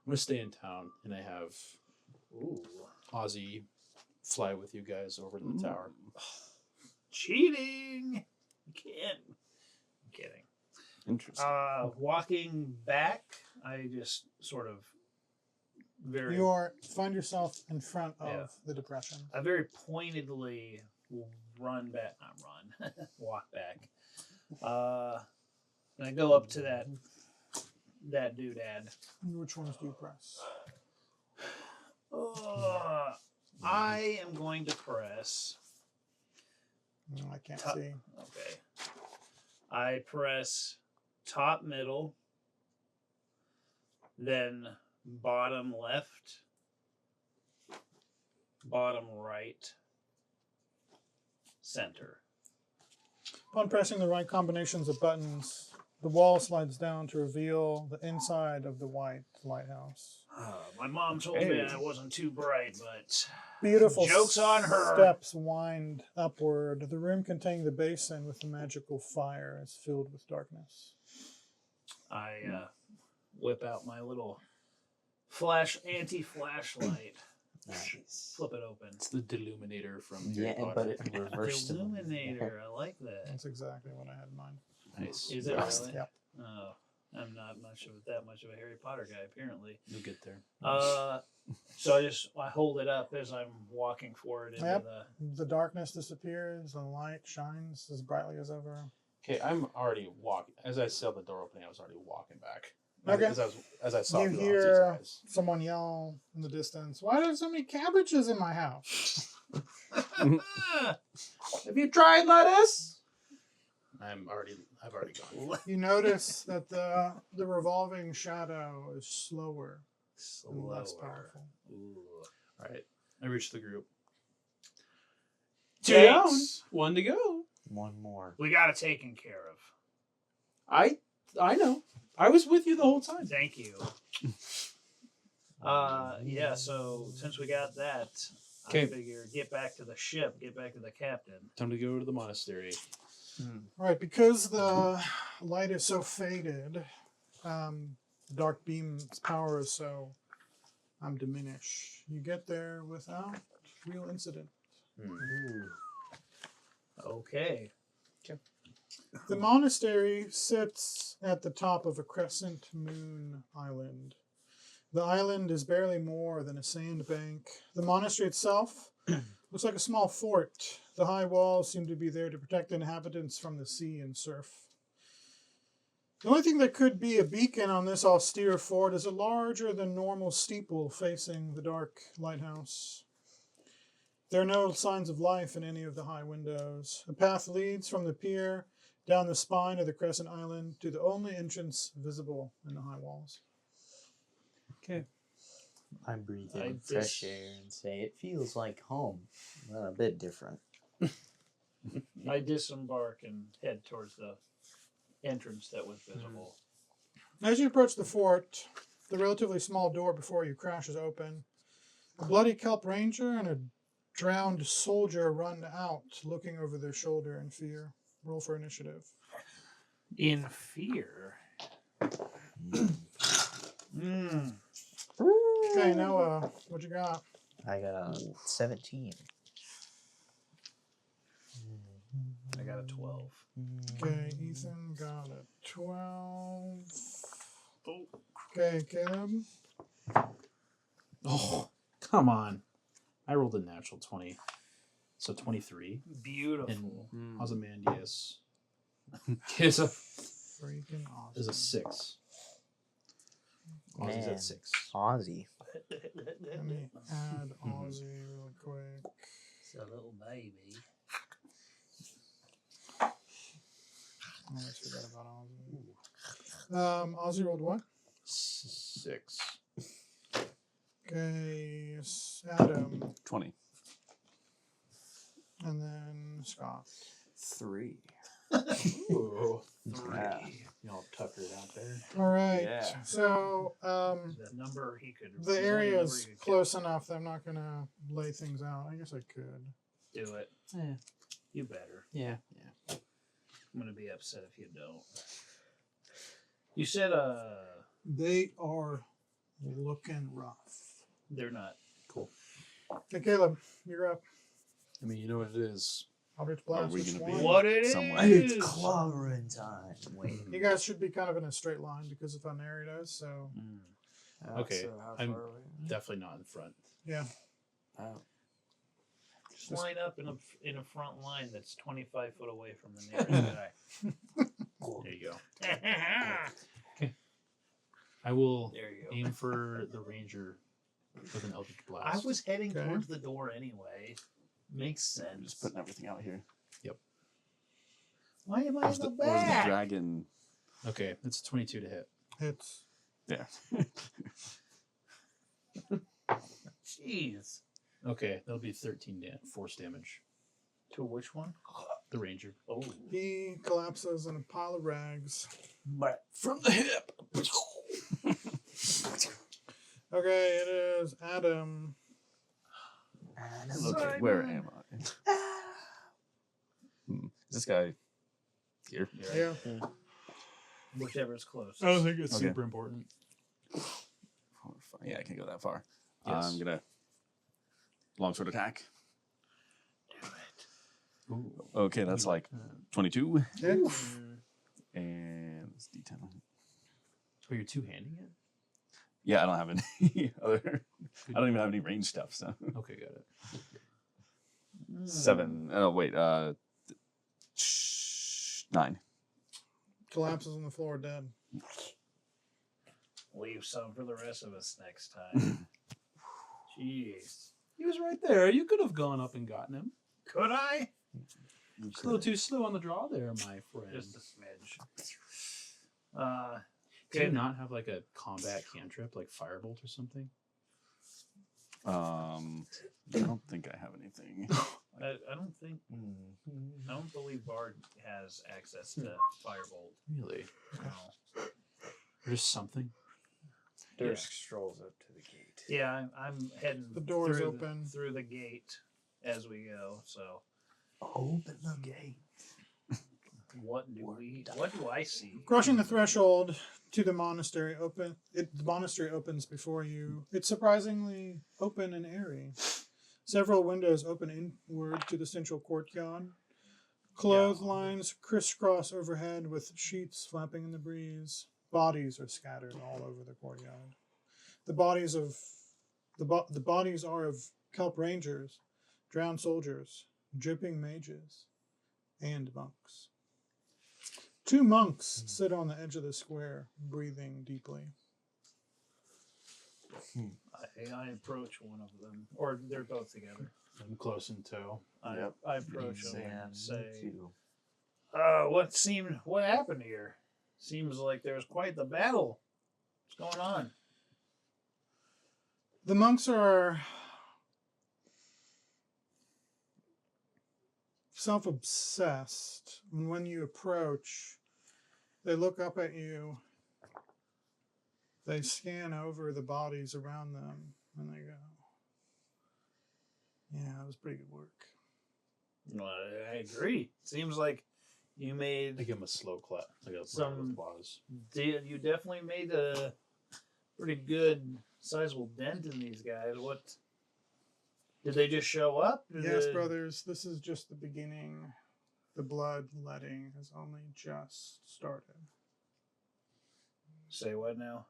[SPEAKER 4] gonna stay in town, and I have Ozzy fly with you guys over to the tower.
[SPEAKER 2] Cheating! You can't. I'm kidding.
[SPEAKER 6] Interesting.
[SPEAKER 2] Walking back, I just sort of
[SPEAKER 1] You find yourself in front of the depression.
[SPEAKER 2] I very pointedly run back, not run, walk back. And I go up to that doodad.
[SPEAKER 1] Which ones do you press?
[SPEAKER 2] I am going to press.
[SPEAKER 1] No, I can't
[SPEAKER 2] Top.
[SPEAKER 1] see.
[SPEAKER 2] Okay. I press top middle, then bottom left, bottom right, center.
[SPEAKER 1] Upon pressing the right combinations of buttons, the wall slides down to reveal the inside of the white lighthouse.
[SPEAKER 2] My mom told me I wasn't too bright, but
[SPEAKER 1] Beautiful
[SPEAKER 2] joke's on her.
[SPEAKER 1] Steps wind upward. The room containing the basin with the magical fire is filled with darkness.
[SPEAKER 2] I whip out my little anti-flashlight.
[SPEAKER 5] Nice.
[SPEAKER 2] Flip it open.
[SPEAKER 4] It's the Deluminator from
[SPEAKER 5] Yeah,
[SPEAKER 4] Harry Potter.
[SPEAKER 5] but it reversed.
[SPEAKER 2] Illuminator. I like that.
[SPEAKER 1] That's exactly what I had in mind.
[SPEAKER 4] Nice.
[SPEAKER 2] Is it really?
[SPEAKER 1] Yep.
[SPEAKER 2] Oh, I'm not that much of a Harry Potter guy, apparently.
[SPEAKER 4] You'll get there.
[SPEAKER 2] So I hold it up as I'm walking forward into
[SPEAKER 1] Yep.
[SPEAKER 2] the.
[SPEAKER 1] The darkness disappears, the light shines as brightly as ever.
[SPEAKER 4] Okay, I'm already walking. As I saw the door opening, I was already walking back.
[SPEAKER 1] Okay.
[SPEAKER 4] As I saw
[SPEAKER 1] You
[SPEAKER 4] through
[SPEAKER 1] hear
[SPEAKER 4] Ozzy's eyes.
[SPEAKER 1] someone yell in the distance, "Why are there so many cabbages in my house?"
[SPEAKER 4] Have you tried lettuce? I've already gone.
[SPEAKER 1] You notice that the revolving shadow is slower and less powerful.
[SPEAKER 2] Ooh.
[SPEAKER 4] All right, I reached the group.
[SPEAKER 2] Two
[SPEAKER 4] down,
[SPEAKER 2] down.
[SPEAKER 4] one to go.
[SPEAKER 5] One more.
[SPEAKER 2] We got it taken care of.
[SPEAKER 4] I know. I was with you the whole time.
[SPEAKER 2] Thank you. Yeah, so since we got that,
[SPEAKER 4] Okay.
[SPEAKER 2] I figure get back to the ship, get back to the captain.
[SPEAKER 4] Time to go to the monastery.
[SPEAKER 1] Right, because the light is so faded, dark beam's power is so diminished. You get there without real incident.
[SPEAKER 2] Okay.
[SPEAKER 1] The monastery sits at the top of a crescent moon island. The island is barely more than a sandbank. The monastery itself looks like a small fort. The high walls seem to be there to protect the inhabitants from the sea and surf. The only thing that could be a beacon on this austere fort is a larger than normal steeple facing the dark lighthouse. There are no signs of life in any of the high windows. A path leads from the pier down the spine of the crescent island to the only entrance visible in the high walls.
[SPEAKER 4] Okay.
[SPEAKER 5] I breathe
[SPEAKER 2] I
[SPEAKER 5] in fresh air and say, it feels like home, but a bit different.
[SPEAKER 2] I disembark and head towards the entrance that was visible.
[SPEAKER 1] As you approach the fort, the relatively small door before you crashes open. A bloody kelp ranger and a drowned soldier run out, looking over their shoulder in fear. Roll for initiative.
[SPEAKER 2] In fear.
[SPEAKER 1] Okay, Noah, what you got?
[SPEAKER 5] I got a 17.
[SPEAKER 2] I got a 12.
[SPEAKER 1] Okay, Ethan got a 12. Okay, Caleb.
[SPEAKER 4] Oh, come on. I rolled a natural 20. So 23.
[SPEAKER 2] Beautiful.
[SPEAKER 4] And Ozymandias is a
[SPEAKER 1] Freaking awesome.
[SPEAKER 4] is a 6. Ozzy's
[SPEAKER 5] Man.
[SPEAKER 4] at 6.
[SPEAKER 5] Ozzy.
[SPEAKER 1] Let me add Aussie real quick.
[SPEAKER 2] It's a little baby.
[SPEAKER 1] I always forgot about Aussie. Aussie rolled what?
[SPEAKER 4] 6.
[SPEAKER 1] Okay, Adam,
[SPEAKER 6] 20.
[SPEAKER 1] and then Scott.
[SPEAKER 3] 3.
[SPEAKER 4] Ooh.
[SPEAKER 3] 3.
[SPEAKER 4] Y'all tuckered out there.
[SPEAKER 1] All right.
[SPEAKER 3] Yeah.
[SPEAKER 1] So,
[SPEAKER 2] The number he could.
[SPEAKER 1] the
[SPEAKER 2] only
[SPEAKER 1] area
[SPEAKER 2] number
[SPEAKER 1] is
[SPEAKER 2] he could
[SPEAKER 1] close enough that I'm not gonna lay things out. I guess I could.
[SPEAKER 2] Do it.
[SPEAKER 4] Yeah.
[SPEAKER 2] You better.
[SPEAKER 4] Yeah.
[SPEAKER 2] I'm gonna be upset if you don't. You said
[SPEAKER 1] They are looking rough.
[SPEAKER 2] they're not.
[SPEAKER 1] Okay, Caleb, you're up.
[SPEAKER 4] I mean, you know what it is.
[SPEAKER 1] Eldritch
[SPEAKER 6] Are
[SPEAKER 1] Blast.
[SPEAKER 6] we
[SPEAKER 1] which
[SPEAKER 6] gonna
[SPEAKER 1] one?
[SPEAKER 6] be
[SPEAKER 2] What it is?
[SPEAKER 6] somewhere?
[SPEAKER 5] It's clobbering time. Wait.
[SPEAKER 1] You guys should be kind of in a straight line because of how narrow it is. So,
[SPEAKER 4] Okay,
[SPEAKER 3] So how
[SPEAKER 4] I'm-
[SPEAKER 3] far are we?
[SPEAKER 4] Definitely not in front.
[SPEAKER 1] yeah.
[SPEAKER 3] Oh.
[SPEAKER 2] Just line up in a front line that's 25 foot away from the nearest guy.
[SPEAKER 4] There you go. I will
[SPEAKER 2] There you go.
[SPEAKER 4] aim for the ranger with an eldritch
[SPEAKER 2] I
[SPEAKER 4] blast.
[SPEAKER 2] was heading
[SPEAKER 1] Okay.
[SPEAKER 2] towards the door anyway. Makes
[SPEAKER 6] I'm just
[SPEAKER 2] sense.
[SPEAKER 6] putting everything out here.
[SPEAKER 2] Why am I in
[SPEAKER 6] Where's
[SPEAKER 2] the
[SPEAKER 6] the, where's the
[SPEAKER 2] back?
[SPEAKER 6] dragon?
[SPEAKER 4] Okay, it's 22 to hit.
[SPEAKER 1] Hits.
[SPEAKER 6] Yeah.
[SPEAKER 2] Jeez.
[SPEAKER 4] Okay, that'll be 13 force damage.
[SPEAKER 2] To which one?
[SPEAKER 4] The ranger.
[SPEAKER 2] Oh.
[SPEAKER 1] He collapses in a pile of rags.
[SPEAKER 2] But
[SPEAKER 4] From the hip.
[SPEAKER 1] Okay, it is Adam.
[SPEAKER 6] Okay, where am I? Is this guy here?
[SPEAKER 1] Yeah.
[SPEAKER 2] whichever's closest.
[SPEAKER 4] I don't think it's
[SPEAKER 6] Okay.
[SPEAKER 4] super important.
[SPEAKER 6] Yeah, I can't go that far.
[SPEAKER 4] Yes.
[SPEAKER 6] I'm gonna longsword attack.
[SPEAKER 2] Do it.
[SPEAKER 4] Ooh.
[SPEAKER 6] Okay, that's like 22,
[SPEAKER 1] Hits.
[SPEAKER 6] and it's D10.
[SPEAKER 4] Oh, you're two-handing it?
[SPEAKER 6] Yeah, I don't have any other. I don't even have any range stuff. So
[SPEAKER 4] Okay, got it.
[SPEAKER 6] 7. Oh wait, 9.
[SPEAKER 1] Collapses on the floor dead.
[SPEAKER 2] Leave some for the rest of us next time. Jeez.
[SPEAKER 4] He was right there. You could have gone up and gotten him.
[SPEAKER 2] Could I?
[SPEAKER 4] Just a little too slow on the draw there, my friend.
[SPEAKER 2] Just a smidge.
[SPEAKER 4] Do you not have like a combat cantrip, like Firebolt or something?
[SPEAKER 6] I don't think I have anything.
[SPEAKER 2] I don't believe Bard has access to Firebolt.
[SPEAKER 4] Really?
[SPEAKER 2] No.
[SPEAKER 4] There's something?
[SPEAKER 3] Dursk strolls up to the gate.
[SPEAKER 2] Yeah, I'm heading.
[SPEAKER 1] The door is
[SPEAKER 2] through
[SPEAKER 1] open.
[SPEAKER 2] through the gate as we go. So
[SPEAKER 5] Open the gate.
[SPEAKER 2] what do I see?
[SPEAKER 1] Crossing the threshold to the monastery the monastery opens before you. It's surprisingly open and airy. Several windows open inward to the central courtyard. Clotheslines crisscross overhead with sheets flapping in the breeze. Bodies are scattered all over the courtyard. The bodies are of kelp rangers, drowned soldiers, dripping mages, and monks. 2 monks sit on the edge of the square, breathing deeply.
[SPEAKER 2] I approach one of them, or they're both together.
[SPEAKER 4] I'm close in tow.
[SPEAKER 2] I approach them and say,
[SPEAKER 5] too.
[SPEAKER 2] what happened here? Seems like there's quite the battle. What's going on?
[SPEAKER 1] The monks are self-obsessed, and when you approach, they look up at you, they scan over the bodies around them, and they go, yeah, that was pretty good work.
[SPEAKER 2] Well, I agree. Seems like you
[SPEAKER 4] I
[SPEAKER 2] made
[SPEAKER 4] give him a slow clap, like a round
[SPEAKER 2] Some-
[SPEAKER 4] of applause.
[SPEAKER 2] you definitely made a pretty good sizable dent in these guys. What did they just show up?
[SPEAKER 1] Yes, brothers, this is just the beginning. The bloodletting has only just started.
[SPEAKER 2] Say what now?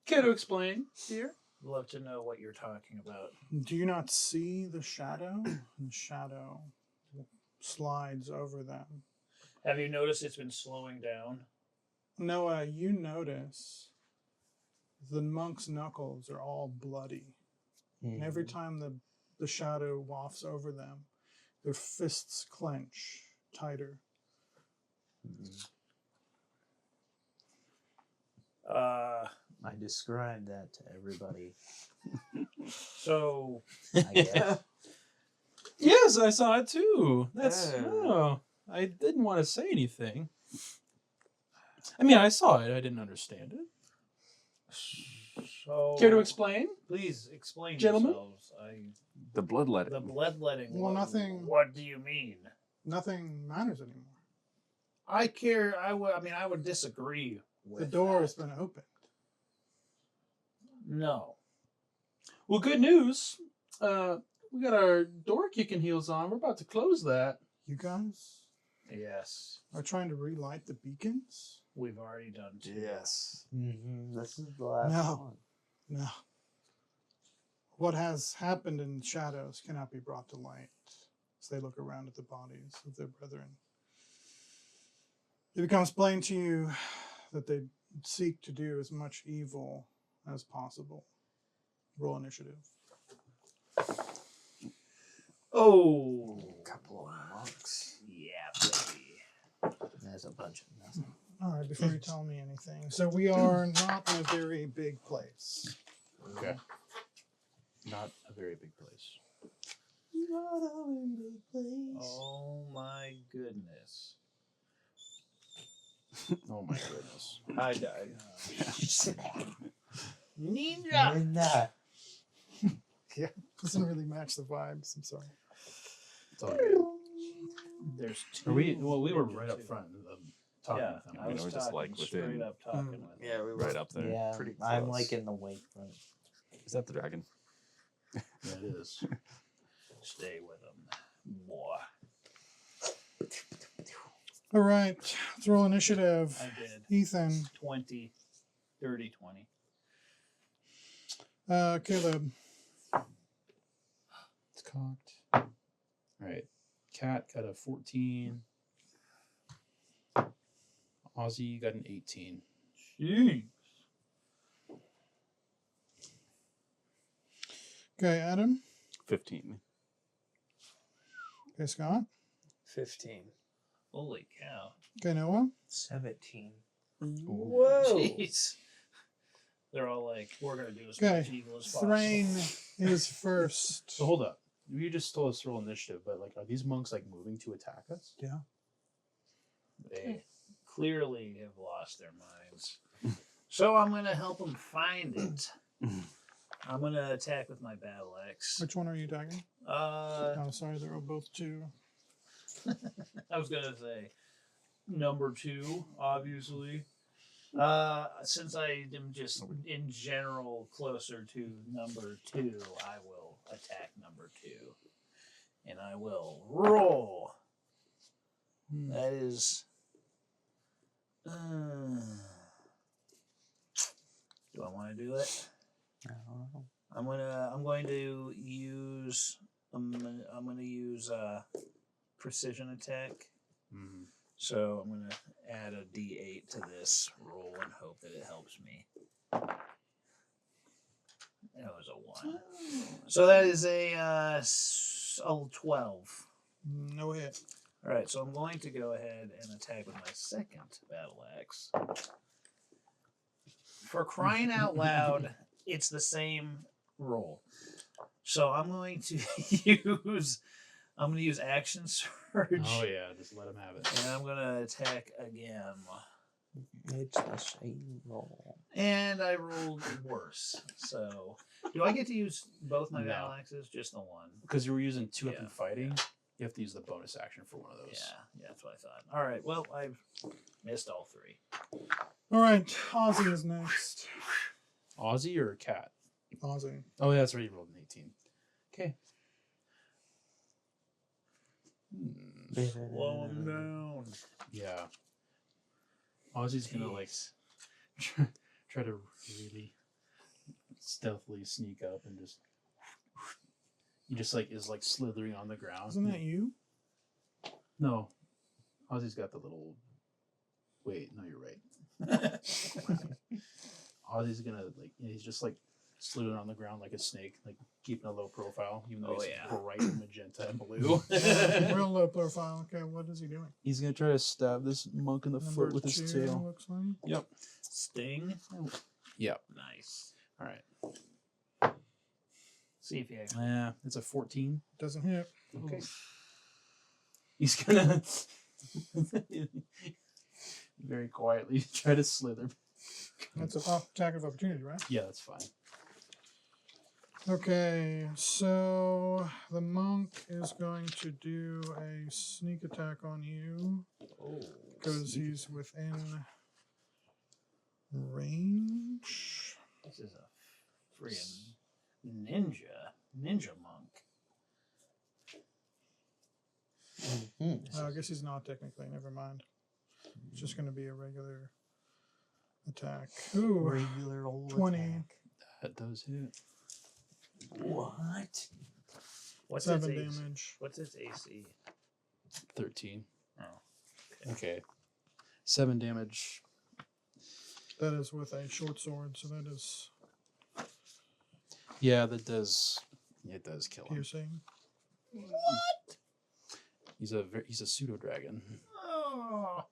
[SPEAKER 4] Care to explain, dear?
[SPEAKER 2] Love to know what you're talking about.
[SPEAKER 1] Do you not see the shadow? The shadow slides over them.
[SPEAKER 2] Have you noticed it's been slowing down?
[SPEAKER 1] Noah, you notice the monk's knuckles are all bloody. And every time the shadow wafts over them, their fists clench tighter.
[SPEAKER 5] I described that to everybody.
[SPEAKER 2] So
[SPEAKER 5] I guess.
[SPEAKER 4] Yes, I saw it too. That's
[SPEAKER 3] Yeah.
[SPEAKER 4] oh, I didn't want to say anything. I mean, I saw it. I didn't understand it. Care to explain?
[SPEAKER 2] Please explain
[SPEAKER 4] Gentlemen?
[SPEAKER 2] yourselves.
[SPEAKER 6] The bloodletting.
[SPEAKER 2] The bloodletting.
[SPEAKER 1] Well, nothing-
[SPEAKER 2] What do you mean?
[SPEAKER 1] Nothing matters anymore.
[SPEAKER 2] I care. I would disagree with
[SPEAKER 1] The door
[SPEAKER 2] that.
[SPEAKER 1] has been opened.
[SPEAKER 2] No.
[SPEAKER 4] Well, good news. We got our door kicking heels on. We're about to close that.
[SPEAKER 1] You guys
[SPEAKER 2] Yes.
[SPEAKER 1] are trying to relight the beacons?
[SPEAKER 2] We've already done two.
[SPEAKER 3] Yes.
[SPEAKER 5] This is the last
[SPEAKER 1] No.
[SPEAKER 5] one.
[SPEAKER 1] No. What has happened in shadows cannot be brought to light. as they look around at the bodies of their brethren. It becomes plain to you that they seek to do as much evil as possible. Roll initiative.
[SPEAKER 2] Oh,
[SPEAKER 3] Couple of monks.
[SPEAKER 2] yeah, baby.
[SPEAKER 5] There's a bunch of nothing.
[SPEAKER 1] All right, before you tell me anything. So we are not in a very big place.
[SPEAKER 4] Okay. Not a very big place.
[SPEAKER 5] Not a very big place.
[SPEAKER 2] Oh my goodness.
[SPEAKER 4] Oh my goodness.
[SPEAKER 2] I died. Ninja.
[SPEAKER 5] Ninja.
[SPEAKER 1] Yeah, doesn't really match the vibes. I'm sorry.
[SPEAKER 4] It's all good.
[SPEAKER 2] There's
[SPEAKER 4] Are
[SPEAKER 2] two.
[SPEAKER 4] we were
[SPEAKER 2] ninja
[SPEAKER 4] right up
[SPEAKER 2] too.
[SPEAKER 4] front talking
[SPEAKER 2] Yeah,
[SPEAKER 4] with them.
[SPEAKER 2] I
[SPEAKER 4] Right?
[SPEAKER 2] was
[SPEAKER 6] we're just,
[SPEAKER 2] talking
[SPEAKER 6] like,
[SPEAKER 2] straight
[SPEAKER 6] within-
[SPEAKER 2] up talking with
[SPEAKER 3] Yeah,
[SPEAKER 2] them.
[SPEAKER 3] we were
[SPEAKER 6] Right up there.
[SPEAKER 5] Yeah,
[SPEAKER 6] Pretty
[SPEAKER 5] I'm
[SPEAKER 6] close.
[SPEAKER 5] like in the wakefront.
[SPEAKER 6] Is that the dragon?
[SPEAKER 4] Yeah, it is.
[SPEAKER 2] Stay with them, boy.
[SPEAKER 1] All right, let's roll initiative.
[SPEAKER 2] I did.
[SPEAKER 1] Ethan,
[SPEAKER 2] 20, 30, 20.
[SPEAKER 1] Caleb,
[SPEAKER 4] It's cocked. All right. Cat got a 14. Ozzy got an 18.
[SPEAKER 2] Jeez.
[SPEAKER 1] okay, Adam,
[SPEAKER 6] 15.
[SPEAKER 1] okay, Scott,
[SPEAKER 3] 15.
[SPEAKER 2] Holy cow.
[SPEAKER 1] okay, Noah,
[SPEAKER 5] 17.
[SPEAKER 3] Whoa.
[SPEAKER 2] Jeez. They're all like, we're going to do as
[SPEAKER 1] Okay,
[SPEAKER 2] much evil as possible.
[SPEAKER 1] Thrain is first.
[SPEAKER 4] So hold up. You just told us to roll initiative, but like, are these monks like moving to attack us?
[SPEAKER 1] Yeah.
[SPEAKER 2] They clearly have lost their minds. So I'm going to help them find it. I'm going to attack with my battle axe.
[SPEAKER 1] Which one are you attacking? Oh, sorry, they're both two.
[SPEAKER 2] I was going to say number 2, obviously. Since I am just in general closer to number 2, I will attack number 2. And I will roll. That is. Do I want to do it?
[SPEAKER 5] I don't know.
[SPEAKER 2] I'm going to use precision attack.
[SPEAKER 4] Mm.
[SPEAKER 2] So I'm going to add a D8 to this roll and hope that it helps me. That was a 1. So that is a 12.
[SPEAKER 1] No hit.
[SPEAKER 2] All right, so I'm going to go ahead and attack with my second battle axe. For crying out loud, it's the same roll. So I'm going to use action surge.
[SPEAKER 4] Oh yeah, just let him have it.
[SPEAKER 2] And I'm going to attack again.
[SPEAKER 5] It's the same roll.
[SPEAKER 2] And I rolled worse. So, do I get to use both my
[SPEAKER 4] No.
[SPEAKER 2] battle axes? Just the one.
[SPEAKER 4] Because you were using 2 up
[SPEAKER 2] Yeah.
[SPEAKER 4] in fighting, you have to use the bonus action for one of those.
[SPEAKER 2] Yeah, that's what I thought. All right, well, I've missed all 3.
[SPEAKER 1] All right, Ozzy is next.
[SPEAKER 4] Ozzy or Cat?
[SPEAKER 1] Ozzy.
[SPEAKER 4] Oh, yeah, that's right. You rolled an 18. Okay.
[SPEAKER 2] Slow him down.
[SPEAKER 4] Yeah. Ozzy's gonna like try to really stealthily sneak up and just he just like is like slithering on the ground.
[SPEAKER 1] Isn't that you?
[SPEAKER 4] No. Ozzy's got the little wait, no, you're right. Ozzy's gonna like he's just like slithering on the ground like a snake, like keeping a low profile, even though
[SPEAKER 2] Oh,
[SPEAKER 4] he's
[SPEAKER 2] yeah.
[SPEAKER 4] bright magenta and blue.
[SPEAKER 1] Real low profile. Okay, what is he doing?
[SPEAKER 4] He's gonna try to stab this monk in the
[SPEAKER 1] Number
[SPEAKER 4] foot with his
[SPEAKER 1] 2,
[SPEAKER 4] tail.
[SPEAKER 1] looks like.
[SPEAKER 4] Yep.
[SPEAKER 2] Sting.
[SPEAKER 4] Yep.
[SPEAKER 2] Nice.
[SPEAKER 4] All right.
[SPEAKER 2] See if you actually.
[SPEAKER 4] Yeah, it's a 14.
[SPEAKER 1] Doesn't hit.
[SPEAKER 4] Okay. He's gonna very quietly try to slither.
[SPEAKER 1] That's an attack of opportunity, right?
[SPEAKER 4] Yeah, that's fine.
[SPEAKER 1] Okay, so the monk is going to do a sneak attack on you because he's within range.
[SPEAKER 2] This is a freaking ninja monk.
[SPEAKER 5] Mm-hmm.
[SPEAKER 1] I guess he's not technically. Never mind. It's just going to be a regular attack. Ooh,
[SPEAKER 5] Regular old
[SPEAKER 1] 20.
[SPEAKER 5] attack.
[SPEAKER 4] That does hit.
[SPEAKER 5] What?
[SPEAKER 2] What's
[SPEAKER 1] 7
[SPEAKER 2] its AC?
[SPEAKER 1] damage.
[SPEAKER 2] What's its AC?
[SPEAKER 4] 13.
[SPEAKER 2] Oh.
[SPEAKER 4] Okay. 7 damage.
[SPEAKER 1] That is with a short sword, so that is
[SPEAKER 4] Yeah, that does. It does kill him.
[SPEAKER 1] piercing.
[SPEAKER 4] He's a pseudo dragon.
[SPEAKER 2] Oh.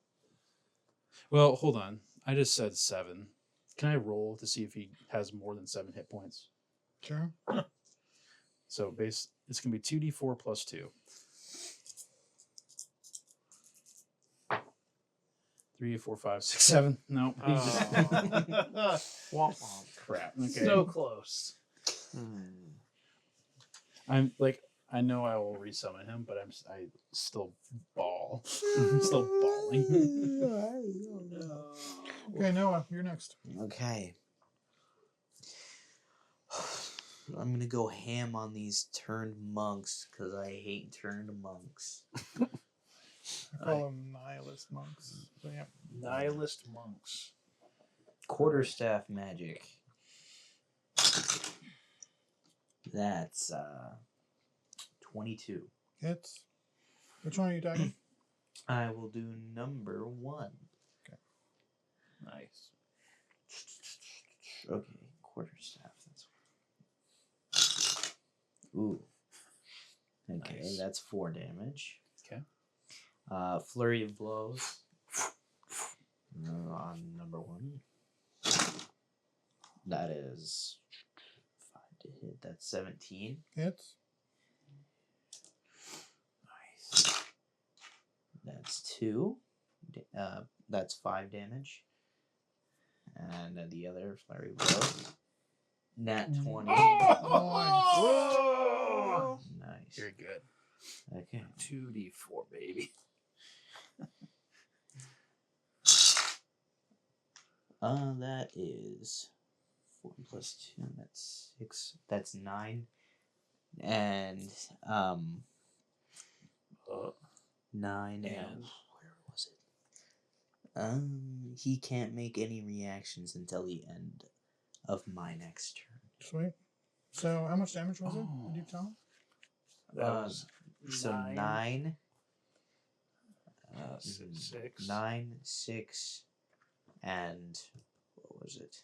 [SPEAKER 4] Well, hold on. I just said 7. Can I roll to see if he has more than 7 hit points?
[SPEAKER 1] Sure.
[SPEAKER 4] So it's gonna be 2d4 plus 2. 3, 4, 5, 6, 7. No.
[SPEAKER 2] Womp womp.
[SPEAKER 4] Crap. Okay.
[SPEAKER 2] So close.
[SPEAKER 4] I'm like, I know I will resummon him, but I still bawl. I'm still bawling.
[SPEAKER 1] Okay, Noah, you're next.
[SPEAKER 5] Okay. I'm gonna go ham on these turned monks because I hate turned monks.
[SPEAKER 1] I call them nihilist monks. So yeah.
[SPEAKER 2] Nihilist monks.
[SPEAKER 5] Quarterstaff magic. That's 22.
[SPEAKER 1] Hits. Which one are you attacking?
[SPEAKER 5] I will do number 1.
[SPEAKER 2] Nice.
[SPEAKER 5] Okay, quarterstaff. That's ooh. Okay,
[SPEAKER 2] Nice.
[SPEAKER 5] that's 4 damage.
[SPEAKER 4] Okay.
[SPEAKER 5] Flurry of blows on number 1. That is 5 to hit. That's 17.
[SPEAKER 1] Hits.
[SPEAKER 5] Nice. That's 2. That's 5 damage. And then the other flurry blow. Nat 20.
[SPEAKER 2] Oh!
[SPEAKER 5] Nice.
[SPEAKER 2] You're good.
[SPEAKER 5] Okay.
[SPEAKER 2] 2d4, baby.
[SPEAKER 5] That is 4 plus 2. That's 6. That's 9. And 9 and where was it? He can't make any reactions until the end of my next turn.
[SPEAKER 1] Sweet. So how much damage was it? Did you tell him?
[SPEAKER 2] That was
[SPEAKER 5] So
[SPEAKER 2] 9.
[SPEAKER 5] 9.
[SPEAKER 2] 6.
[SPEAKER 5] 9, 6, and what was it?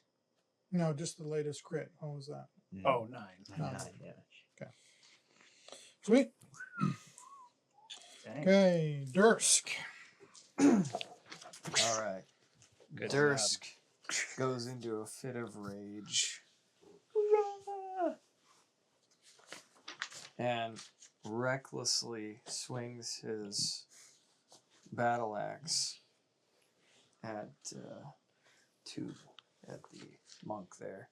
[SPEAKER 1] No, just the latest crit. What was that?
[SPEAKER 2] Oh, 9.
[SPEAKER 5] 9
[SPEAKER 1] 9.
[SPEAKER 5] damage.
[SPEAKER 1] Sweet.
[SPEAKER 2] Dang.
[SPEAKER 1] Okay, Dursk.
[SPEAKER 3] All right.
[SPEAKER 2] Good
[SPEAKER 3] Dursk goes into a fit of rage and recklessly swings his battle axe at the monk there.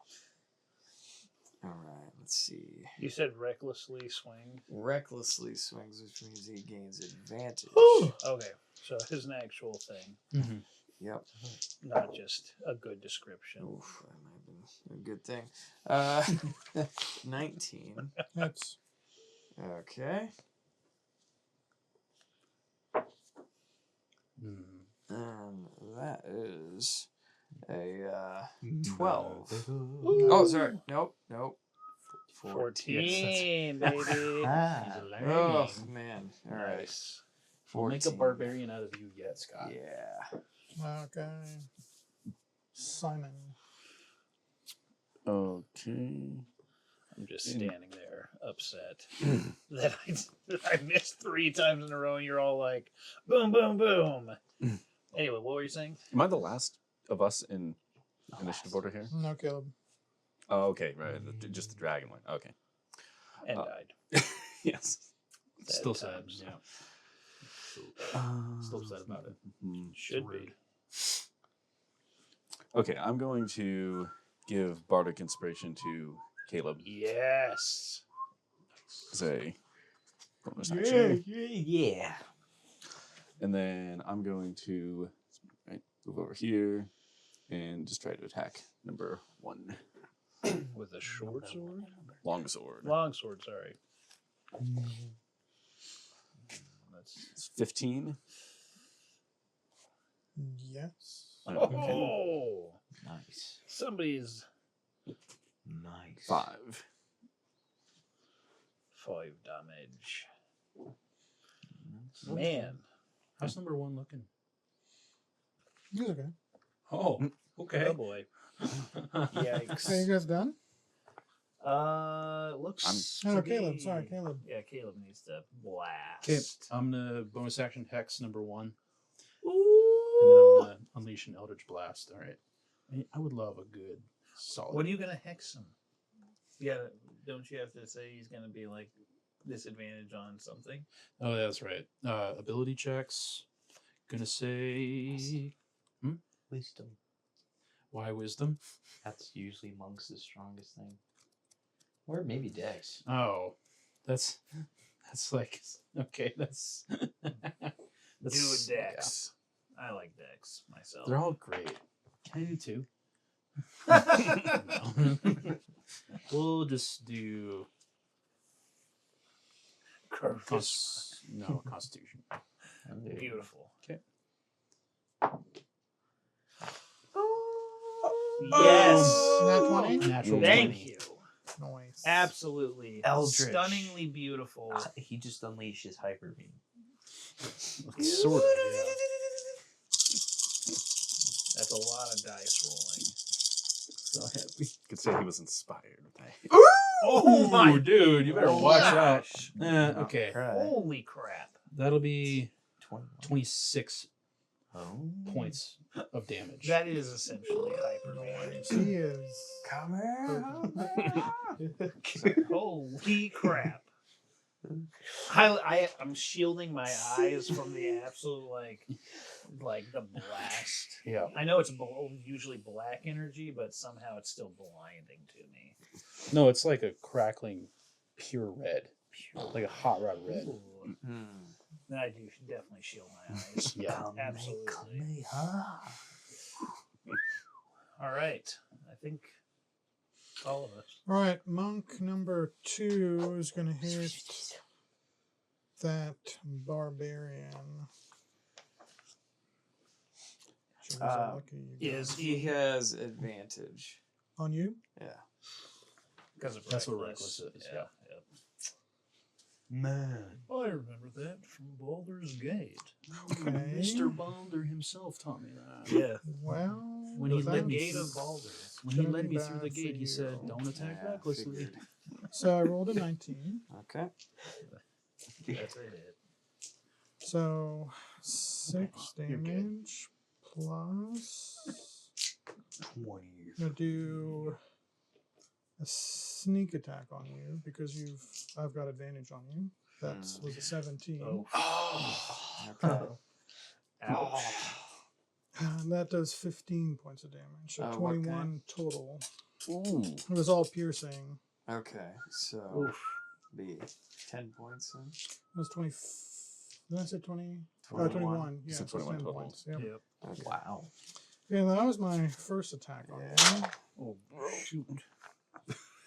[SPEAKER 3] All right, let's see.
[SPEAKER 2] You said recklessly swing.
[SPEAKER 3] Recklessly swings, which means he gains advantage.
[SPEAKER 2] Okay, so it is an actual thing,
[SPEAKER 4] Mm-hmm.
[SPEAKER 3] Yep.
[SPEAKER 2] not just a good description.
[SPEAKER 3] Oof, that might have been a good thing. 19.
[SPEAKER 1] That's
[SPEAKER 3] Okay. And that is a 12. Oh, sorry. Nope.
[SPEAKER 2] 14, baby.
[SPEAKER 5] Ah.
[SPEAKER 2] He's
[SPEAKER 3] Oh,
[SPEAKER 2] learning.
[SPEAKER 3] man. All right.
[SPEAKER 2] Nice.
[SPEAKER 4] We'll make a
[SPEAKER 3] 14.
[SPEAKER 4] barbarian out of you yet, Scott.
[SPEAKER 3] Yeah.
[SPEAKER 1] okay. Simon.
[SPEAKER 6] Okay.
[SPEAKER 2] I'm just standing there upset that I missed 3 times in a row and you're all like, boom, boom, boom. Anyway, what were you saying?
[SPEAKER 6] Am I the last of us in initiative order here?
[SPEAKER 1] No, Caleb.
[SPEAKER 6] Oh, okay, right. Just the dragon one. Okay.
[SPEAKER 2] And
[SPEAKER 6] Uh,
[SPEAKER 2] died.
[SPEAKER 6] Yes.
[SPEAKER 4] Still
[SPEAKER 2] times.
[SPEAKER 4] sad. Yeah. Still sad about it.
[SPEAKER 6] Mhm.
[SPEAKER 2] Should
[SPEAKER 4] Rude.
[SPEAKER 2] be.
[SPEAKER 6] Okay, I'm going to give Bardic Inspiration to Caleb
[SPEAKER 2] Yes.
[SPEAKER 6] as a bonus action.
[SPEAKER 5] Yeah.
[SPEAKER 6] And then I'm going to move over here and just try to attack number 1.
[SPEAKER 2] With a short sword?
[SPEAKER 6] Longsword.
[SPEAKER 2] Long sword, sorry. That's
[SPEAKER 6] It's 15.
[SPEAKER 1] Yes.
[SPEAKER 2] Oh,
[SPEAKER 5] Nice.
[SPEAKER 2] somebody's
[SPEAKER 5] Nice.
[SPEAKER 6] 5.
[SPEAKER 2] 5 damage. Man.
[SPEAKER 4] How's number 1 looking?
[SPEAKER 1] He's okay.
[SPEAKER 4] Oh, okay.
[SPEAKER 2] Oh boy. Yikes.
[SPEAKER 1] Okay, you guys done?
[SPEAKER 2] Looks.
[SPEAKER 1] Oh, no,
[SPEAKER 2] to
[SPEAKER 1] Caleb.
[SPEAKER 2] be-
[SPEAKER 1] Sorry, Caleb.
[SPEAKER 2] Yeah, Caleb needs to blast.
[SPEAKER 4] Okay, I'm gonna bonus action hex number 1,
[SPEAKER 2] Ooh.
[SPEAKER 4] and then I'm gonna unleash an Eldritch Blast. All right. I would love a good solid.
[SPEAKER 2] What are you gonna hex him? Yeah, don't you have to say he's gonna be like disadvantage on something?
[SPEAKER 4] Oh, that's right. Ability checks. Gonna say
[SPEAKER 5] Wisdom.
[SPEAKER 4] why wisdom?
[SPEAKER 5] That's usually monks' strongest thing. Or maybe dex.
[SPEAKER 4] Oh, that's like okay. That's
[SPEAKER 2] Do Dex. I like Dex myself.
[SPEAKER 4] They're all great. I do too. No. We'll just do Constitution.
[SPEAKER 2] Beautiful.
[SPEAKER 4] Okay.
[SPEAKER 2] Yes.
[SPEAKER 1] Nat 20?
[SPEAKER 4] Natural
[SPEAKER 2] Thank
[SPEAKER 4] 20.
[SPEAKER 2] you.
[SPEAKER 1] Noise.
[SPEAKER 2] Absolutely.
[SPEAKER 5] Eldritch.
[SPEAKER 2] Stunningly beautiful.
[SPEAKER 5] He just unleashed his hyper beam.
[SPEAKER 4] Sort of. Yeah.
[SPEAKER 2] That's a lot of dice rolling.
[SPEAKER 4] So happy.
[SPEAKER 6] Could say he was inspired.
[SPEAKER 2] Oh my
[SPEAKER 4] dude, you better watch out.
[SPEAKER 2] gosh.
[SPEAKER 4] Okay,
[SPEAKER 2] Holy crap.
[SPEAKER 4] that'll be
[SPEAKER 5] 21.
[SPEAKER 4] 26
[SPEAKER 5] Oh.
[SPEAKER 4] points of damage.
[SPEAKER 2] That is essentially hyper damage.
[SPEAKER 1] He is.
[SPEAKER 5] Come here.
[SPEAKER 2] Holy crap. I'm shielding my eyes from the absolute like the blast.
[SPEAKER 4] Yeah.
[SPEAKER 2] I know it's usually black energy, but somehow it's still blinding to me.
[SPEAKER 4] No, it's like a crackling, pure red, like a hot rod red.
[SPEAKER 2] Ooh. Then I do definitely shield my eyes.
[SPEAKER 4] Yeah.
[SPEAKER 2] Absolutely. All right. I think all of us.
[SPEAKER 1] All right, monk number 2 is going to hit that barbarian. Sure, lucky you guys.
[SPEAKER 3] He has advantage.
[SPEAKER 1] On you?
[SPEAKER 3] Yeah.
[SPEAKER 2] Because of
[SPEAKER 4] That's what
[SPEAKER 2] reckless.
[SPEAKER 4] reckless is, yeah.
[SPEAKER 5] Man.
[SPEAKER 2] I remember that from Baldur's Gate.
[SPEAKER 1] Okay.
[SPEAKER 4] Mr. Balder himself taught me that.
[SPEAKER 2] Yeah.
[SPEAKER 1] Well,
[SPEAKER 4] When he
[SPEAKER 2] The
[SPEAKER 4] led me
[SPEAKER 2] Gate
[SPEAKER 4] through
[SPEAKER 2] of Baldur.
[SPEAKER 4] When he
[SPEAKER 1] gonna
[SPEAKER 4] led
[SPEAKER 1] be
[SPEAKER 4] me through the
[SPEAKER 1] bad for
[SPEAKER 4] gate, he said,
[SPEAKER 1] you.
[SPEAKER 4] "Don't attack
[SPEAKER 3] Yeah,
[SPEAKER 4] recklessly."
[SPEAKER 3] figured.
[SPEAKER 1] so I rolled a 19.
[SPEAKER 3] Okay.
[SPEAKER 2] That's a hit.
[SPEAKER 1] So 6 damage plus.
[SPEAKER 5] 20.
[SPEAKER 1] I'm going to do a sneak attack on you because I've got advantage on you. That was a 17.
[SPEAKER 3] Okay.
[SPEAKER 2] Ouch.
[SPEAKER 1] And that does 15 points of damage. So
[SPEAKER 3] What
[SPEAKER 1] 21 total.
[SPEAKER 6] Ooh.
[SPEAKER 1] It was all piercing.
[SPEAKER 3] Okay. So
[SPEAKER 2] Oof.
[SPEAKER 3] be 10 points then.
[SPEAKER 1] It was 20. Did I say 20?
[SPEAKER 3] 21.
[SPEAKER 1] 21. Yeah,
[SPEAKER 6] said
[SPEAKER 1] so
[SPEAKER 6] 21
[SPEAKER 1] 10
[SPEAKER 6] total.
[SPEAKER 1] points. Yep.
[SPEAKER 2] Yep.
[SPEAKER 3] Okay.
[SPEAKER 5] Wow.
[SPEAKER 1] Yeah, that was my first attack on you.
[SPEAKER 2] Oh, shoot.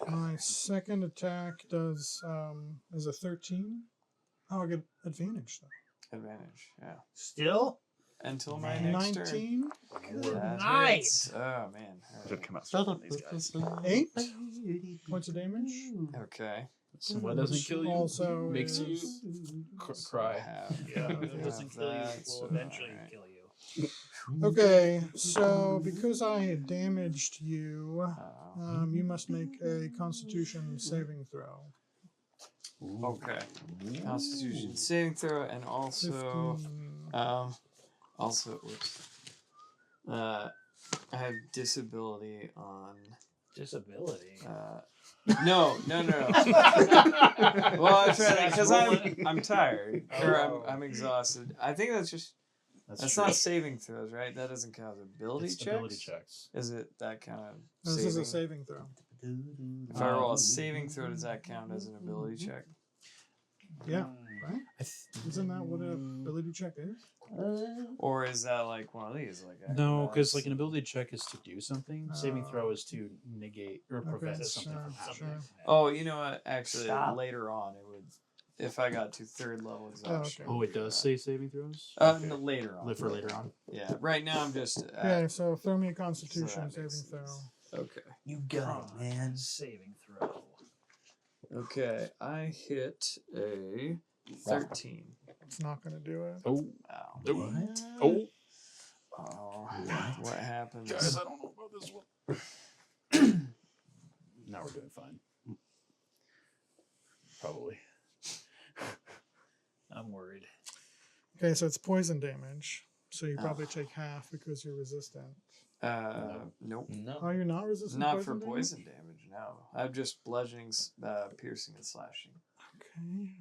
[SPEAKER 1] My second attack is a 13. Oh, I get advantage though.
[SPEAKER 3] Advantage. Yeah.
[SPEAKER 2] Still?
[SPEAKER 3] Until my next turn.
[SPEAKER 1] 19.
[SPEAKER 3] That
[SPEAKER 2] Night.
[SPEAKER 3] hits. Oh man. All
[SPEAKER 6] Should
[SPEAKER 3] right.
[SPEAKER 6] come out strong on these guys.
[SPEAKER 1] 8 points of damage.
[SPEAKER 3] Okay.
[SPEAKER 4] So what doesn't kill you
[SPEAKER 1] Also
[SPEAKER 4] makes you
[SPEAKER 1] is-
[SPEAKER 4] cry.
[SPEAKER 2] Yeah, if
[SPEAKER 1] Yeah.
[SPEAKER 2] it doesn't kill you, it will eventually
[SPEAKER 3] Alright.
[SPEAKER 2] kill you.
[SPEAKER 1] Okay, so because I had damaged you,
[SPEAKER 3] Oh.
[SPEAKER 1] you must make a Constitution saving throw.
[SPEAKER 3] Okay. Constitution saving throw, and also,
[SPEAKER 1] 15.
[SPEAKER 3] whoops. I have disability on.
[SPEAKER 2] Disability.
[SPEAKER 3] No. Well, I'm trying because I'm tired or I'm exhausted. I think that's just that's
[SPEAKER 4] true.
[SPEAKER 3] not saving throws, right? That doesn't count as ability
[SPEAKER 4] It's
[SPEAKER 3] checks.
[SPEAKER 4] ability checks.
[SPEAKER 3] Is it that kind of?
[SPEAKER 1] This is a saving throw.
[SPEAKER 3] If I roll a saving throw, does that count as an ability check?
[SPEAKER 1] Yeah, right? Isn't that what an ability check is?
[SPEAKER 3] Or is that like one of these? Like
[SPEAKER 4] No, because
[SPEAKER 3] acrobatics?
[SPEAKER 4] like an ability check is to do something. Saving throw is to negate or prevent something
[SPEAKER 1] sure,
[SPEAKER 4] from happening.
[SPEAKER 1] sure.
[SPEAKER 3] Oh, you know what? Actually,
[SPEAKER 5] Stop.
[SPEAKER 3] later on, it would. If I got to 3rd level exhaustion.
[SPEAKER 1] okay.
[SPEAKER 4] Oh, it does say saving throws.
[SPEAKER 3] No, later on.
[SPEAKER 4] Live for later on.
[SPEAKER 3] Yeah. Right now, I'm just.
[SPEAKER 1] Okay, so throw me a Constitution
[SPEAKER 3] So that
[SPEAKER 1] saving
[SPEAKER 3] makes
[SPEAKER 1] throw.
[SPEAKER 3] sense. Okay.
[SPEAKER 5] You got it, man.
[SPEAKER 2] Saving throw.
[SPEAKER 3] Okay, I hit a 13.
[SPEAKER 1] It's not going to do it.
[SPEAKER 6] Oh,
[SPEAKER 3] Wow.
[SPEAKER 5] What?
[SPEAKER 6] oh,
[SPEAKER 3] Oh,
[SPEAKER 5] What?
[SPEAKER 3] what happens?
[SPEAKER 6] guys, I don't know about this one.
[SPEAKER 4] Now we're doing fine. Probably.
[SPEAKER 2] I'm worried.
[SPEAKER 1] Okay, so it's poison damage. So you probably take half because you're resistant.
[SPEAKER 3] Nope.
[SPEAKER 5] No.
[SPEAKER 1] Oh, you're not resistant?
[SPEAKER 3] Not
[SPEAKER 1] poison
[SPEAKER 3] for
[SPEAKER 1] damage?
[SPEAKER 3] poison damage, no. I'm just bludgeoning, piercing, and slashing.
[SPEAKER 1] Okay.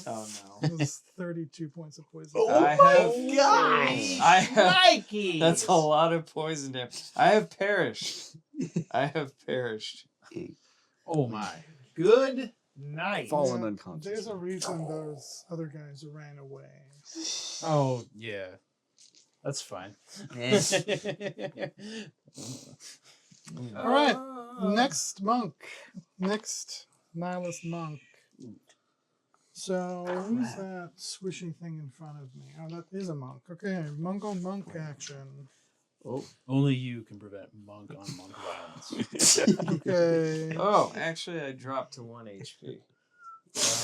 [SPEAKER 3] Oh
[SPEAKER 1] That's 32 points of poison.
[SPEAKER 3] no. I have.
[SPEAKER 5] gosh!
[SPEAKER 3] I have.
[SPEAKER 2] Mikey!
[SPEAKER 3] That's a lot of poison damage. I have perished. I have perished.
[SPEAKER 4] Oh my.
[SPEAKER 2] Good night.
[SPEAKER 6] Fallen
[SPEAKER 1] Yeah,
[SPEAKER 6] unconscious.
[SPEAKER 1] There's a reason those other guys ran away.
[SPEAKER 4] Oh yeah. That's fine.
[SPEAKER 5] Eh.
[SPEAKER 1] All right, next monk. Next nihilist monk. So who's that swishy thing in front of me? Oh, that is a monk. Okay, monk on monk action.
[SPEAKER 5] Oh,
[SPEAKER 4] Only you can prevent monk on monk violence.
[SPEAKER 1] Okay.
[SPEAKER 3] Oh, actually, I dropped to 1 HP.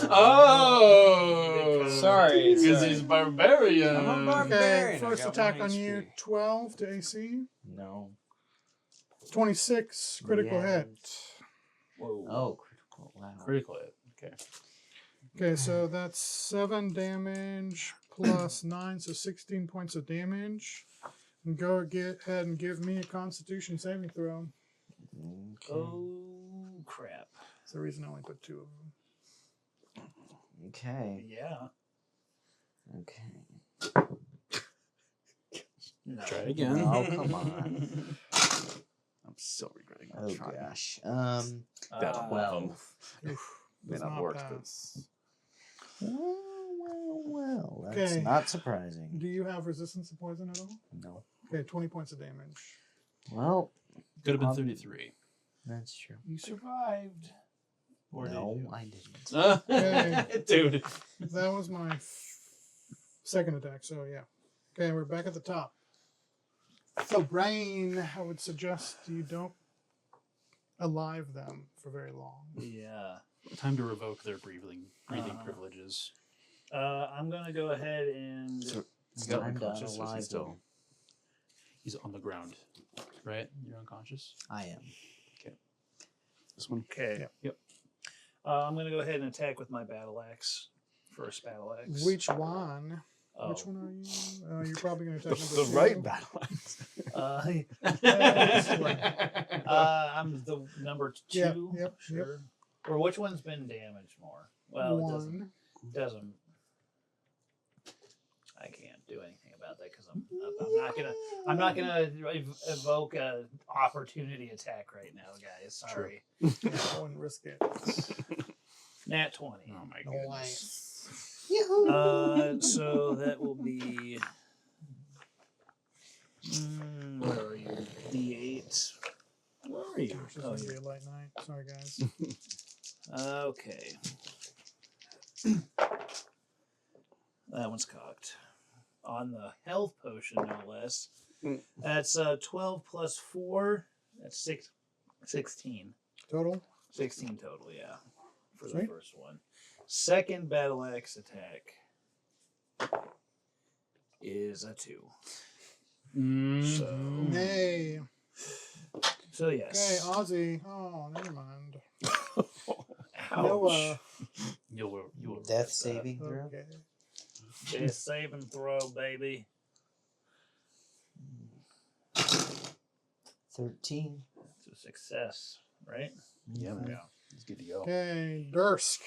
[SPEAKER 4] Oh,
[SPEAKER 3] Sorry,
[SPEAKER 4] because
[SPEAKER 3] sorry.
[SPEAKER 4] he's barbarian.
[SPEAKER 3] I'm a
[SPEAKER 1] Okay,
[SPEAKER 3] barbarian. I
[SPEAKER 1] first
[SPEAKER 3] got
[SPEAKER 1] attack
[SPEAKER 3] 1
[SPEAKER 1] on you,
[SPEAKER 3] HP.
[SPEAKER 1] 12 to AC.
[SPEAKER 5] no.
[SPEAKER 1] 26, critical
[SPEAKER 5] Yeah.
[SPEAKER 1] hit.
[SPEAKER 4] Whoa.
[SPEAKER 5] Oh, critical. Wow.
[SPEAKER 4] Critical hit. Okay.
[SPEAKER 1] Okay, so that's 7 damage plus 9, so 16 points of damage. And go ahead and give me a Constitution saving throw.
[SPEAKER 5] Okay.
[SPEAKER 2] Oh, crap.
[SPEAKER 1] That's the reason I only put 2 of them.
[SPEAKER 5] Okay.
[SPEAKER 2] Yeah.
[SPEAKER 5] Okay.
[SPEAKER 2] No.
[SPEAKER 4] Try it again.
[SPEAKER 5] Oh, come on.
[SPEAKER 6] I'm so regretting not
[SPEAKER 5] Oh
[SPEAKER 6] trying.
[SPEAKER 5] gosh.
[SPEAKER 6] That'll
[SPEAKER 5] 12.
[SPEAKER 1] Oof,
[SPEAKER 6] May
[SPEAKER 1] does
[SPEAKER 6] not
[SPEAKER 1] not
[SPEAKER 6] work, but-
[SPEAKER 1] pass.
[SPEAKER 5] Well. That's
[SPEAKER 1] Okay.
[SPEAKER 5] not surprising.
[SPEAKER 1] Do you have resistance to poison at all?
[SPEAKER 5] No.
[SPEAKER 1] Okay, 20 points of damage.
[SPEAKER 5] Well,
[SPEAKER 4] Could have been
[SPEAKER 5] Um,
[SPEAKER 4] 33.
[SPEAKER 5] that's true.
[SPEAKER 2] You survived.
[SPEAKER 4] Or
[SPEAKER 5] no,
[SPEAKER 4] did you?
[SPEAKER 5] I didn't.
[SPEAKER 4] Dude.
[SPEAKER 1] That was my second attack, so yeah. Okay, we're back at the top. So, Brain, I would suggest you don't alive them for very long.
[SPEAKER 2] Yeah.
[SPEAKER 4] Time to revoke their breathing
[SPEAKER 2] Uh-huh.
[SPEAKER 4] privileges.
[SPEAKER 2] I'm going to go ahead and...
[SPEAKER 6] So,
[SPEAKER 5] It's
[SPEAKER 6] he's got
[SPEAKER 5] time to
[SPEAKER 6] unconscious, or is he
[SPEAKER 5] unalive
[SPEAKER 6] still?
[SPEAKER 5] them.
[SPEAKER 4] He's on the ground, right? You're unconscious.
[SPEAKER 5] I am.
[SPEAKER 6] This one?
[SPEAKER 2] Okay.
[SPEAKER 1] Yep.
[SPEAKER 4] Yep.
[SPEAKER 2] I'm going to go ahead and attack with my battle axe. First battle axe.
[SPEAKER 1] Which one?
[SPEAKER 2] Oh.
[SPEAKER 1] Which one are you? You're probably going to attack
[SPEAKER 6] The
[SPEAKER 1] number 2.
[SPEAKER 6] right battle axe.
[SPEAKER 2] This one. I'm the number 2.
[SPEAKER 1] Yep, yep,
[SPEAKER 2] Sure. Or which one's been damaged more? Well, it doesn't.
[SPEAKER 1] One.
[SPEAKER 2] Doesn't. I can't do anything about that because I'm not gonna evoke a opportunity attack right now, guys. Sorry.
[SPEAKER 1] Yeah, I wouldn't risk it.
[SPEAKER 2] Nat 20.
[SPEAKER 4] Oh my goodness.
[SPEAKER 2] So that will be. Where are you? D8. Where are you?
[SPEAKER 1] It's just
[SPEAKER 2] Oh,
[SPEAKER 1] going to
[SPEAKER 2] yeah.
[SPEAKER 1] be a light night. Sorry, guys.
[SPEAKER 2] Okay. That one's cocked. On the health potion, no less. That's 12 plus 4. That's 16.
[SPEAKER 1] Total?
[SPEAKER 2] 16 total, yeah. For the
[SPEAKER 1] Sweet.
[SPEAKER 2] first one. Second battle axe attack is a 2.
[SPEAKER 4] Mm.
[SPEAKER 1] Nay.
[SPEAKER 2] So
[SPEAKER 1] Okay,
[SPEAKER 2] yes.
[SPEAKER 1] Ozzy. Oh, never mind.
[SPEAKER 2] Ouch.
[SPEAKER 1] Noah.
[SPEAKER 4] You will
[SPEAKER 5] Death saving throw.
[SPEAKER 1] Okay.
[SPEAKER 2] Death saving throw, baby.
[SPEAKER 5] 13.
[SPEAKER 2] It's a success, right?
[SPEAKER 4] Yeah, man.
[SPEAKER 2] Yeah.
[SPEAKER 4] It's good to go.
[SPEAKER 1] Okay, Dursk.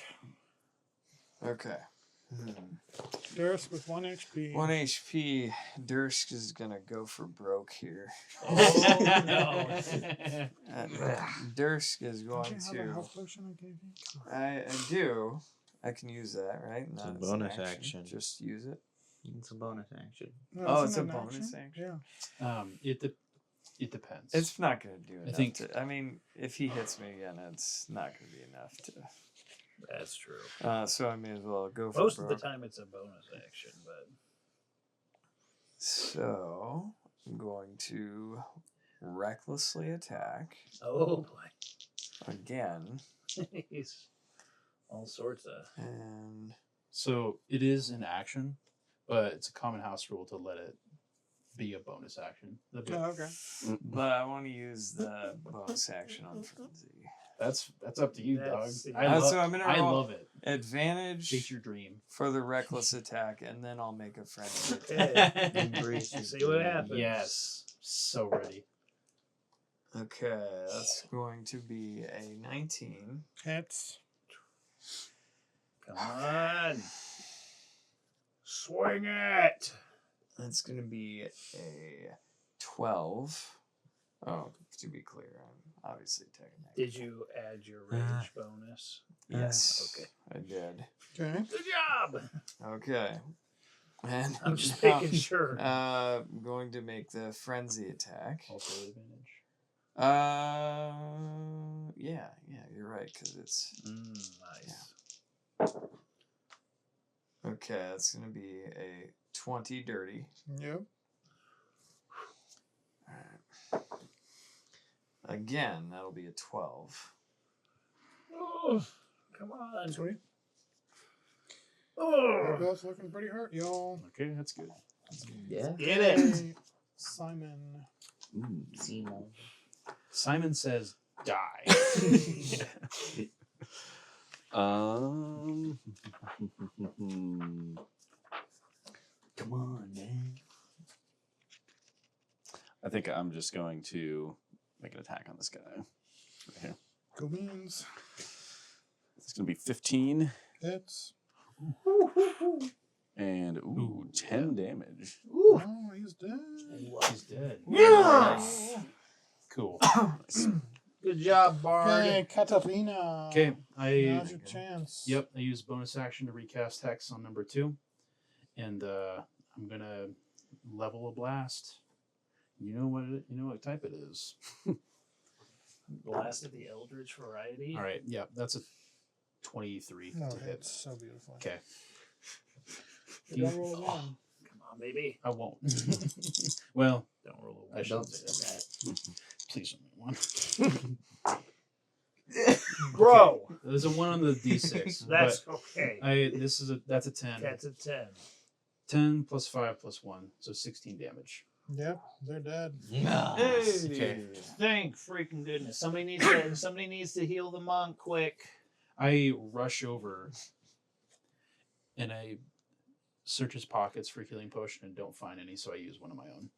[SPEAKER 3] Okay.
[SPEAKER 1] Dursk with 1 HP.
[SPEAKER 3] 1 HP. Dursk is going to go for broke here.
[SPEAKER 2] Oh, no.
[SPEAKER 3] Dursk is
[SPEAKER 1] Don't
[SPEAKER 3] going
[SPEAKER 1] you have a
[SPEAKER 3] to.
[SPEAKER 1] health potion I gave you?
[SPEAKER 3] I do. I can use that, right?
[SPEAKER 5] It's a
[SPEAKER 3] Not as an
[SPEAKER 5] bonus action.
[SPEAKER 3] Just use it.
[SPEAKER 5] It's a bonus action.
[SPEAKER 1] No,
[SPEAKER 3] Oh,
[SPEAKER 1] isn't
[SPEAKER 3] it's a
[SPEAKER 1] it an
[SPEAKER 3] bonus action?
[SPEAKER 1] Yeah.
[SPEAKER 4] It depends.
[SPEAKER 3] It's not going to do enough.
[SPEAKER 4] think-
[SPEAKER 3] I mean, if he hits me again, it's not going to be enough to.
[SPEAKER 2] That's true.
[SPEAKER 3] So I may as well go for
[SPEAKER 2] Most of the
[SPEAKER 3] broke.
[SPEAKER 2] time it's a bonus action, but
[SPEAKER 3] So I'm going to recklessly attack
[SPEAKER 2] oh boy.
[SPEAKER 3] again.
[SPEAKER 2] He's All sorts of.
[SPEAKER 3] And
[SPEAKER 4] So it is an action, but it's a common house rule to let it be a bonus action.
[SPEAKER 1] Oh, okay.
[SPEAKER 3] but I want to use the bonus action on frenzy.
[SPEAKER 4] That's up to you,
[SPEAKER 2] That's-
[SPEAKER 4] dog.
[SPEAKER 2] yeah.
[SPEAKER 3] So I'm gonna
[SPEAKER 4] I
[SPEAKER 3] roll
[SPEAKER 4] love it.
[SPEAKER 3] advantage
[SPEAKER 4] Chase your dream.
[SPEAKER 3] for the reckless attack, and then I'll make a frenzy attack.
[SPEAKER 2] Okay.
[SPEAKER 5] Embrace your
[SPEAKER 2] See what
[SPEAKER 5] dream.
[SPEAKER 2] happens.
[SPEAKER 4] Yes. So ready.
[SPEAKER 3] Okay, that's going to be a 19.
[SPEAKER 1] Hits.
[SPEAKER 2] Come on. Swing it.
[SPEAKER 3] That's going to be a 12. Oh, to be clear, I'm obviously taking that.
[SPEAKER 2] Did you add your rage bonus?
[SPEAKER 3] Yes.
[SPEAKER 2] Okay.
[SPEAKER 3] I did.
[SPEAKER 1] Okay.
[SPEAKER 2] Good job.
[SPEAKER 3] Okay. And
[SPEAKER 2] I'm just
[SPEAKER 3] now,
[SPEAKER 2] making sure.
[SPEAKER 3] I'm going to make the frenzy attack.
[SPEAKER 4] Also advantage.
[SPEAKER 3] Yeah, you're right, because it's...
[SPEAKER 2] Nice.
[SPEAKER 3] Okay, that's going to be a 20 dirty.
[SPEAKER 1] Yep.
[SPEAKER 3] Alright. Again, that'll be a 12.
[SPEAKER 2] Oh, come on.
[SPEAKER 1] Sweet.
[SPEAKER 2] Oh,
[SPEAKER 1] We're both looking pretty hurt, y'all.
[SPEAKER 4] Okay, that's good.
[SPEAKER 5] Yeah.
[SPEAKER 2] get it.
[SPEAKER 1] Okay, Simon.
[SPEAKER 5] Simon.
[SPEAKER 4] Simon says, die.
[SPEAKER 6] Um.
[SPEAKER 5] Come on, man.
[SPEAKER 6] I think I'm just going to make an attack on this guy. Right here.
[SPEAKER 1] Go beans.
[SPEAKER 6] It's going to be 15
[SPEAKER 1] Hits.
[SPEAKER 6] and ooh, 10 damage.
[SPEAKER 1] Oh, he's dead.
[SPEAKER 4] He's dead.
[SPEAKER 2] Yes.
[SPEAKER 4] Cool.
[SPEAKER 2] Good job, Bard.
[SPEAKER 1] Okay, Katarina.
[SPEAKER 4] Okay,
[SPEAKER 1] Now's your chance.
[SPEAKER 4] Yep, I use bonus action to recast Hex on number 2. And I'm going to level a blast. You know what type it is.
[SPEAKER 2] Blast of the Eldritch variety.
[SPEAKER 4] All right, yeah, that's a 23
[SPEAKER 1] No,
[SPEAKER 4] to hit.
[SPEAKER 1] it's so beautiful.
[SPEAKER 4] Okay.
[SPEAKER 1] You don't roll again.
[SPEAKER 2] Come on, baby.
[SPEAKER 4] I won't. Well,
[SPEAKER 2] Don't roll a
[SPEAKER 4] I
[SPEAKER 2] one.
[SPEAKER 4] shouldn't say that. Please don't make one.
[SPEAKER 2] Bro,
[SPEAKER 4] There's a 1 on the d6.
[SPEAKER 2] that's
[SPEAKER 4] but
[SPEAKER 2] okay.
[SPEAKER 4] that's a 10.
[SPEAKER 2] That's a 10.
[SPEAKER 4] 10 plus 5 plus 1, so 16 damage.
[SPEAKER 1] Yep, they're dead.
[SPEAKER 4] Okay.
[SPEAKER 2] Thank freaking goodness. Somebody needs to heal the monk quick.
[SPEAKER 4] I rush over and I search his pockets for healing potion and don't find any, so I use one of my own.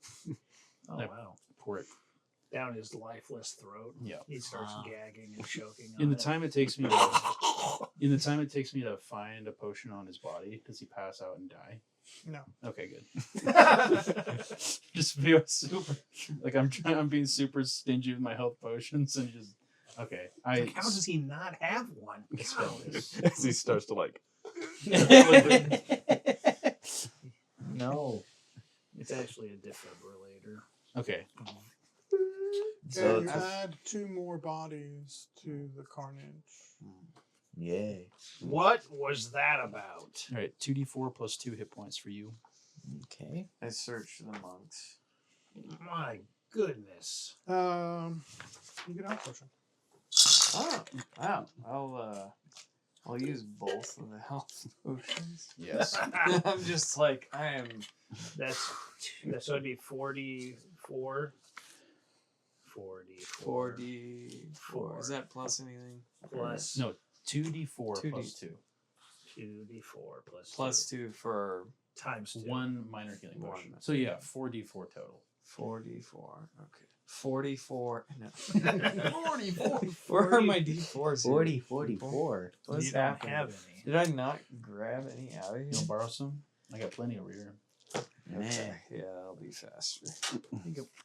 [SPEAKER 2] Oh
[SPEAKER 4] I
[SPEAKER 2] wow.
[SPEAKER 4] pour it.
[SPEAKER 2] Down his lifeless throat.
[SPEAKER 4] Yeah.
[SPEAKER 2] He starts gagging and choking on
[SPEAKER 4] In the
[SPEAKER 2] it.
[SPEAKER 4] time it takes me to find a potion on his body, does he pass out and die?
[SPEAKER 1] No.
[SPEAKER 4] Okay, good. Just feel super like I'm being super stingy with my health potions and just okay.
[SPEAKER 2] Like, how does he not have one?
[SPEAKER 4] spell this.
[SPEAKER 6] As he starts to like.
[SPEAKER 5] No.
[SPEAKER 2] It's actually a defibrillator.
[SPEAKER 4] Okay.
[SPEAKER 1] So
[SPEAKER 5] it's
[SPEAKER 1] you
[SPEAKER 5] a-
[SPEAKER 1] add 2 more bodies to the carnage.
[SPEAKER 5] Yay.
[SPEAKER 2] What was that about?
[SPEAKER 4] All right, 2d4 plus 2 hit points for you.
[SPEAKER 5] Okay.
[SPEAKER 3] I searched the monks.
[SPEAKER 2] My goodness.
[SPEAKER 1] You get out potion.
[SPEAKER 3] Oh, wow. I'll use both of the health potions.
[SPEAKER 4] Yes.
[SPEAKER 3] I'm just like, I am...
[SPEAKER 2] That's so it'd be 44.
[SPEAKER 3] 44. Is that plus anything?
[SPEAKER 2] Plus
[SPEAKER 4] No, 2d4
[SPEAKER 3] 2d-
[SPEAKER 4] plus 2.
[SPEAKER 2] 2d4
[SPEAKER 3] Plus 2 for
[SPEAKER 2] times 2.
[SPEAKER 4] 1 minor healing
[SPEAKER 3] One.
[SPEAKER 4] potion. So yeah, 4d4 total.
[SPEAKER 3] 44. Okay. 44. No.
[SPEAKER 2] 44.
[SPEAKER 3] Where are my d4s?
[SPEAKER 5] 40, 44.
[SPEAKER 3] What's
[SPEAKER 2] You don't
[SPEAKER 3] happening?
[SPEAKER 2] have any.
[SPEAKER 3] Did I not grab any out of
[SPEAKER 4] You
[SPEAKER 3] here?
[SPEAKER 4] want to borrow some? I got plenty over here.
[SPEAKER 3] Okay. Yeah, that'll be faster.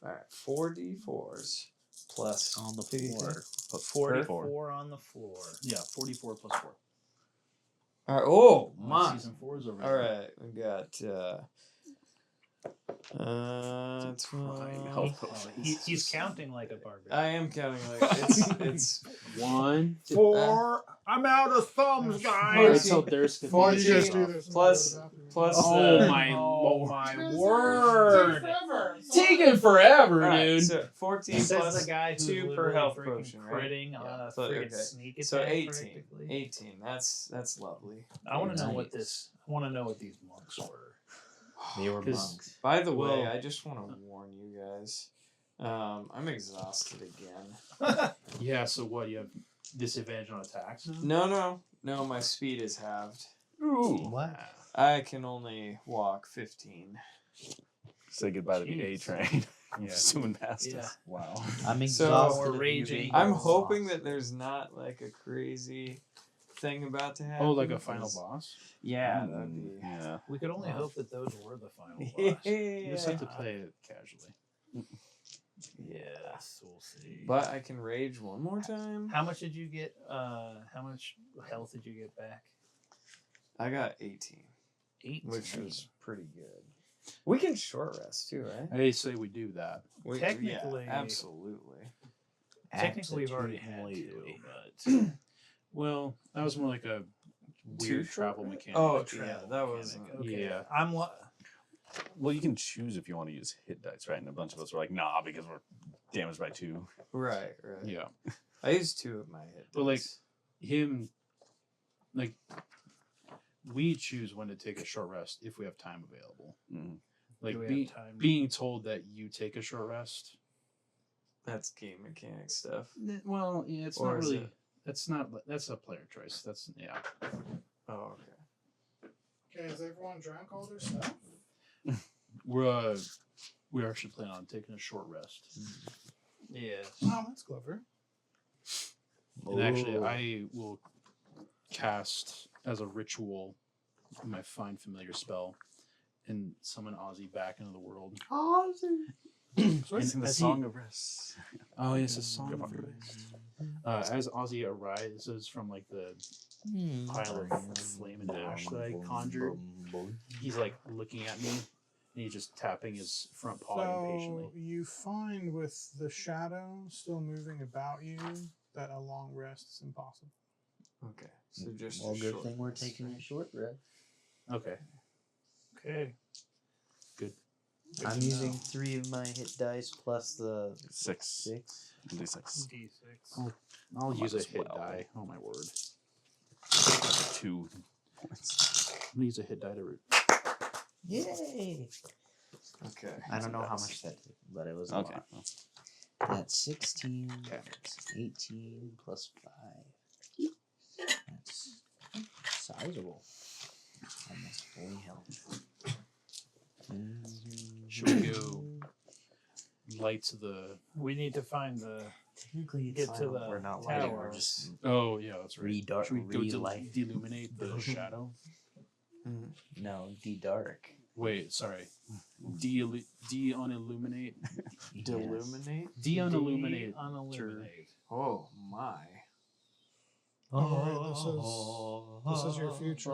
[SPEAKER 3] Alright, 4d4s plus
[SPEAKER 5] On the
[SPEAKER 3] 2d10.
[SPEAKER 5] floor.
[SPEAKER 6] Plus
[SPEAKER 2] 44 on the floor.
[SPEAKER 4] Yeah, 44 plus 4.
[SPEAKER 3] Alright, oh, my.
[SPEAKER 4] Season 4 is over.
[SPEAKER 3] Alright, we got
[SPEAKER 6] Prime health potions.
[SPEAKER 2] He's counting like a barbarian.
[SPEAKER 3] I am counting like it's
[SPEAKER 4] 1,
[SPEAKER 2] 4. I'm out of thumbs,
[SPEAKER 4] Alright,
[SPEAKER 2] guys.
[SPEAKER 4] so there's
[SPEAKER 1] Why don't you guys
[SPEAKER 3] 14
[SPEAKER 1] do this?
[SPEAKER 3] plus
[SPEAKER 4] Oh
[SPEAKER 3] the-
[SPEAKER 4] my
[SPEAKER 2] Oh
[SPEAKER 4] lord.
[SPEAKER 2] my word!
[SPEAKER 4] Taking forever,
[SPEAKER 3] Alright,
[SPEAKER 4] dude.
[SPEAKER 3] so 14
[SPEAKER 2] Says
[SPEAKER 3] plus
[SPEAKER 2] the guy who's
[SPEAKER 3] 2 per
[SPEAKER 2] literally
[SPEAKER 3] health
[SPEAKER 2] freaking
[SPEAKER 3] potion, right?
[SPEAKER 2] critting on a
[SPEAKER 3] So,
[SPEAKER 2] freaking
[SPEAKER 3] okay.
[SPEAKER 2] sneak attack.
[SPEAKER 3] So 18.
[SPEAKER 2] practically.
[SPEAKER 3] 18. That's lovely.
[SPEAKER 2] I want to know what
[SPEAKER 5] Nice.
[SPEAKER 2] this. I want to know what these monks were.
[SPEAKER 5] They were
[SPEAKER 4] 'Cause-
[SPEAKER 5] monks.
[SPEAKER 3] By the way,
[SPEAKER 4] Well-
[SPEAKER 3] I just want to warn you guys. I'm exhausted again.
[SPEAKER 4] Yeah, so what? You have disadvantage on attacks?
[SPEAKER 3] No, my speed is halved.
[SPEAKER 6] Ooh.
[SPEAKER 5] What?
[SPEAKER 3] I can only walk 15.
[SPEAKER 6] Say goodbye to the A
[SPEAKER 2] Jeez.
[SPEAKER 6] train.
[SPEAKER 4] Yeah.
[SPEAKER 6] Soon past
[SPEAKER 2] Yeah.
[SPEAKER 6] us.
[SPEAKER 4] Wow.
[SPEAKER 5] I'm
[SPEAKER 3] So-
[SPEAKER 5] exhausted.
[SPEAKER 2] More
[SPEAKER 5] of
[SPEAKER 2] raging.
[SPEAKER 5] using
[SPEAKER 3] I'm
[SPEAKER 5] those
[SPEAKER 3] hoping
[SPEAKER 5] socks.
[SPEAKER 3] that there's not like a crazy thing about to happen.
[SPEAKER 4] Oh, like a final
[SPEAKER 3] 'cause-
[SPEAKER 4] boss?
[SPEAKER 3] Yeah, that'd be.
[SPEAKER 6] Yeah.
[SPEAKER 2] We could only
[SPEAKER 3] Wow.
[SPEAKER 2] hope that those were the final boss.
[SPEAKER 4] You just have to
[SPEAKER 3] Yeah.
[SPEAKER 4] play it casually.
[SPEAKER 2] Yes, we'll see.
[SPEAKER 3] But I can rage one more time.
[SPEAKER 2] How much did you get? How much health did you get back?
[SPEAKER 3] I got 18,
[SPEAKER 2] 8,
[SPEAKER 3] which was pretty good. We can short rest too, right?
[SPEAKER 4] I say we do that.
[SPEAKER 2] Technically-
[SPEAKER 3] yeah, absolutely.
[SPEAKER 2] Technically, we've already had
[SPEAKER 5] Absolutely.
[SPEAKER 2] 2, but
[SPEAKER 4] Well, that was more like a weird travel mechanic.
[SPEAKER 3] Oh, yeah,
[SPEAKER 2] travel
[SPEAKER 3] that
[SPEAKER 2] mechanic.
[SPEAKER 3] wasn't.
[SPEAKER 2] Okay.
[SPEAKER 4] Yeah.
[SPEAKER 2] I'm
[SPEAKER 6] Well, you can choose if you want to use hit dice, right? And a bunch of us were like, nah, because we're damaged by 2.
[SPEAKER 3] Right.
[SPEAKER 4] Yeah.
[SPEAKER 3] I used 2 of my hit.
[SPEAKER 4] But, like,
[SPEAKER 3] dice.
[SPEAKER 4] him, like, we choose when to take a short rest if we have time available.
[SPEAKER 6] Mm.
[SPEAKER 4] Like,
[SPEAKER 2] Do we have time?
[SPEAKER 4] being told that you take a short rest.
[SPEAKER 3] That's game mechanic stuff.
[SPEAKER 4] Well, yeah, it's
[SPEAKER 3] Or
[SPEAKER 4] not
[SPEAKER 3] is
[SPEAKER 4] really.
[SPEAKER 3] it-
[SPEAKER 4] That's a player choice. That's, yeah.
[SPEAKER 3] Oh, okay.
[SPEAKER 1] Okay, has everyone drank all their stuff?
[SPEAKER 4] We're actually planning on taking a short rest.
[SPEAKER 2] yeah.
[SPEAKER 1] Oh, that's clever.
[SPEAKER 4] And actually, I will cast as a ritual my Find Familiar spell and summon Ozzy back into the world.
[SPEAKER 6] Sing the
[SPEAKER 4] as
[SPEAKER 6] Song of Rest.
[SPEAKER 4] Oh, yes, a song
[SPEAKER 6] Go
[SPEAKER 4] of
[SPEAKER 6] for it.
[SPEAKER 4] rest. As Ozzy arises from like the pile of flame and ash that I conjured, he's like looking at me and he's just tapping his front paw
[SPEAKER 1] So
[SPEAKER 4] impatiently.
[SPEAKER 1] you find with the shadow still moving about you that a long rest is impossible.
[SPEAKER 3] Okay. So just
[SPEAKER 5] Well,
[SPEAKER 3] a
[SPEAKER 5] good
[SPEAKER 3] short
[SPEAKER 5] thing we're
[SPEAKER 3] rest,
[SPEAKER 5] taking a
[SPEAKER 3] right?
[SPEAKER 5] short rest.
[SPEAKER 4] Okay.
[SPEAKER 2] Okay.
[SPEAKER 4] Good.
[SPEAKER 5] I'm using 3 of my hit dice plus the
[SPEAKER 6] 6.
[SPEAKER 5] 6.
[SPEAKER 6] D6.
[SPEAKER 2] D6.
[SPEAKER 4] I'll
[SPEAKER 6] Might
[SPEAKER 4] use a
[SPEAKER 6] as
[SPEAKER 4] hit
[SPEAKER 6] well.
[SPEAKER 4] die. Oh my word.
[SPEAKER 6] 2 points.
[SPEAKER 4] I'm gonna use a hit die to
[SPEAKER 5] Yay!
[SPEAKER 3] Okay.
[SPEAKER 5] I don't know how
[SPEAKER 6] That's-
[SPEAKER 5] much that did, but it was a
[SPEAKER 6] Okay.
[SPEAKER 5] lot. That's 16.
[SPEAKER 4] Okay.
[SPEAKER 5] That's 18 plus 5. That's sizable. Almost fully health.
[SPEAKER 4] Should we go light to the?
[SPEAKER 2] We need to find the.
[SPEAKER 5] Technically,
[SPEAKER 2] Get to the
[SPEAKER 5] we're not lighting. We're
[SPEAKER 2] tower.
[SPEAKER 5] just
[SPEAKER 4] Oh yeah, that's right.
[SPEAKER 5] Re-dark-
[SPEAKER 4] Should we go
[SPEAKER 5] re-light.
[SPEAKER 4] deluminate the shadow?
[SPEAKER 5] no de-dark.
[SPEAKER 4] Wait, sorry. De-unilluminate.
[SPEAKER 3] Deluminate?
[SPEAKER 4] De-unilluminate.
[SPEAKER 2] Unilluminate.
[SPEAKER 3] Oh my.
[SPEAKER 1] Alright, this is your future.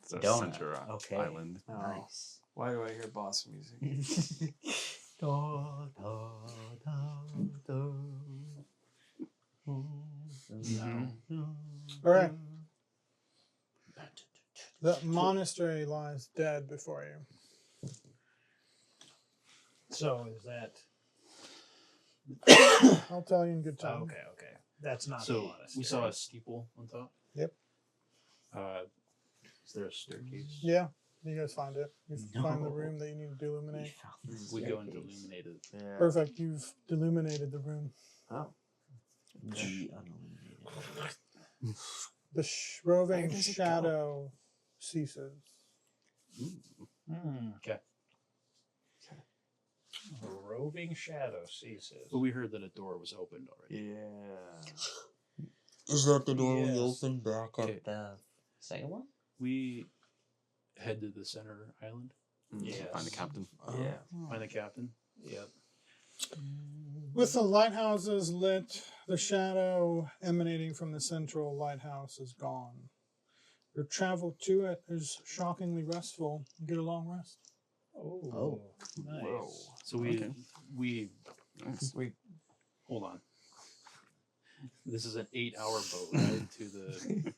[SPEAKER 6] It's our
[SPEAKER 5] Donut.
[SPEAKER 6] center
[SPEAKER 5] Okay.
[SPEAKER 6] island.
[SPEAKER 3] Oh.
[SPEAKER 5] Nice.
[SPEAKER 3] Why do I hear boss music?
[SPEAKER 1] Alright. The monastery lies dead before you.
[SPEAKER 2] So is that?
[SPEAKER 1] I'll tell you in good time.
[SPEAKER 2] Okay. That's not the
[SPEAKER 4] So
[SPEAKER 2] monastery.
[SPEAKER 4] we saw a steeple on top.
[SPEAKER 1] Yep.
[SPEAKER 4] Is there a staircase?
[SPEAKER 1] Yeah, you guys find it. You find the
[SPEAKER 5] No.
[SPEAKER 1] room that you need to illuminate.
[SPEAKER 4] We go and illuminate it.
[SPEAKER 3] Yeah.
[SPEAKER 1] Perfect. You've illuminated the room.
[SPEAKER 3] Oh.
[SPEAKER 5] De-unilluminated.
[SPEAKER 1] The roving
[SPEAKER 3] Where does it go?
[SPEAKER 1] shadow ceases.
[SPEAKER 4] Okay.
[SPEAKER 2] A roving shadow ceases.
[SPEAKER 4] But we heard that a door was opened already.
[SPEAKER 3] Yeah.
[SPEAKER 5] Is that the door
[SPEAKER 2] Yes.
[SPEAKER 5] we opened back
[SPEAKER 4] Okay.
[SPEAKER 5] at the second one?
[SPEAKER 4] We head to the center island.
[SPEAKER 2] Yes.
[SPEAKER 6] Find the captain.
[SPEAKER 3] Yeah.
[SPEAKER 4] Find the captain.
[SPEAKER 2] Yep.
[SPEAKER 1] With the lighthouses lit, the shadow emanating from the central lighthouse is gone. Your travel to it is shockingly restful. You get a long rest.
[SPEAKER 2] Oh, nice.
[SPEAKER 3] Whoa.
[SPEAKER 4] So we
[SPEAKER 6] Okay.
[SPEAKER 4] we
[SPEAKER 3] We
[SPEAKER 4] hold on. This is an 8-hour boat ride to the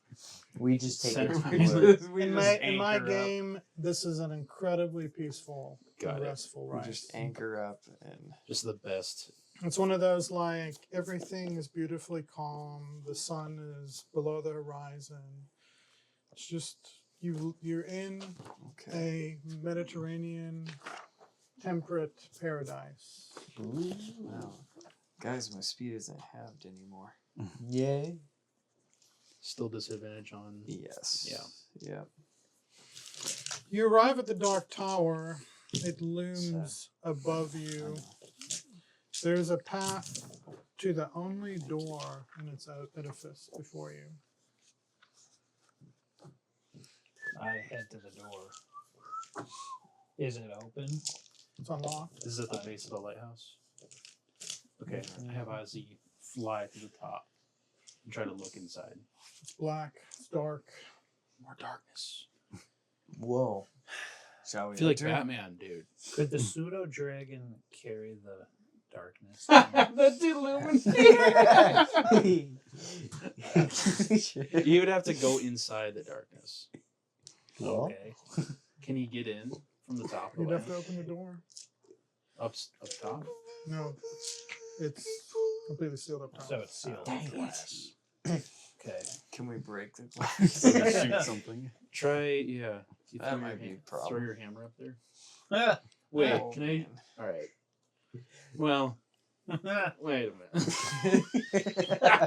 [SPEAKER 5] We just take
[SPEAKER 4] Center
[SPEAKER 5] it
[SPEAKER 3] we
[SPEAKER 5] to
[SPEAKER 4] Island.
[SPEAKER 5] work.
[SPEAKER 3] just, we
[SPEAKER 1] In
[SPEAKER 3] just
[SPEAKER 1] my
[SPEAKER 3] anchor up.
[SPEAKER 1] game, this is an incredibly peaceful
[SPEAKER 4] Got
[SPEAKER 1] and
[SPEAKER 4] it.
[SPEAKER 1] restful
[SPEAKER 3] We
[SPEAKER 1] ride.
[SPEAKER 3] just anchor up and
[SPEAKER 4] just the best.
[SPEAKER 1] It's one of those like everything is beautifully calm. The sun is below the horizon. It's just you're in
[SPEAKER 3] okay.
[SPEAKER 1] a Mediterranean temperate paradise.
[SPEAKER 3] Wow. Guys, my speed isn't halved anymore.
[SPEAKER 5] Yay.
[SPEAKER 4] Still disadvantage on.
[SPEAKER 3] Yes.
[SPEAKER 4] Yeah.
[SPEAKER 3] Yeah.
[SPEAKER 1] You arrive at the Dark Tower. It looms above you. There's a path to the only door in its edifice before you.
[SPEAKER 2] I head to the door. Is it open?
[SPEAKER 1] It's unlocked.
[SPEAKER 4] This is at the base of the lighthouse. Okay, I have Ozzy fly to the top and try to look inside.
[SPEAKER 1] It's black. It's dark.
[SPEAKER 4] More darkness.
[SPEAKER 5] Whoa.
[SPEAKER 3] Shall we
[SPEAKER 4] I feel like
[SPEAKER 3] enter?
[SPEAKER 4] Batman, dude.
[SPEAKER 2] Could the pseudo dragon carry the darkness?
[SPEAKER 4] You would have to go inside the darkness.
[SPEAKER 5] Well,
[SPEAKER 2] Okay.
[SPEAKER 4] Can he get in from the top of the
[SPEAKER 1] You'd have to
[SPEAKER 4] lighthouse?
[SPEAKER 1] open the door.
[SPEAKER 4] Up top?
[SPEAKER 1] No, it's completely sealed up top.
[SPEAKER 2] So it's sealed.
[SPEAKER 4] Glass.
[SPEAKER 2] Okay.
[SPEAKER 3] Can we break the glass?
[SPEAKER 6] Shoot something.
[SPEAKER 4] Try, yeah. You
[SPEAKER 3] That
[SPEAKER 4] throw
[SPEAKER 3] might
[SPEAKER 4] your
[SPEAKER 3] be a
[SPEAKER 4] hand-
[SPEAKER 3] problem.
[SPEAKER 4] Throw your hammer up there.
[SPEAKER 2] Ah,
[SPEAKER 4] Wait,
[SPEAKER 3] Oh,
[SPEAKER 4] can I?
[SPEAKER 3] man.
[SPEAKER 4] All right. Well, wait a minute.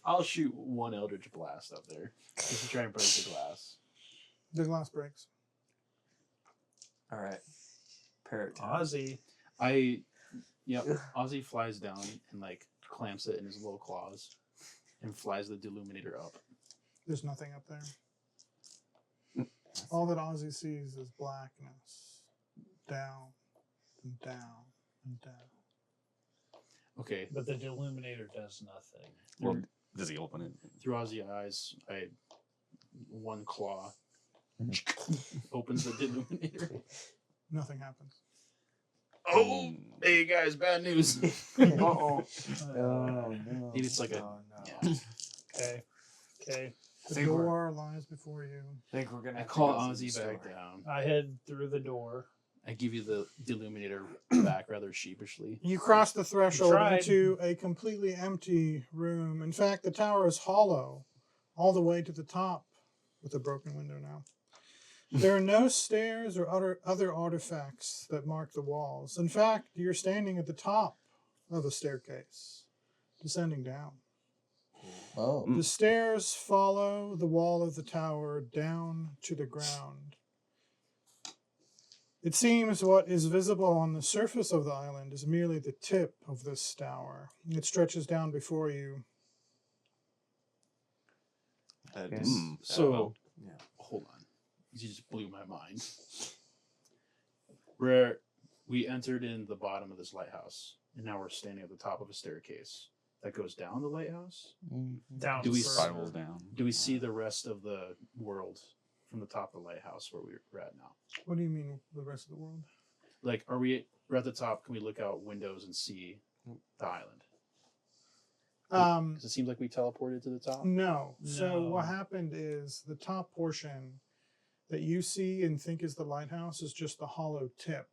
[SPEAKER 4] I'll shoot one Eldritch Blast up there just to try and break the glass.
[SPEAKER 1] The glass breaks.
[SPEAKER 3] All right. Parrot time.
[SPEAKER 2] Ozzy.
[SPEAKER 4] Yep. Ozzy flies down and like clamps it in his little claws and flies the deluminator up.
[SPEAKER 1] There's nothing up there. All that Ozzy sees is blackness. Down and down and down.
[SPEAKER 4] Okay.
[SPEAKER 2] But the deluminator does nothing.
[SPEAKER 6] Well, does he open it?
[SPEAKER 4] Through Ozzy's eyes, one claw opens the deluminator.
[SPEAKER 1] Nothing happens.
[SPEAKER 4] Oh, hey guys, bad news.
[SPEAKER 3] Uh-oh.
[SPEAKER 5] Oh, no.
[SPEAKER 4] Maybe it's like a
[SPEAKER 3] Oh, no.
[SPEAKER 4] yeah.
[SPEAKER 2] Okay. Okay.
[SPEAKER 1] The
[SPEAKER 3] Think we're-
[SPEAKER 1] door lies before you.
[SPEAKER 3] I think we're gonna
[SPEAKER 4] I
[SPEAKER 3] have to
[SPEAKER 4] call
[SPEAKER 3] go through the
[SPEAKER 4] Ozzy
[SPEAKER 3] store.
[SPEAKER 4] back down.
[SPEAKER 2] I head through the door.
[SPEAKER 4] I give you the deluminator back rather sheepishly.
[SPEAKER 1] You cross the threshold
[SPEAKER 2] Tried.
[SPEAKER 1] into a completely empty room. In fact, the tower is hollow all the way to the top with a broken window now. There are no stairs or other artifacts that mark the walls. In fact, you're standing at the top of a staircase, descending down.
[SPEAKER 5] Oh.
[SPEAKER 1] The stairs follow the wall of the tower down to the ground. It seems what is visible on the surface of the island is merely the tip of this tower. It stretches down before you.
[SPEAKER 3] That
[SPEAKER 5] Okay.
[SPEAKER 3] is-
[SPEAKER 4] So,
[SPEAKER 3] yeah.
[SPEAKER 4] hold on. You just blew my mind. We entered in the bottom of this lighthouse, and now we're standing at the top of a staircase that goes down the lighthouse.
[SPEAKER 2] Down
[SPEAKER 4] Do we
[SPEAKER 2] further.
[SPEAKER 6] Spirals down.
[SPEAKER 4] Do we see the rest of the world from the top of the lighthouse where we're at now?
[SPEAKER 1] What do you mean, the rest of the world?
[SPEAKER 4] Like, we're at the top? Can we look out windows and see the island? Because it seems like we teleported to the top.
[SPEAKER 1] No. So
[SPEAKER 2] No.
[SPEAKER 1] what happened is the top portion that you see and think is the lighthouse is just the hollow tip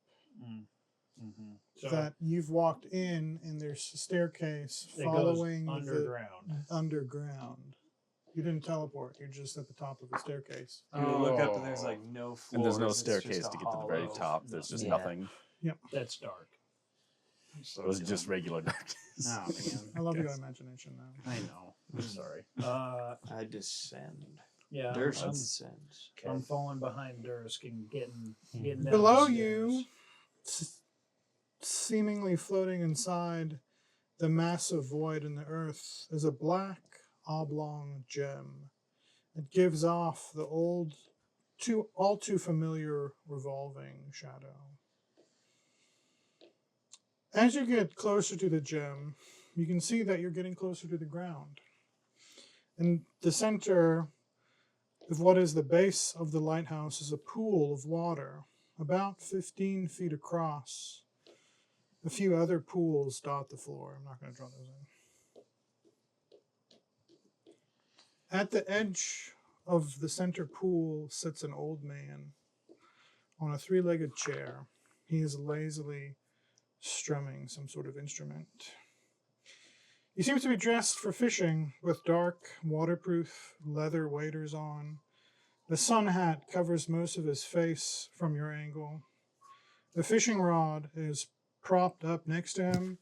[SPEAKER 2] Mm-hmm. So
[SPEAKER 1] that you've walked in, and there's a staircase
[SPEAKER 2] it
[SPEAKER 1] following
[SPEAKER 2] goes underground.
[SPEAKER 1] the underground. You didn't teleport. You're just at the top of the staircase.
[SPEAKER 3] You look up and there's like no floors.
[SPEAKER 6] And there's no
[SPEAKER 3] it's
[SPEAKER 6] staircase
[SPEAKER 3] just
[SPEAKER 6] to
[SPEAKER 3] a
[SPEAKER 6] get to the very
[SPEAKER 3] hollow-
[SPEAKER 6] top. There's just
[SPEAKER 5] Yeah.
[SPEAKER 6] nothing.
[SPEAKER 2] That's dark.
[SPEAKER 6] So it was just regular darkness.
[SPEAKER 4] Oh, man.
[SPEAKER 1] I love your
[SPEAKER 6] Guess.
[SPEAKER 1] imagination though.
[SPEAKER 4] I know. I'm sorry.
[SPEAKER 3] I descend.
[SPEAKER 2] Yeah.
[SPEAKER 3] Durst
[SPEAKER 2] I'm,
[SPEAKER 3] descends.
[SPEAKER 2] I'm falling behind Dursk and getting down
[SPEAKER 1] Below
[SPEAKER 2] the
[SPEAKER 1] you,
[SPEAKER 2] stairs.
[SPEAKER 1] seemingly floating inside the massive void in the earth, is a black oblong gem. It gives off the all too familiar revolving shadow. As you get closer to the gem, you can see that you're getting closer to the ground. In the center of what is the base of the lighthouse is a pool of water. about 15 feet across. A few other pools dot the floor. I'm not going to draw those in. At the edge of the center pool sits an old man on a three-legged chair. He is lazily strumming some sort of instrument. He seems to be dressed for fishing with dark, waterproof leather waders on. The sun hat covers most of his face from your angle. The fishing rod is propped up next to him,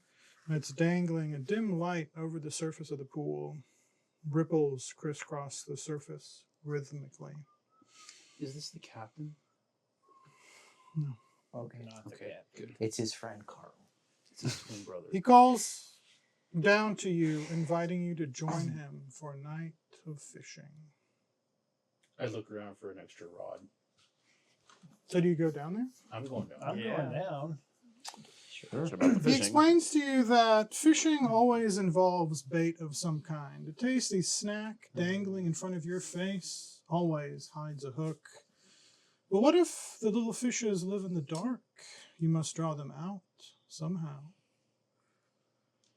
[SPEAKER 1] and it's dangling a dim light over the surface of the pool. Ripples crisscross the surface rhythmically.
[SPEAKER 4] Is this the captain?
[SPEAKER 5] Okay.
[SPEAKER 2] Not the
[SPEAKER 4] Okay,
[SPEAKER 2] cat.
[SPEAKER 4] good.
[SPEAKER 5] It's his friend Carl.
[SPEAKER 4] It's his twin brother.
[SPEAKER 1] He calls down to you, inviting you to join him for a night of fishing.
[SPEAKER 4] I look around for an extra rod.
[SPEAKER 1] So do you go down there?
[SPEAKER 4] I'm going down.
[SPEAKER 2] I'm going down.
[SPEAKER 6] Sure. About the
[SPEAKER 1] He
[SPEAKER 6] fishing.
[SPEAKER 1] explains to you that fishing always involves bait of some kind. A tasty snack dangling in front of your face always hides a hook. But what if the little fishes live in the dark? You must draw them out somehow.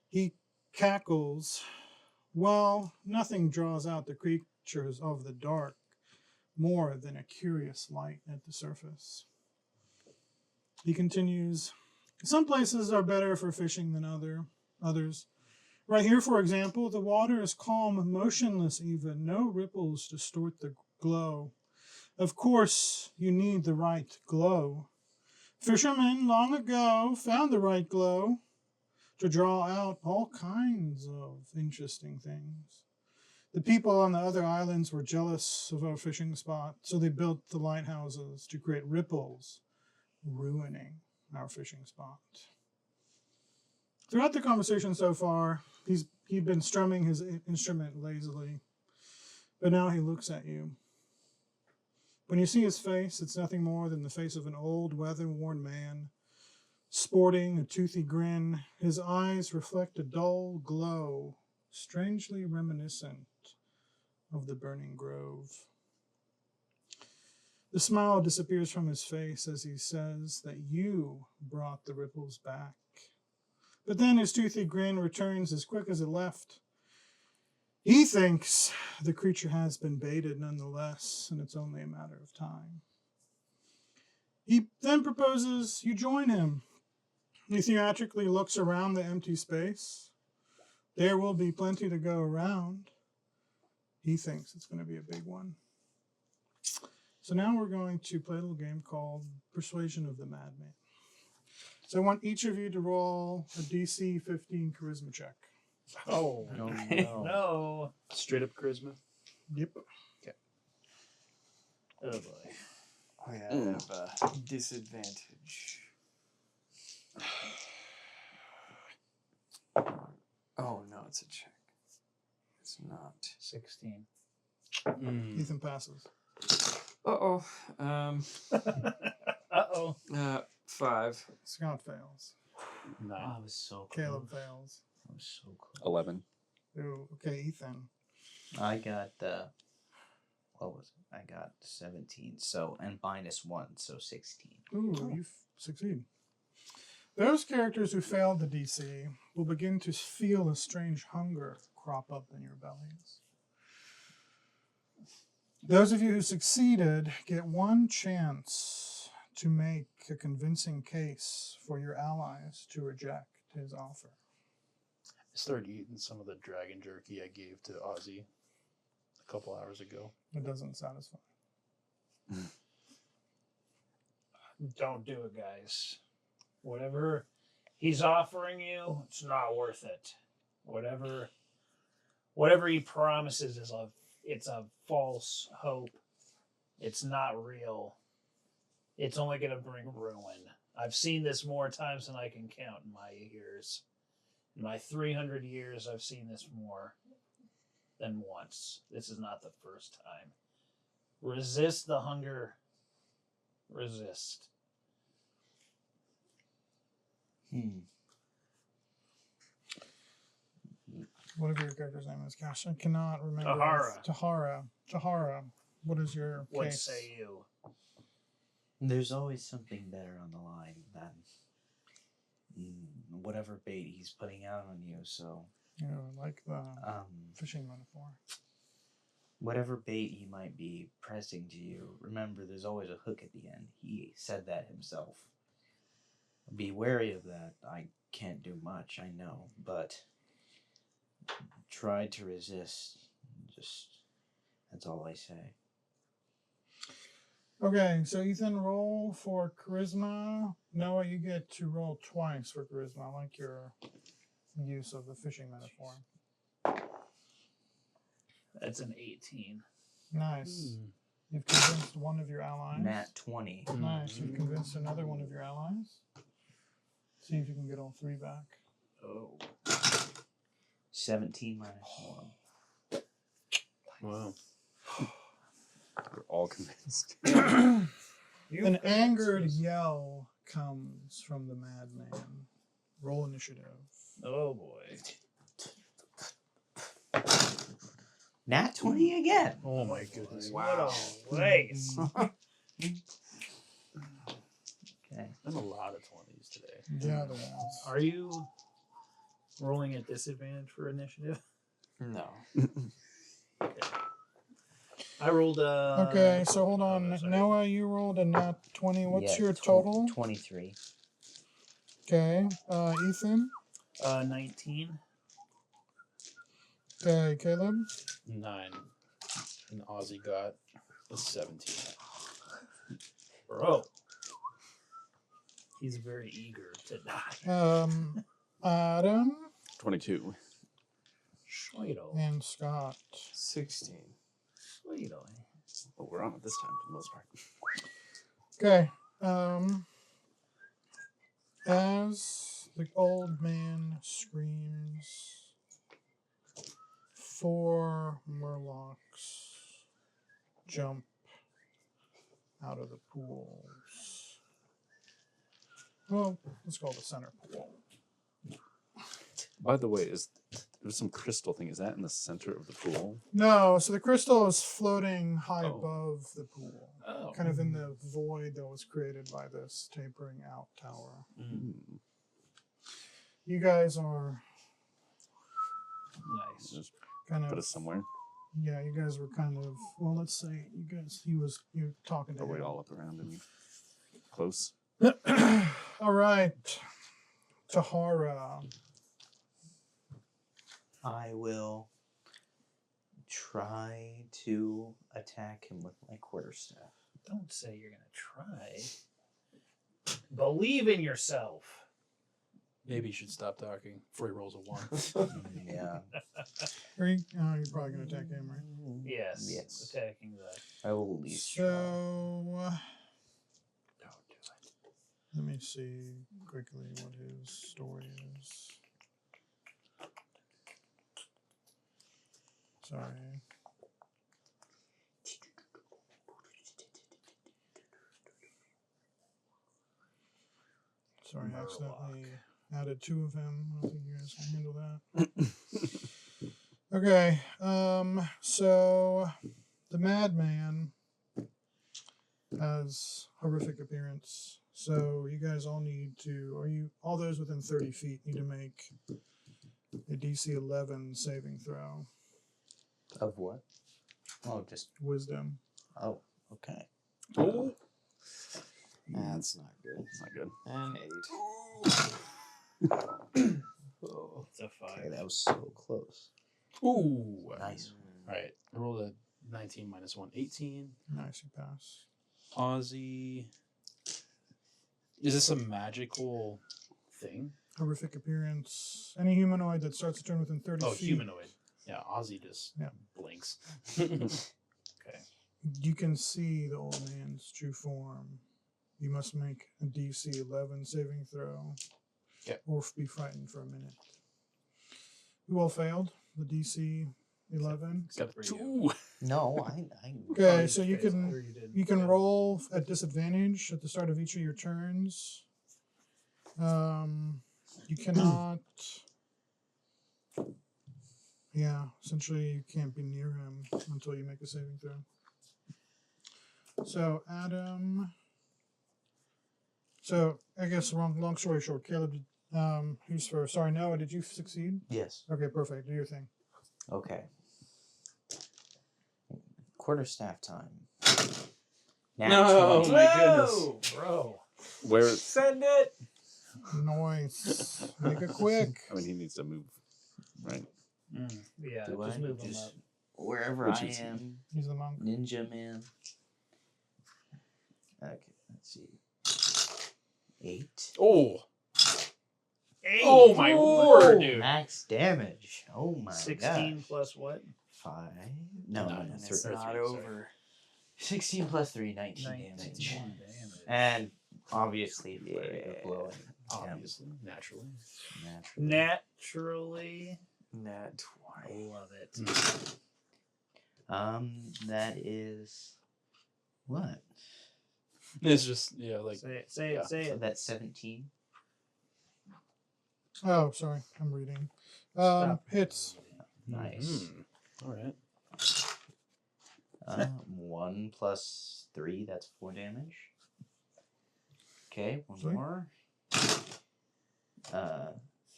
[SPEAKER 1] He cackles. Well, nothing draws out the creatures of the dark more than a curious light at the surface. He continues, some places are better for fishing than others. Right here, for example, the water is calm, motionless even. No ripples distort the glow. Of course, you need the right glow. Fishermen long ago found the right glow to draw out all kinds of interesting things. The people on the other islands were jealous of our fishing spot, so they built the lighthouses to create ripples, ruining our fishing spot. Throughout the conversation so far, he'd been strumming his instrument lazily, but now he looks at you. When you see his face, it's nothing more than the face of an old, weather-worn man, sporting a toothy grin. His eyes reflect a dull glow, strangely reminiscent of the burning grove. The smile disappears from his face as he says that you brought the ripples back. But then his toothy grin returns as quick as it left. He thinks the creature has been baited nonetheless, and it's only a matter of time. He then proposes you join him. He theatrically looks around the empty space. There will be plenty to go around. He thinks it's going to be a big one. So now we're going to play a little game called Persuasion of the Madman. So I want each of you to roll a DC 15 charisma check.
[SPEAKER 2] Oh,
[SPEAKER 5] No.
[SPEAKER 2] no.
[SPEAKER 4] Straight up charisma.
[SPEAKER 1] Yep.
[SPEAKER 2] Oh, boy.
[SPEAKER 3] Oh, yeah, I have a disadvantage. Oh, no, it's a check. It's not.
[SPEAKER 2] 16.
[SPEAKER 1] Ethan passes.
[SPEAKER 3] Uh-oh.
[SPEAKER 2] Uh-oh.
[SPEAKER 3] 5.
[SPEAKER 1] Scott fails.
[SPEAKER 4] No.
[SPEAKER 5] I was so close.
[SPEAKER 1] Caleb fails.
[SPEAKER 5] I was so close.
[SPEAKER 6] 11.
[SPEAKER 1] Ooh, okay, Ethan.
[SPEAKER 5] I got what was it? I got 17. So and -1, so 16.
[SPEAKER 1] Ooh, you succeed. Those characters who failed the DC will begin to feel a strange hunger crop up in your bellies. Those of you who succeeded get one chance to make a convincing case for your allies to reject his offer.
[SPEAKER 4] I started eating some of the dragon jerky I gave to Ozzy a couple hours ago.
[SPEAKER 1] It doesn't satisfy.
[SPEAKER 2] Don't do it, guys. Whatever he's offering you, it's not worth it. Whatever he promises it's a false hope. It's not real. It's only going to bring ruin. I've seen this more times than I can count in my years. In my 300 years, I've seen this more than once. This is not the first time. Resist the hunger. Resist.
[SPEAKER 1] Whatever your character's name is, gosh, I cannot remember.
[SPEAKER 2] Tahara.
[SPEAKER 1] Tahara. What is your
[SPEAKER 2] What
[SPEAKER 1] case?
[SPEAKER 2] say you?
[SPEAKER 5] There's always something better on the line than whatever bait he's putting out on you. So,
[SPEAKER 1] like the fishing metaphor.
[SPEAKER 5] whatever bait he might be pressing to you, remember there's always a hook at the end. He said that himself. Be wary of that. I can't do much, I know, but try to resist. Just, that's all I say.
[SPEAKER 1] Okay, so Ethan, roll for charisma. Noah, you get to roll twice for charisma. I like your use of the fishing metaphor.
[SPEAKER 2] That's an 18.
[SPEAKER 1] Nice. You've convinced one of your allies.
[SPEAKER 5] Nat 20.
[SPEAKER 1] Nice. You've convinced another one of your allies. See if you can get all three back.
[SPEAKER 2] Oh.
[SPEAKER 5] 17 minus 1.
[SPEAKER 4] Wow.
[SPEAKER 6] We're all convinced.
[SPEAKER 1] An angered yell comes from the madman. Roll initiative.
[SPEAKER 2] Oh boy.
[SPEAKER 5] Nat 20 again.
[SPEAKER 4] Oh my goodness.
[SPEAKER 2] What a waste.
[SPEAKER 5] Okay.
[SPEAKER 4] Been a lot of 20s today.
[SPEAKER 1] Yeah, the ones.
[SPEAKER 2] Are you rolling at disadvantage for initiative?
[SPEAKER 3] No.
[SPEAKER 2] I rolled
[SPEAKER 1] Okay, so hold on.
[SPEAKER 2] oh, sorry.
[SPEAKER 1] Noah, you rolled a nat 20. What's
[SPEAKER 5] Yeah,
[SPEAKER 1] your total?
[SPEAKER 5] 23.
[SPEAKER 1] Okay. Ethan?
[SPEAKER 2] 19.
[SPEAKER 1] Okay, Caleb?
[SPEAKER 4] 9. And Ozzy got a 17.
[SPEAKER 2] Bro. He's very eager to die.
[SPEAKER 1] Adam
[SPEAKER 6] 22.
[SPEAKER 2] Schweidel.
[SPEAKER 1] and Scott.
[SPEAKER 3] 16.
[SPEAKER 2] Schweidel.
[SPEAKER 6] Well, we're on it this time for the most part.
[SPEAKER 1] Okay. As the old man screams, 4 Merlocks jump out of the pools. Well, let's call it the center pool.
[SPEAKER 6] By the way, there's some crystal thing. Is that in the center of the pool?
[SPEAKER 1] No, so the crystal is floating high
[SPEAKER 6] Oh.
[SPEAKER 1] above the pool,
[SPEAKER 2] Oh.
[SPEAKER 1] kind of in the void that was created by this tapering out tower. You guys are
[SPEAKER 2] Nice.
[SPEAKER 6] Just
[SPEAKER 1] kind
[SPEAKER 6] put
[SPEAKER 1] of,
[SPEAKER 6] us somewhere.
[SPEAKER 1] yeah, you guys were kind of, well, let's say you guys, you're talking to
[SPEAKER 6] Are we
[SPEAKER 1] him.
[SPEAKER 6] all up around and close?
[SPEAKER 1] All right, Tahara.
[SPEAKER 5] I will try to attack him with my quarterstaff.
[SPEAKER 2] Don't say you're going to try. Believe in yourself.
[SPEAKER 4] Maybe you should stop talking before he rolls a 1.
[SPEAKER 5] Yeah.
[SPEAKER 1] You're probably going to attack him, right?
[SPEAKER 2] Yes.
[SPEAKER 5] Yes.
[SPEAKER 2] Attacking the.
[SPEAKER 5] I will at least try.
[SPEAKER 1] So,
[SPEAKER 4] Don't do it.
[SPEAKER 1] let me see quickly what his story is. Sorry. Sorry, I accidentally added 2 of him. I don't think you guys can handle that. Okay, so the madman has horrific appearance. So you guys all need to, all those within 30 feet need to make a DC 11 saving throw.
[SPEAKER 5] Of what? Oh, just.
[SPEAKER 1] Wisdom.
[SPEAKER 5] Oh, okay.
[SPEAKER 3] Oh. That's not good.
[SPEAKER 6] It's not good.
[SPEAKER 3] An 8. Oh.
[SPEAKER 2] It's a 5.
[SPEAKER 5] Okay, that was so close.
[SPEAKER 4] Ooh.
[SPEAKER 5] Nice.
[SPEAKER 4] All right. I rolled a 19 minus 1, 18.
[SPEAKER 1] Nice, you pass.
[SPEAKER 4] Ozzy. Is this a magical thing?
[SPEAKER 1] Horrific appearance. Any humanoid that starts to turn within 30
[SPEAKER 4] Oh,
[SPEAKER 1] feet.
[SPEAKER 4] humanoid. Yeah, Ozzy just
[SPEAKER 1] Yeah.
[SPEAKER 4] blinks.
[SPEAKER 2] Okay.
[SPEAKER 1] You can see the old man's true form. You must make a DC 11 saving throw.
[SPEAKER 4] Yep.
[SPEAKER 1] Or be frightened for a minute. You all failed the DC 11.
[SPEAKER 2] Except for you.
[SPEAKER 6] 2.
[SPEAKER 5] No, I
[SPEAKER 1] Okay,
[SPEAKER 2] Oh,
[SPEAKER 1] so
[SPEAKER 2] you
[SPEAKER 1] you
[SPEAKER 2] failed.
[SPEAKER 1] can
[SPEAKER 2] Or you did.
[SPEAKER 1] you can
[SPEAKER 2] Yeah.
[SPEAKER 1] roll at disadvantage at the start of each of your turns. You cannot. Yeah, essentially you can't be near him until you make a saving throw. So Adam, So I guess long story short, Caleb, who's first? Sorry, Noah, did you succeed?
[SPEAKER 5] Yes.
[SPEAKER 1] Okay, perfect. Do your thing.
[SPEAKER 5] Okay. Quarterstaff time.
[SPEAKER 3] No,
[SPEAKER 5] 20.
[SPEAKER 3] my goodness.
[SPEAKER 2] bro.
[SPEAKER 6] Where?
[SPEAKER 3] Send it.
[SPEAKER 1] Nice. Make it quick.
[SPEAKER 6] I mean, he needs to move, right?
[SPEAKER 2] Yeah,
[SPEAKER 5] Do
[SPEAKER 2] just
[SPEAKER 5] I
[SPEAKER 2] move them
[SPEAKER 5] just
[SPEAKER 2] up.
[SPEAKER 5] wherever
[SPEAKER 6] Which
[SPEAKER 5] I
[SPEAKER 6] is-
[SPEAKER 5] am,
[SPEAKER 1] He's the monk.
[SPEAKER 5] Ninja Man. Okay, let's see. 8.
[SPEAKER 4] Oh,
[SPEAKER 2] Hey,
[SPEAKER 4] oh my word, dude!
[SPEAKER 5] Max damage. Oh my
[SPEAKER 2] 16
[SPEAKER 5] gosh.
[SPEAKER 2] plus what?
[SPEAKER 5] 5. No, no,
[SPEAKER 3] And
[SPEAKER 5] no.
[SPEAKER 3] it's
[SPEAKER 5] Three.
[SPEAKER 3] not over.
[SPEAKER 5] 16 plus 3, 19
[SPEAKER 2] 19
[SPEAKER 5] damage.
[SPEAKER 2] damage.
[SPEAKER 5] And obviously, flurry of blowing.
[SPEAKER 4] Obviously, naturally.
[SPEAKER 5] Naturally.
[SPEAKER 2] Naturally,
[SPEAKER 3] Nat 20.
[SPEAKER 2] love it.
[SPEAKER 5] That is what?
[SPEAKER 4] It's just like
[SPEAKER 2] Say it, say
[SPEAKER 4] yeah.
[SPEAKER 2] it, say
[SPEAKER 5] So
[SPEAKER 2] it.
[SPEAKER 5] that's 17.
[SPEAKER 1] Oh, sorry. I'm reading.
[SPEAKER 2] Stop.
[SPEAKER 1] Hits.
[SPEAKER 5] Nice.
[SPEAKER 4] All right.
[SPEAKER 5] 1 plus 3, that's 4 damage. Okay, one
[SPEAKER 1] Sweet.
[SPEAKER 5] more.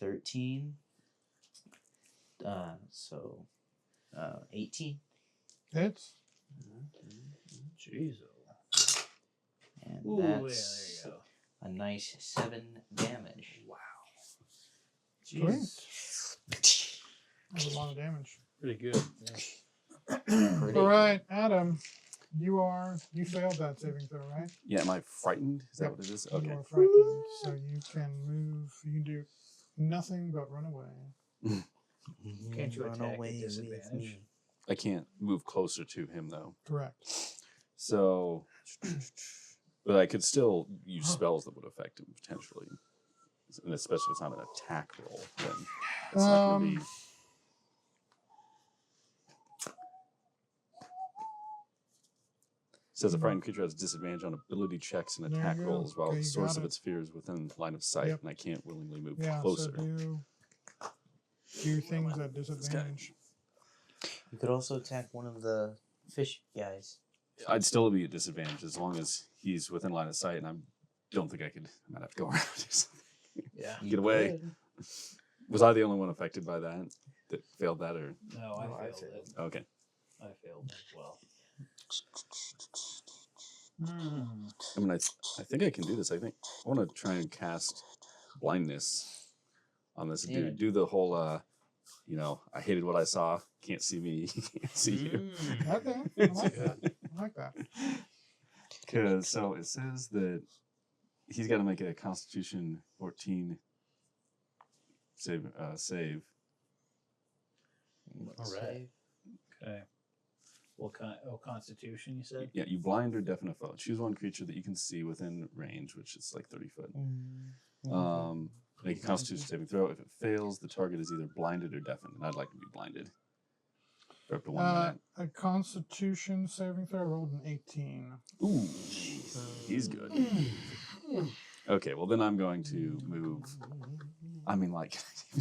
[SPEAKER 5] 13. So 18.
[SPEAKER 1] Hits.
[SPEAKER 2] Jeez.
[SPEAKER 5] And
[SPEAKER 2] Ooh, yeah, there
[SPEAKER 5] that's
[SPEAKER 2] you go.
[SPEAKER 5] a nice 7 damage.
[SPEAKER 2] Wow.
[SPEAKER 1] Jeez. That's a lot of damage.
[SPEAKER 4] Pretty good.
[SPEAKER 5] Pretty.
[SPEAKER 1] All right, Adam. You failed that saving throw, right?
[SPEAKER 6] Yeah, am I frightened? Is that
[SPEAKER 1] Yep.
[SPEAKER 6] what it is?
[SPEAKER 1] You
[SPEAKER 6] Okay.
[SPEAKER 1] are frightened, so you can move. You can do nothing but run away.
[SPEAKER 2] Can't you
[SPEAKER 5] Run
[SPEAKER 2] attack at
[SPEAKER 5] away with
[SPEAKER 2] disadvantage?
[SPEAKER 5] me.
[SPEAKER 6] I can't move closer to him though.
[SPEAKER 1] Correct.
[SPEAKER 6] So, but I could still use spells that would affect him potentially, and especially if it's not an attack roll. Then it's not going to be. Says a frightened creature has disadvantage on ability checks and
[SPEAKER 1] There you
[SPEAKER 6] attack
[SPEAKER 1] go.
[SPEAKER 6] rolls while
[SPEAKER 1] Okay,
[SPEAKER 6] the
[SPEAKER 1] you
[SPEAKER 6] source
[SPEAKER 1] got
[SPEAKER 6] of
[SPEAKER 1] it.
[SPEAKER 6] its fear is within line of sight,
[SPEAKER 1] Yep.
[SPEAKER 6] and I can't willingly move
[SPEAKER 1] Yeah.
[SPEAKER 6] closer.
[SPEAKER 1] So do things at disadvantage.
[SPEAKER 5] You could also attack one of the fish guys.
[SPEAKER 6] I'd still be at disadvantage as long as he's within line of sight, and I don't think I could. I might have to go around or something.
[SPEAKER 2] Yeah.
[SPEAKER 6] Get away.
[SPEAKER 5] Could.
[SPEAKER 6] Was I the only one affected by that failed that, or
[SPEAKER 2] No, I
[SPEAKER 3] No, I
[SPEAKER 2] failed
[SPEAKER 3] failed.
[SPEAKER 2] it.
[SPEAKER 6] okay?
[SPEAKER 2] I failed as well.
[SPEAKER 6] I mean, I think I can do this. I think I want to try and cast blindness on this
[SPEAKER 5] Yeah.
[SPEAKER 6] dude. Do the whole, I hated what I saw. Can't see me. Can't see you.
[SPEAKER 1] Okay. I like that. I like that.
[SPEAKER 6] Because so it says that he's got to make a Constitution 14 save.
[SPEAKER 4] All right.
[SPEAKER 2] Okay. What kind? Oh, Constitution, you said?
[SPEAKER 6] Yeah, you blind or deafen a foe. Choose one creature that you can see within range, which is like 30 foot. Make a Constitution saving throw. If it fails, the target is either blinded or deafened, and I'd like to be blinded for up to 1 minute.
[SPEAKER 1] A Constitution saving throw rolled an 18.
[SPEAKER 6] Ooh, he's good. Okay, well then I'm going to move. I mean, like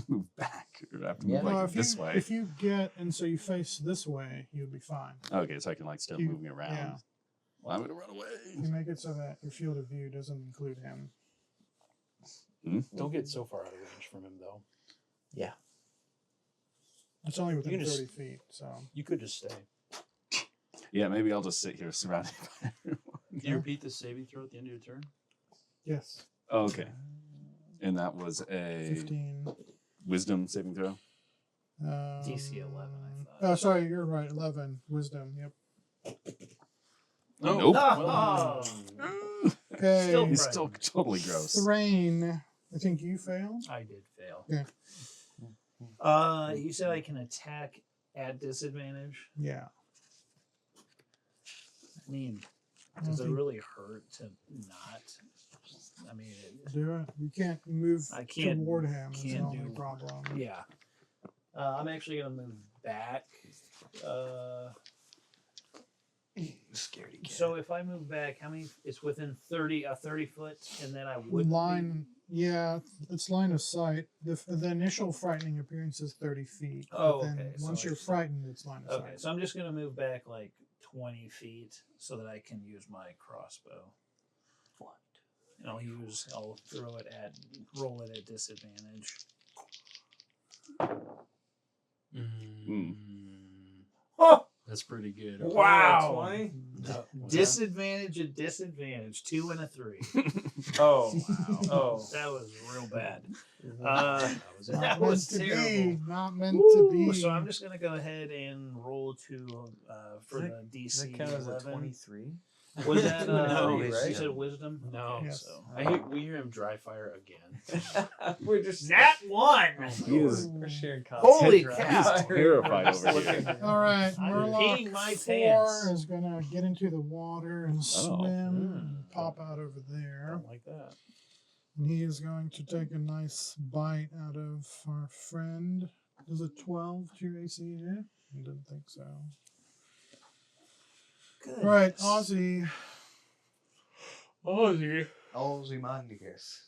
[SPEAKER 6] move back, or I have to move
[SPEAKER 5] Yeah.
[SPEAKER 1] Well,
[SPEAKER 6] like this way.
[SPEAKER 1] If you get and so you face this way, you'll be fine.
[SPEAKER 6] Okay, so I can like start
[SPEAKER 1] You-
[SPEAKER 6] moving around.
[SPEAKER 1] yeah.
[SPEAKER 6] Well, I'm gonna run away.
[SPEAKER 1] You make it so that your field of view doesn't include him.
[SPEAKER 4] Don't get so far out of range from him, though.
[SPEAKER 1] It's only within
[SPEAKER 4] can just-
[SPEAKER 1] 30 feet, so.
[SPEAKER 4] You could just stay.
[SPEAKER 6] Yeah, maybe I'll just sit here surrounded by everyone.
[SPEAKER 4] Can you repeat the saving throw at the end of your turn?
[SPEAKER 1] Yes.
[SPEAKER 6] Oh, okay, and that was a
[SPEAKER 1] 15.
[SPEAKER 6] wisdom saving throw.
[SPEAKER 2] DC 11, I thought.
[SPEAKER 1] Oh, sorry, you're right. 11. Wisdom. Yep.
[SPEAKER 6] Nope.
[SPEAKER 2] Oh.
[SPEAKER 1] Okay.
[SPEAKER 2] Still
[SPEAKER 6] He's
[SPEAKER 2] Right.
[SPEAKER 6] still totally gross.
[SPEAKER 1] Thrain. I think you failed.
[SPEAKER 2] I did fail.
[SPEAKER 1] Yeah.
[SPEAKER 2] You said I can attack at disadvantage.
[SPEAKER 1] Yeah.
[SPEAKER 2] I mean,
[SPEAKER 1] I
[SPEAKER 2] does
[SPEAKER 1] don't
[SPEAKER 2] it
[SPEAKER 1] think-
[SPEAKER 2] really hurt to not? I mean,
[SPEAKER 1] Do it. You can't move
[SPEAKER 2] I can't-
[SPEAKER 1] toward him. That's the
[SPEAKER 2] can't
[SPEAKER 1] only
[SPEAKER 2] do-
[SPEAKER 1] problem.
[SPEAKER 2] yeah. I'm actually gonna move back.
[SPEAKER 3] Scaredy cat.
[SPEAKER 2] So if I move back, how many? It's within 30 foot, and then I would
[SPEAKER 1] Line. Yeah, it's line of sight. The initial frightening appearance is 30 feet.
[SPEAKER 2] Oh,
[SPEAKER 1] but then
[SPEAKER 2] okay, so
[SPEAKER 1] once you're
[SPEAKER 2] it's-
[SPEAKER 1] frightened, it's line of
[SPEAKER 2] Okay,
[SPEAKER 1] sight.
[SPEAKER 2] so I'm just gonna move back like 20 feet so that I can use my crossbow.
[SPEAKER 5] What?
[SPEAKER 2] And I'll roll it at disadvantage.
[SPEAKER 4] That's pretty good.
[SPEAKER 2] Wow.
[SPEAKER 3] 20?
[SPEAKER 4] No.
[SPEAKER 2] Disadvantage at disadvantage. 2 and a 3.
[SPEAKER 3] Oh.
[SPEAKER 2] Wow.
[SPEAKER 3] Oh.
[SPEAKER 2] That was real bad.
[SPEAKER 4] That was it.
[SPEAKER 2] That
[SPEAKER 1] Not
[SPEAKER 2] was
[SPEAKER 1] meant to
[SPEAKER 2] terrible.
[SPEAKER 1] be. Not meant to
[SPEAKER 2] Woo!
[SPEAKER 1] be.
[SPEAKER 2] So I'm just gonna go ahead and roll for the
[SPEAKER 3] Does
[SPEAKER 2] DC
[SPEAKER 3] that count as a
[SPEAKER 2] 11.
[SPEAKER 3] 23?
[SPEAKER 2] Was that
[SPEAKER 4] No,
[SPEAKER 2] you
[SPEAKER 3] right?
[SPEAKER 2] said wisdom?
[SPEAKER 4] No.
[SPEAKER 1] Yes.
[SPEAKER 2] So.
[SPEAKER 4] We hear him dry fire again.
[SPEAKER 3] We're just
[SPEAKER 2] Nat 1.
[SPEAKER 6] He is
[SPEAKER 3] we're sharing
[SPEAKER 2] Holy
[SPEAKER 3] content.
[SPEAKER 2] cow.
[SPEAKER 6] He's terrified over here.
[SPEAKER 1] All right,
[SPEAKER 2] I'm
[SPEAKER 1] Merlock
[SPEAKER 2] peeing my
[SPEAKER 1] 4
[SPEAKER 2] pants.
[SPEAKER 1] is gonna get into the water and swim and pop out over
[SPEAKER 4] I
[SPEAKER 1] there.
[SPEAKER 4] don't like that.
[SPEAKER 1] And he is going to take a nice bite out of our friend. Does a 12 to your AC hit? I didn't think so.
[SPEAKER 2] Good.
[SPEAKER 1] All right, Ozzy.
[SPEAKER 5] Ozymandias.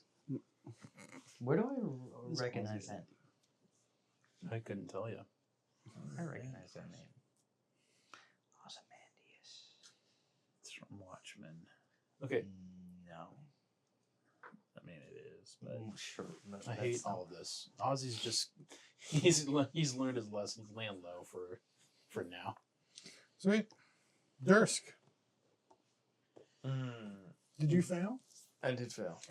[SPEAKER 5] Where do I recognize that?
[SPEAKER 4] I couldn't tell you.
[SPEAKER 5] I recognize that name. Ozymandias.
[SPEAKER 2] It's from Watchmen.
[SPEAKER 4] Okay,
[SPEAKER 5] No.
[SPEAKER 2] I mean, it is, but
[SPEAKER 5] Sure. but
[SPEAKER 4] I
[SPEAKER 5] that's
[SPEAKER 4] hate
[SPEAKER 5] not-
[SPEAKER 4] all of this. Ozzy's just he's learned his lesson. He's laying low for now.
[SPEAKER 1] Sweet. Dursk.
[SPEAKER 3] Mm,
[SPEAKER 1] Did you fail?
[SPEAKER 3] I did fail.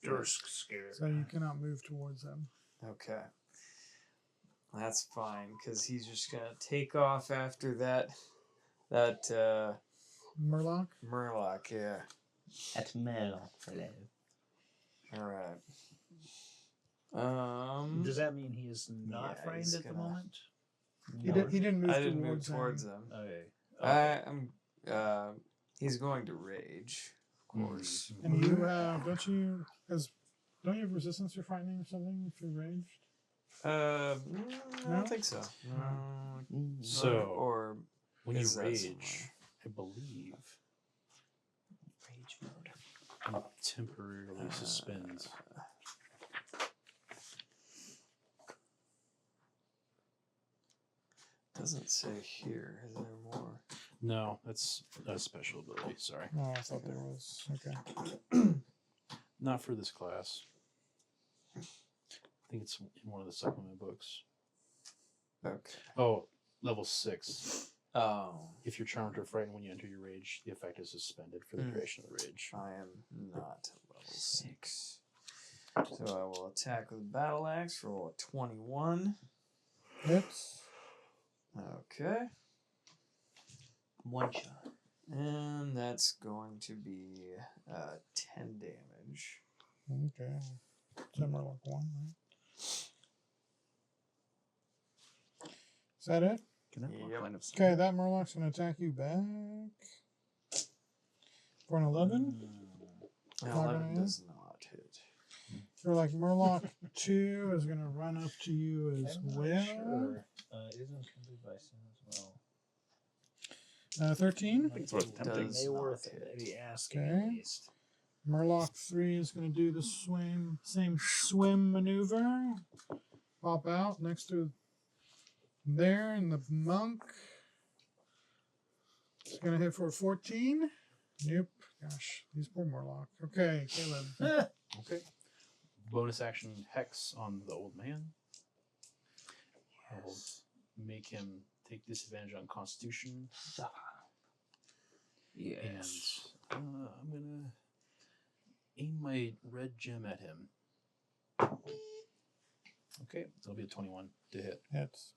[SPEAKER 2] Dursk scared.
[SPEAKER 1] So you cannot move towards him.
[SPEAKER 3] Okay. That's fine, because he's just going to take off after that
[SPEAKER 1] Murloc?
[SPEAKER 3] Murloc, yeah.
[SPEAKER 5] That's Merlocks. Hello.
[SPEAKER 3] Alright.
[SPEAKER 2] Does that mean he is not
[SPEAKER 3] Yeah,
[SPEAKER 2] frightened
[SPEAKER 3] he's
[SPEAKER 2] at the
[SPEAKER 3] gonna-
[SPEAKER 2] moment?
[SPEAKER 1] He didn't move
[SPEAKER 3] I didn't move
[SPEAKER 1] towards
[SPEAKER 3] towards
[SPEAKER 1] him.
[SPEAKER 3] him.
[SPEAKER 2] Okay.
[SPEAKER 3] I'm he's going to rage, of course.
[SPEAKER 1] And you have, don't you have resistance to frightening or something if you're raged?
[SPEAKER 3] I
[SPEAKER 1] No?
[SPEAKER 3] don't think so. No.
[SPEAKER 4] So
[SPEAKER 3] or
[SPEAKER 4] when you
[SPEAKER 3] is that
[SPEAKER 4] rage,
[SPEAKER 3] somewhere?
[SPEAKER 4] I believe
[SPEAKER 5] Rage mode.
[SPEAKER 4] you temporarily suspend.
[SPEAKER 3] Doesn't say here. Is there more?
[SPEAKER 4] No, that's a special ability. Sorry,
[SPEAKER 1] Oh, I thought there was. Okay.
[SPEAKER 4] not for this class. I think it's in one of the supplement books.
[SPEAKER 3] Okay.
[SPEAKER 4] Oh, level 6.
[SPEAKER 3] Oh,
[SPEAKER 4] If you're charmed or frightened when you enter your rage, the effect is suspended for the duration of the rage.
[SPEAKER 3] I am not level 6. So I will attack with battle axe. Roll a 21.
[SPEAKER 1] Hits.
[SPEAKER 3] Okay.
[SPEAKER 5] One shot.
[SPEAKER 3] And that's going to be 10 damage.
[SPEAKER 1] Okay. It's a Murloc 1, right? Is that it?
[SPEAKER 6] Can I
[SPEAKER 3] Yep.
[SPEAKER 6] line of sight?
[SPEAKER 1] Okay, that Murloc's going to attack you back. For an 11.
[SPEAKER 3] An
[SPEAKER 1] Not
[SPEAKER 3] 11
[SPEAKER 1] gonna
[SPEAKER 3] does not hit.
[SPEAKER 1] So like Murloc 2 is going to run up to you as well.
[SPEAKER 2] Isn't complete by sin as well.
[SPEAKER 1] 13.
[SPEAKER 6] I think it's worth attempting.
[SPEAKER 3] Does
[SPEAKER 2] They
[SPEAKER 3] not
[SPEAKER 2] worth
[SPEAKER 3] hit.
[SPEAKER 2] maybe asking
[SPEAKER 1] Okay.
[SPEAKER 2] at least.
[SPEAKER 1] Murloc 3 is going to do the same swim maneuver. Pop out next to there, and the monk is going to hit for 14. Nope. Gosh, these poor Murloc. Okay, Caleb.
[SPEAKER 4] Okay. Bonus action hex on the old man. I'll make him take disadvantage on Constitution.
[SPEAKER 2] Yes.
[SPEAKER 4] And I'm gonna aim my red gem at him. Okay, that'll be a 21 to hit.
[SPEAKER 1] Hits.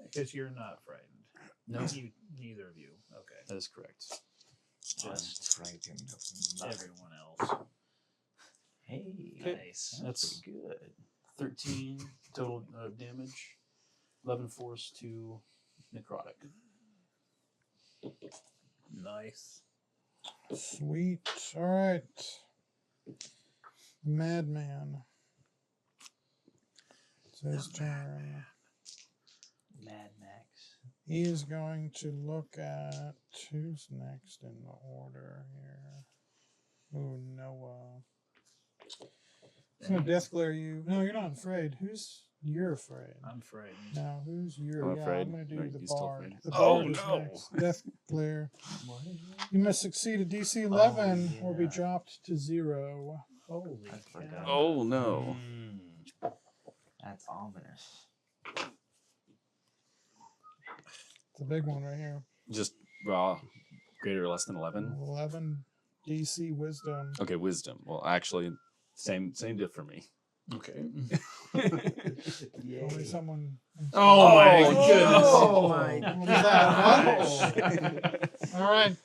[SPEAKER 2] Because you're not frightened.
[SPEAKER 4] No,
[SPEAKER 2] Neither of you. Okay.
[SPEAKER 4] that is correct.
[SPEAKER 2] Just
[SPEAKER 5] frightened
[SPEAKER 2] everyone else.
[SPEAKER 5] Hey,
[SPEAKER 2] Nice.
[SPEAKER 4] That's
[SPEAKER 5] pretty good.
[SPEAKER 4] 13 total damage. 11 force to necrotic.
[SPEAKER 2] Nice.
[SPEAKER 1] Sweet. All right. Madman. It's his turn.
[SPEAKER 5] Mad Max.
[SPEAKER 1] He is going to look at who's next in the order here. Ooh, Noah. He's gonna death glare you. No, you're not afraid. Who's You're afraid.
[SPEAKER 2] I'm frightened.
[SPEAKER 1] Now, who's your?
[SPEAKER 6] I'm
[SPEAKER 1] Yeah,
[SPEAKER 6] afraid.
[SPEAKER 1] I'm going to do
[SPEAKER 6] Are
[SPEAKER 1] the
[SPEAKER 6] you still
[SPEAKER 1] bard.
[SPEAKER 6] afraid?
[SPEAKER 1] The
[SPEAKER 6] Oh,
[SPEAKER 1] bard is
[SPEAKER 6] no.
[SPEAKER 1] next. Death glare.
[SPEAKER 5] What is it?
[SPEAKER 1] You must succeed a DC 11 or be
[SPEAKER 5] yeah.
[SPEAKER 1] dropped to 0.
[SPEAKER 2] Holy
[SPEAKER 5] I forgot.
[SPEAKER 2] cow.
[SPEAKER 6] Oh no.
[SPEAKER 5] That's ominous.
[SPEAKER 1] It's a big one right here.
[SPEAKER 6] Just raw, greater or less than 11.
[SPEAKER 1] 11 DC wisdom.
[SPEAKER 6] Okay, wisdom. Well, actually, same diff for me.
[SPEAKER 4] Okay.
[SPEAKER 1] Only someone.
[SPEAKER 4] Oh my
[SPEAKER 6] Oh,
[SPEAKER 4] goodness.
[SPEAKER 3] Oh my
[SPEAKER 1] What was that?
[SPEAKER 3] gosh.
[SPEAKER 1] All right.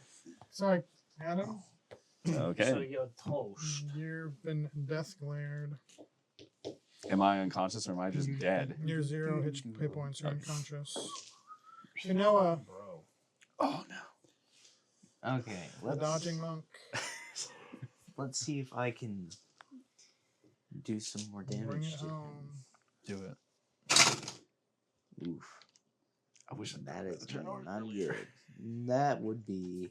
[SPEAKER 1] Sorry, Adam.
[SPEAKER 6] Okay.
[SPEAKER 2] So you're toast.
[SPEAKER 1] You've been death glared.
[SPEAKER 6] Am I unconscious or am I just dead?
[SPEAKER 1] You're 0 hit points. You're unconscious. You know,
[SPEAKER 2] Bro.
[SPEAKER 6] Oh no.
[SPEAKER 5] Okay,
[SPEAKER 1] the dodging monk.
[SPEAKER 5] let's see if I can do some more
[SPEAKER 1] Bring
[SPEAKER 5] damage
[SPEAKER 1] it
[SPEAKER 5] to him.
[SPEAKER 1] home.
[SPEAKER 4] Do it.
[SPEAKER 5] Oof.
[SPEAKER 6] I wish I
[SPEAKER 5] That is
[SPEAKER 6] turn over
[SPEAKER 5] not
[SPEAKER 6] earlier.
[SPEAKER 5] good. That would be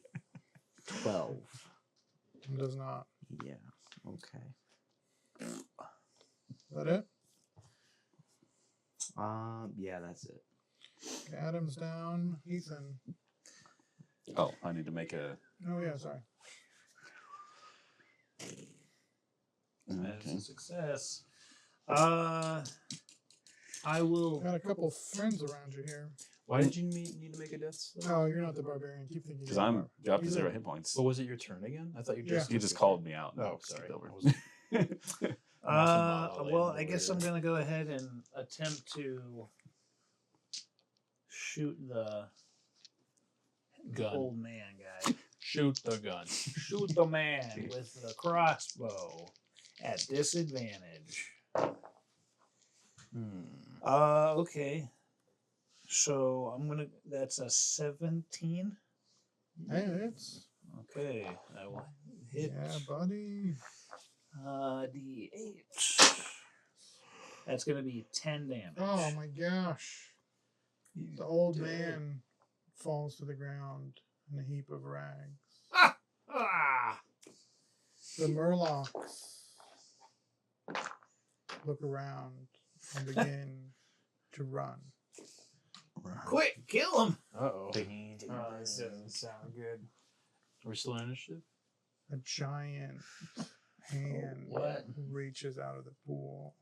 [SPEAKER 5] 12.
[SPEAKER 1] It does not.
[SPEAKER 5] Yeah. Okay.
[SPEAKER 1] Is that it?
[SPEAKER 5] Yeah, that's it.
[SPEAKER 1] Okay, Adam's down. Ethan.
[SPEAKER 6] Oh, I need to make a.
[SPEAKER 1] Oh, yeah, sorry.
[SPEAKER 2] That's
[SPEAKER 6] Okay.
[SPEAKER 2] a success. I will.
[SPEAKER 1] Got a couple friends around you here.
[SPEAKER 4] Why did you need to make a death save?
[SPEAKER 1] Oh, you're not the barbarian. Keep thinking.
[SPEAKER 6] Because
[SPEAKER 1] you're the
[SPEAKER 6] I'm dropped to
[SPEAKER 1] He's
[SPEAKER 6] 0
[SPEAKER 1] a-
[SPEAKER 6] hit points.
[SPEAKER 4] What was it your turn again? I thought you
[SPEAKER 1] Yeah.
[SPEAKER 4] just
[SPEAKER 6] You just called me out.
[SPEAKER 4] Oh,
[SPEAKER 6] Skipped
[SPEAKER 4] sorry.
[SPEAKER 6] over.
[SPEAKER 4] I wasn't-
[SPEAKER 2] Well, I guess I'm gonna go ahead and attempt to shoot the
[SPEAKER 4] Gun.
[SPEAKER 2] old man guy.
[SPEAKER 4] Shoot the gun.
[SPEAKER 2] Shoot the man with the crossbow at disadvantage. Okay. So I'm gonna. That's a 17.
[SPEAKER 1] Hey, it's.
[SPEAKER 2] Okay, I will hit.
[SPEAKER 1] Yeah, buddy.
[SPEAKER 2] D8. That's gonna be 10 damage.
[SPEAKER 1] Oh, my gosh. The old man falls to the ground in a heap of rags.
[SPEAKER 2] Ah!
[SPEAKER 1] The Merlocks look around and begin to run.
[SPEAKER 2] Quick, kill him!
[SPEAKER 4] Uh-oh.
[SPEAKER 3] Oh, this doesn't sound good.
[SPEAKER 4] Are we still in initiative?
[SPEAKER 1] A giant hand
[SPEAKER 2] what?
[SPEAKER 1] reaches out of the pool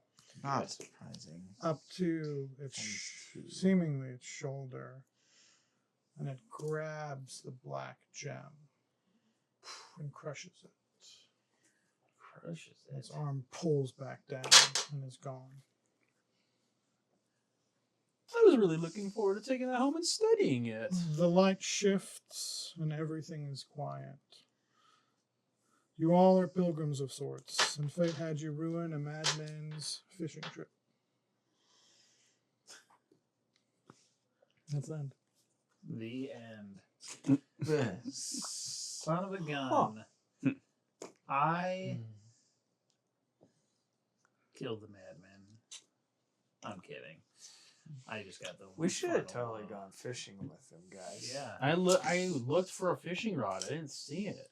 [SPEAKER 5] Not surprising.
[SPEAKER 1] up to its seemingly its shoulder, and it grabs the black gem and crushes it.
[SPEAKER 2] Crushes
[SPEAKER 1] Its arm pulls back down and is gone.
[SPEAKER 4] I was really looking forward to taking that home and studying it.
[SPEAKER 1] The light shifts and everything is quiet. You all are pilgrims of sorts, and fate had you ruin a madman's fishing trip. That's the end.
[SPEAKER 2] The end. Son of a gun. I killed the madman. I'm kidding. I just got the.
[SPEAKER 3] We should have
[SPEAKER 2] final,
[SPEAKER 3] totally gone fishing with them, guys.
[SPEAKER 2] Yeah.
[SPEAKER 4] I looked for a fishing rod. I didn't see it.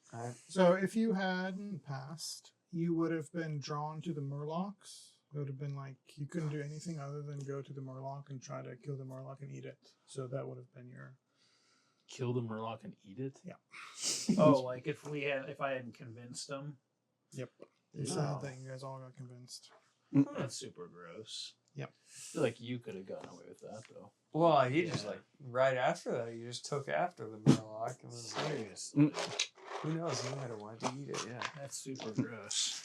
[SPEAKER 1] So if you hadn't passed, you would have been drawn to the Merlocks. It would have been like you couldn't do anything other than go to the Merlock and try to kill the Merlock and eat it. So that would have been your
[SPEAKER 4] Kill the Merlock and eat it?
[SPEAKER 2] Oh, like if I hadn't convinced them.
[SPEAKER 1] Yep.
[SPEAKER 2] No.
[SPEAKER 1] sad thing. You guys all got convinced.
[SPEAKER 2] That's super gross.
[SPEAKER 4] I feel like you could have gotten away with that, though.
[SPEAKER 3] Well, he just
[SPEAKER 2] Yeah.
[SPEAKER 3] like right after that, he just took after the Merlock and was like,
[SPEAKER 2] Seriously.
[SPEAKER 3] who knows? He might have wanted to eat it. Yeah.
[SPEAKER 2] That's super gross.